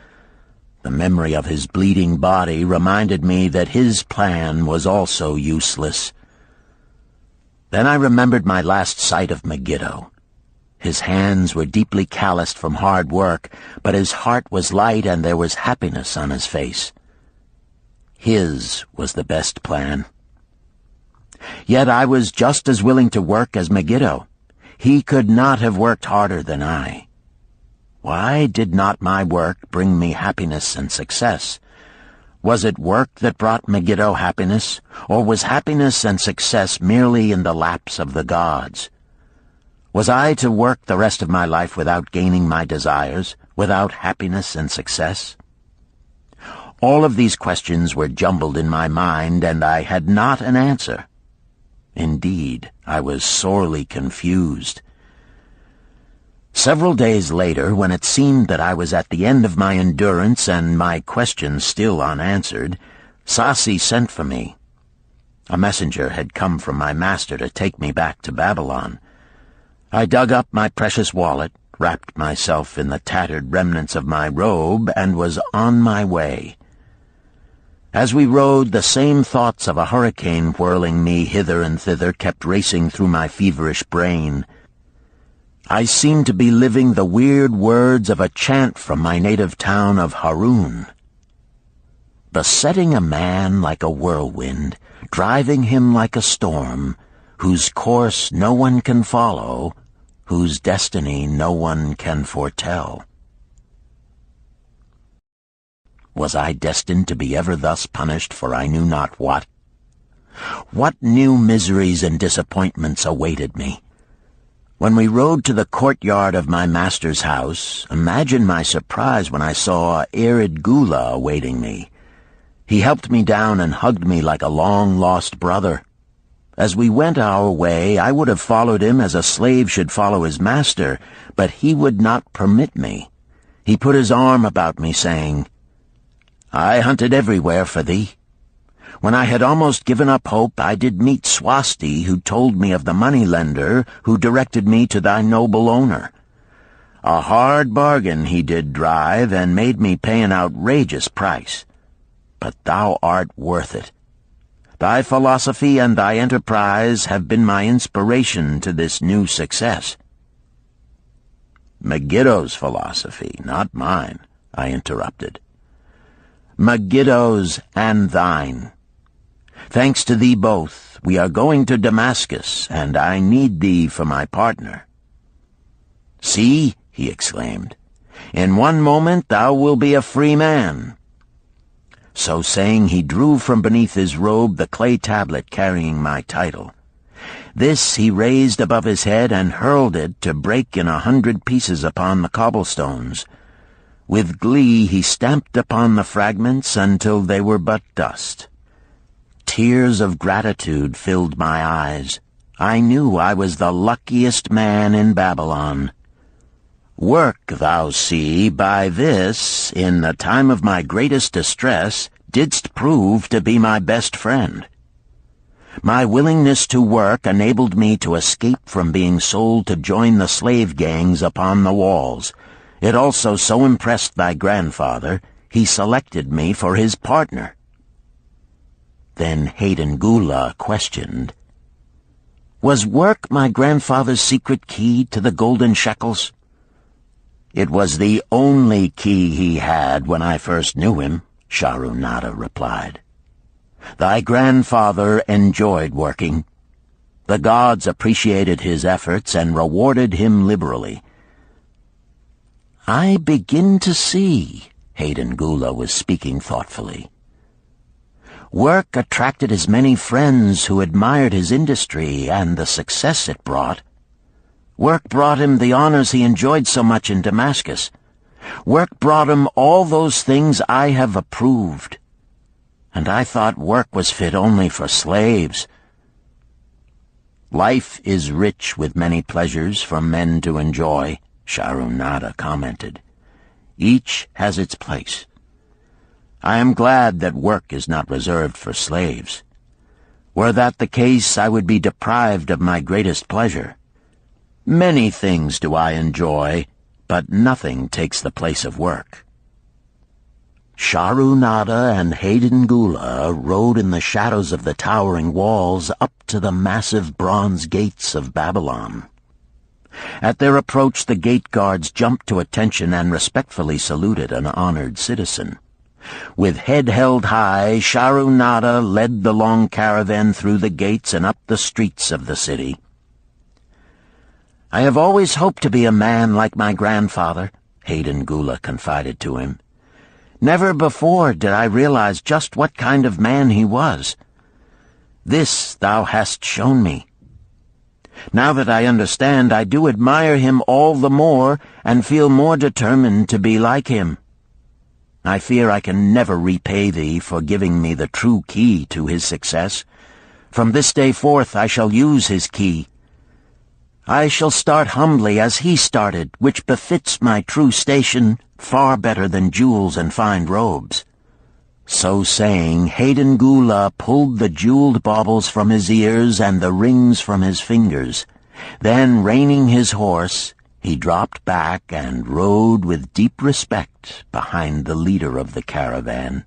B: The memory of his bleeding body reminded me that his plan was also useless. Then I remembered my last sight of Megiddo. His hands were deeply calloused from hard work, but his heart was light and there was happiness on his face. His was the best plan. Yet I was just as willing to work as Megiddo. He could not have worked harder than I. Why did not my work bring me happiness and success? Was it work that brought Megiddo happiness, or was happiness and success merely in the laps of the gods? Was I to work the rest of my life without gaining my desires, without happiness and success? All of these questions were jumbled in my mind, and I had not an answer. Indeed, I was sorely confused. Several days later, when it seemed that I was at the end of my endurance and my questions still unanswered, Sasi sent for me. A messenger had come from my master to take me back to Babylon. I dug up my precious wallet, wrapped myself in the tattered remnants of my robe, and was on my way. As we rode, the same thoughts of a hurricane whirling me hither and thither kept racing through my feverish brain. I seemed to be living the weird words of a chant from my native town of Harun. Besetting a man like a whirlwind, driving him like a storm, whose course no one can follow, whose destiny no one can foretell. Was I destined to be ever thus punished for I knew not what? What new miseries and disappointments awaited me? When we rode to the courtyard of my master's house, imagine my surprise when I saw Arid Gula awaiting me. He helped me down and hugged me like a long-lost brother. As we went our way, I would have followed him as a slave should follow his master, but he would not permit me. He put his arm about me, saying, "I hunted everywhere for thee. When I had almost given up hope, I did meet Swasti, who told me of the money-lender who directed me to thy noble owner. A hard bargain he did drive, and made me pay an outrageous price. But thou art worth it. Thy philosophy and thy enterprise have been my inspiration to this new success." "Megiddo's philosophy, not mine," I interrupted. "Megiddo's and thine. Thanks to thee both, we are going to Damascus, and I need thee for my partner." "See," he exclaimed, "in one moment thou wilt be a free man." So saying, he drew from beneath his robe the clay tablet carrying my title. This he raised above his head and hurled it to break in 100 pieces upon the cobblestones. With glee he stamped upon the fragments until they were but dust. Tears of gratitude filled my eyes. I knew I was the luckiest man in Babylon. "Work, thou see, by this, in the time of my greatest distress, didst prove to be my best friend. My willingness to work enabled me to escape from being sold to join the slave gangs upon the walls. It also so impressed thy grandfather, he selected me for his partner." Then Hayden Gula questioned, "Was work my grandfather's secret key to the golden shekels?" "It was the only key he had when I first knew him," Sharunada replied. "Thy grandfather enjoyed working. The gods appreciated his efforts and rewarded him liberally." "I begin to see," Hayden Gula was speaking thoughtfully. "Work attracted as many friends who admired his industry and the success it brought. Work brought him the honors he enjoyed so much in Damascus. Work brought him all those things I have approved. And I thought work was fit only for slaves." "Life is rich with many pleasures for men to enjoy," Sharunada commented. "Each has its place. I am glad that work is not reserved for slaves. Were that the case, I would be deprived of my greatest pleasure. Many things do I enjoy, but nothing takes the place of work." Sharunada and Hayden Gula rode in the shadows of the towering walls up to the massive bronze gates of Babylon. At their approach, the gate guards jumped to attention and respectfully saluted an honored citizen. With head held high, Sharunada led the long caravan through the gates and up the streets of the city. "I have always hoped to be a man like my grandfather," Hayden Gula confided to him. "Never before did I realize just what kind of man he was. This thou hast shown me. Now that I understand, I do admire him all the more and feel more determined to be like him. I fear I can never repay thee for giving me the true key to his success. From this day forth I shall use his key. I shall start humbly as he started, which befits my true station far better than jewels and fine robes." So saying, Hayden Gula pulled the jeweled baubles from his ears and the rings from his fingers. Then, reining his horse, he dropped back and rode with deep respect behind the leader of the caravan.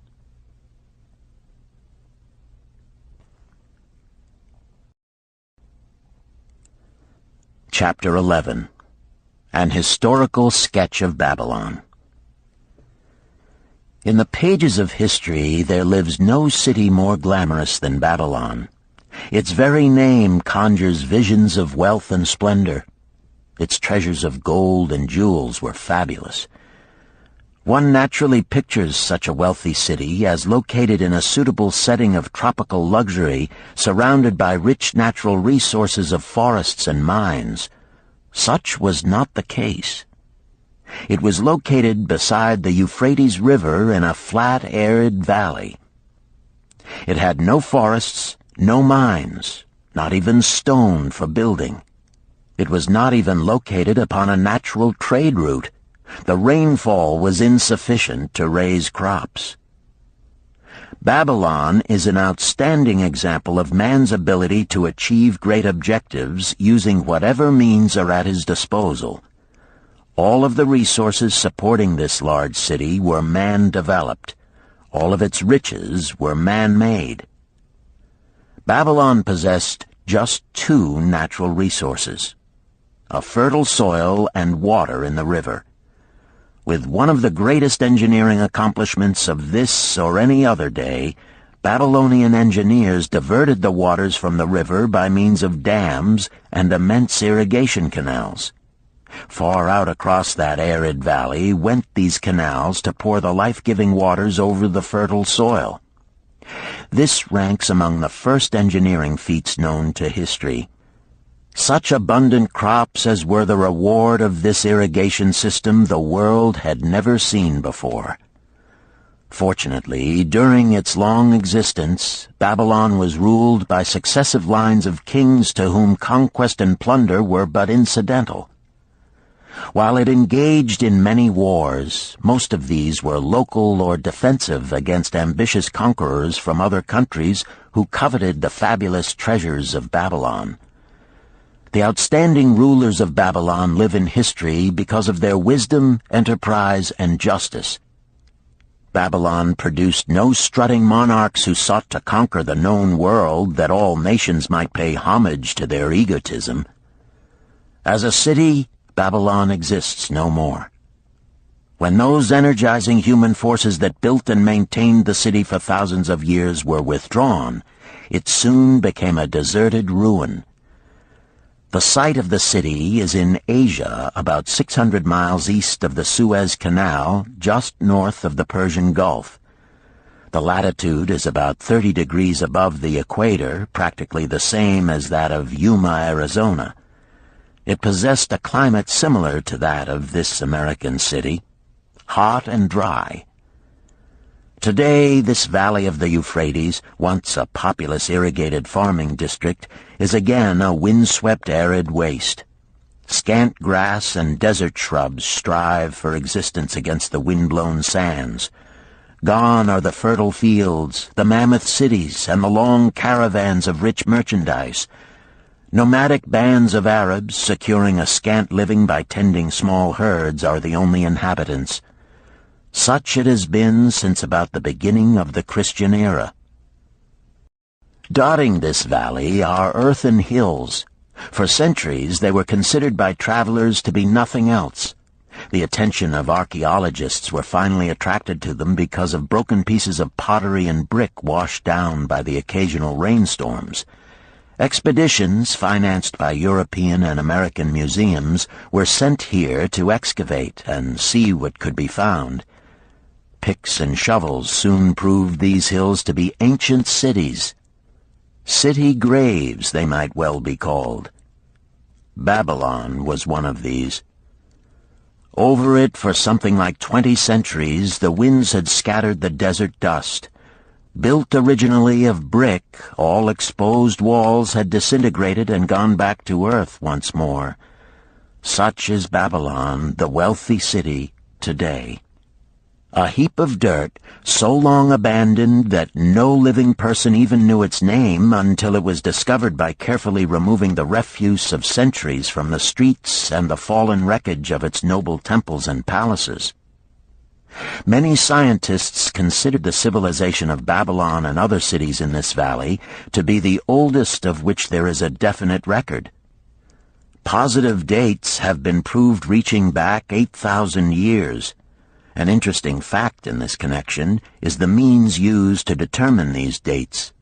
B: Chapter 11. An Historical Sketch of Babylon. In the pages of history there lives no city more glamorous than Babylon. Its very name conjures visions of wealth and splendor. Its treasures of gold and jewels were fabulous. One naturally pictures such a wealthy city as located in a suitable setting of tropical luxury, surrounded by rich natural resources of forests and mines. Such was not the case. It was located beside the Euphrates River in a flat, arid valley. It had no forests, no mines, not even stone for building. It was not even located upon a natural trade route. The rainfall was insufficient to raise crops. Babylon is an outstanding example of man's ability to achieve great objectives using whatever means are at his disposal. All of the resources supporting this large city were man-developed. All of its riches were man-made. Babylon possessed just two natural resources: a fertile soil and water in the river. With one of the greatest engineering accomplishments of this or any other day, Babylonian engineers diverted the waters from the river by means of dams and immense irrigation canals. Far out across that arid valley went these canals to pour the life-giving waters over the fertile soil. This ranks among the first engineering feats known to history. Such abundant crops as were the reward of this irrigation system the world had never seen before. Fortunately, during its long existence, Babylon was ruled by successive lines of kings to whom conquest and plunder were but incidental. While it engaged in many wars, most of these were local or defensive against ambitious conquerors from other countries who coveted the fabulous treasures of Babylon. The outstanding rulers of Babylon live in history because of their wisdom, enterprise, and justice. Babylon produced no strutting monarchs who sought to conquer the known world that all nations might pay homage to their egotism. As a city, Babylon exists no more. When those energizing human forces that built and maintained the city for thousands of years were withdrawn, it soon became a deserted ruin. The site of the city is in Asia, about 600 miles east of the Suez Canal, just north of the Persian Gulf. The latitude is about 30 degrees above the equator, practically the same as that of Yuma, Arizona. It possessed a climate similar to that of this American city, hot and dry. Today, this valley of the Euphrates, once a populous irrigated farming district, is again a windswept arid waste. Scant grass and desert shrubs strive for existence against the wind-blown sands. Gone are the fertile fields, the mammoth cities, and the long caravans of rich merchandise. Nomadic bands of Arabs, securing a scant living by tending small herds, are the only inhabitants. Such it has been since about the beginning of the Christian era. Dotting this valley are earthen hills. For centuries they were considered by travelers to be nothing else. The attention of archaeologists were finally attracted to them because of broken pieces of pottery and brick washed down by the occasional rainstorms. Expeditions, financed by European and American museums, were sent here to excavate and see what could be found. Picks and shovels soon proved these hills to be ancient cities. City graves, they might well be called. Babylon was one of these. Over it for something like 20 centuries, the winds had scattered the desert dust. Built originally of brick, all exposed walls had disintegrated and gone back to earth once more. Such is Babylon, the wealthy city, today. A heap of dirt, so long abandoned that no living person even knew its name until it was discovered by carefully removing the refuse of centuries from the streets and the fallen wreckage of its noble temples and palaces. Many scientists considered the civilization of Babylon and other cities in this valley to be the oldest of which there is a definite record. Positive dates have been proved reaching back 8,000 years. An interesting fact in this connection is the means used to determine these dates.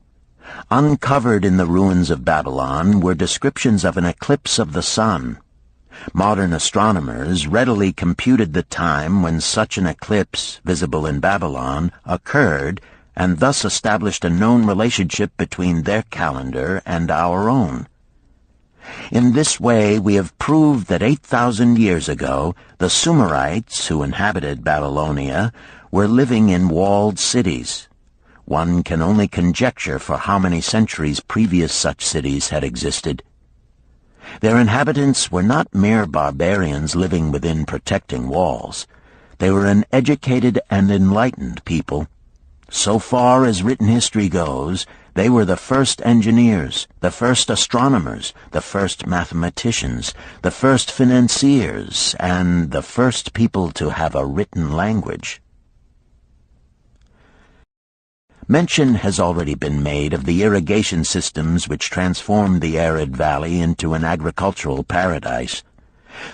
B: Uncovered in the ruins of Babylon were descriptions of an eclipse of the sun. Modern astronomers readily computed the time when such an eclipse, visible in Babylon, occurred, and thus established a known relationship between their calendar and our own. In this way, we have proved that 8,000 years ago, the Sumerites, who inhabited Babylonia, were living in walled cities. one can only conjecture for how many centuries previous such cities had existed. Their inhabitants were not mere barbarians living within protecting walls. They were an educated and enlightened people. So far as written history goes, they were the first engineers, the first astronomers, the first mathematicians, the first financiers, and the first people to have a written language. Mention has already been made of the irrigation systems which transformed the arid valley into an agricultural paradise.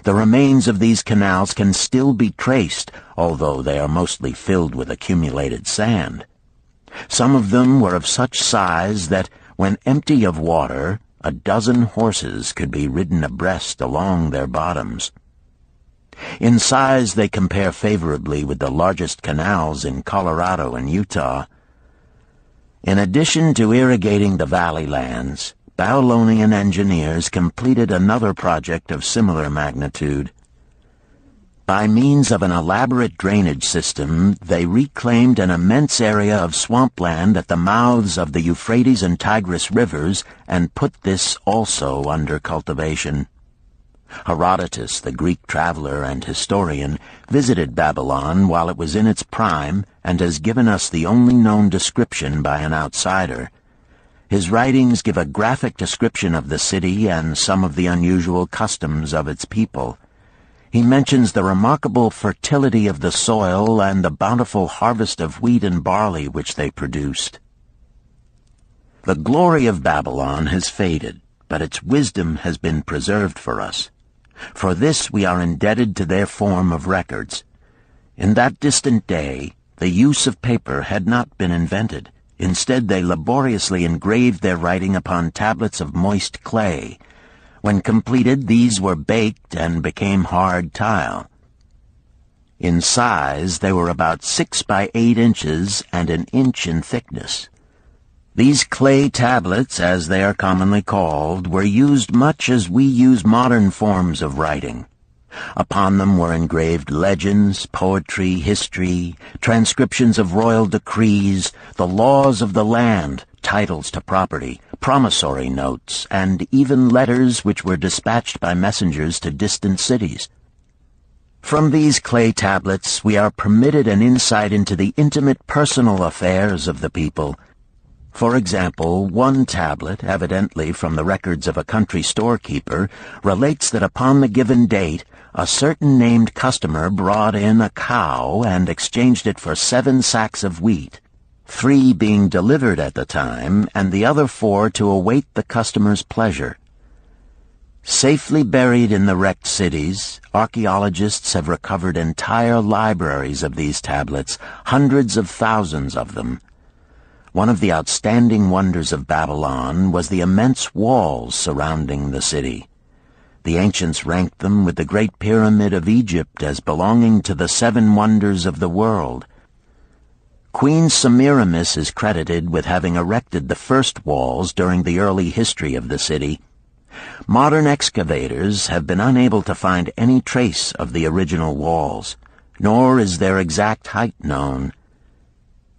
B: The remains of these canals can still be traced, although they are mostly filled with accumulated sand. Some of them were of such size that, when empty of water, a dozen horses could be ridden abreast along their bottoms. In size they compare favorably with the largest canals in Colorado and Utah. In addition to irrigating the valley lands, Babylonian engineers completed another project of similar magnitude. By means of an elaborate drainage system, they reclaimed an immense area of swampland at the mouths of the Euphrates and Tigris rivers and put this also under cultivation. Herodotus, the Greek traveler and historian, visited Babylon while it was in its prime and has given us the only known description by an outsider. His writings give a graphic description of the city and some of the unusual customs of its people. He mentions the remarkable fertility of the soil and the bountiful harvest of wheat and barley which they produced. The glory of Babylon has faded, but its wisdom has been preserved for us. For this we are indebted to their form of records. In that distant day, the use of paper had not been invented. Instead, they laboriously engraved their writing upon tablets of moist clay. When completed, these were baked and became hard tile. In size, they were about 6 by 8 inches and an inch in thickness. These clay tablets, as they are commonly called, were used much as we use modern forms of writing. Upon them were engraved legends, poetry, history, transcriptions of royal decrees, the laws of the land, titles to property, promissory notes, and even letters which were dispatched by messengers to distant cities. From these clay tablets we are permitted an insight into the intimate personal affairs of the people. For example, one tablet, evidently from the records of a country storekeeper, relates that upon the given date, a certain named customer brought in a cow and exchanged it for 7 sacks of wheat, 3 being delivered at the time, and the other 4 to await the customer's pleasure. Safely buried in the wrecked cities, archaeologists have recovered entire libraries of these tablets, hundreds of thousands of them. One of the outstanding wonders of Babylon was the immense walls surrounding the city. The ancients ranked them with the Great Pyramid of Egypt as belonging to the 7 wonders of the world. Queen Semiramis is credited with having erected the first walls during the early history of the city. Modern excavators have been unable to find any trace of the original walls, nor is their exact height known.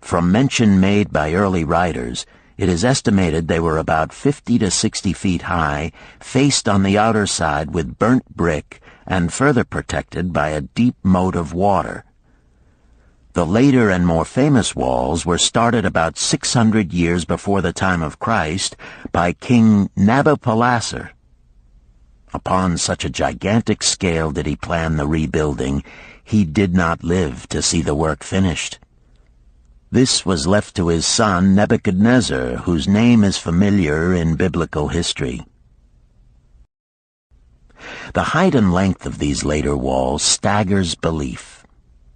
B: From mention made by early writers, it is estimated they were about 50 to 60 feet high, faced on the outer side with burnt brick, and further protected by a deep moat of water. The later and more famous walls were started about 600 years before the time of Christ by King Nabopolassar. Upon such a gigantic scale did he plan the rebuilding, he did not live to see the work finished. This was left to his son Nebuchadnezzar, whose name is familiar in biblical history. The height and length of these later walls staggers belief.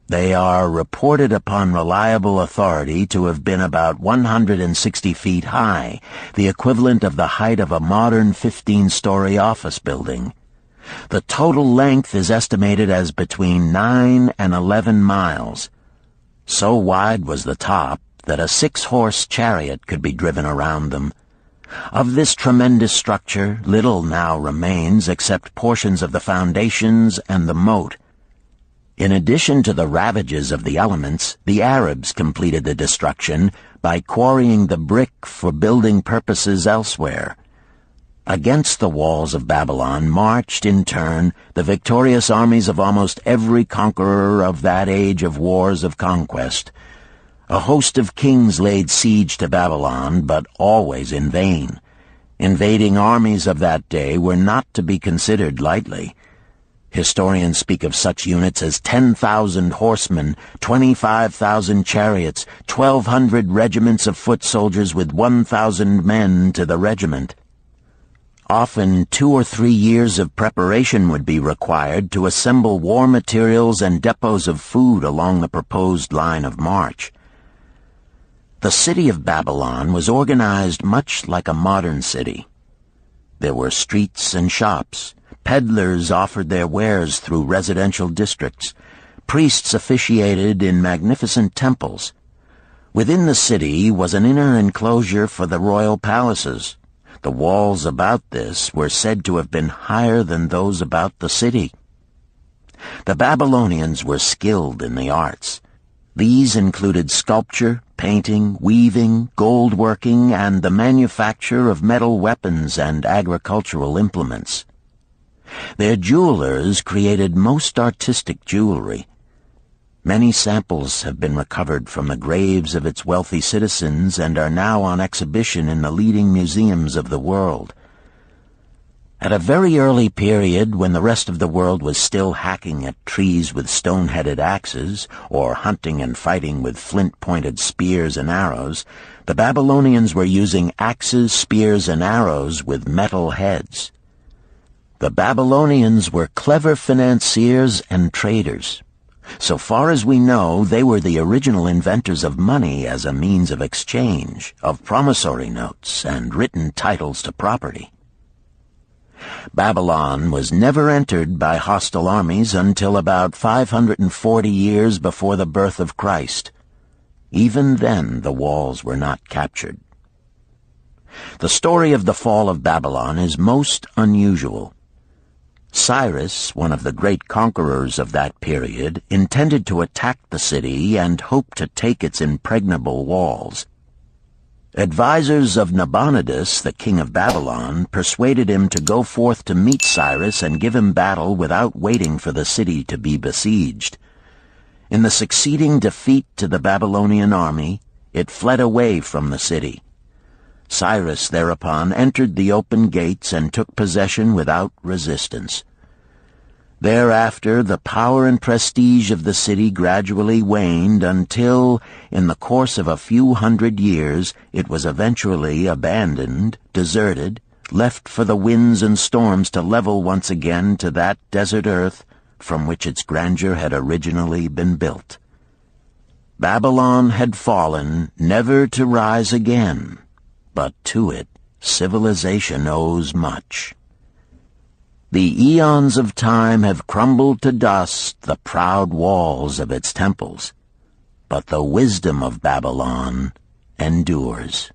B: They are reported upon reliable authority to have been about 160 feet high, the equivalent of the height of a modern 15-story office building. The total length is estimated as between 9 and 11 miles. So wide was the top that a 6-horse chariot could be driven around them. Of this tremendous structure, little now remains except portions of the foundations and the moat. In addition to the ravages of the elements, the Arabs completed the destruction by quarrying the brick for building purposes elsewhere. Against the walls of Babylon marched, in turn, the victorious armies of almost every conqueror of that age of wars of conquest. A host of kings laid siege to Babylon, but always in vain. Invading armies of that day were not to be considered lightly. Historians speak of such units as 10,000 horsemen, 25,000 chariots, 1,200 regiments of foot soldiers with 1,000 men to the regiment. Often 2 or 3 years of preparation would be required to assemble war materials and depots of food along the proposed line of march. The city of Babylon was organized much like a modern city. There were streets and shops. Peddlers offered their wares through residential districts. Priests officiated in magnificent temples. Within the city was an inner enclosure for the royal palaces. The walls about this were said to have been higher than those about the city. The Babylonians were skilled in the arts. These included sculpture, painting, weaving, gold working, and the manufacture of metal weapons and agricultural implements. Their jewelers created most artistic jewelry. Many samples have been recovered from the graves of its wealthy citizens and are now on exhibition in the leading museums of the world. At a very early period, when the rest of the world was still hacking at trees with stone-headed axes, or hunting and fighting with flint-pointed spears and arrows, the Babylonians were using axes, spears, and arrows with metal heads. The Babylonians were clever financiers and traders. So far as we know, they were the original inventors of money as a means of exchange, of promissory notes, and written titles to property. Babylon was never entered by hostile armies until about 540 years before the birth of Christ. Even then, the walls were not captured. The story of the fall of Babylon is most unusual. Cyrus, one of the great conquerors of that period, intended to attack the city and hoped to take its impregnable walls. Advisors of Nabonidus, the king of Babylon, persuaded him to go forth to meet Cyrus and give him battle without waiting for the city to be besieged. In the succeeding defeat to the Babylonian army, it fled away from the city. Cyrus thereupon entered the open gates and took possession without resistance. Thereafter, the power and prestige of the city gradually waned until, in the course of a few hundred years, it was eventually abandoned, deserted, left for the winds and storms to level once again to that desert earth from which its grandeur had originally been built. Babylon had fallen, never to rise again. But to it, civilization owes much. The eons of time have crumbled to dust the proud walls of its temples, but the wisdom of Babylon endures.